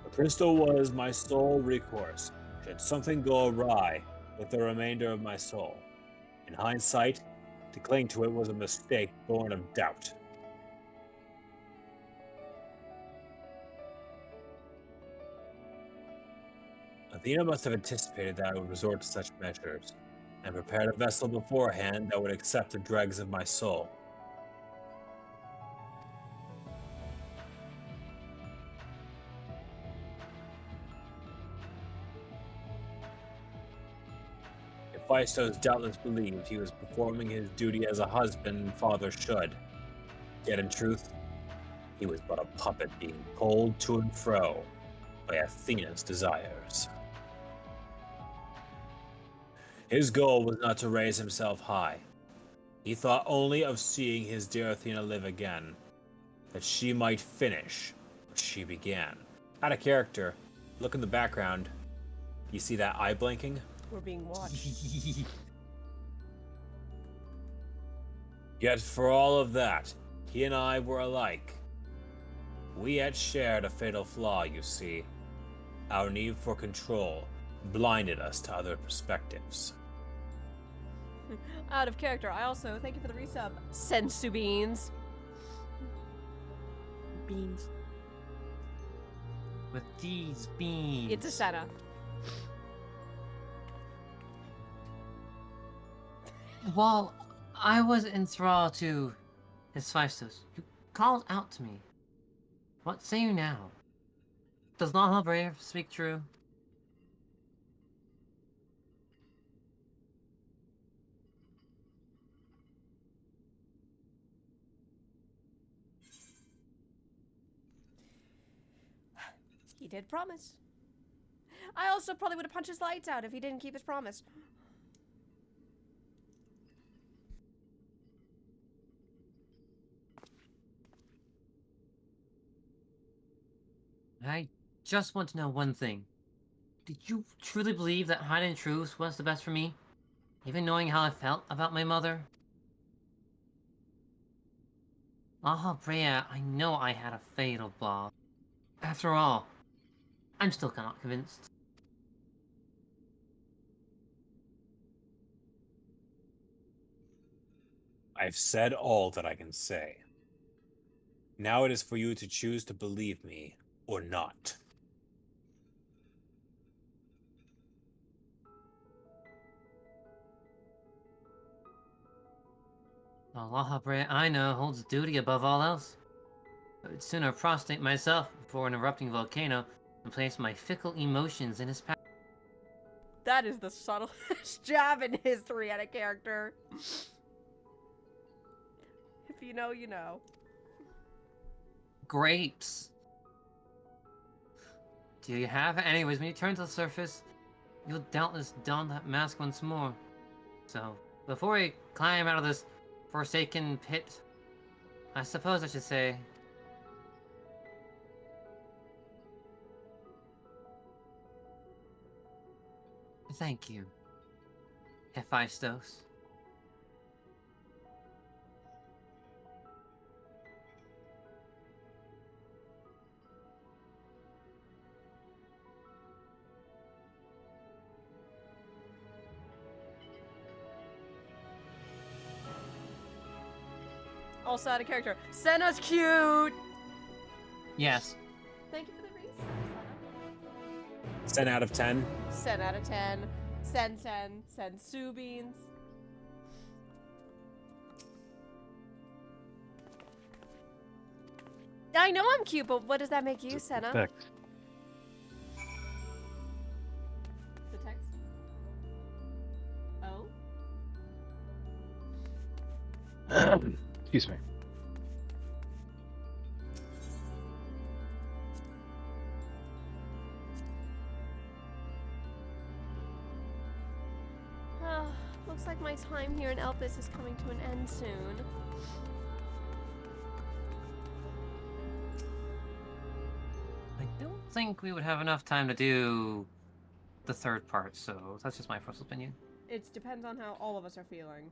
The crystal was my sole recourse should something go awry with the remainder of my soul. In hindsight, to cling to it was a mistake born of doubt. Athena must have anticipated that I would resort to such measures, and prepared a vessel beforehand that would accept the dregs of my soul. Hephaestus doubtless believed he was performing his duty as a husband and father should. Yet in truth, he was but a puppet being pulled to and fro by Athena's desires. His goal was not to raise himself high. He thought only of seeing his dear Athena live again, that she might finish what she began. Out of character, look in the background. You see that eye blinking? We're being watched. Yet for all of that, he and I were alike. We had shared a fatal flaw, you see. Our need for control blinded us to other perspectives. Out of character. I also thank you for the resub. Sensu beans. Beans. With these beans. It's a Senna. While I was enthralled to Hephaestus, you called out to me. What say you now? Does not Brave speak true? He did promise. I also probably would have punched his lights out if he didn't keep his promise. I just want to know one thing. Did you truly believe that hiding truth was the best for me? Even knowing how I felt about my mother? Ah, Brea, I know I had a fatal flaw. After all, I'm still not convinced. I've said all that I can say. Now it is for you to choose to believe me or not. Allah Brea I know holds duty above all else. I would sooner prostrate myself before an erupting volcano and place my fickle emotions in his path. That is the subtlest jab in history at a character. If you know, you know. Grapes! Do you have? Anyways, when you turn to the surface, you'll doubtless don that mask once more. So, before we climb out of this forsaken pit, I suppose I should say... Thank you, Hephaestus. Also out of character. Senna's cute! Yes. Thank you for the resub, 10 out of 10. Senna. 10 out of 10. Sensu beans. I know I'm cute, but what does that make you, Senna? Text. The text? Oh? Excuse me. Looks like my time here in Elpis is coming to an end soon. I don't think we would have enough time to do the third part, so that's just my personal opinion. It depends on how all of us are feeling.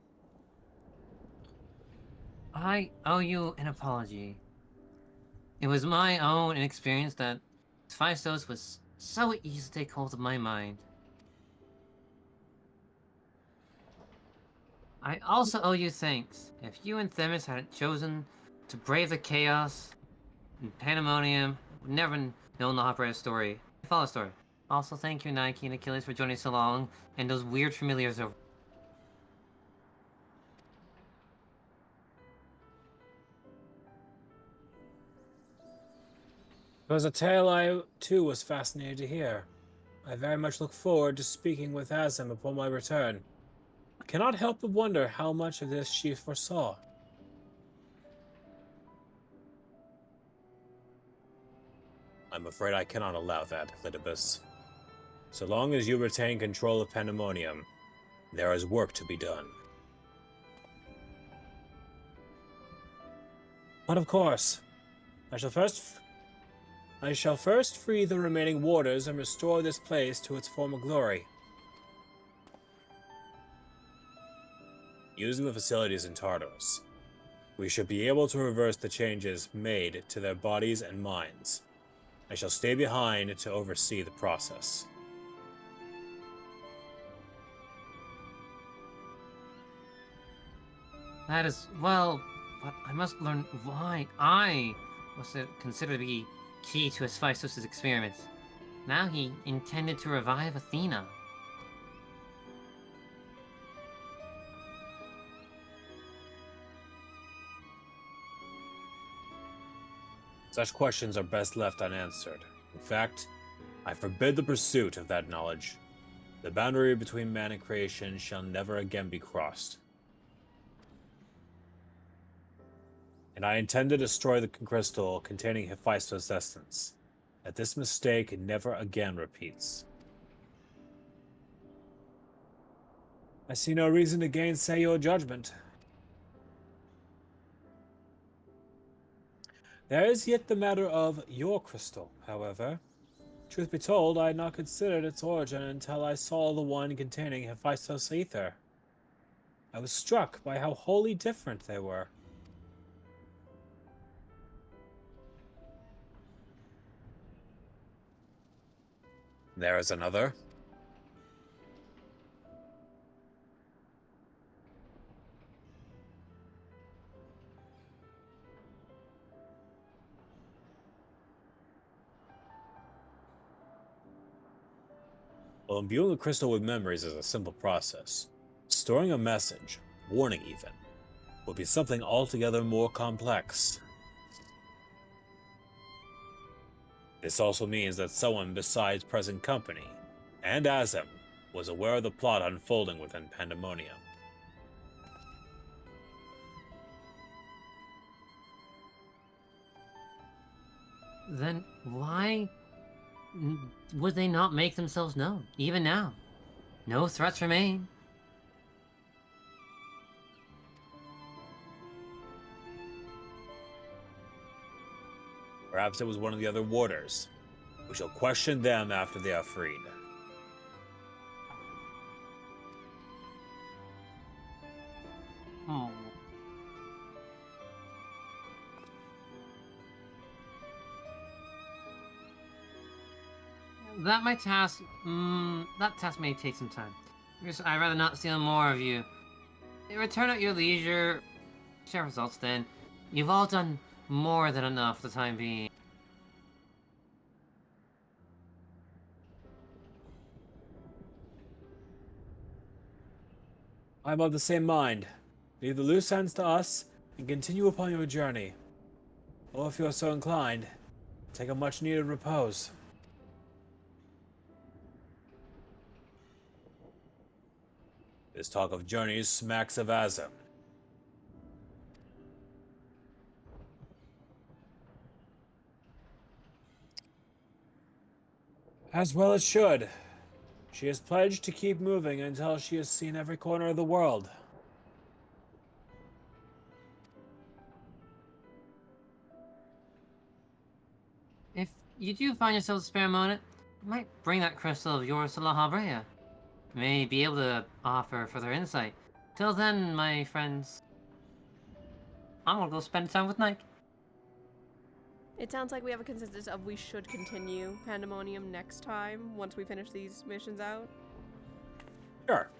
I owe you an apology. It was my own inexperience that Hephaestus was so easy to take hold of my mind. I also owe you thanks. If you and Themis hadn't chosen to brave the chaos and pandemonium, would never known the opera's story. Follow the story. Also, thank you, Nike and Achilles, for joining so long, and those weird familiars over. It was a tale I, too, was fascinated to hear. I very much look forward to speaking with Azim upon my return. I cannot help but wonder how much of this she foresaw. I'm afraid I cannot allow that, Litibus. So long as you retain control of Pandemonium, there is work to be done. But of course, I shall first free the remaining warders and restore this place to its former glory. Using the facilities in Tartarus, we should be able to reverse the changes made to their bodies and minds. I shall stay behind to oversee the process. That is, well, but I must learn why I was considered to be key to Hephaestus' experiments. Now he intended to revive Athena. Such questions are best left unanswered. In fact, I forbid the pursuit of that knowledge. The boundary between man and creation shall never again be crossed. And I intend to destroy the crystal containing Hephaestus' essence, that this mistake never again repeats. I see no reason to gainsay your judgment. There is yet the matter of your crystal, however. Truth be told, I had not considered its origin until I saw the one containing Hephaestus' ether. I was struck by how wholly different they were. There is another. Well, imbuing a crystal with memories is a simple process. Storing a message, warning even, would be something altogether more complex. This also means that someone besides present company, and Azim, was aware of the plot unfolding within Pandemonium. Then why would they not make themselves known, even now? No threats remain. Perhaps it was one of the other warders. We shall question them after they are freed. Oh. That task may take some time. I'd rather not steal more of you. Return at your leisure. Share results then. You've all done more than enough for the time being. I am of the same mind. Leave the loose ends to us, and continue upon your journey. Or if you are so inclined, take a much-needed repose. This talk of journeys smacks of Azim. As well it should. She has pledged to keep moving until she has seen every corner of the world. If you do find yourself a spare moment, you might bring that crystal of yours to La Habrea. You may be able to offer further insight. Till then, my friends, I'm gonna go spend time with Nike. It sounds like we have a consensus of we should continue Pandemonium next time once we finish these missions out. Sure.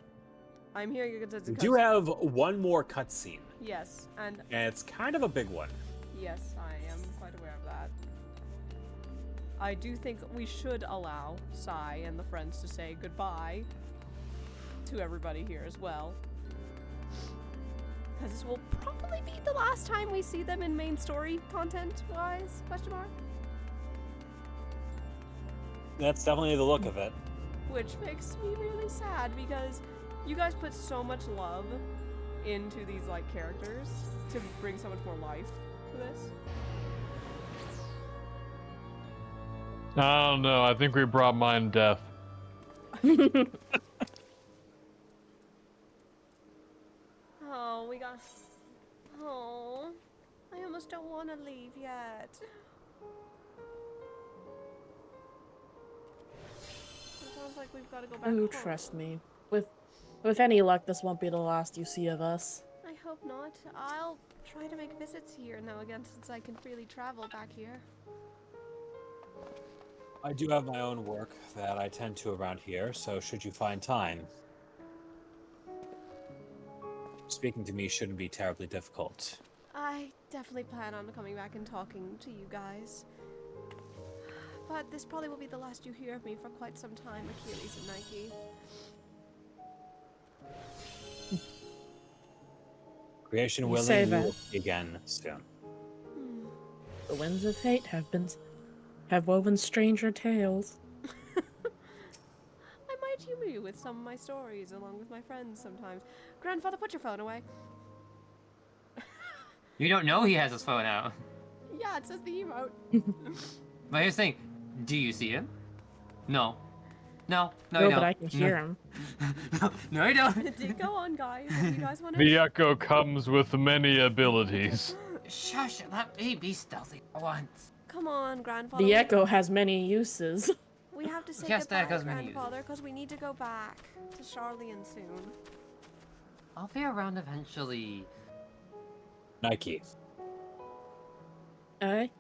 I'm hearing a consensus. We do have one more cutscene. Yes, and it's kind of a big one. Yes, I am quite aware of that. I do think we should allow Sai and the friends to say goodbye to everybody here as well. Because this will probably be the last time we see them in main story content-wise, question mark? That's definitely the look of it. Which makes me really sad because you guys put so much love into these, like, characters to bring so much more life to this. I don't know. I think we brought mine death. Oh, we got... Oh, I almost don't want to leave yet. It sounds like we've got to go back Oh, home. trust me. With any luck, this won't be the last you see of us. I hope not. I'll try to make visits here now again since I can freely travel back here. I do have my own work that I tend to around here, so should you find time, speaking to me shouldn't be terribly difficult. I definitely plan on coming back and talking to you guys. But this probably will be the last you hear of me for quite some time, Achilles and Nike. Creation You willing, say we that. will see again soon. The winds of fate have woven stranger tales. I might humor you with some of my stories along with my friends sometimes. Grandfather, put your phone away. You don't know he has his phone out. Yeah, it says the emote. But here's the thing, do you see him? No. No, No, you but don't. I can hear him. No, you don't. It did go on, guys. If you guys want The to... Echo comes with many abilities. Shush, let me be stealthy for once. Come on, Grandfather. The Echo has many uses. We have to say Yes, that goodbye, goes many uses. Grandfather, because we need to go back to Charlian soon. I'll be around eventually. Nike. Aye?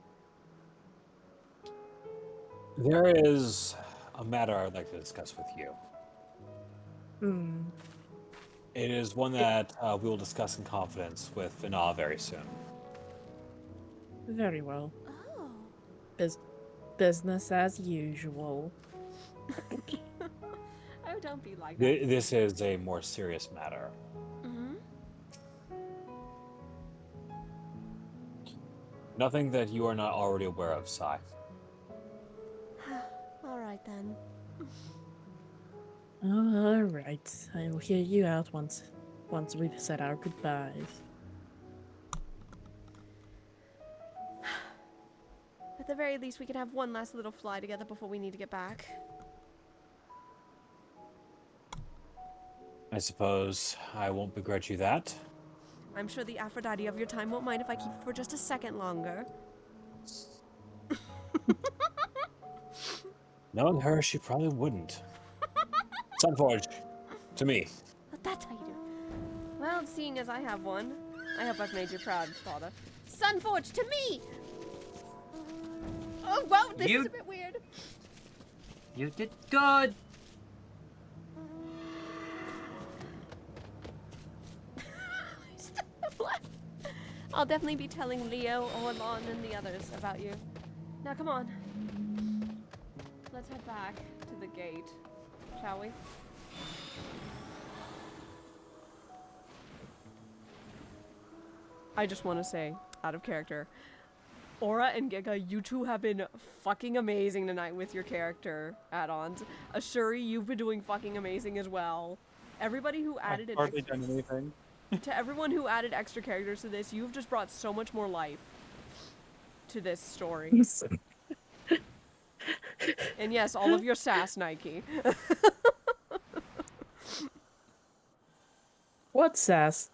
There is a matter I would like to discuss with you. Hmm. It is one that we will discuss in confidence with Vina very soon. Very well. Oh. Business as usual. Oh, don't be like that. This is a more serious matter. Mm-hmm. Nothing that you are not already aware of, Sai. All right, then. All right. I will hear you out once we've said our goodbyes. At the very least, we can have one last little fly together before we need to get back. I suppose I won't begrudge you that. I'm sure the Aphrodite of your time won't mind if I keep for just a second longer. Knowing her, she probably wouldn't. Sunforge, to me. But that's how you do it. Well, seeing as I have one, I hope I've made you proud, Father. Sunforge, to me! Oh, wow, this is a bit weird. You did good. I'll definitely be telling Leo, Orlon, and the others about you. Now, come on. Let's head back to the gate, shall we? I just want to say, out of character, Aura and Giga, you two have been fucking amazing tonight with your character add-ons. Ashuri, you've been doing fucking amazing as well. Everybody who added I've hardly done anything. to everyone who added extra characters to this, you've just brought so much more life to this story. And yes, all of your sass, Nike. What sass?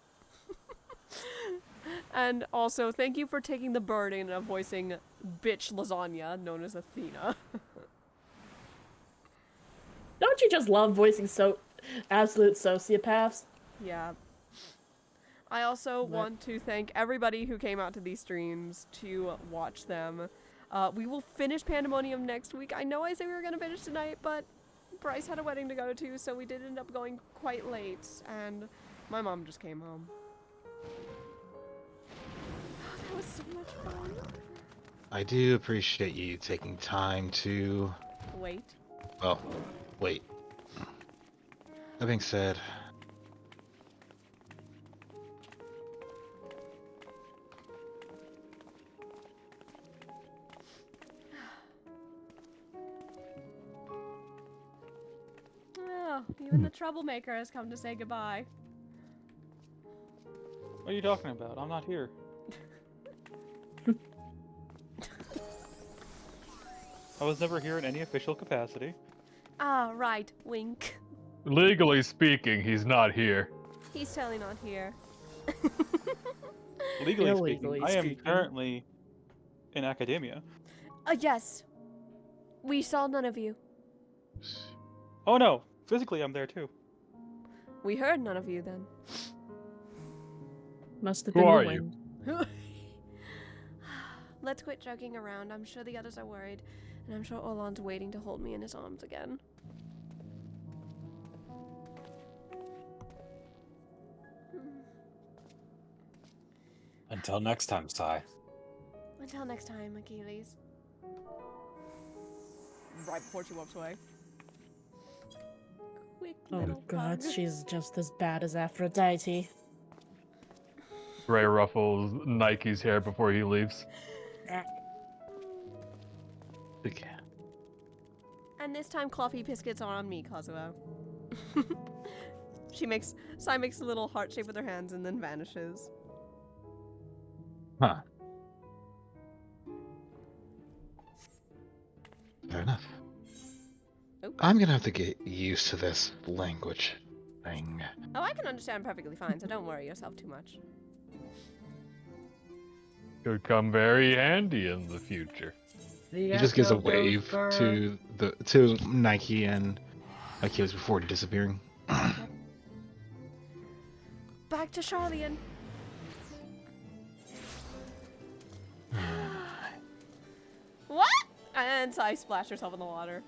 And also, thank you for taking the burden of voicing bitch lasagna, known as Athena. Don't you just love voicing absolute sociopaths? Yeah. I also want to thank everybody who came out to these streams to watch them. We will finish Pandemonium next week. I know I said we were going to finish tonight, but Bryce had a wedding to go to, so we did end up going quite late, and my mom just came home. Oh, that was so much fun. I do appreciate you taking time to... Wait. Well, wait. That being said... Oh, even the troublemaker has come to say goodbye. What are you talking about? I'm not here. I was never here in any official capacity. Ah, right. Wink. Legally speaking, he's not here. He's totally not here. Legally Illegally speaking, I am speaking. currently in academia. Yes. We saw none of you. Oh no, physically I'm there too. We heard none of you then. Must have Who been are the you? wind. Let's quit joking around. I'm sure the others are worried. And I'm sure Orlan's waiting to hold me in his arms again. Until next time, Sai. Until next time, Achilles. Right before she walks away. Quick Oh little god, hug. she's just as bad as Aphrodite. Ray ruffles Nike's hair before he leaves. Okay. And this time, coffee biscuits are on me, Kazuo. Sai makes a little heart shape with her hands and then vanishes. Huh. Fair enough. Oh. I'm gonna have to get used to this language thing. Oh, I can understand perfectly fine, so don't worry yourself too much. Could come very handy in the future. He just gives a wave to Nike and Achilles before disappearing. Back to Charlian. What? And Sai splashed herself in the water.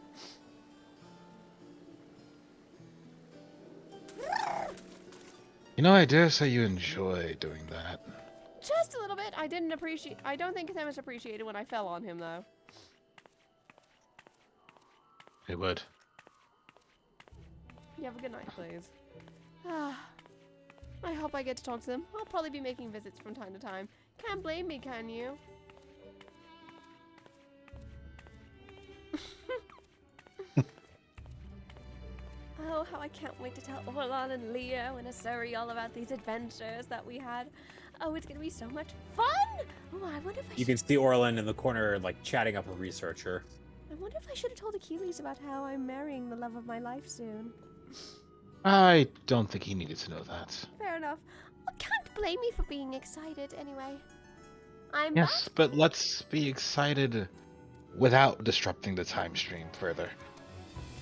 You know, I dare say you enjoy doing that. Just a little bit. I don't think Themis appreciated when I fell on him, though. It would. You have a good night, please. I hope I get to talk to them. I'll probably be making visits from time to time. Can't blame me, can you? Oh, how I can't wait to tell Orlan and Leo and Asuri all about these adventures that we had. Oh, it's gonna be so much fun! Oh, I wonder if You can see Orlan in the corner, like, chatting up a researcher. I wonder if I should have told Achilles about how I'm marrying the love of my life soon. I don't think he needed to know that. Fair enough. I can't blame me for being excited anyway. I'm Yes, but let's be excited without disrupting the time stream further.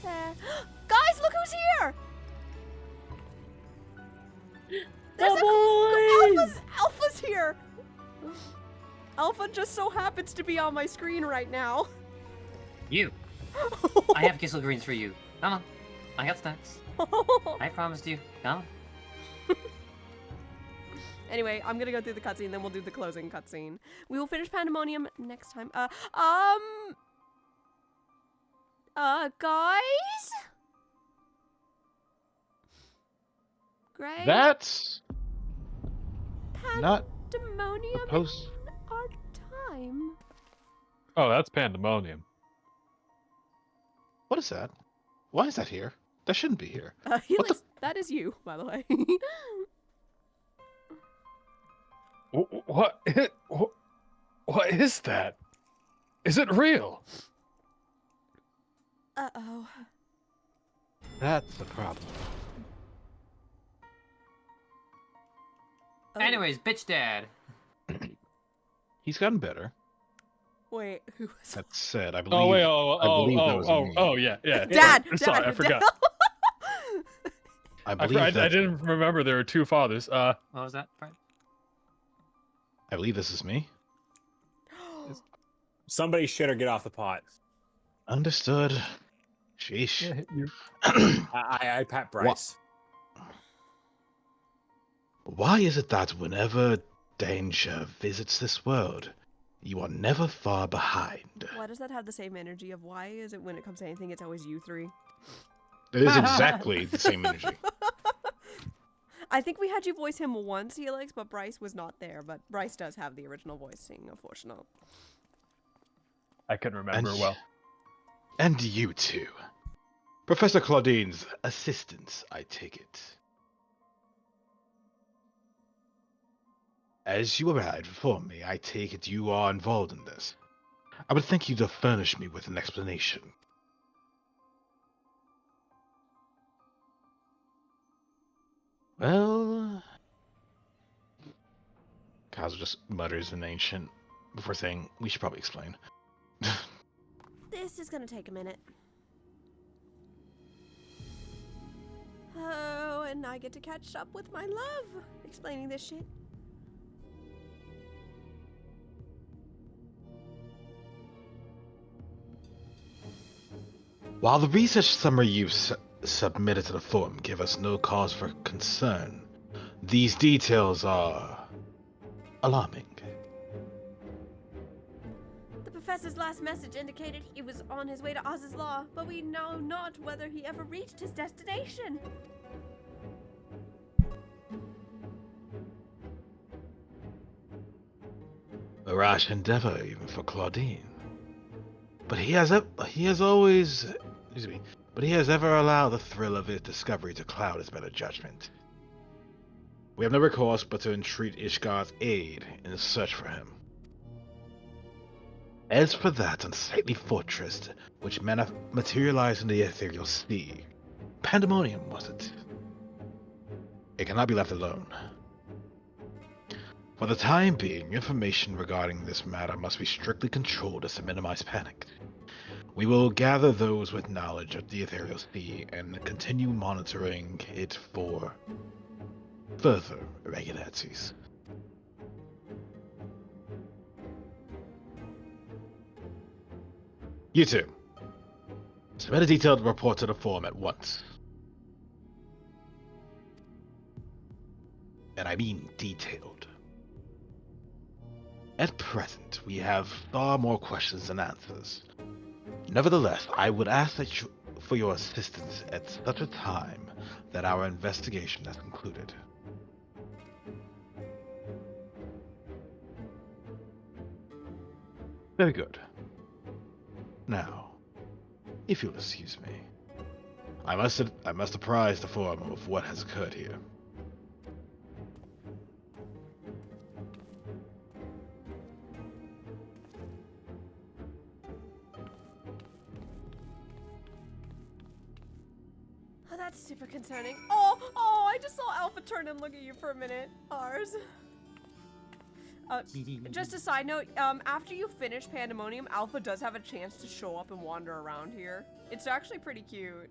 there. Guys, look who's here! Alpha's here! Alpha just so happens to be on my screen right now. You. I have kissel greens for you. Come on. I got snacks. I promised you. Come on. Anyway, I'm gonna go through the cutscene, then we'll do the closing cutscene. We will finish Pandemonium next time. Guys? Great. That's not Pandemonium supposed. in our time. Oh, that's Pandemonium. What is that? Why is that here? That shouldn't be here. That is you, by the way. What? What is that? Is it real? Uh-oh. That's the problem. Oh. Anyways, bitch dad. He's gotten better. Wait, who was... That said, I Oh wait, believe that was me. yeah. Dad! Sorry, Dad! I forgot. I believe that. I didn't remember there were two fathers. What was that, Brian? I believe this is me. Somebody shit or get off the pot. Understood. Sheesh. Yeah, you. I pat Bryce. Why is it that whenever danger visits this world, you are never far behind? Why does that have the same energy of why is it when it comes to anything, it's always you three? It is exactly the same energy. I think we had you voice him once, Helix, but Bryce was not there. But Bryce does have the original voicing, unfortunately. I can remember well. And you too. Professor Claudine's assistants, I take it. As you arrived before me, I take it you are involved in this. I would thank you to furnish me with an explanation. Well... Kazu just mutters in ancient before saying, we should probably explain. This is gonna take a minute. Oh, and I get to catch up with my love explaining this shit. While the research summary you submitted to the forum give us no cause for concern, these details are alarming. The professor's last message indicated he was on his way to Oz's Law, but we know not whether he ever reached his destination. A rash endeavor, even for Claudine. But he has always, excuse me, but he has ever allowed the thrill of his discovery to cloud his better judgment. We have no recourse but to entreat Ishgar's aid in the search for him. As for that unsightly fortress which materialized in the ethereal sea, pandemonium was it? It cannot be left alone. For the time being, information regarding this matter must be strictly controlled as to minimize panic. We will gather those with knowledge of the ethereal sea and continue monitoring it for further irregularities. You two, submit a detailed report to the forum at once. And I mean detailed. At present, we have far more questions than answers. Nevertheless, I would ask for your assistance at such a time that our investigation has concluded. Very good. Now, if you'll excuse me, I must apprise the forum of what has occurred here. Oh, that's super concerning. Oh, I just saw Alpha turn and look at you for a minute. Ours. Just a side note, after you finish Pandemonium, Alpha does have a chance to show up and wander around here. It's actually pretty cute.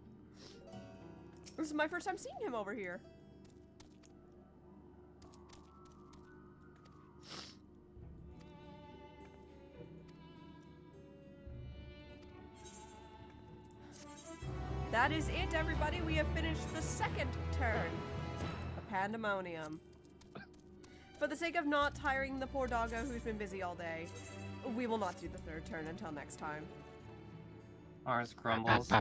This is my first time seeing him over here. That is it, everybody. We have finished the second turn of Pandemonium. For the sake of not tiring the poor doggo who's been busy all day, we will not do the third turn until next time. Ours crumbles.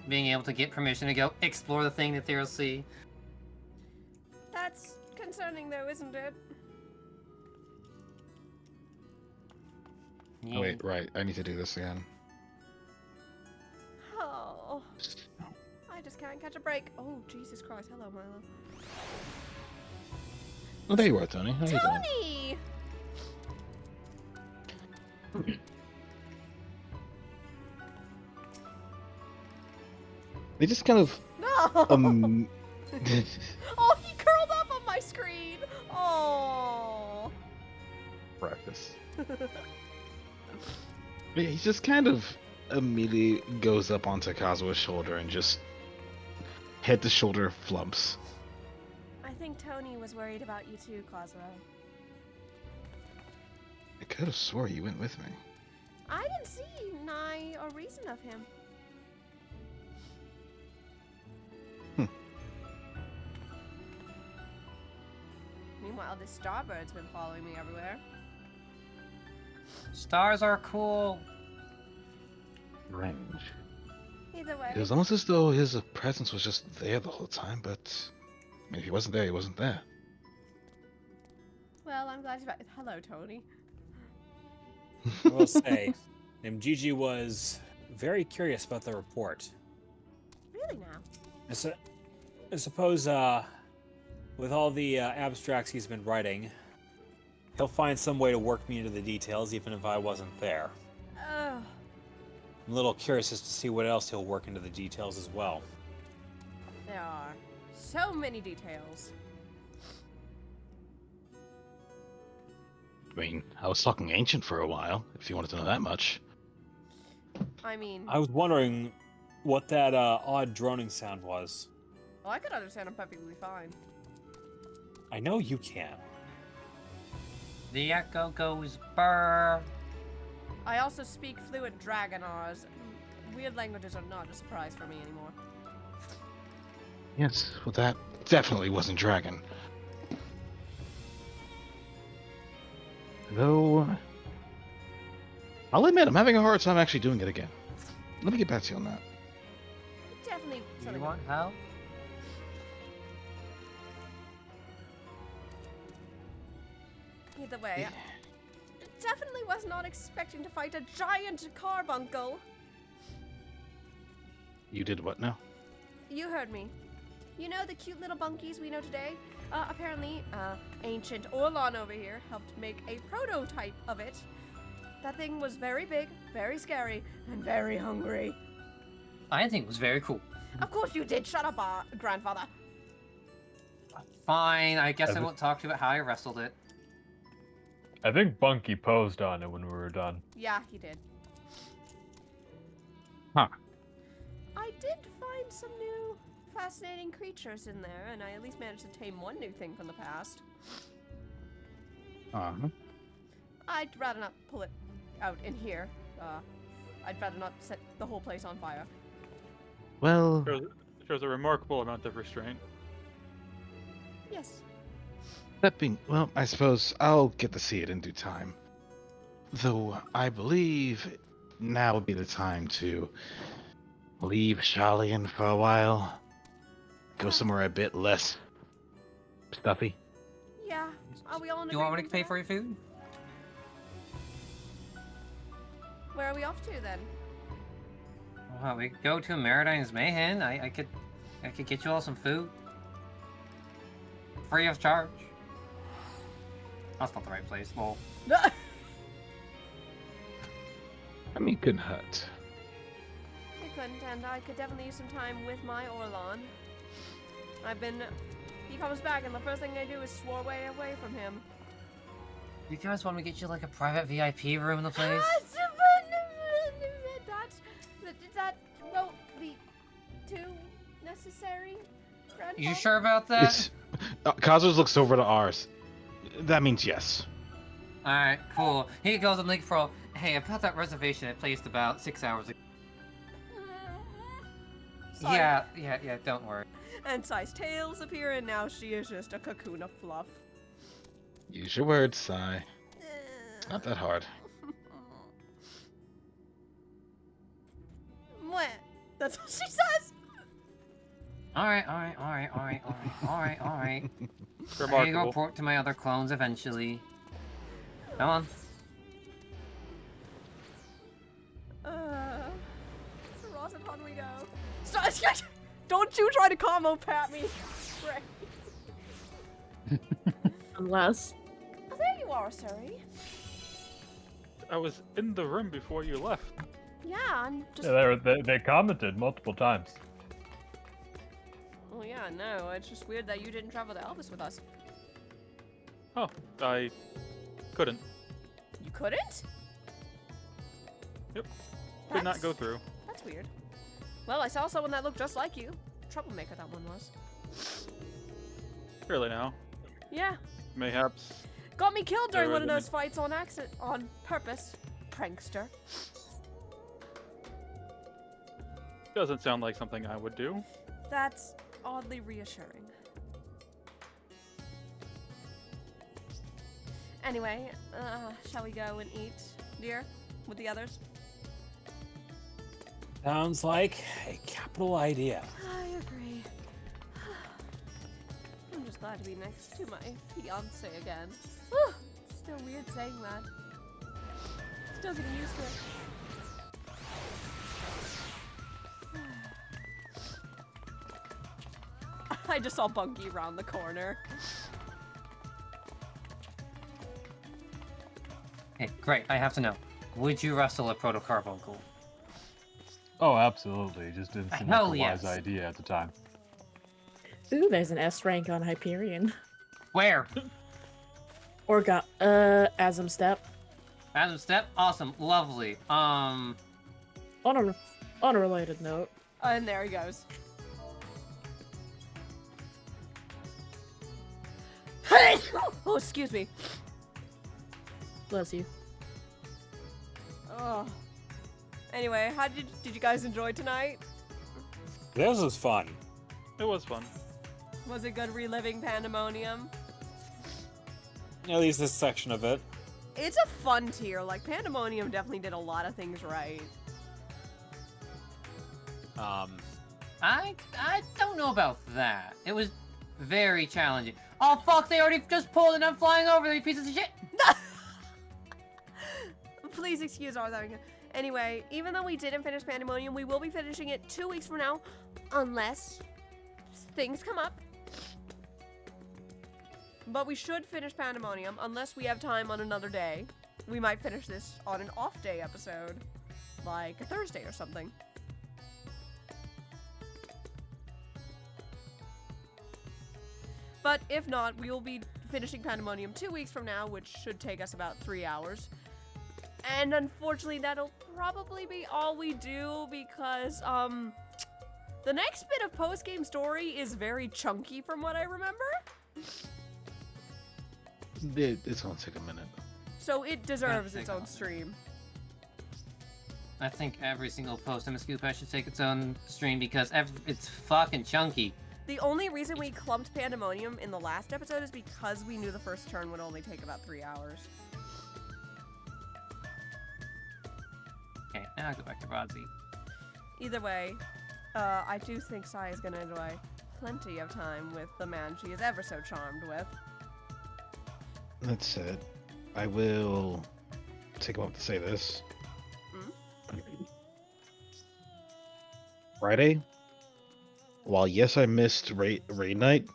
Being able to get permission to go explore the thing that they'll see. That's concerning though, isn't it? Yeah. Oh, wait, right. I need to do this again. Oh. I just can't catch a break. Oh, Jesus Christ. Hello, Milo. Oh, there you are, Tony. How you doing? Tony! They just kind of No! um. Oh, he curled up on my screen! Oh. Practice. Yeah, he just kind of immediately goes up onto Kazua's shoulder and just head to shoulder flumps. I think Tony was worried about you too, Kazuo. I could have swore you went with me. I didn't see nigh or reason of him. Meanwhile, this starbird's been following me everywhere. Stars are cool. Range. Either way. It was almost as though his presence was just there the whole time, but I mean, if he wasn't there, he wasn't there. Well, I'm glad you're back. Hello, Tony. I will say, Gigi was very curious about the report. Really now? I suppose, with all the abstracts he's been writing, he'll find some way to work me into the details, even if I wasn't there. Oh. I'm a little curious as to see what else he'll work into the details as well. There are so many details. I mean, I was talking ancient for a while, if you wanted to know that much. I mean, I was wondering what that odd droning sound was. well, I could understand him perfectly fine. I know you can. The echo goes burr. I also speak fluent Dragonars. Weird languages are not a surprise for me anymore. Yes, well, that definitely wasn't dragon. Though, I'll admit, I'm having a hard time actually doing it again. Let me get back to you on that. Definitely Do something. you want help? Either way, I definitely was not expecting to fight a giant carbuncle. You did what now? You heard me. You know the cute little bunkies we know today? Apparently, ancient Orlon over here helped make a prototype of it. That thing was very big, very scary, and very hungry. I think it was very cool. Of course you did. Shut up, grandfather. Fine, I guess I won't talk to you about how I wrestled it. I think Bunky posed on it when we were done. Yeah, he did. Huh. I did find some new fascinating creatures in there, and I at least managed to tame one new thing from the past. Uh-huh. I'd rather not pull it out in here. I'd rather not set the whole place on fire. Well, Shows a remarkable amount of restraint. Yes. that being, well, I suppose I'll get to see it in due time. Though I believe now would be the time to leave Shalian for a while. Go somewhere a bit less stuffy. Yeah. Are we all in Do you want me agreement to pay that? for your food? Where are we off to then? Well, we could go to Maritime's Mayhem. I could get you all some food. Free of charge. That's not the right place. Well, I mean, couldn't hurt. We couldn't, and I could definitely use some time with my Orlon. He comes back, and the first thing I do is swore away from him. you guys want me to get you like a private VIP room in the place? That won't be too necessary, Grandpa? You sure about that? It's Cosmos looks over to ours. That means yes. Alright, cool. He goes and looks for. Hey, about that reservation I placed about 6 hours ago. Sorry. Yeah, don't worry. And Sai's tails appear, and now she is just a cocoon of fluff. Use your words, Sai. Not that hard. Mwah. That's what she says. Alright. I need to go Remarkable. report to my other clones eventually. Come on. Rosaton we go. Stop. Don't you try to combo pat me. Right. Unless Oh, there you are, Suri. I was in the room before you left. Yeah, I'm just. Yeah, they commented multiple times. Well, yeah, no, it's just weird that you didn't travel to Elvis with us. Oh, I couldn't. You couldn't? Yep. Could not go through. That's weird. Well, I saw someone that looked just like you. Troublemaker that one was. Really now. Yeah. Mayhaps. Got me killed during There one of was those fights on accident, on purpose. Prankster. Doesn't sound like something I would do. That's oddly reassuring. Anyway, shall we go and eat, dear, with the others? Sounds like a capital idea. I agree. I'm just glad to be next to my fiance again. Whew, it's still weird saying that. Still getting used to it. I just saw Bunky around the corner. Okay, great. I have to know. Would you wrestle a Proto-Carbuncle? Oh, absolutely. Just didn't seem like Hell a yes. wise idea at the time. Ooh, there's an S rank on Hyperion. Where? Or got Asm Step. Adam Step? Awesome. Lovely. On a related note. And there he goes. Oh, excuse me. Bless you. Oh. Anyway, how did you guys enjoy tonight? This was fun. It was fun. Was it good reliving Pandemonium? At least this section of it. It's a fun tier. Like, Pandemonium definitely did a lot of things right. I don't know about that. It was very challenging. Oh fuck, they already just pulled and I'm flying over these pieces of shit! Please excuse our having a... Anyway, even though we didn't finish Pandemonium, we will be finishing it 2 weeks from now, unless things come up. But we should finish Pandemonium, unless we have time on another day. We might finish this on an off-day episode, like a Thursday or something. But if not, we will be finishing Pandemonium 2 weeks from now, which should take us about 3 hours. And unfortunately, that'll probably be all we do because, the next bit of post-game story is very chunky from what I remember. It's gonna take a minute. So it deserves its own stream. I think every single post-MSQ patch should take its own stream because it's fucking chunky. The only reason we clumped Pandemonium in the last episode is because we knew the first turn would only take about 3 hours. Okay, now I go back to Rodzi. Either way, I do think Sai is gonna enjoy plenty of time with the man she is ever so charmed with. That said, I will take a moment to say this. Friday, while yes, I missed raid night,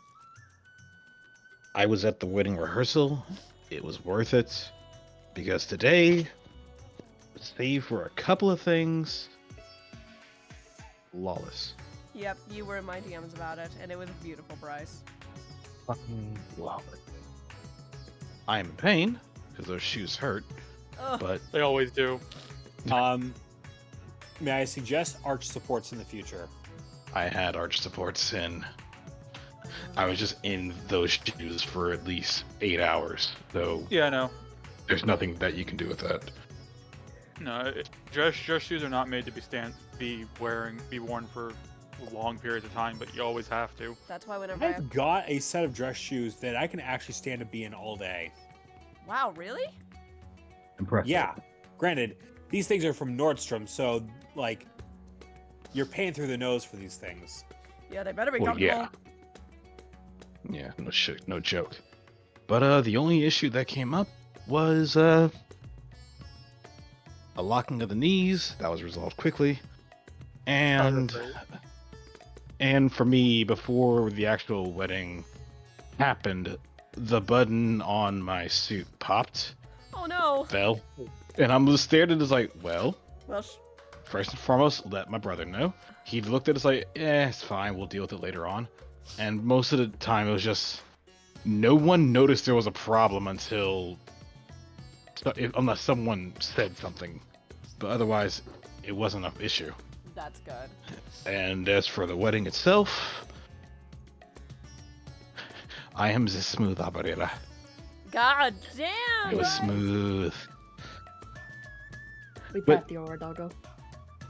I was at the wedding rehearsal. It was worth it because today, save for a couple of things, flawless. Yep, you were in my DMs about it, and it was beautiful, Bryce. Fucking love it. I am in pain because those shoes hurt, Ugh. but They always do. May I suggest arch supports in the future? I had arch supports and I was just in those shoes for at least 8 hours. So Yeah, I know. there's nothing that you can do with that. No, dress shoes are not made to be worn for long periods of time, but you always have to. That's why whenever I... I've got a set of dress shoes that I can actually stand to be in all day. Wow, really? Impressive. Yeah. Granted, these things are from Nordstrom, so, like, you're paying through the nose for these things. Yeah, they better be Well, comfortable. yeah. Yeah, no shit, no joke. But the only issue that came up was a locking of the knees. That was resolved quickly. And for me, before the actual wedding happened, the button on my suit popped, Oh no. fell, and I'm just staring and it's like, well, Well, first and foremost, let my brother know. He looked at us like, it's fine, we'll deal with it later on. And most of the time, it was just no one noticed there was a problem unless someone said something. But otherwise, it wasn't an issue. That's good. And as for the wedding itself, I am the smooth operator. God damn! It was smooth. We But- got the aura, doggo.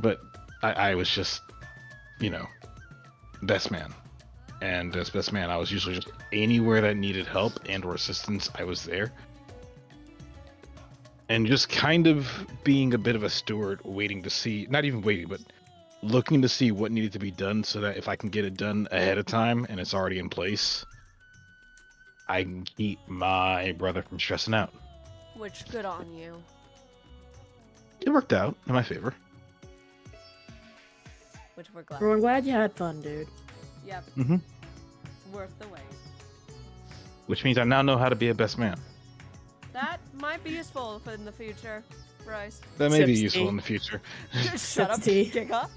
But I was just, best man. And as best man, I was usually just anywhere that needed help and or assistance, I was there. And just kind of being a bit of a steward, waiting to see, not even waiting, but looking to see what needed to be done so that if I can get it done ahead of time and it's already in place, I can keep my brother from stressing out. Which, good on you. It worked out in my favor. Which we're glad. We're glad you had fun, dude. Yep. Mm-hmm. Worth the wait. Which means I now know how to be a best man. That might be useful in the future, Bryce. That may be Sips useful tea. in the future. Shut up, tea. Giga.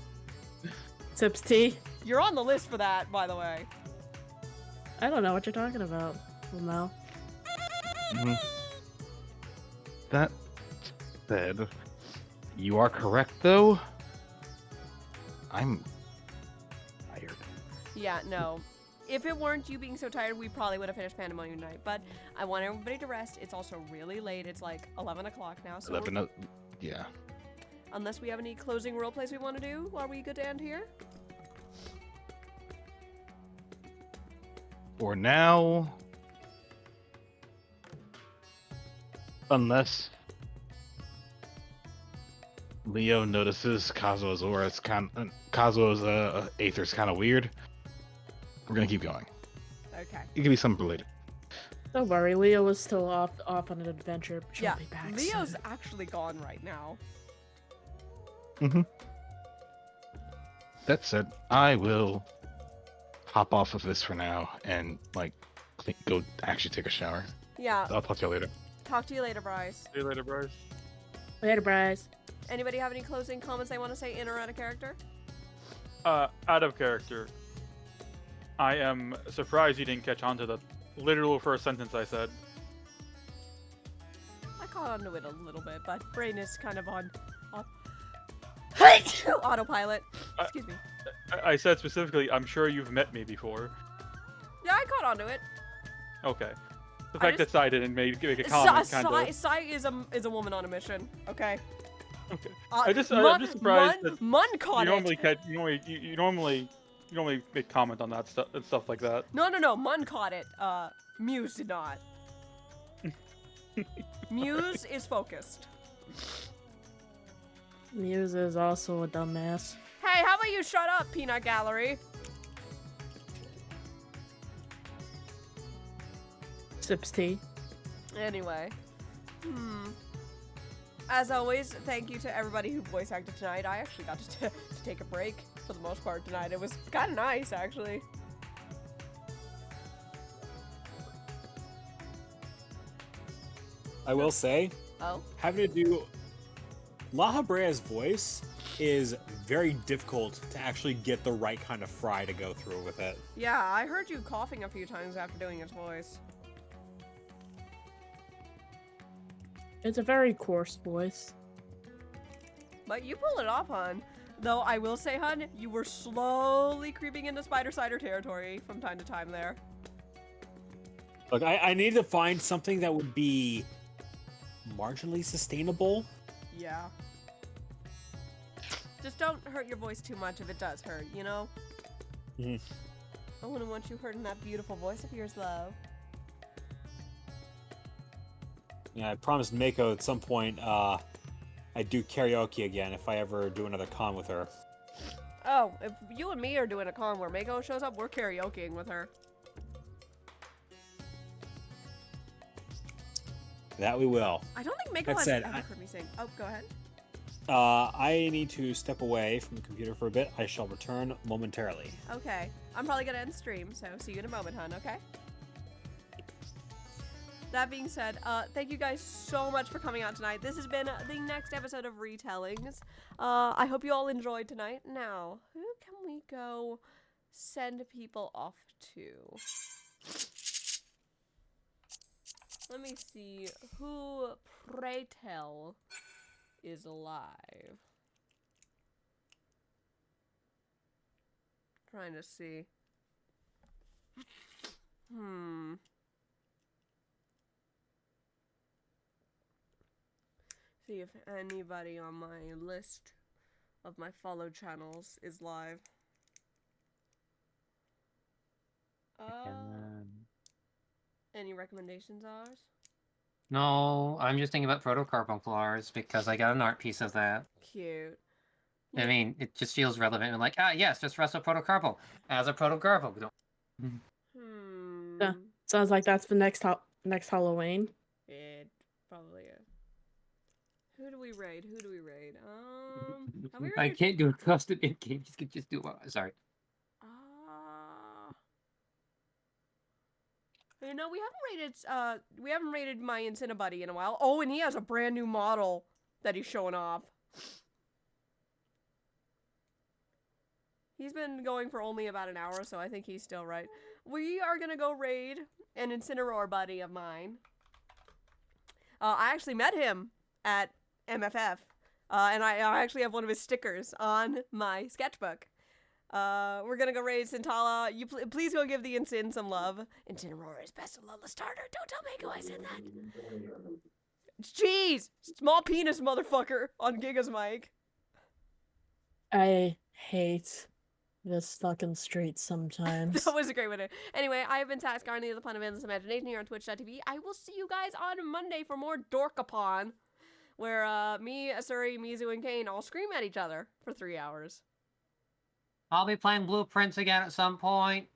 Sips tea. You're on the list for that, by the way. I don't know what you're talking about, Mel. Mm-hmm. That said, you are correct, though. I'm tired. Yeah, no. If it weren't you being so tired, we probably would have finished Pandemonium tonight. But I want everybody to rest. It's also really late. It's like 11 o'clock now. So 11. Yeah. unless we have any closing role plays we want to do, are we good to end here? For now, unless Leo notices Kazuo's aura, Kazuo's aether's kind of weird. We're gonna keep going. Okay. It could be something related. Don't worry, Leo was still off on an adventure. She'll Yeah, be back Leo's soon. actually gone right now. Mm-hmm. That said, I will hop off of this for now and go actually take a shower. Yeah, I'll talk to you later. talk to you later, Bryce. See you later, Bryce. Later, Bryce. Anybody have any closing comments they want to say in or out of character? Out of character. I am surprised you didn't catch on to the literal first sentence I said. I caught on to it a little bit, but brain is kind of on autopilot. Excuse me. I said specifically, I'm sure you've met me before. Yeah, I caught on to it. Okay. The I fact that just- Sai didn't make a comment kind of... Sai is a woman on a mission. Okay. Okay. I'm I'm just surprised that Mun caught you normally it. catch, you normally make comment on that stuff and stuff like that. No, Mun caught it. Muse did not. Muse is focused. Muse is also a dumbass. Hey, how about you shut up, Peanut Gallery? Sips tea. Anyway. As always, thank you to everybody who voice acted tonight. I actually got to take a break for the most part tonight. It was kind of nice, actually. I will say, Oh? having to do La Habrea's voice is very difficult to actually get the right kind of fry to go through with it. Yeah, I heard you coughing a few times after doing his voice. It's a very coarse voice. But you pulled it off, hun. Though I will say, hun, you were slowly creeping into Spider Cider territory from time to time there. Look, I need to find something that would be marginally sustainable. Yeah. Just don't hurt your voice too much if it does hurt, you know? Mhm. I wouldn't want you hurting that beautiful voice of yours, love. Yeah, I promised Mako at some point I'd do karaoke again if I ever do another con with her. Oh, if you and me are doing a con where Mako shows up, we're karaokeing with her. That we will. I don't think Mako That has said, ever heard me sing. Oh, go ahead. I need to step away from the computer for a bit. I shall return momentarily. Okay. I'm probably gonna end stream, so see you in a moment, hun, okay? that being said, thank you guys so much for coming out tonight. This has been the next episode of Retellings. I hope you all enjoyed tonight. Now, who can we go send people off to? Let me see who, pray tell, is alive. Trying to see. See if anybody on my list of my follow channels is live. Any recommendations, ours? No, I'm just thinking about proto-carbonclars because I got an art piece of that. Cute. I mean, it just feels relevant. I'm like, yes, just wrestle proto-carbo as a proto-carbo. Yeah, sounds like that's the next Halloween. It probably is. Who do we raid? Have we I raided? can't do a custom in-game. Just do sorry. You know, we haven't raided my Incinibuddy in a while. Oh, and he has a brand new model that he's showing off. He's been going for only about an hour, so I think he's still right. We are gonna go raid an Incineroar buddy of mine. I actually met him at MFF, and I actually have one of his stickers on my sketchbook. We're gonna go raid Sintala. You please go give the Incin some love. Incineroar is best of Lola starter. Don't tell Mako I said that. Jeez! Small penis motherfucker on Giga's mic. I hate this fucking street sometimes. That was a great one. Anyway, I have been Tascarny, the Pun of Endless Imagination here on Twitch.tv. I will see you guys on Monday for more Dorkapon, where me, Asuri, Mizu, and Kane all scream at each other for 3 hours. I'll be playing Blueprints again at some point.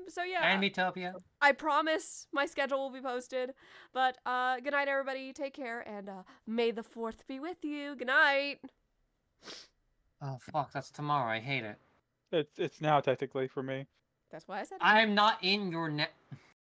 So yeah. And Metopia. I promise my schedule will be posted. But good night, everybody. Take care, and may the 4th be with you. Good night. Oh fuck, that's tomorrow. I hate it. It's now technically for me. That's why I said it. I'm not in your net.